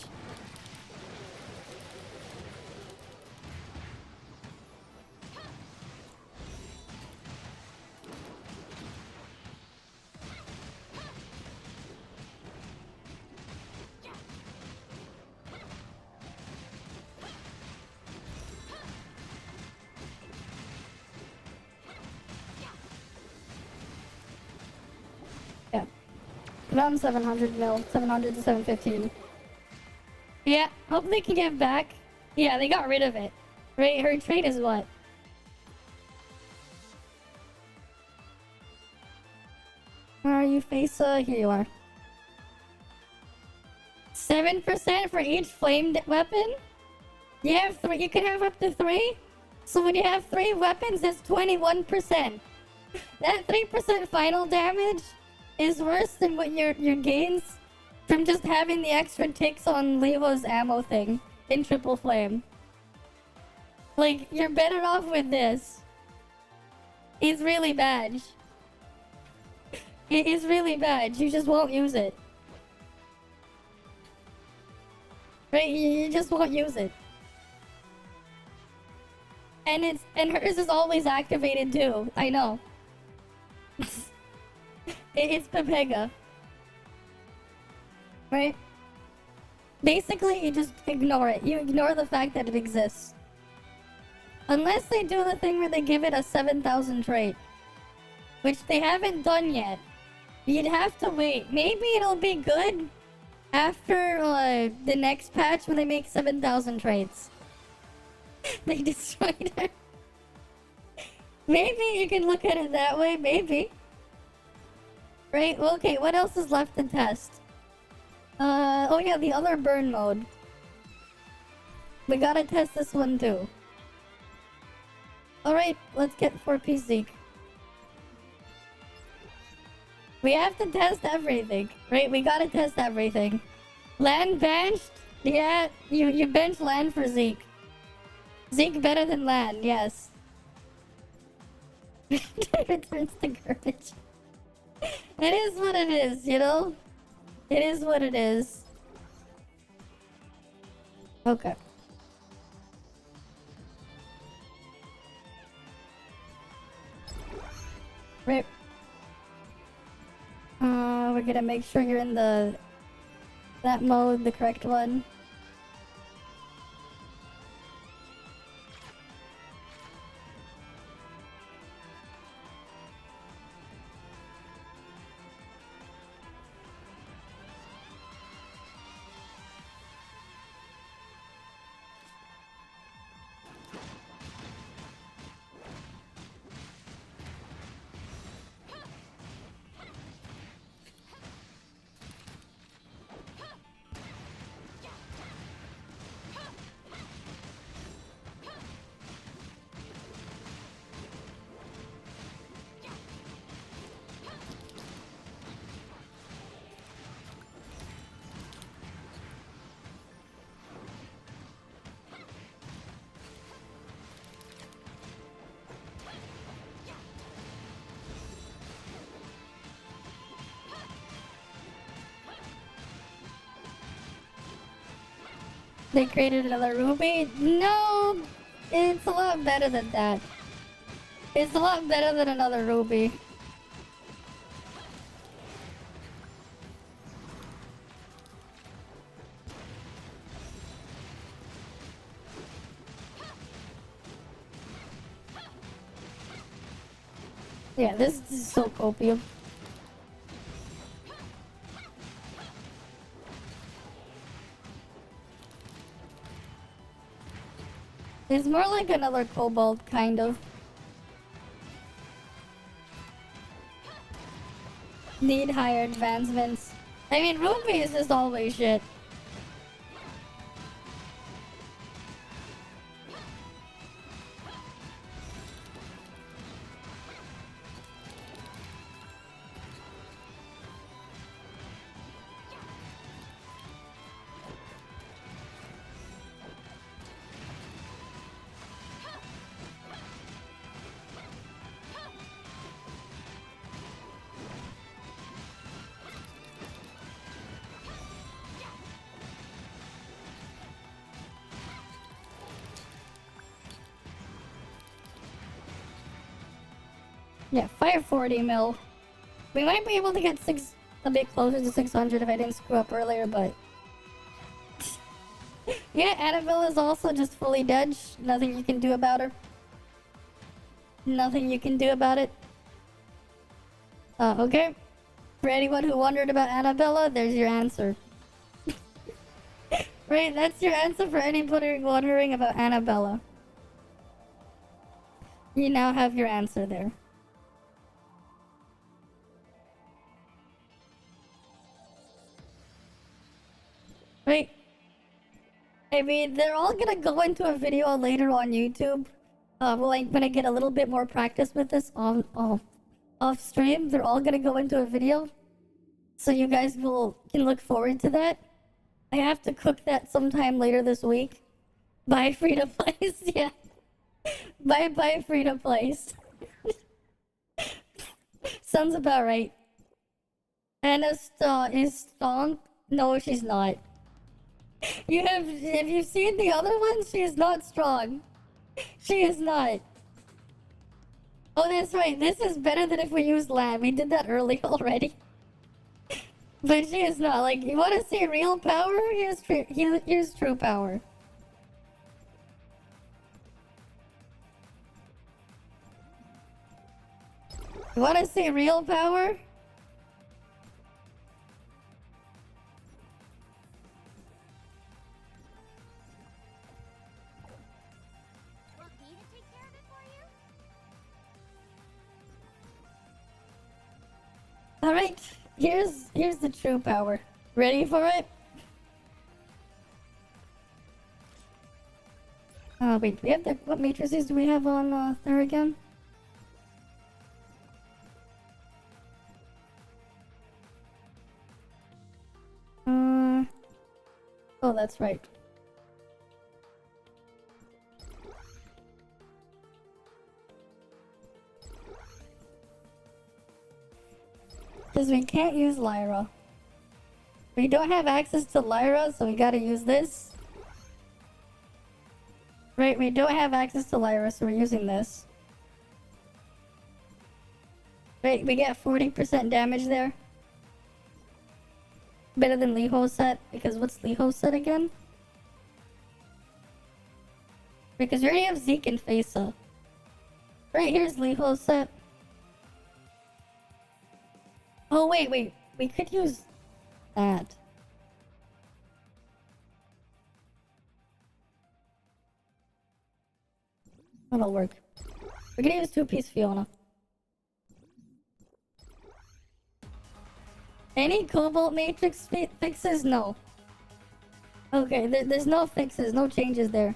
[SPEAKER 1] Yeah. Around 700 mil. 700 to 715. Yeah, hope they can get back. Yeah, they got rid of it. Right, her trait is what? Where are you, Faisa? Here you are. 7% for each flamed weapon? You have 3. You can have up to 3? So when you have 3 weapons, that's 21%. That 3% final damage is worse than what your gains from just having the extra ticks on Levo's ammo thing in triple flame. Like, you're better off with this. It's really bad. It is really bad. You just won't use it. Right? You just won't use it. And hers is always activated too. I know. It's Pepega. Right? Basically, you just ignore it. You ignore the fact that it exists. Unless they do the thing where they give it a 7,000 trait. Which they haven't done yet. You'd have to wait. Maybe it'll be good after the next patch when they make 7,000 traits. They destroyed her. Maybe you can look at it that way. Maybe. Right? Well, okay, what else is left to test? Oh yeah, the other burn mode. We gotta test this one too. Alright, let's get 4P Zeke. We have to test everything, right? We gotta test everything. Land benched? Yeah, you bench land for Zeke. Zeke better than land, yes. Returns to garbage. It is what it is, you know? It is what it is. Okay. Right. We're gonna make sure you're in that mode, the correct one. They created another ruby? No! It's a lot better than that. It's a lot better than another ruby. Yeah, this is so copium. It's more like another cobalt, kind of. Need higher advancements. I mean, ruby is just always shit. Yeah, 540 mil. We might be able to get a bit closer to 600 if I didn't screw up earlier, but... yeah, Annabelle is also just fully dead. Nothing you can do about her. Nothing you can do about it. Okay. For anyone who wondered about Annabella, there's your answer. Right, that's your answer for anybody wondering about Annabella. You now have your answer there. Wait. I mean, they're all gonna go into a video later on YouTube. When I get a little bit more practice with this off stream, they're all gonna go into a video. So you guys can look forward to that. I have to cook that sometime later this week. Bye, Frida Place. Yeah. Bye, Frida Place. Sounds about right. Anna is strong? No, she's not. Have you seen the other one? She is not strong. She is not. Oh, that's right. This is better than if we used lamb. We did that early already. But she is not. Like, you want to see real power? Here's true power. You want to see real power?
[SPEAKER 5] Want me to take care of it for you?
[SPEAKER 1] All right. Here's the true power. Ready for it? Wait. We have what matrices do we have on there again? Oh, that's right. Because we can't use Lyra. We don't have access to Lyra, so we gotta use this. Right, we don't have access to Lyra, so we're using this. Right, we get 40% damage there. Better than Liho's set, because what's Liho's set again? Because we already have Zeke and Faisa. Right, here's Liho's set. Oh, wait. We could use that. That'll work. We're gonna use two-piece Fiona. Any Cobalt Matrix fixes? No. Okay, there's no fixes, no changes there.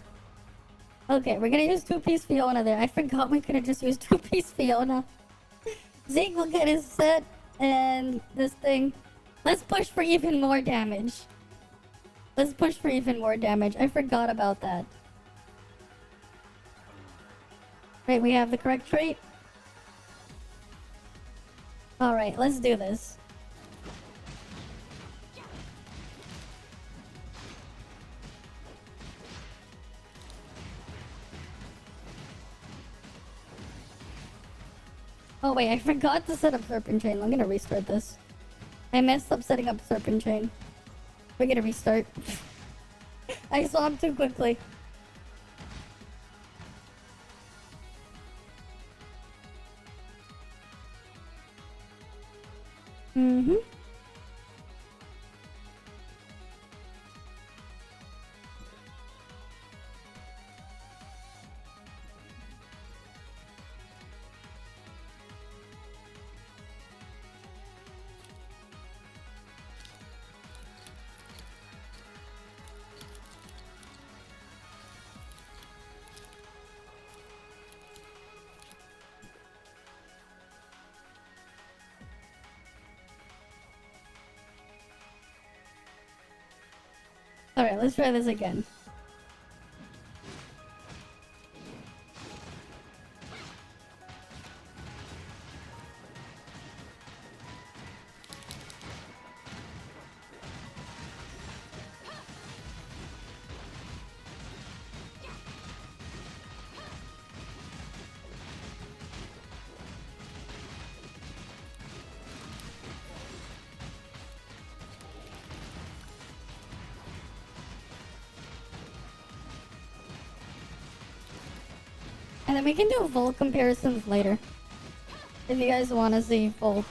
[SPEAKER 1] Okay, we're gonna use two-piece Fiona there. I forgot we could have just used two-piece Fiona. Zeke will get his set, and this thing. Let's push for even more damage. Let's push for even more damage. I forgot about that. Right, we have the correct trait. Alright, let's do this. Oh wait, I forgot to set up Serpent Chain. I'm gonna restart this. I messed up setting up Serpent Chain. We're gonna restart. I saw him too quickly. Mm-hmm. Alright, let's try this again. And then we can do Volt comparisons later. If you guys want to see Volt.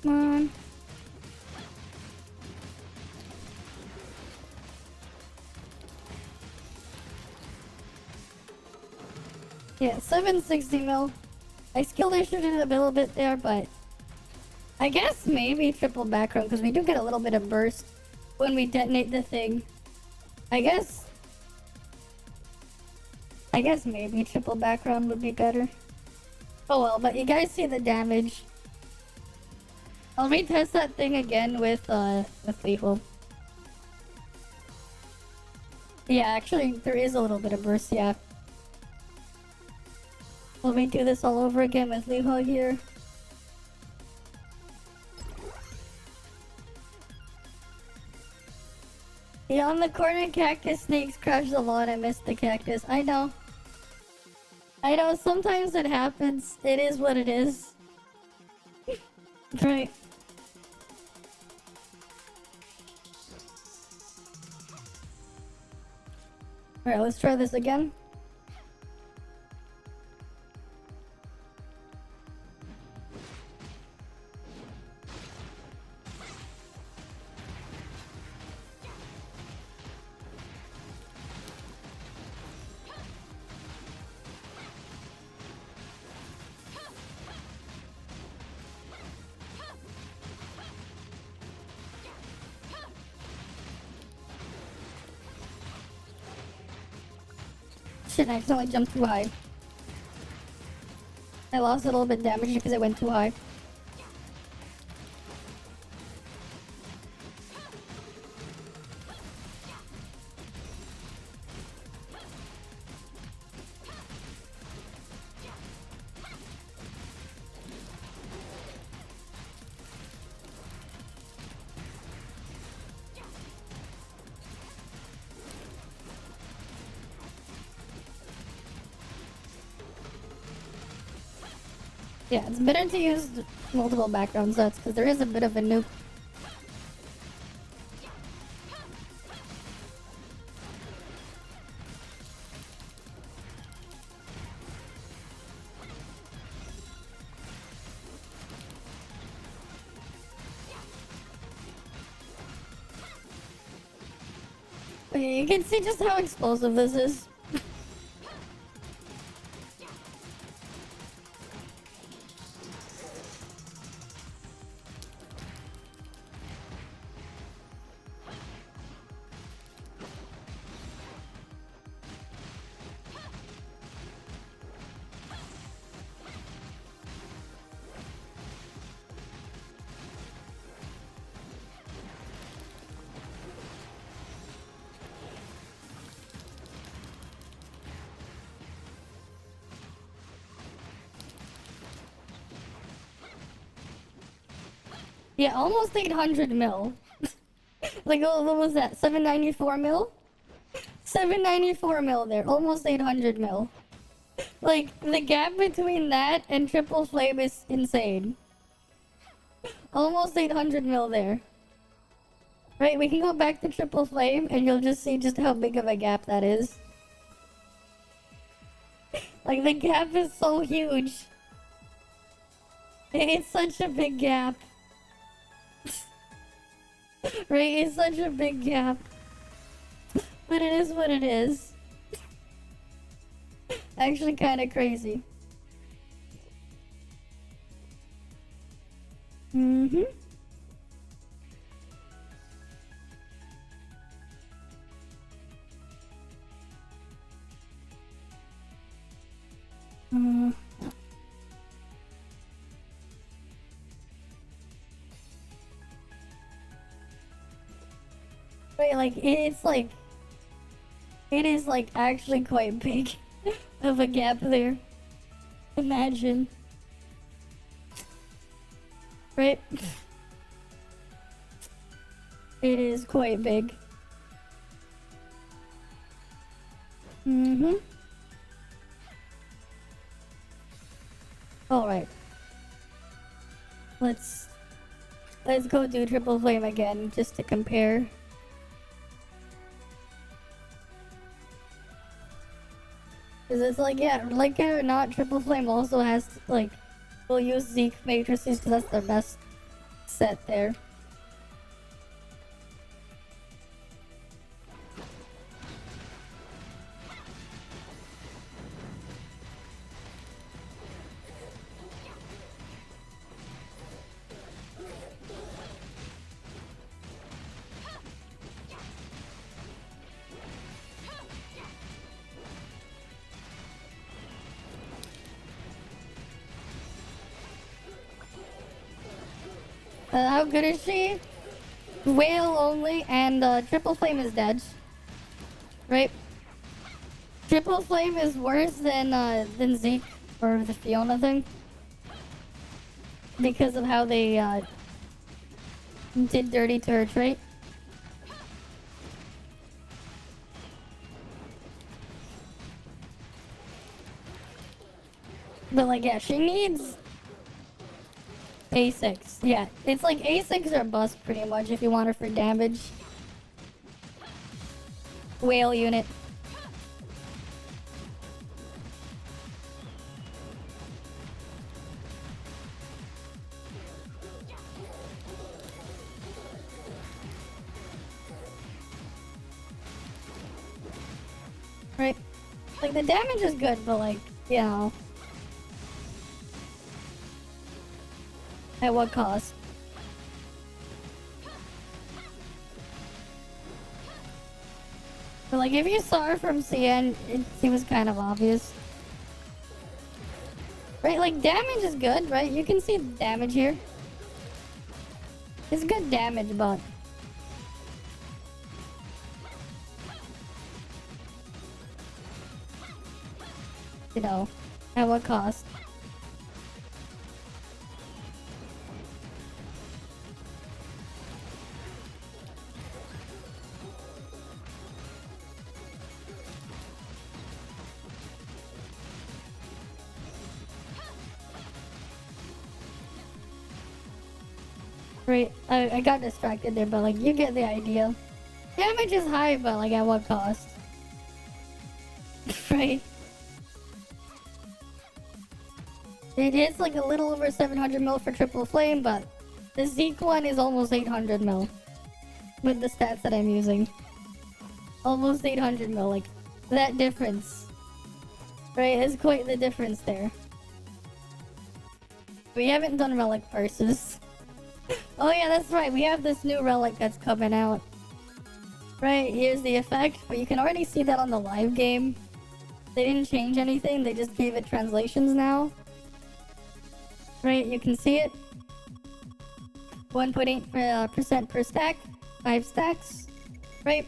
[SPEAKER 1] Come on. Yeah, 760 mil. I skill issued it a little bit there, but I guess maybe triple background because we do get a little bit of burst when we detonate the thing. I guess maybe triple background would be better. Oh well, but you guys see the damage. I'll retest that thing again with lethal. Yeah, actually there is a little bit of burst, yeah. Let me do this all over again with lethal here. Yeah, on the corner cactus snakes crouch a lot. I missed the cactus. I know. I know, sometimes it happens. It is what it is. Right. Alright, let's try this again. Shit, I accidentally jumped too high. I lost a little bit of damage because I went too high. Yeah, it's better to use multiple background sets because there is a bit of a nuke. But yeah, you can see just how explosive this is. Yeah, almost 800 mil. Like, what was that? 794 mil? 794 mil there. Almost 800 mil. Like, the gap between that and triple flame is insane. Almost 800 mil there. Right, we can go back to triple flame and you'll just see just how big of a gap that is. Like, the gap is so huge. It's such a big gap. Right, it's such a big gap. But it is what it is. Actually kinda crazy. Mm-hmm. Wait, like, it is like actually quite big of a gap there. Imagine. Right? It is quite big. Mm-hmm. Alright. Let's go do triple flame again just to compare. Cause it's like, yeah, like it or not, triple flame also has like, we'll use Zeke matrices because that's their best set there. How good is she? Whale only, and Triple Flame is dead. Right? Triple Flame is worse than Zeke or the Fiona thing. Because of how they did dirty to her trait. But like, yeah, she needs A6. Yeah, it's like A6 or bust pretty much if you want her for damage. Whale unit. Right? Like, the damage is good, but like, you know. At what cost? But like, if you saw her from CN, it seems kind of obvious. Right, like, damage is good, right? You can see the damage here. It's good damage, but... you know, at what cost? Right, I got distracted there, but like, you get the idea. Damage is high, but like, at what cost? Right? It is like a little over 700 mil for Triple Flame, but the Zeke one is almost 800 mil. With the stats that I'm using. Almost 800 mil, like, that difference. Right, is quite the difference there. We haven't done relic purses. Oh yeah, that's right, we have this new relic that's coming out. Right, here's the effect, but you can already see that on the live game. They didn't change anything, they just gave it translations now. Right, you can see it. 1.8% per stack, 5 stacks, right?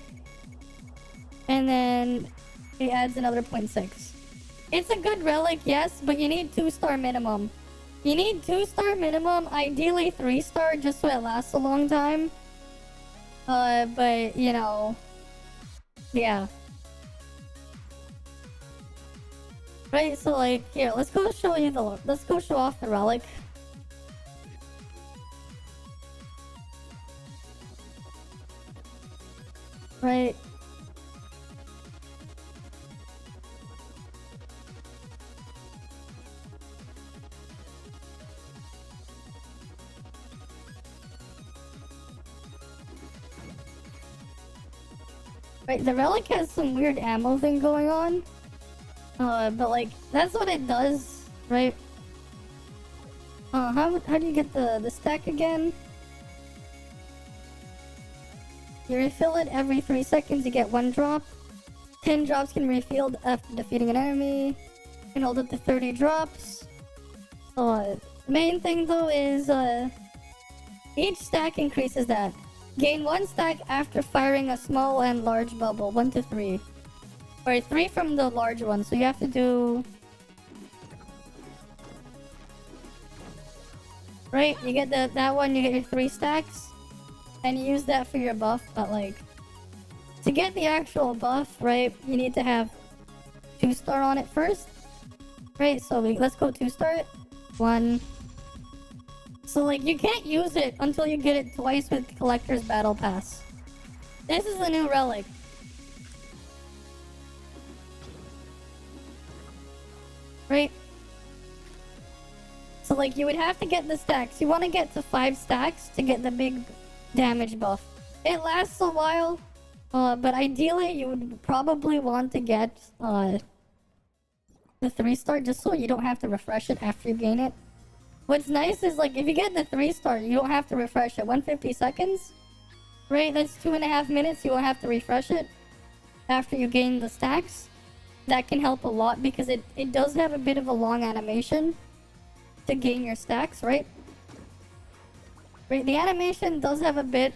[SPEAKER 1] And then it adds another 0.6. It's a good relic, yes, but you need 2-star minimum. You need 2-star minimum, ideally 3-star, just so it lasts a long time. But, you know, yeah. Right, so like, here, let's go show off the relic. Right. Right, the relic has some weird ammo thing going on. But like, that's what it does, right? How do you get the stack again? You refill it every 3 seconds, you get 1 drop. 10 drops can be refilled after defeating an enemy. You can hold up to 30 drops. So, main thing though is, each stack increases that. Gain 1 stack after firing a small and large bubble, 1 to 3. Or 3 from the large one, so you have to do... right, you get that one, you get your 3 stacks. And you use that for your buff, but like... to get the actual buff, right, you need to have 2-star on it first. Right, so let's go 2-star it. 1... So like, you can't use it until you get it twice with Collector's Battle Pass. This is a new relic. Right? So So like you would have to get the stacks. You want to get to 5 stacks to get the big damage buff. It lasts a while, but ideally you would probably want to get the 3-star just so you don't have to refresh it after you gain it. What's nice is like if you get the 3-star, you don't have to refresh it. 150 seconds, right? That's 2.5 minutes. You won't have to refresh it after you gain the stacks. That can help a lot because it does have a bit of a long animation to gain your stacks, right? Right, the animation does have a bit,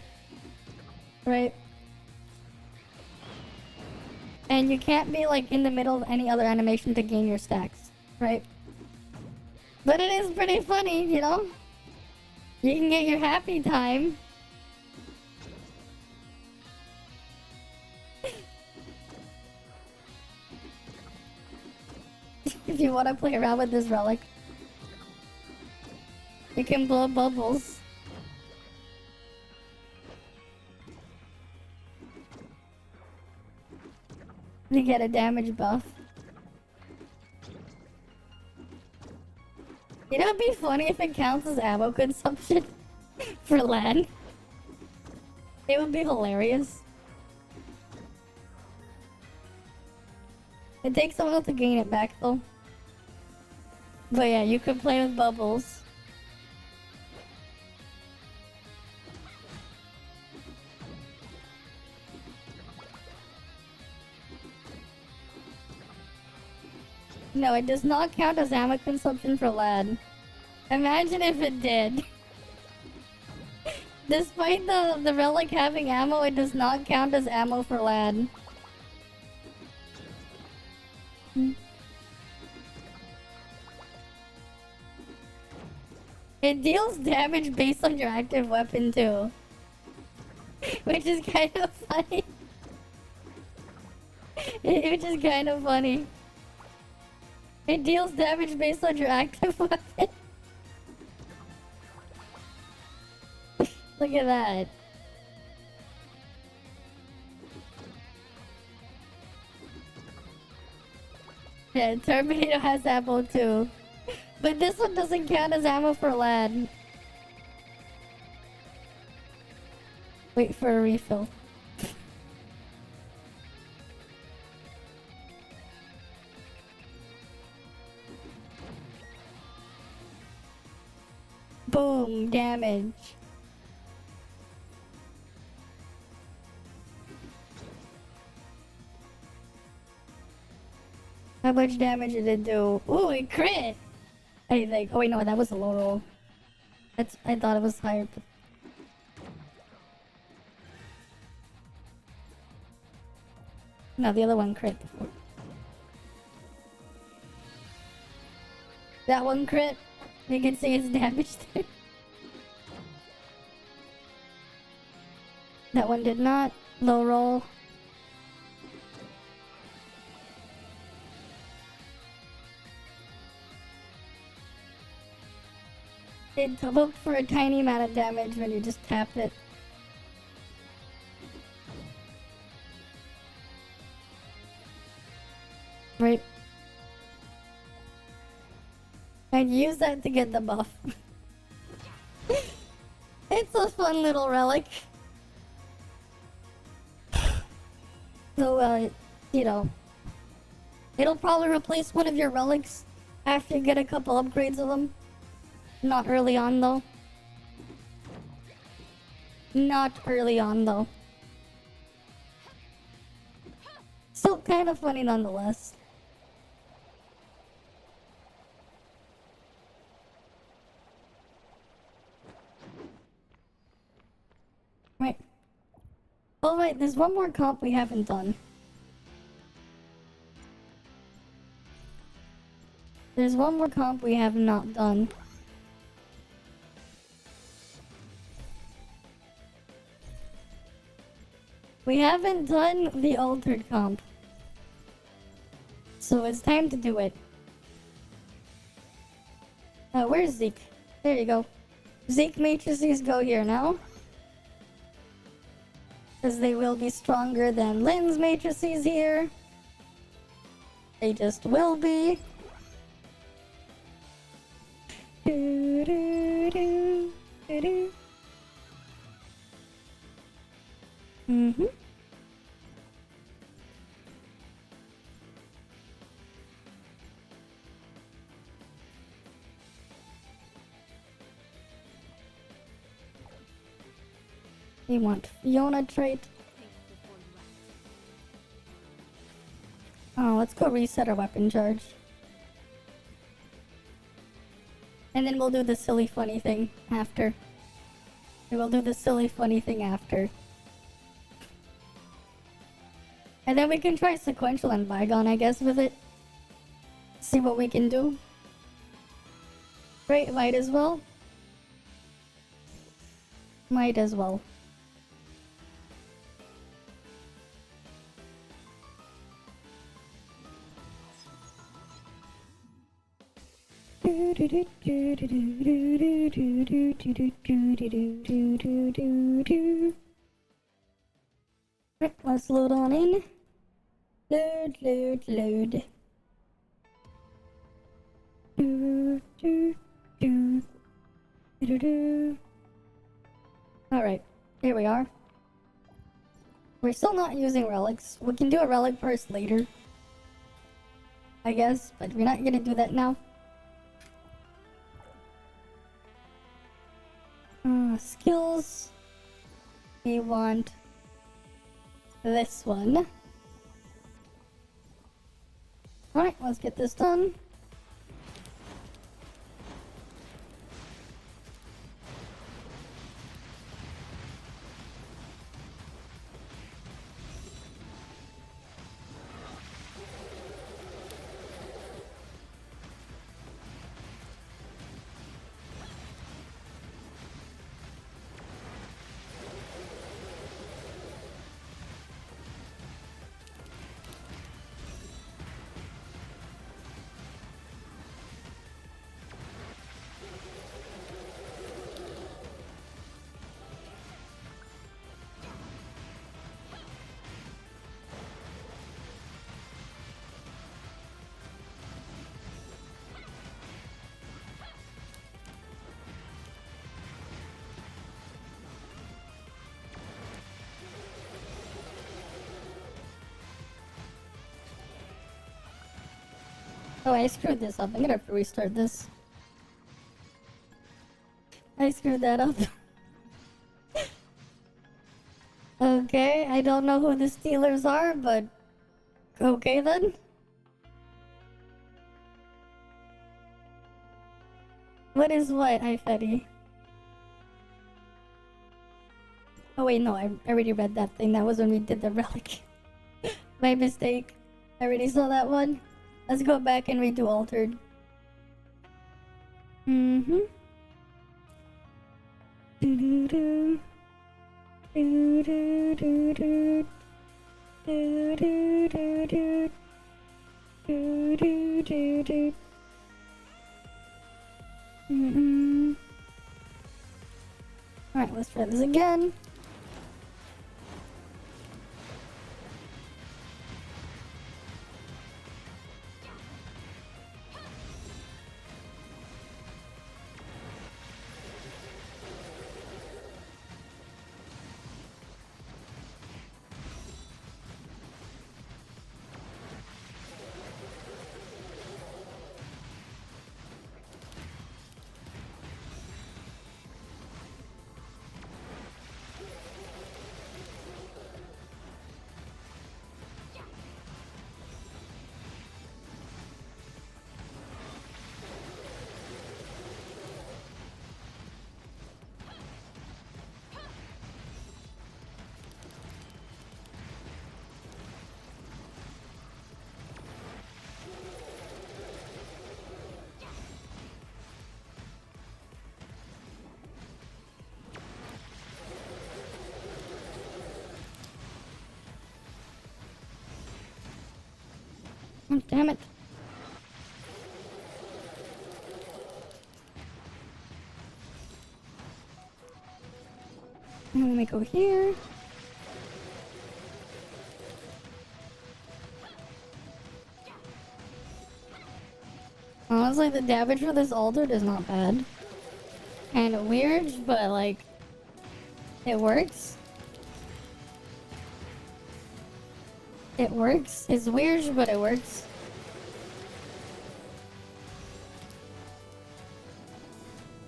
[SPEAKER 1] right? And you can't be like in the middle of any other animation to gain your stacks, right? But it is pretty funny, you know? You can get your happy time. If you want to play around with this relic. You can blow bubbles. You get a damage buff. You know, it'd be funny if it counts as ammo consumption for land. It would be hilarious. It takes a while to gain it back though. But yeah, you could play with bubbles. No, it does not count as ammo consumption for lad. Imagine if it did. Despite the relic having ammo, it does not count as ammo for lad. It deals damage based on your active weapon too. Which is kind of funny. Which is kind of funny. It deals damage based on your active weapon. Look at that. Yeah, Terminator has ammo too. But this one doesn't count as ammo for lad. Wait for a refill. Boom, damage. How much damage did it do? Ooh, it crit! I think. Oh wait, no, that was a low roll. I thought it was higher. But... No, the other one crit. That one crit. You can see it's damaged. That one did not. Low roll. It doubled for a tiny amount of damage when you just tap it. Right. I'd use that to get the buff. It's a fun little relic. So, you know, it'll probably replace one of your relics after you get a couple upgrades of them. Not early on, though. Not early on, though. Still kind of funny nonetheless. Right. Oh, wait, there's one more comp we haven't done. There's one more comp we have not done. We haven't done the altered comp. So it's time to do it. Where's Zeke? There you go. Zeke matrices go here now. Because they will be stronger than Lynn's matrices here. They just will be. Do, do, do, do, do. Mm-hmm. We want Fiona trait. Oh, let's go reset our weapon charge. And then we'll do the silly funny thing after. We will do the silly funny thing after. And then we can try sequential and bygone, I guess, with it. See what we can do. Right, might as well. Might as well. Right, let's load on in. Load, load, load. Alright, here we are. We're still not using relics. We can do a relic first later, I guess, but we're not gonna do that now. Skills. We want this one. Alright, let's get this done. Oh, I screwed this up. I'm gonna have to restart this. I screwed that up. Okay, I don't know who the Steelers are, but okay then. What is what, Ifedi? Oh wait, no, I already read that thing. That was when we did the relic. My mistake. I already saw that one. Let's go back and redo altered. Mm-hmm. Do-do-do. Do-do-do-do. Do-do-do-do. Do-do-do-do. Mm-mm. Alright, let's try this again. Oh, damn it. Now let me go here. Honestly, the damage for this altered is not bad. Kind of weird, but like, it works. It works. It's weird, but it works.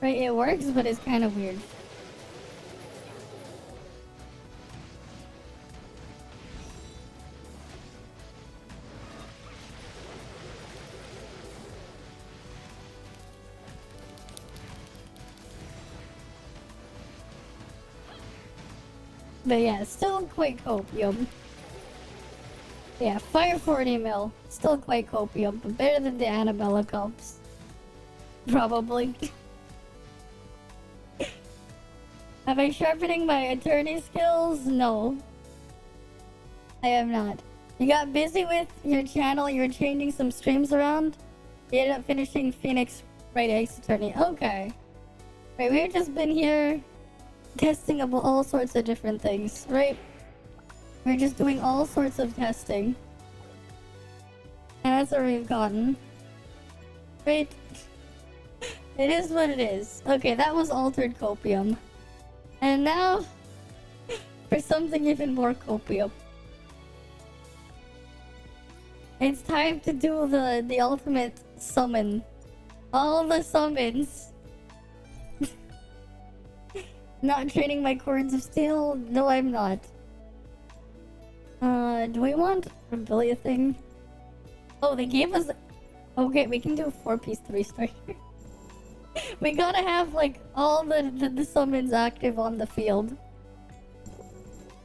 [SPEAKER 1] Right, it works, but it's kind of weird. But yeah, still quite copium. Yeah, fire 40 mil. Still quite copium, but better than the Annabella comps. Probably. Am I sharpening my attorney skills? No. I am not. You got busy with your channel, you were changing some streams around. You ended up finishing Phoenix Reinx attorney. Okay. Right, we've just been here testing about all sorts of different things, right? We're just doing all sorts of testing. And that's where we've gotten. Right? It is what it is. Okay, that was altered copium. And now, for something even more copium. It's time to do the ultimate summon. All the summons. Not training my cords of steel? No, I'm not. Do we want a Rebellia thing? Oh, they gave us... Okay, we can do a 4-piece 3-star here. We gotta have, like, all the summons active on the field.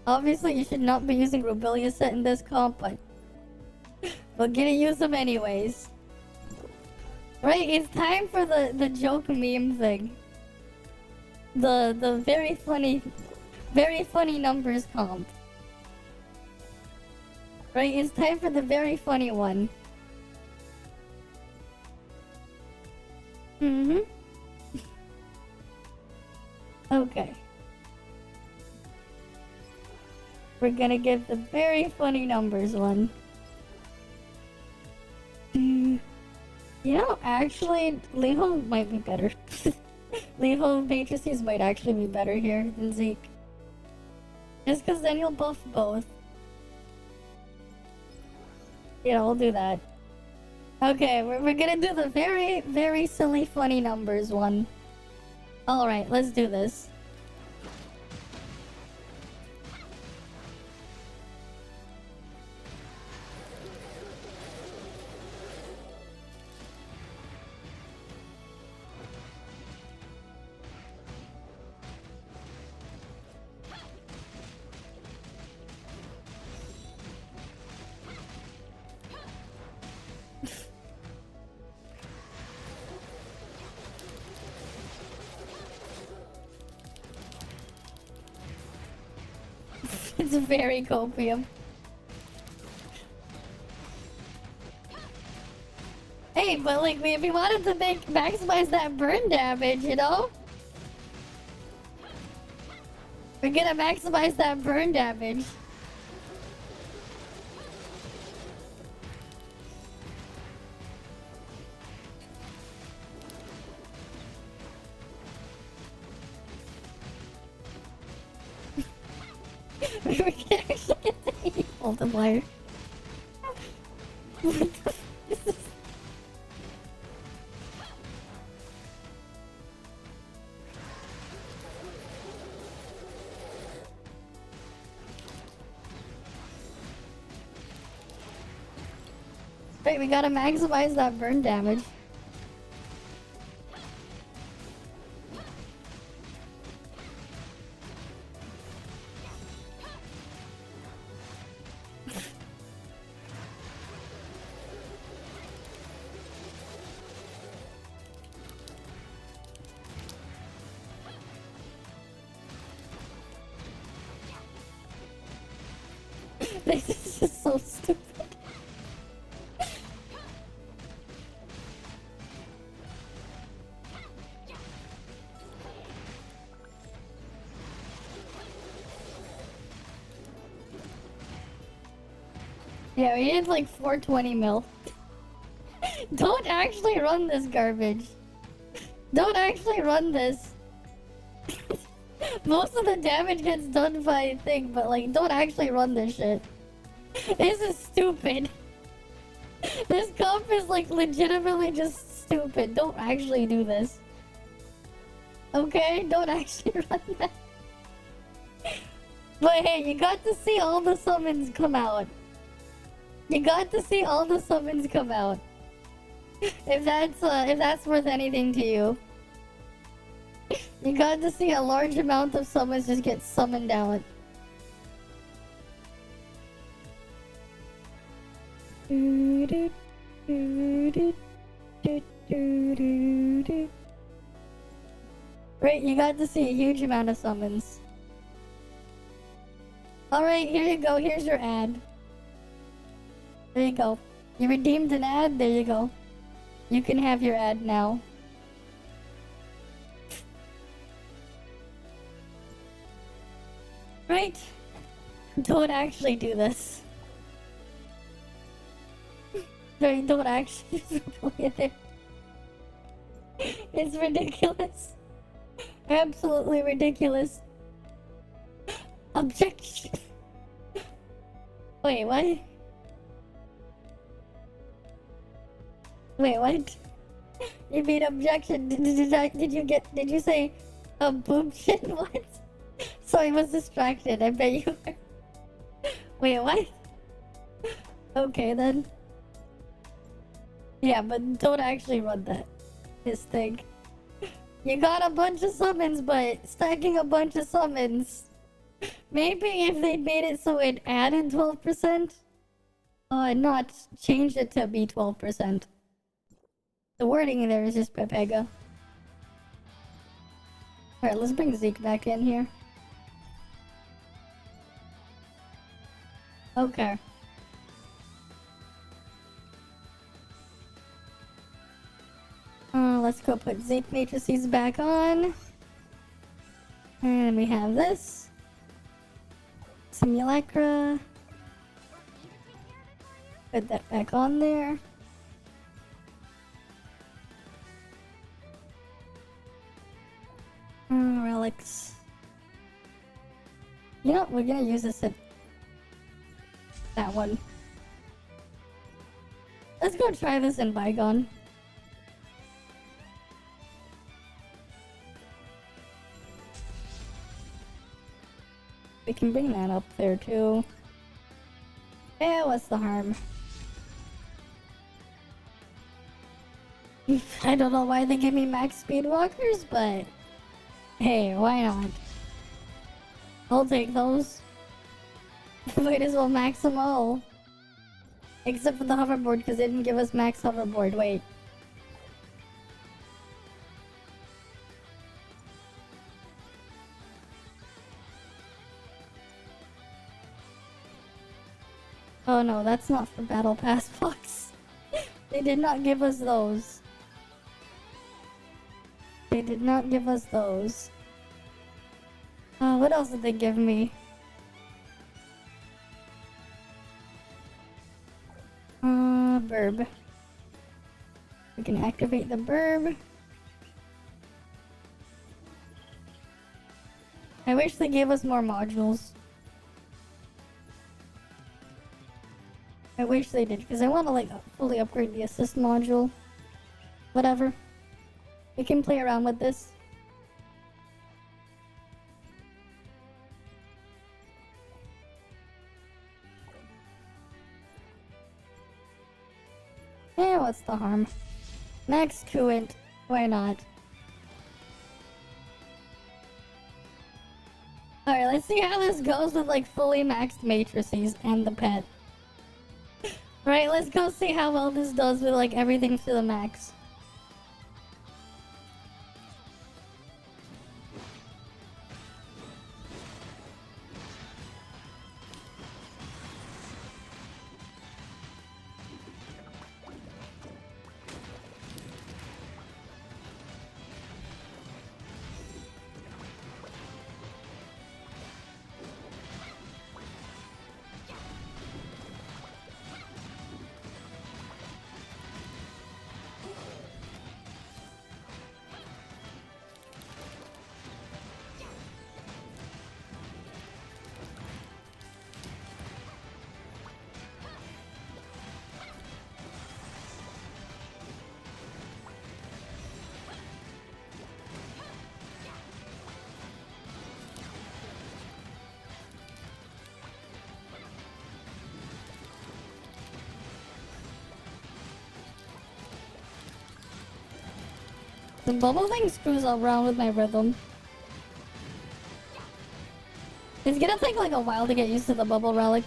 [SPEAKER 1] Obviously, you should not be using Rebellia set in this comp, but... we're gonna use them anyways. Right, it's time for the joke meme thing. The very funny numbers comp. Right, it's time for the very funny one. Mm-hmm. Okay. We're gonna give the very funny numbers one. You know, actually, Leho might be better. Leho matrices might actually be better here than Zeke. Just because then you'll buff both. Yeah, we'll do that. Okay, we're gonna do the very silly funny numbers one. Alright, let's do this. It's very copium. Hey, but like, if we wanted to maximize that burn damage, you know? We're gonna maximize that burn damage. We can actually get the multiplier. What the f is this? Right, we gotta maximize that burn damage. This is just so stupid. Yeah, we did like 420 mil. Don't actually run this garbage. Don't actually run this. Most of the damage gets done by thing, but like, don't actually run this shit. This is stupid. This comp is like legitimately just stupid. Don't actually do this. Okay? Don't actually run that. But hey, you got to see all the summons come out. You got to see all the summons come out. If that's worth anything to you. You got to see a large amount of summons just get summoned out. Right, you got to see a huge amount of summons. Alright, here you go. Here's your ad. There you go. You redeemed an ad? There you go. You can have your ad now. Right? Don't actually do this. Right, don't actually play it. It's ridiculous. Absolutely ridiculous. Objection. Wait, what? Wait, what? You mean objection? Did you say a boob shit? What? Sorry, I was distracted. I bet you were. Wait, what? Okay, then. Yeah, but don't actually run that. This thing. You got a bunch of summons, but stacking a bunch of summons. Maybe if they made it so it added 12%, not change it to be 12%. The wording there is just Pepega. Alright, let's bring Zeke back in here. Okay. Let's go put Zeke matrices back on. And we have this. Simulacra. Put that back on there. Relics. You know what? We're gonna use this at that one. Let's go try this in Bygone. We can bring that up there too. Yeah, what's the harm? I don't know why they give me max speed walkers, but hey, why not? I'll take those. Might as well max them all. Except for the hoverboard, because they didn't give us max hoverboard. Wait. Oh no, that's not for Battle Pass box. They did not give us those. They did not give us those. What else did they give me? Burb. We can activate the burb. I wish they gave us more modules. I wish they did, because I want to like fully upgrade the assist module. Whatever. We can play around with this. Yeah, what's the harm? Max Coolant. Why not? Alright, let's see how this goes with like fully maxed matrices and the pet. Right, let's go see how well this does with like everything to the max. The bubble thing screws around with my rhythm. It's gonna take like a while to get used to the bubble relic.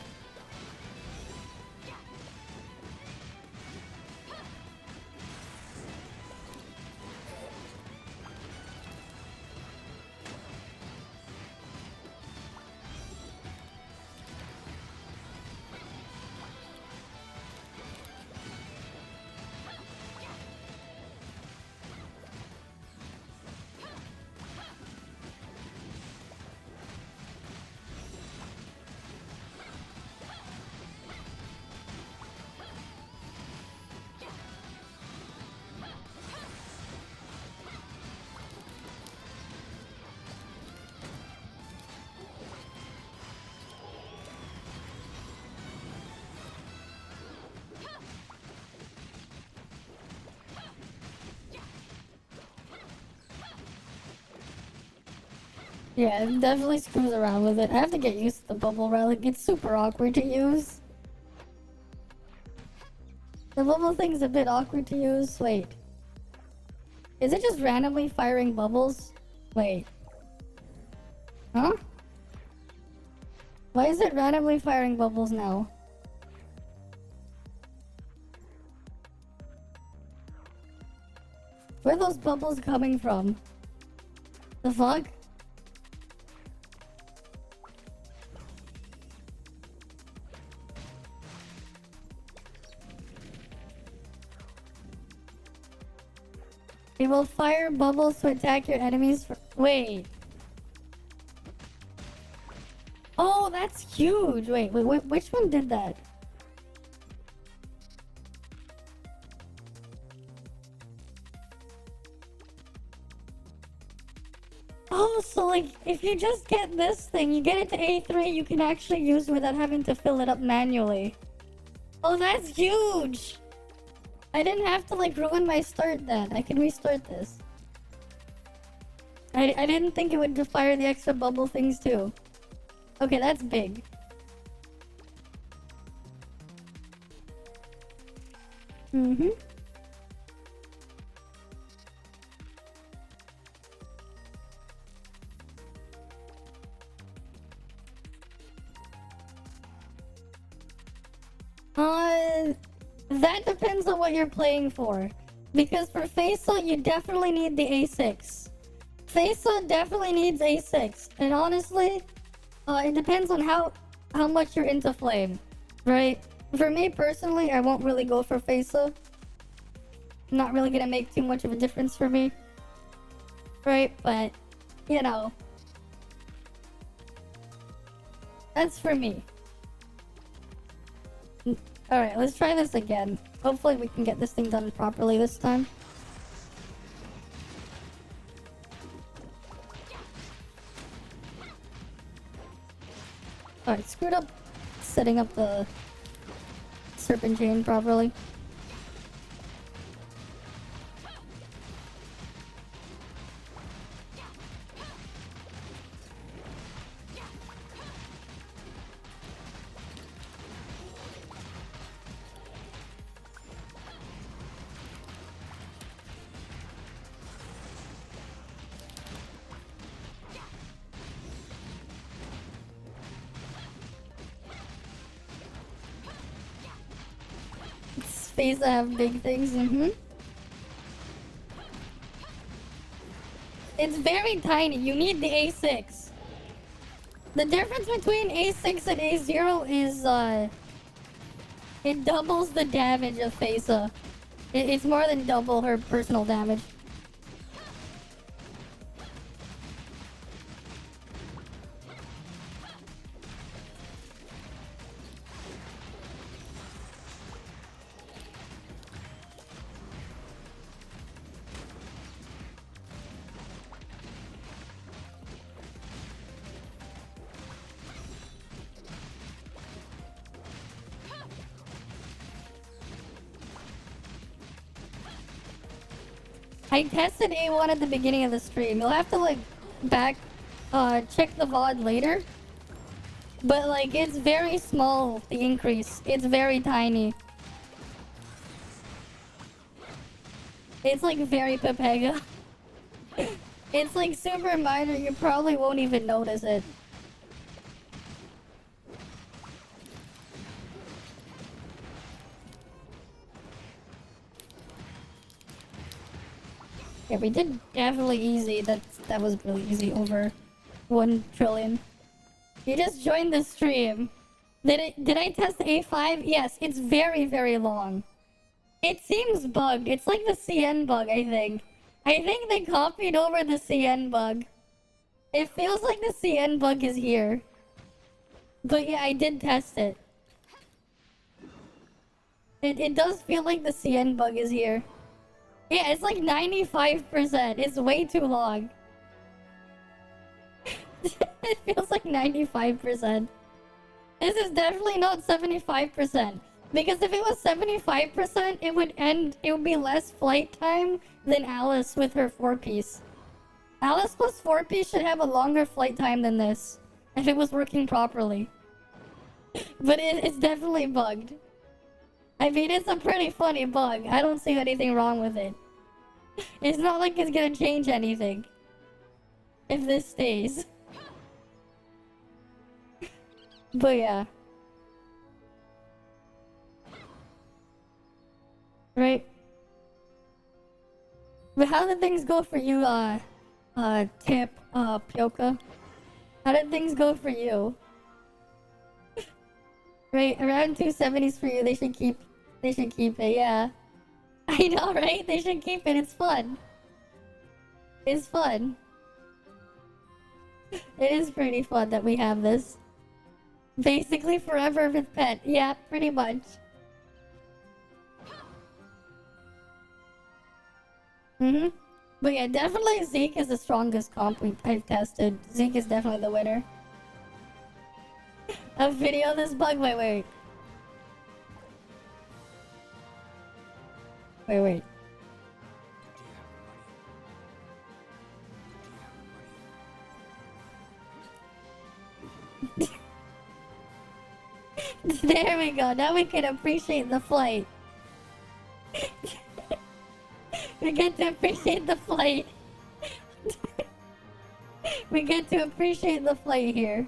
[SPEAKER 1] Yeah, it definitely screws around with it. I have to get used to the bubble relic. It's super awkward to use. The bubble thing's a bit awkward to use. Wait. Is it just randomly firing bubbles? Wait. Huh? Why is it randomly firing bubbles now? Where are those bubbles coming from? The fuck? It will fire bubbles to attack your enemies for— Wait. Oh, that's huge! Wait, which one did that? Oh, so like, if you just get this thing, you get it to A3, you can actually use it without having to fill it up manually. Oh, that's huge! I didn't have to like ruin my start then. I can restart this. I didn't think it would fire the extra bubble things too. Okay, that's big. Mm-hmm. That depends on what you're playing for. Because for FASA, you definitely need the A6. FASA definitely needs A6. And honestly, it depends on how much you're into Flame, right? For me personally, I won't really go for FASA. Not really gonna make too much of a difference for me. Right? But, you know. That's for me. Alright, let's try this again. Hopefully we can get this thing done properly this time. Alright, screwed up setting up the serpent chain properly. Space that have big things, It's very tiny, you need the A6. The difference between A6 and A0 is, it doubles the damage of FASA. It's more than double her personal damage. I tested A1 at the beginning of the stream. You'll have to like check the VOD later. But like it's very small, the increase. It's very tiny. It's like very Pepega. It's like super minor, you probably won't even notice it. Yeah, we did definitely easy. That was really easy. Over 1 trillion. You just joined the stream. Did I test A5? Yes, it's very, very long. It seems bugged. It's like the CN bug, I think. I think they copied over the CN bug. It feels like the CN bug is here. But yeah, I did test it. It does feel like the CN bug is here. Yeah, it's like 95%. It's way too long. It feels like 95%. This is definitely not 75%. Because if it was 75%, it would be less flight time than Alice with her 4-piece. Alice plus 4-piece should have a longer flight time than this. If it was working properly. But it's definitely bugged. I mean, it's a pretty funny bug. I don't see anything wrong with it. It's not like it's gonna change anything. If this stays. But yeah. Right? But how did things go for you, Tip, Pyoka? How did things go for you? Right, around 270s for you, they should keep it, yeah. I know, right? They should keep it, it's fun. It's fun. It is pretty fun that we have this. Basically forever with pet, yeah, pretty much. But yeah, definitely Zeke is the strongest comp I've tested. Zeke is definitely the winner. A video of this bug? Wait. Wait. There we go. Now we can appreciate the flight. We get to appreciate the flight. We get to appreciate the flight here.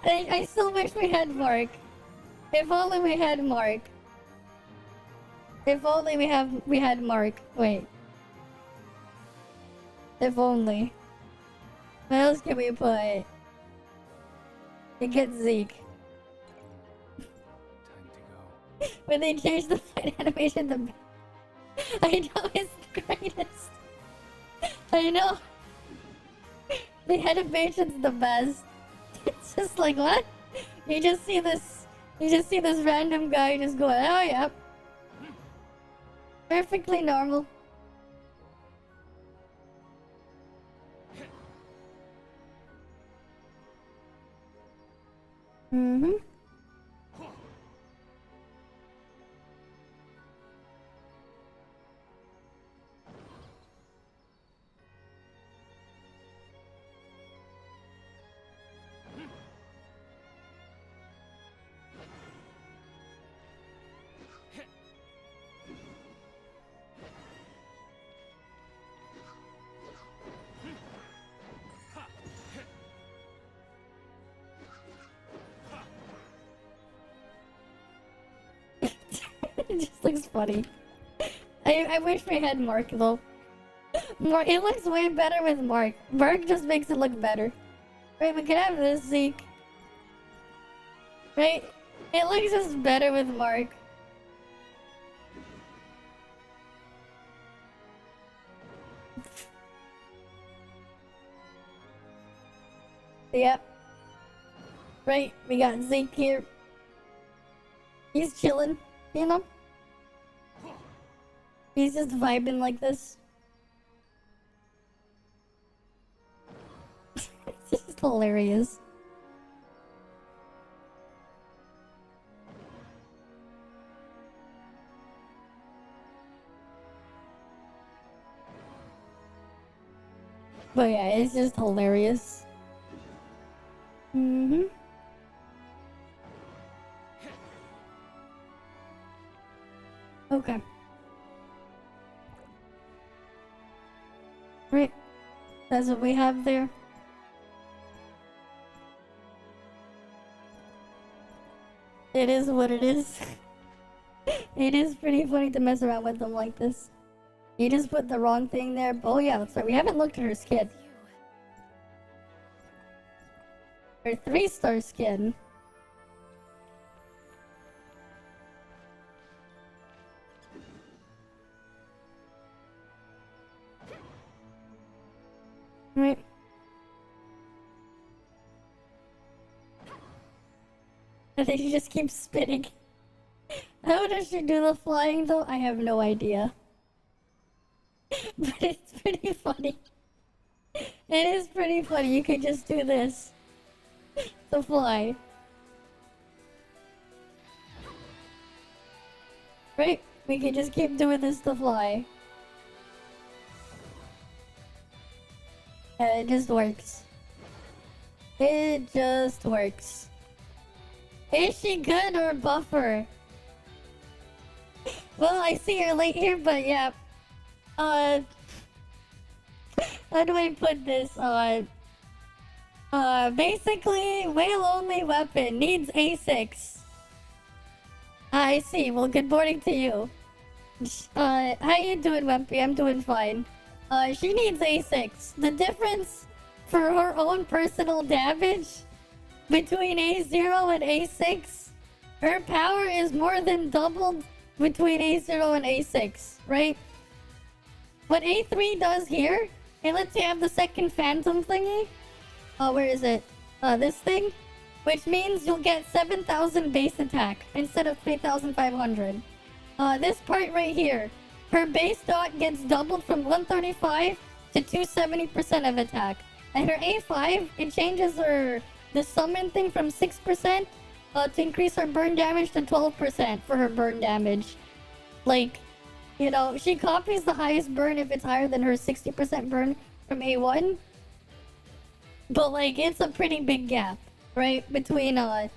[SPEAKER 1] I still wish we had Mark. If only we had Mark. If only we had Mark. Wait. If only. What else can we put? It gets Zeke.
[SPEAKER 4] Time to go.
[SPEAKER 1] When they changed the flight animation, I know it's the greatest. I know. The animation's the best. It's just like, what? You just see this random guy just going, oh yeah. Perfectly normal. It just looks funny. I wish we had Mark though. Mark, it looks way better with Mark. Mark just makes it look better. Right, we could have this Zeke. Right? It looks just better with Mark. Yep. Right, we got Zeke here. He's chilling, you know? He's just vibing like this. It's just hilarious. But yeah, it's just hilarious. Okay. That's what we have there. It is what it is. It is pretty funny to mess around with them like this. You just put the wrong thing there. Oh yeah, that's right. We haven't looked at her skin. Her 3-star skin. Right. I think she just keeps spinning. How does she do the flying though? I have no idea. But it's pretty funny. It is pretty funny. You could just do this to fly. Right? We could just keep doing this to fly. And it just works. It just works. Is she good or buffer? Well, I see her late here, but yeah. How do I put this? Basically, whale only weapon needs A6. I see. Well, good morning to you. How you doing, Wempy? I'm doing fine. She needs A6. The difference for her own personal damage between A0 and A6, her power is more than doubled between A0 and A6, right? What A3 does here, and let's say I have the second phantom thingy. Where is it? This thing? Which means you'll get 7,000 base attack instead of 3,500. This part right here, her base dot gets doubled from 135 to 270% of attack. And her A5, it changes the summon thing from 6% to increase her burn damage to 12% for her burn damage. Like, you know, she copies the highest burn if it's higher than her 60% burn from A1. But, like, it's a pretty big gap, right? Between A0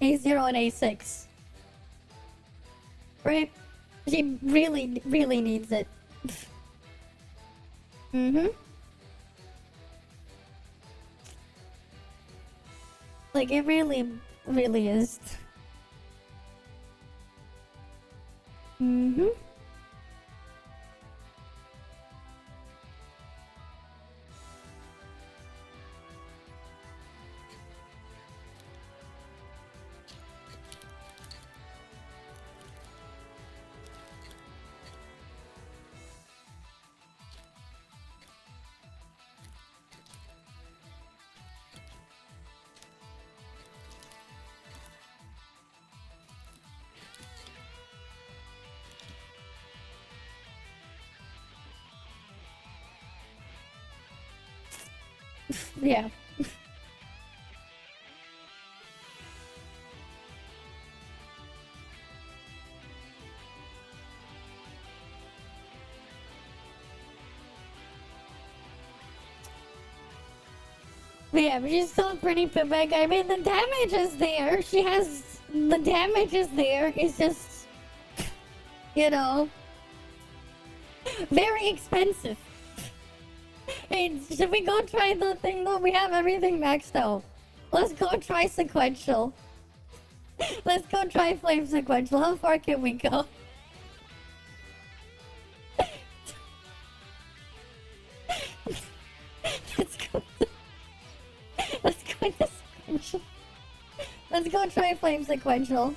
[SPEAKER 1] and A6. Right? She really, really needs it. Mm-hmm. Like, it really, really is. Mm-hmm. Yeah. But yeah, but she's still pretty big. I mean, the damage is there. She has... The damage is there. It's just... You know... Very expensive. Hey, should we go try the thing though? We have everything maxed out. Let's go try sequential. Let's go try flame sequential. How far can we go? Let's go. Let's go into sequential. Let's go try flame sequential.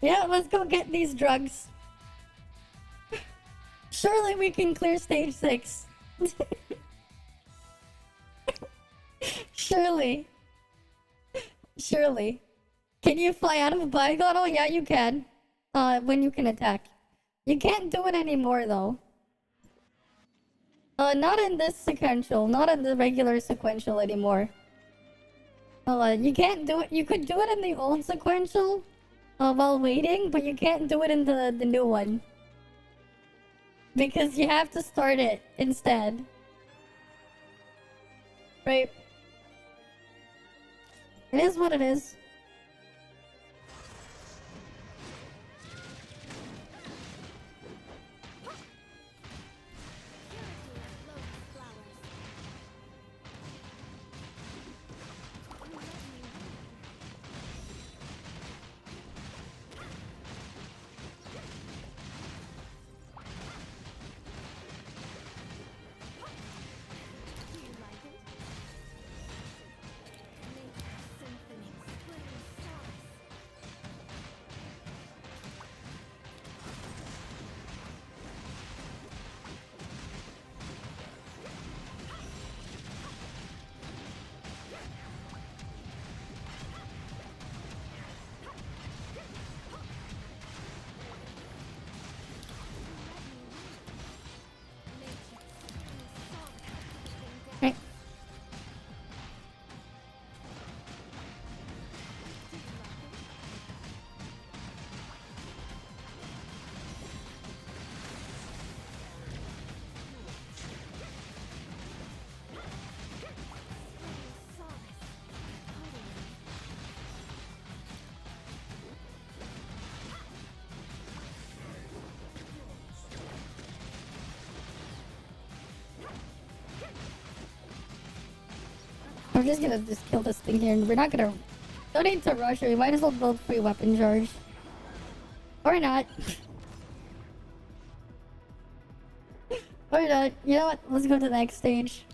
[SPEAKER 1] Yeah, let's go get these drugs. Surely we can clear stage 6. Surely. Surely. Can you fly out of a bygone? Oh yeah, you can. When you can attack. You can't do it anymore though. Not in this sequential. Not in the regular sequential anymore. You can't do it. You could do it in the old sequential while waiting, but you can't do it in the new one. Because you have to start it instead. Right? It is what it is. I'm just gonna just kill this thing here, and we're not gonna. Don't need to rush it. We might as well build free weapon charge. Or not. Or not. You know what? Let's go to the next stage.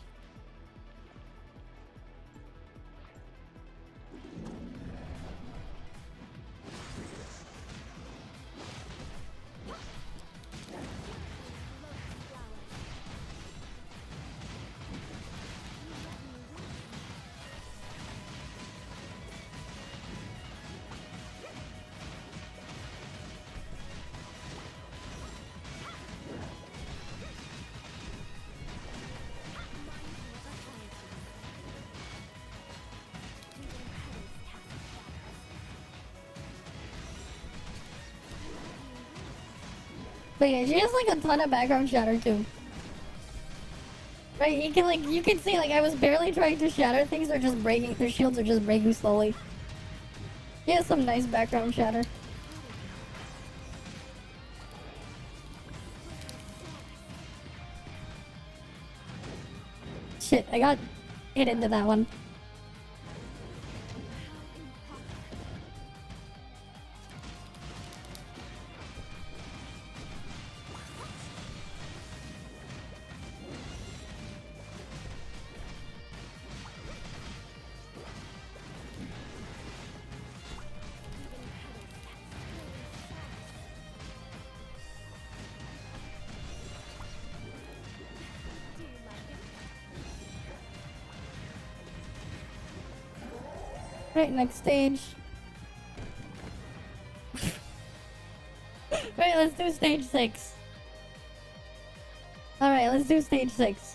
[SPEAKER 1] But yeah, she has like a ton of background shatter too. Right, you can like you can see like I was barely trying to shatter things, they're just breaking, their shields are just breaking slowly. She has some nice background shatter. Shit, I got hit into that one. Right, next stage. Right, let's do stage 6. Alright, let's do stage 6.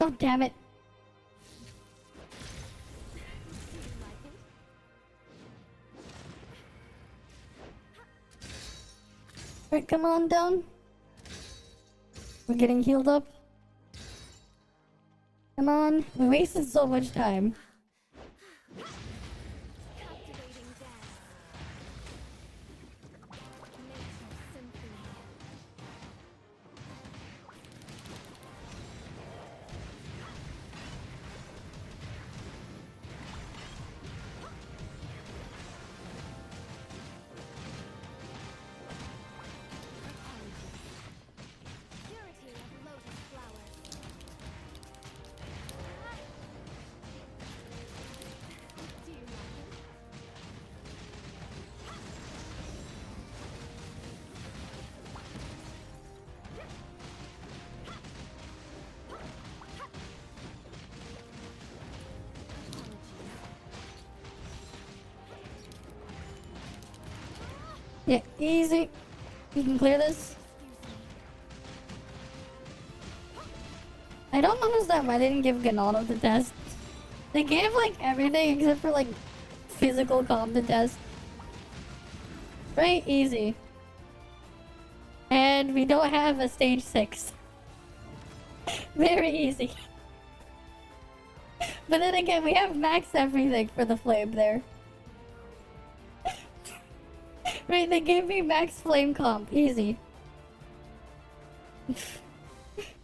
[SPEAKER 1] Oh, damn it. Alright, come on down. We're getting healed up. Come on. We wasted so much time.
[SPEAKER 5] Captivating dance. Nature's symphony. Purity of lotus flowers. Do you like it?
[SPEAKER 1] Yeah, easy. You can clear this. I don't understand why they didn't give Ganado the test. They gave like everything except for like physical comp to test. Right, easy. And we don't have a stage 6. Very easy. But then again, we have max everything for the flame there. Right, they gave me max flame comp. Easy.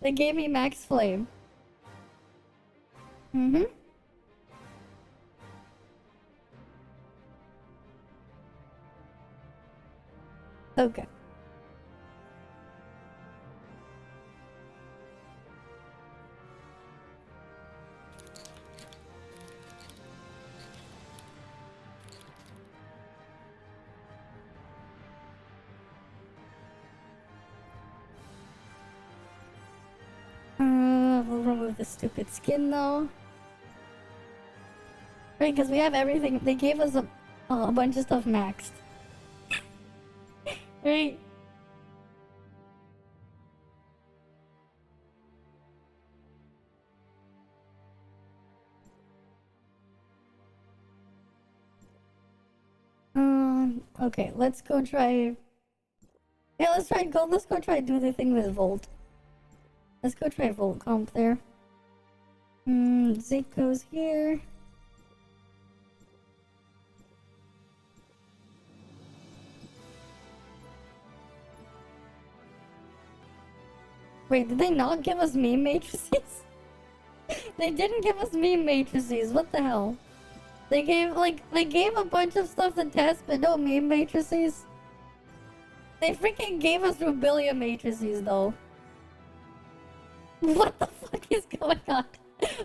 [SPEAKER 1] They gave me max flame. Mm-hmm. Okay. We'll remove the stupid skin though. Right, because we have everything. They gave us a bunch of stuff maxed. Right? Okay, let's go try. Yeah, let's go try do the thing with Volt. Let's go try Volt comp there. Zeke goes here. Wait, did they not give us meme matrices? They didn't give us meme matrices, what the hell? They gave a bunch of stuff to test, but no meme matrices. They freaking gave us Rubilia matrices though. What the fuck is going on?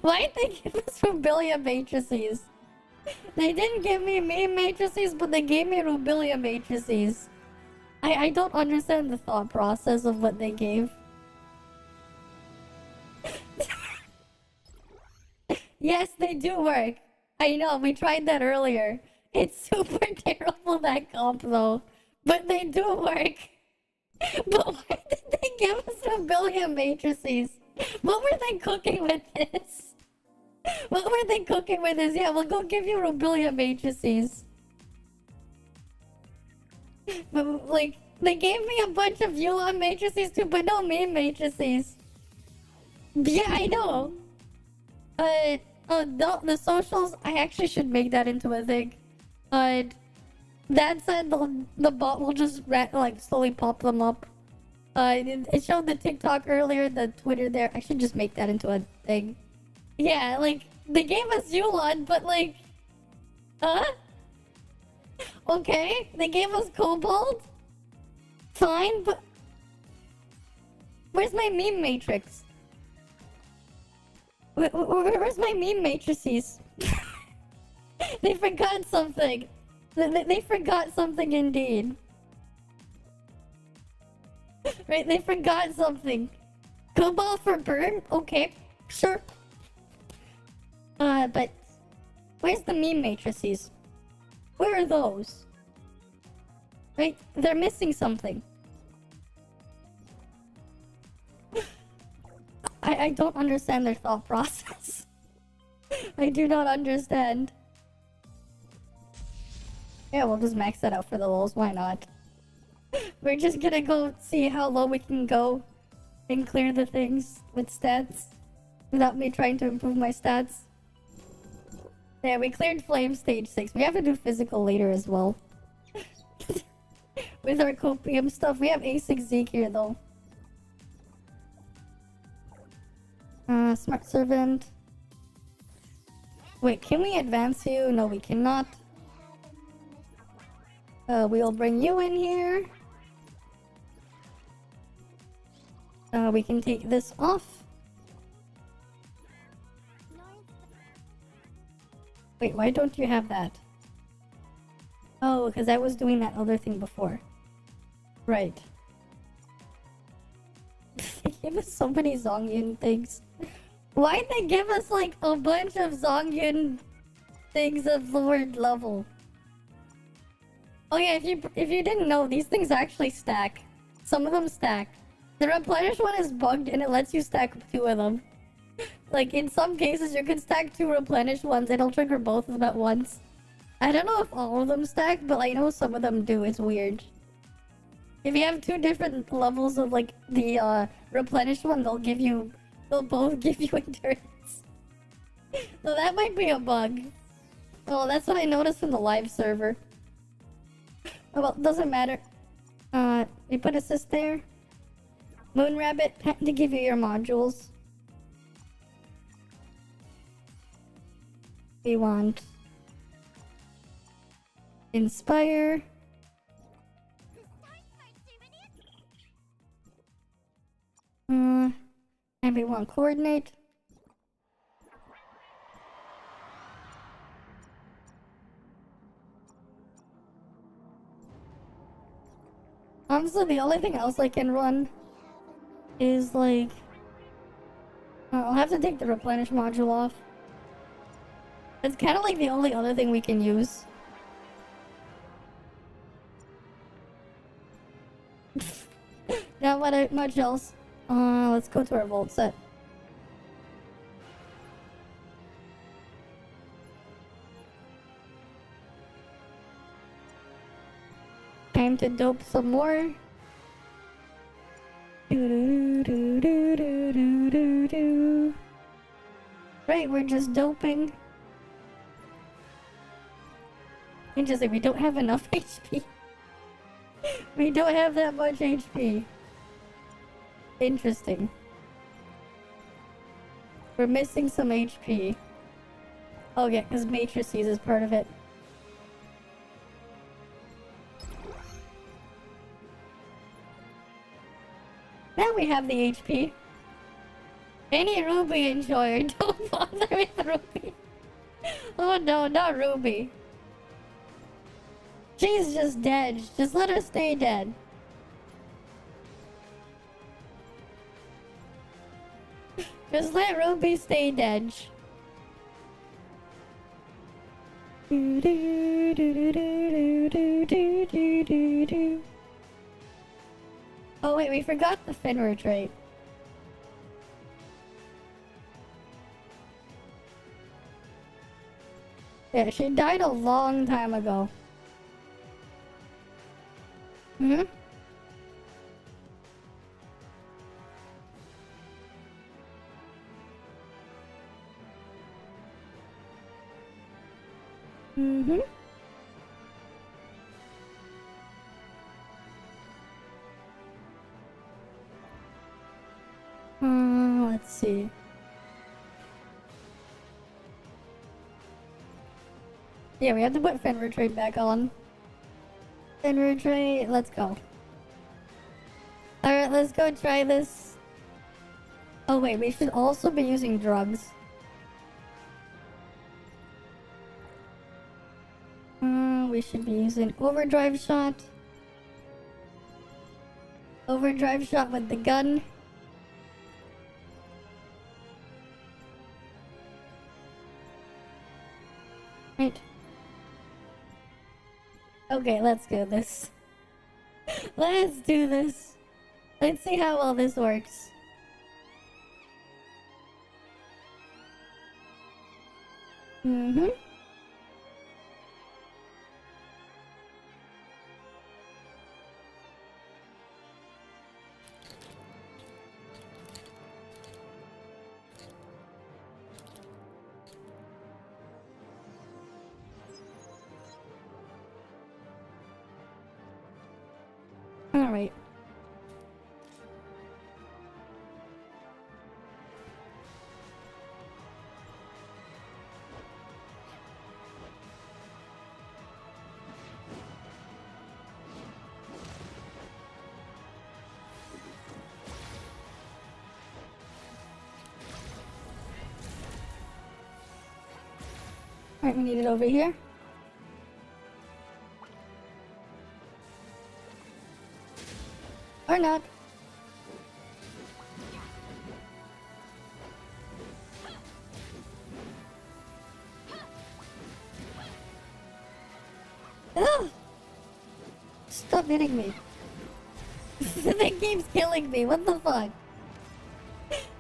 [SPEAKER 1] Why'd they give us Rubilia matrices? They didn't give me meme matrices, but they gave me Rubilia matrices. I don't understand the thought process of what they gave. Yes, they do work. I know, we tried that earlier. It's super terrible, that comp though. But they do work. But why did they give us Rubilia matrices? What were they cooking with this? What were they cooking with this? Yeah, we'll go give you Rubilia matrices. But, like, they gave me a bunch of Yulon matrices too, but no meme matrices. Yeah, I know. The socials, I actually should make that into a thing. That said, the bot will just slowly pop them up. It showed the TikTok earlier, the Twitter there. I should just make that into a thing. Yeah, like, they gave us Yulon, but like... Huh? Okay, they gave us Cobalt? Fine, but... Where's my meme matrix? Where's my meme matrices? They forgot something. They forgot something indeed. Right, they forgot something. Cobalt for burn? Okay, sure. But... Where's the meme matrices? Where are those? Right, they're missing something. I don't understand their thought process. I do not understand. Yeah, we'll just max that out for the lulz, why not? We're just gonna go see how low we can go and clear the things with stats without me trying to improve my stats. Yeah, we cleared flame stage 6. We have to do physical later as well. With our copium stuff. We have A6 Zeke here though. Smart servant. Wait, can we advance you? No, we cannot. We'll bring you in here. We can take this off. Wait, why don't you have that? Oh, because I was doing that other thing before. Right. They give us so many Zongyun things. Why'd they give us like a bunch of Zongyun things of lowered level? Oh yeah, if you didn't know, these things actually stack. Some of them stack. The replenish one is bugged and it lets you stack 2 of them. Like in some cases you can stack 2 replenish ones, it'll trigger both of them at once. I don't know if all of them stack, but I know some of them do, it's weird. If you have 2 different levels of like the replenish one, they'll both give you endurance. So that might be a bug. Oh, that's what I noticed from the live server. Oh well, doesn't matter. We put assist there. Moon Rabbit, to give you your modules. We want Inspire. And we want Coordinate. Honestly, the only thing else I can run is like I'll have to take the replenish module off. It's kind of like the only other thing we can use. Not much else. Let's go to our vault set. Time to dope some more. Right, we're just doping. Interesting, we don't have enough HP. We don't have that much HP. Interesting. We're missing some HP. Oh yeah, because matrices is part of it. Now we have the HP. Any Ruby enjoyer, don't bother with Ruby. Oh no, not Ruby. She's just dead. Just let her stay dead. Just let Ruby stay dead. Oh wait, we forgot the Finra trait. Yeah, she died a long time ago. Hmm? Mm-hmm. Let's see. Yeah, we have to put Finra trait back on. Finra trait, let's go. Alright, let's go try this. Oh wait, we should also be using drugs. We should be using overdrive shot. Overdrive shot with the gun. Right. Okay, let's do this. Let's do this. Let's see how well this works. Mm-hmm. Alright. Alright, we need it over here. Or not. Ugh! Stop hitting me. The thing keeps killing me. What the fuck?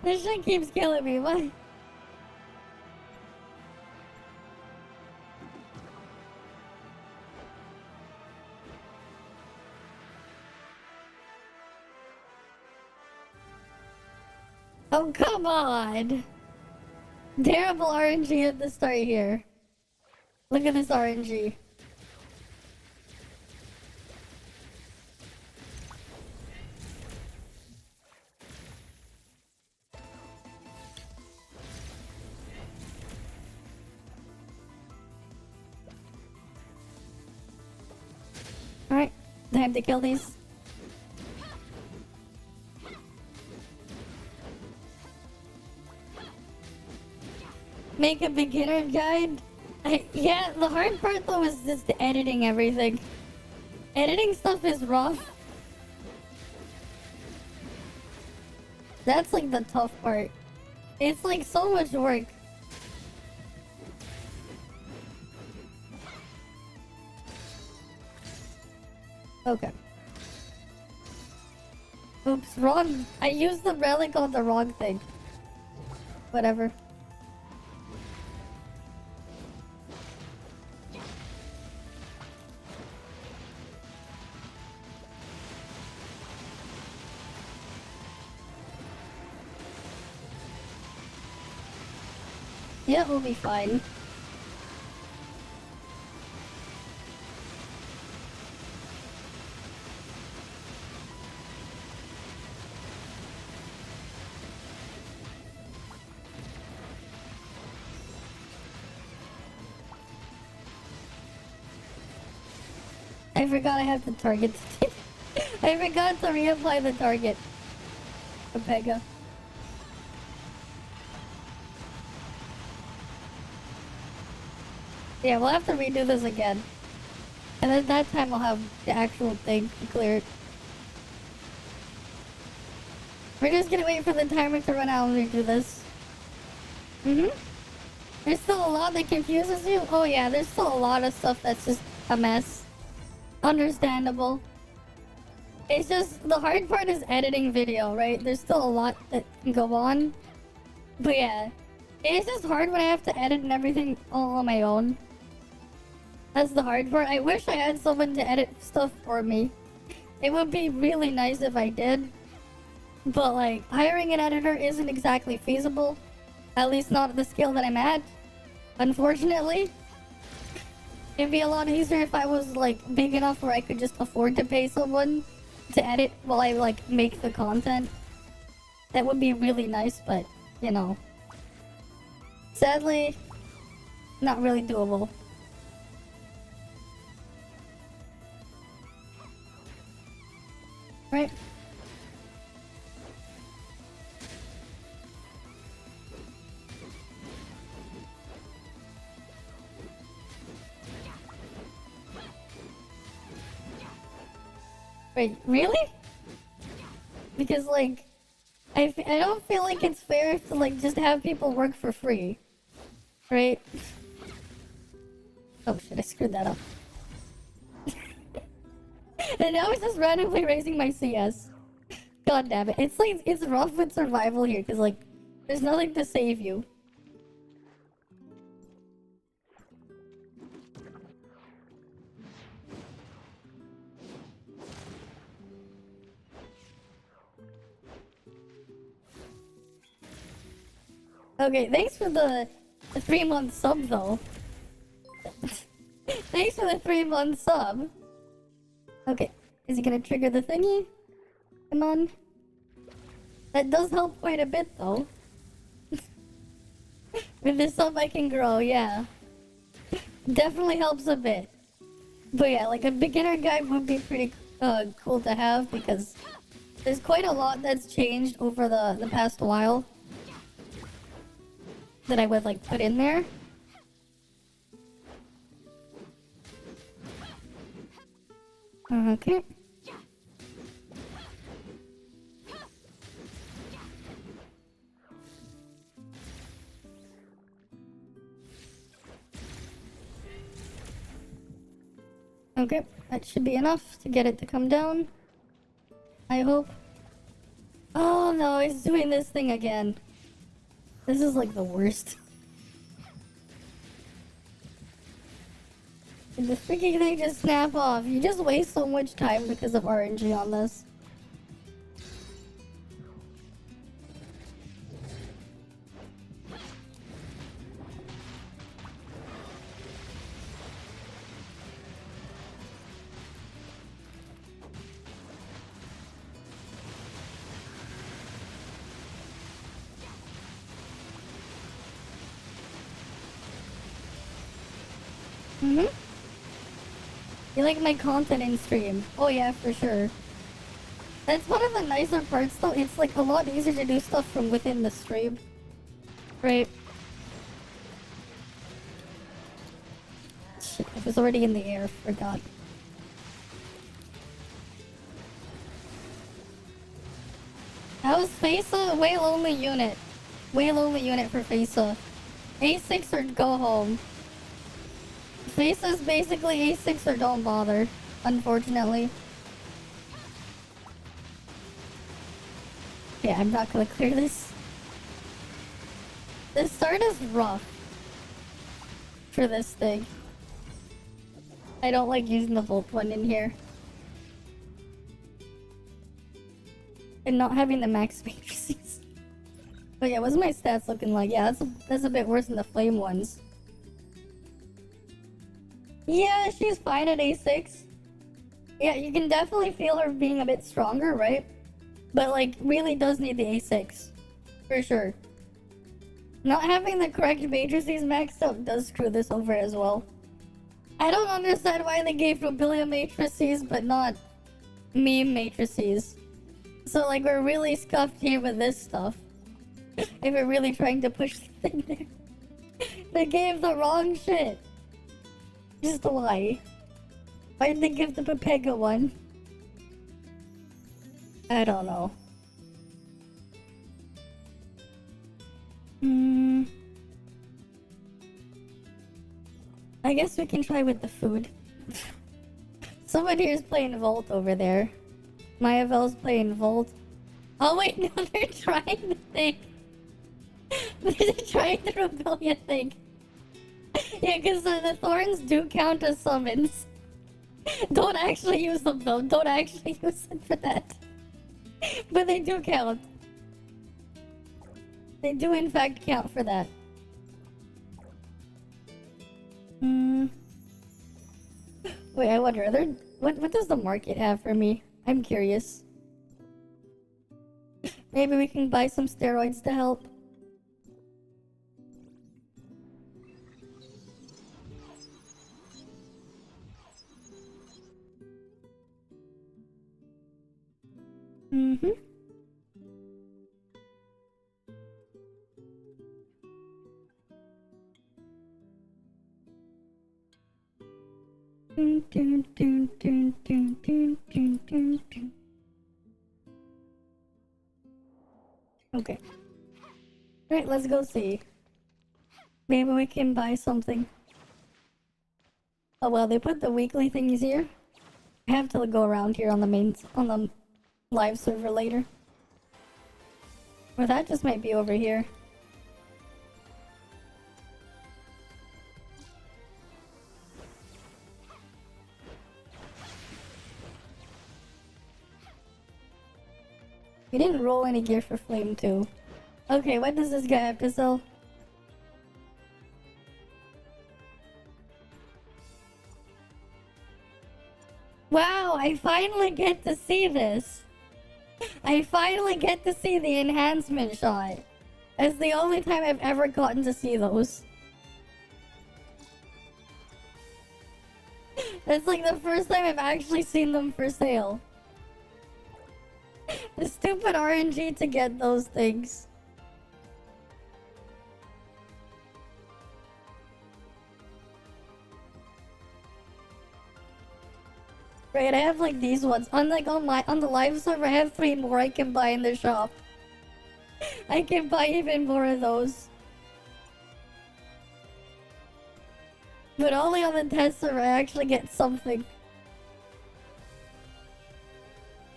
[SPEAKER 1] This shit keeps killing me. Why? Oh, come on! Terrible RNG at the start here. Look at this RNG. Alright, time to kill these. Make a beginner guide? Yeah, the hard part though is just editing everything. Editing stuff is rough. That's like the tough part. It's like so much work. Okay. Oops, wrong. I used the relic on the wrong thing. Whatever. Yeah, we'll be fine. I forgot I have the target. I forgot to reapply the target. For Pega. Yeah, we'll have to redo this again. And then that time I'll have the actual thing to clear it. We're just gonna wait for the timer to run out and redo this. There's still a lot that confuses you? Oh yeah, there's still a lot of stuff that's just a mess. Understandable. It's just, the hard part is editing video, right? There's still a lot that can go on. But yeah, it's just hard when I have to edit and everything all on my own. That's the hard part. I wish I had someone to edit stuff for me. It would be really nice if I did. But like, hiring an editor isn't exactly feasible. At least not at the scale that I'm at. Unfortunately. It'd be a lot easier if I was like big enough where I could just afford to pay someone to edit while I like make the content. That would be really nice, but you know. Sadly, not really doable. Right? Wait, really? Because like, I don't feel like it's fair to like just have people work for free. Right? Oh shit, I screwed that up. And now it's just randomly raising my CS. God damn it. It's like, it's rough with survival here, because like, there's nothing to save you. Okay, thanks for the 3-month sub though. Thanks for the 3-month sub. Okay, is he gonna trigger the thingy? Come on. That does help quite a bit though. With this sub I can grow, yeah. Definitely helps a bit. But yeah, like a beginner guide would be pretty cool to have because there's quite a lot that's changed over the past while. That I would like put in there. Okay. Okay, that should be enough to get it to come down. I hope. Oh no, it's doing this thing again. This is like the worst. Did the freaking thing just snap off? You just waste so much time because of RNG on this. You like my content in stream? Oh yeah, for sure. That's one of the nicer parts though. It's like a lot easier to do stuff from within the stream. Right? Shit, it was already in the air, forgot. How's Faisa a whale only unit? Way lonely unit for Faisa. A6 or go home. Faisa's basically A6 or don't bother, unfortunately. Yeah, I'm not gonna clear this. The start is rough for this thing. I don't like using the Volt one in here. And not having the max matrices. But yeah, what's my stats looking like? Yeah, that's a bit worse than the flame ones. Yeah, she's fine at A6. Yeah, you can definitely feel her being a bit stronger, right? But like, really does need the A6. For sure. Not having the correct matrices maxed up does screw this over as well. I don't understand why they gave Robilia matrices, but not meme matrices. So like, we're really scuffed here with this stuff. If we're really trying to push the thing there. They gave the wrong shit. Just why? Why'd they give the Pepega one? I don't know. I guess we can try with the food. Someone here is playing Volt over there. Mayavel's playing Volt. Oh wait, no, they're trying the thing. They're trying the Rebellion thing. Yeah, because the thorns do count as summons. Don't actually use them though. Don't actually use it for that. But they do count. They do in fact count for that. Wait, I wonder, what does the market have for me? I'm curious. Maybe we can buy some steroids to help. Okay. Alright, let's go see. Maybe we can buy something. Oh well, they put the weekly things here. I have to go around here on the live server later. Or that just might be over here. We didn't roll any gear for Flame 2. Okay, what does this guy have to sell? Wow, I finally get to see this. I finally get to see the enhancement shot. It's the only time I've ever gotten to see those. It's like the first time I've actually seen them for sale. The stupid RNG to get those things. Right, I have like these ones. On the live server, I have 3 more I can buy in the shop. I can buy even more of those. But only on the test server I actually get something.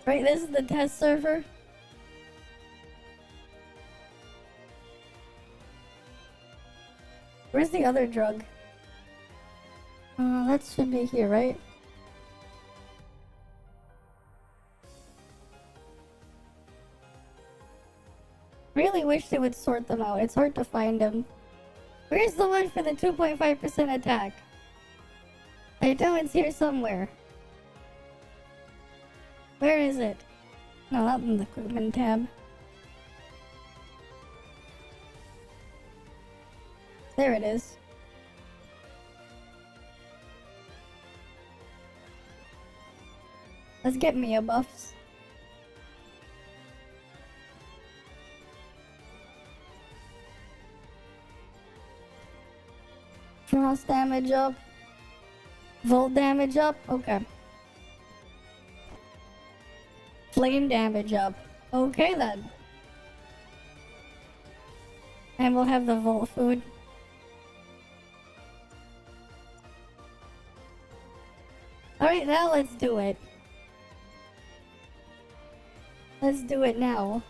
[SPEAKER 1] Right, this is the test server. Where's the other drug? That should be here, right? Really wish they would sort them out. It's hard to find them. Where's the one for the 2.5% attack? I know it's here somewhere. Where is it? No, not in the equipment tab. There it is. Let's get Mia buffs. Frost damage up. Volt damage up. Okay. Flame damage up. Okay then. And we'll have the vault food. Alright, now let's do it. Let's do it now.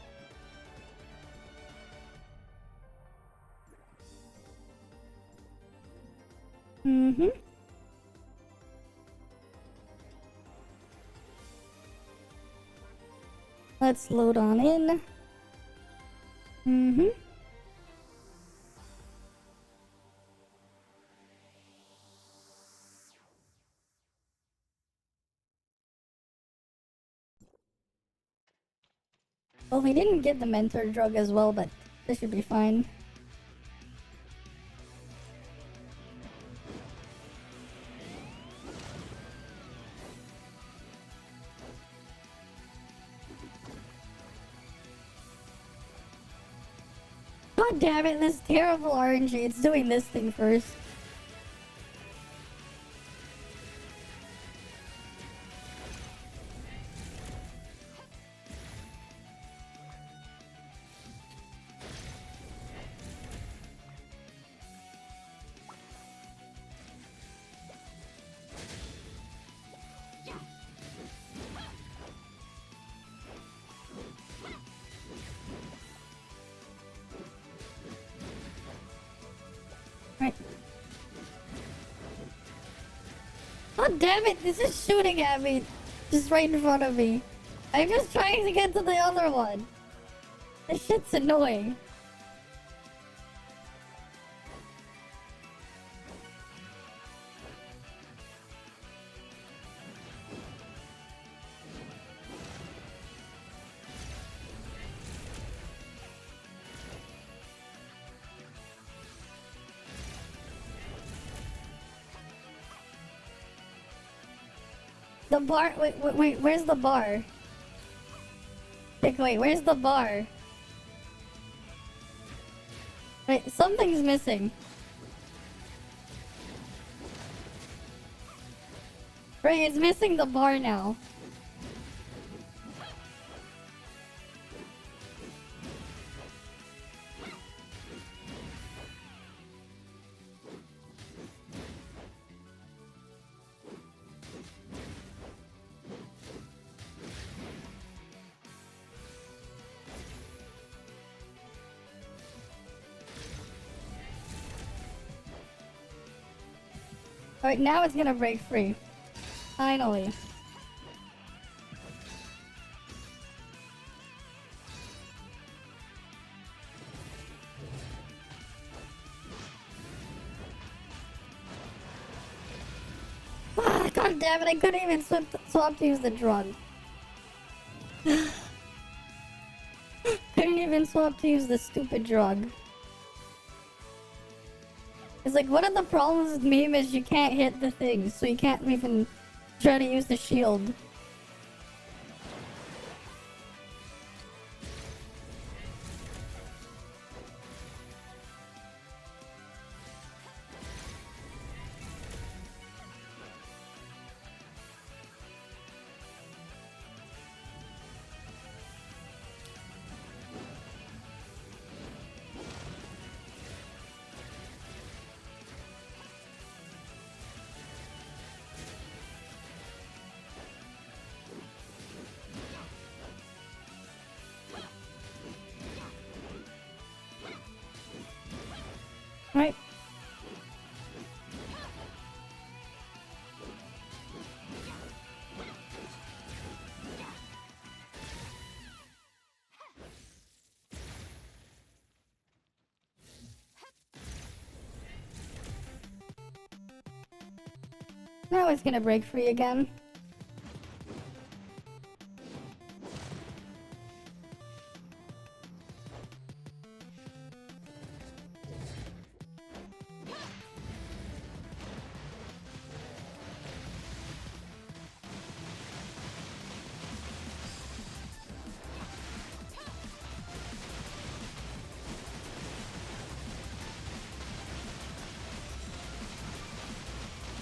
[SPEAKER 1] Mm-hmm. Let's load on in. Mm-hmm. Well, we didn't get the mentor drug as well, but this should be fine. God damn it, this terrible RNG. It's doing this thing first. Right. God damn it, this is shooting at me. Just right in front of me. I'm just trying to get to the other one. This shit's annoying. The bar, wait, where's the bar? Wait, where's the bar? Wait, something's missing. Right, it's missing the bar now. Alright, now it's gonna break free. Finally. Ah, God damn it, I couldn't even swap to use the drug. Couldn't even swap to use the stupid drug. It's like, one of the problems with meme is you can't hit the things, so you can't even try to use the shield. Right. Now it's gonna break free again.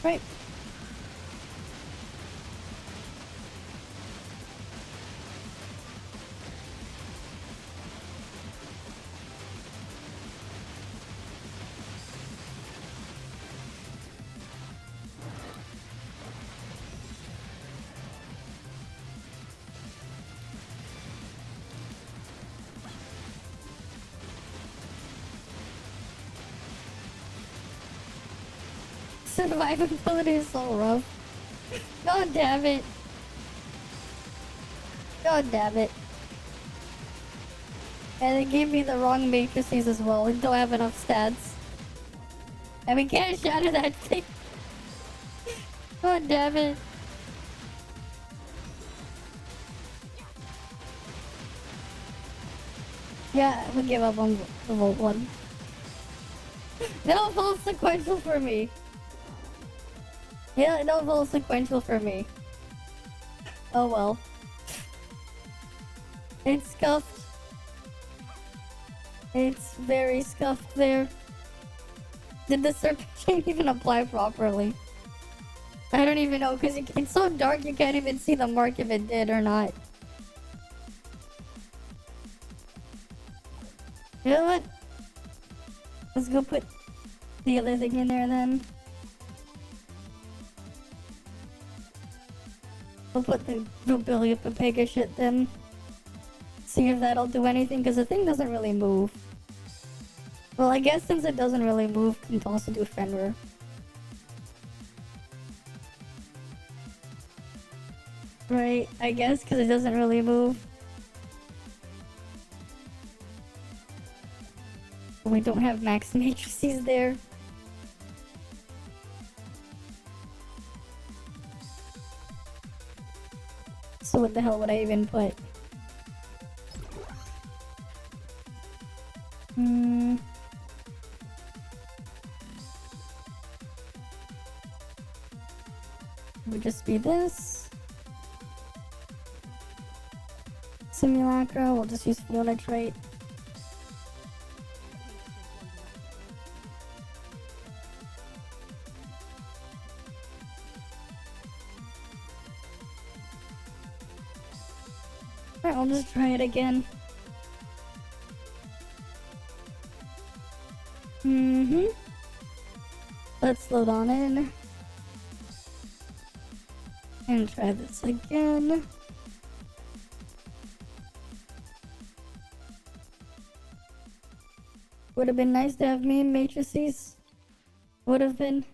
[SPEAKER 1] Right. Survivability is so rough. God damn it. God damn it. And it gave me the wrong matrices as well. We don't have enough stats. And we can't shatter that thing. God damn it. Yeah, we give up on the Volt one. No Volt sequential for me. Yeah, no Volt sequential for me. Oh well. It's scuffed. It's very scuffed there. Did the serpent chain even apply properly? I don't even know, because it's so dark you can't even see the mark if it did or not. You know what? Let's go put the other thing in there then. We'll put the Billy Pepega shit then. See if that'll do anything, because the thing doesn't really move. Well, I guess since it doesn't really move, it can also do Fenrir. Right, I guess, because it doesn't really move. We don't have max matrices there. So what the hell would I even put? Would just be this. Simulacra, we'll just use Fiona trait. Alright, I'll just try it again. Let's load on in. And try this again. Would have been nice to have meme matrices. Would have been.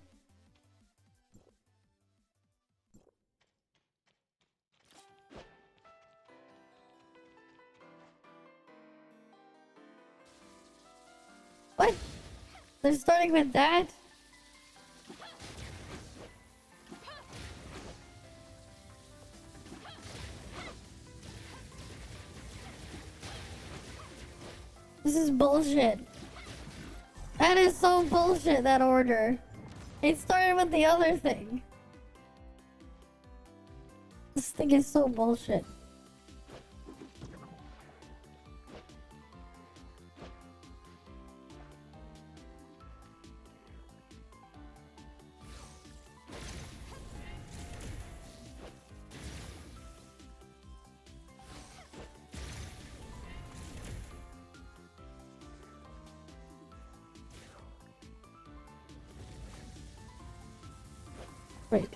[SPEAKER 1] What? They're starting with that? This is bullshit. That is so bullshit, that order. It started with the other thing. This thing is so bullshit. Right.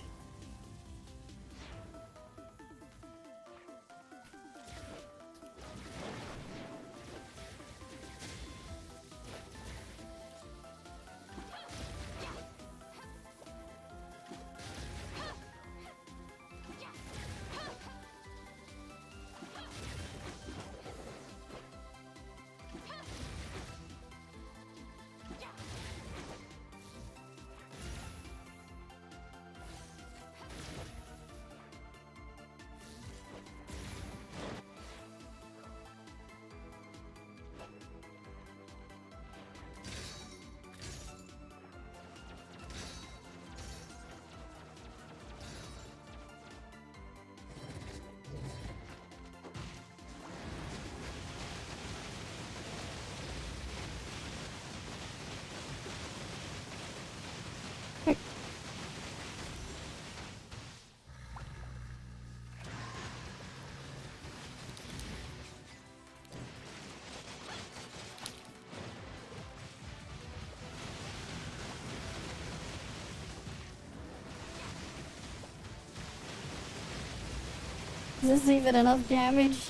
[SPEAKER 1] Is this even enough damage?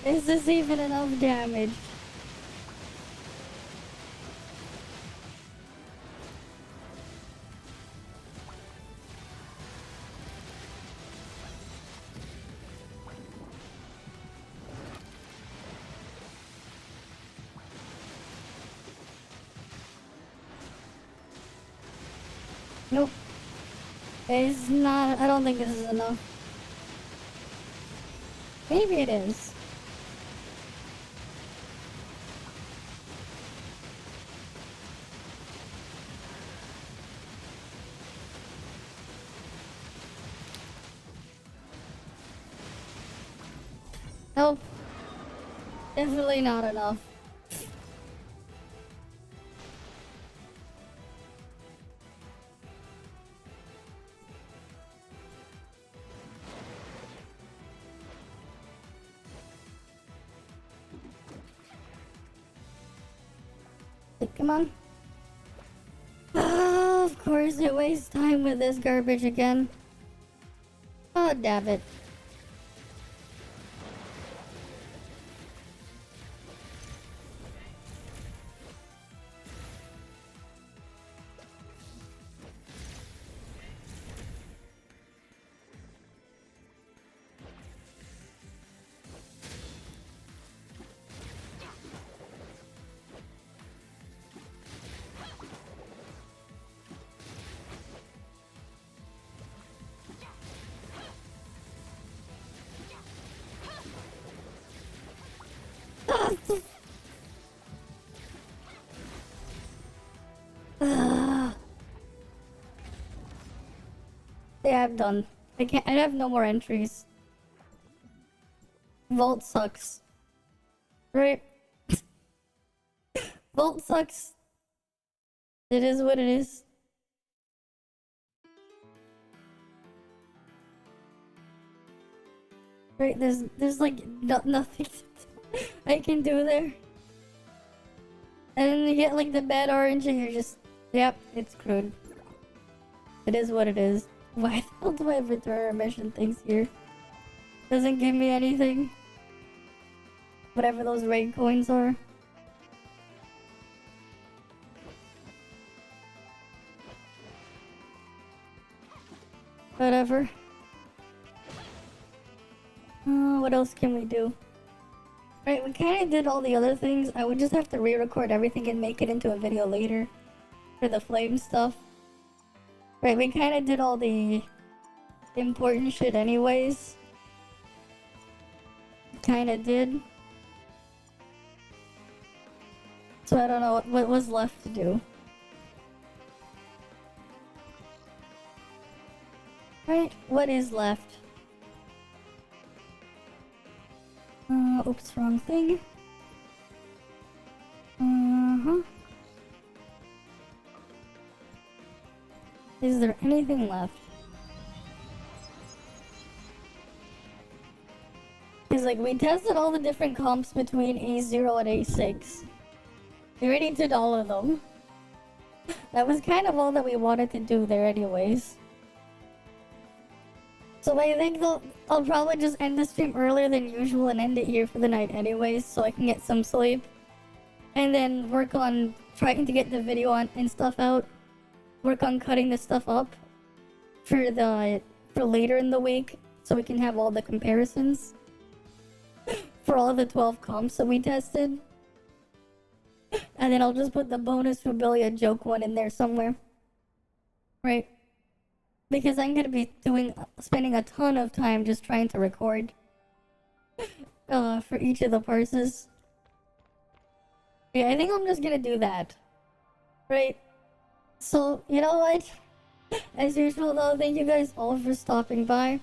[SPEAKER 1] Is this even enough damage? Nope. It's not. I don't think this is enough. Maybe it is. Nope. Definitely not enough. Come on. Oh, of course it wastes time with this garbage again. Oh, damn it. Yeah, I'm done. I can't. I have no more entries. Vault sucks. Right? Vault sucks. It is what it is. Right? There's like nothing I can do there. And then you get like the bad orange, and you're just, yep, it's screwed. It is what it is. Why the hell do I have return mission things here? Doesn't give me anything. Whatever those raid coins are. Whatever. What else can we do? Right, we kind of did all the other things. I would just have to re-record everything and make it into a video later. For the flame stuff. Right, we kind of did all the important shit anyways. Kind of did. So I don't know what was left to do. Right, what is left? Oops, wrong thing. Is there anything left? Because like we tested all the different comps between A0 and A6. We already did all of them. That was kind of all that we wanted to do there anyways. So I think I'll probably just end the stream earlier than usual and end it here for the night anyways, so I can get some sleep. And then work on trying to get the video on and stuff out. Work on cutting the stuff up for later in the week, so we can have all the comparisons for all the 12 comps that we tested. And then I'll just put the bonus Rebellia joke one in there somewhere. Right? Because I'm gonna be spending a ton of time just trying to record for each of the parses. Yeah, I think I'm just gonna do that. Right? So, you know what? As usual though, thank you guys all for stopping by.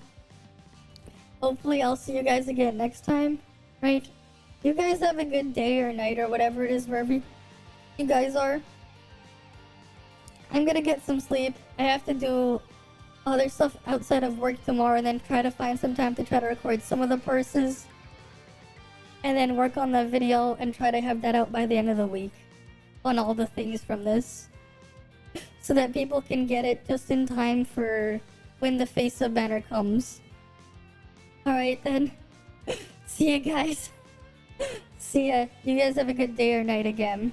[SPEAKER 1] Hopefully I'll see you guys again next time. Right? You guys have a good day or night or whatever it is wherever you guys are. I'm gonna get some sleep. I have to do other stuff outside of work tomorrow and then try to find some time to try to record some of the purses. And then work on the video and try to have that out by the end of the week. On all the things from this. So that people can get it just in time for when the face of banner comes. Alright then. See ya guys. See ya. You guys have a good day or night again.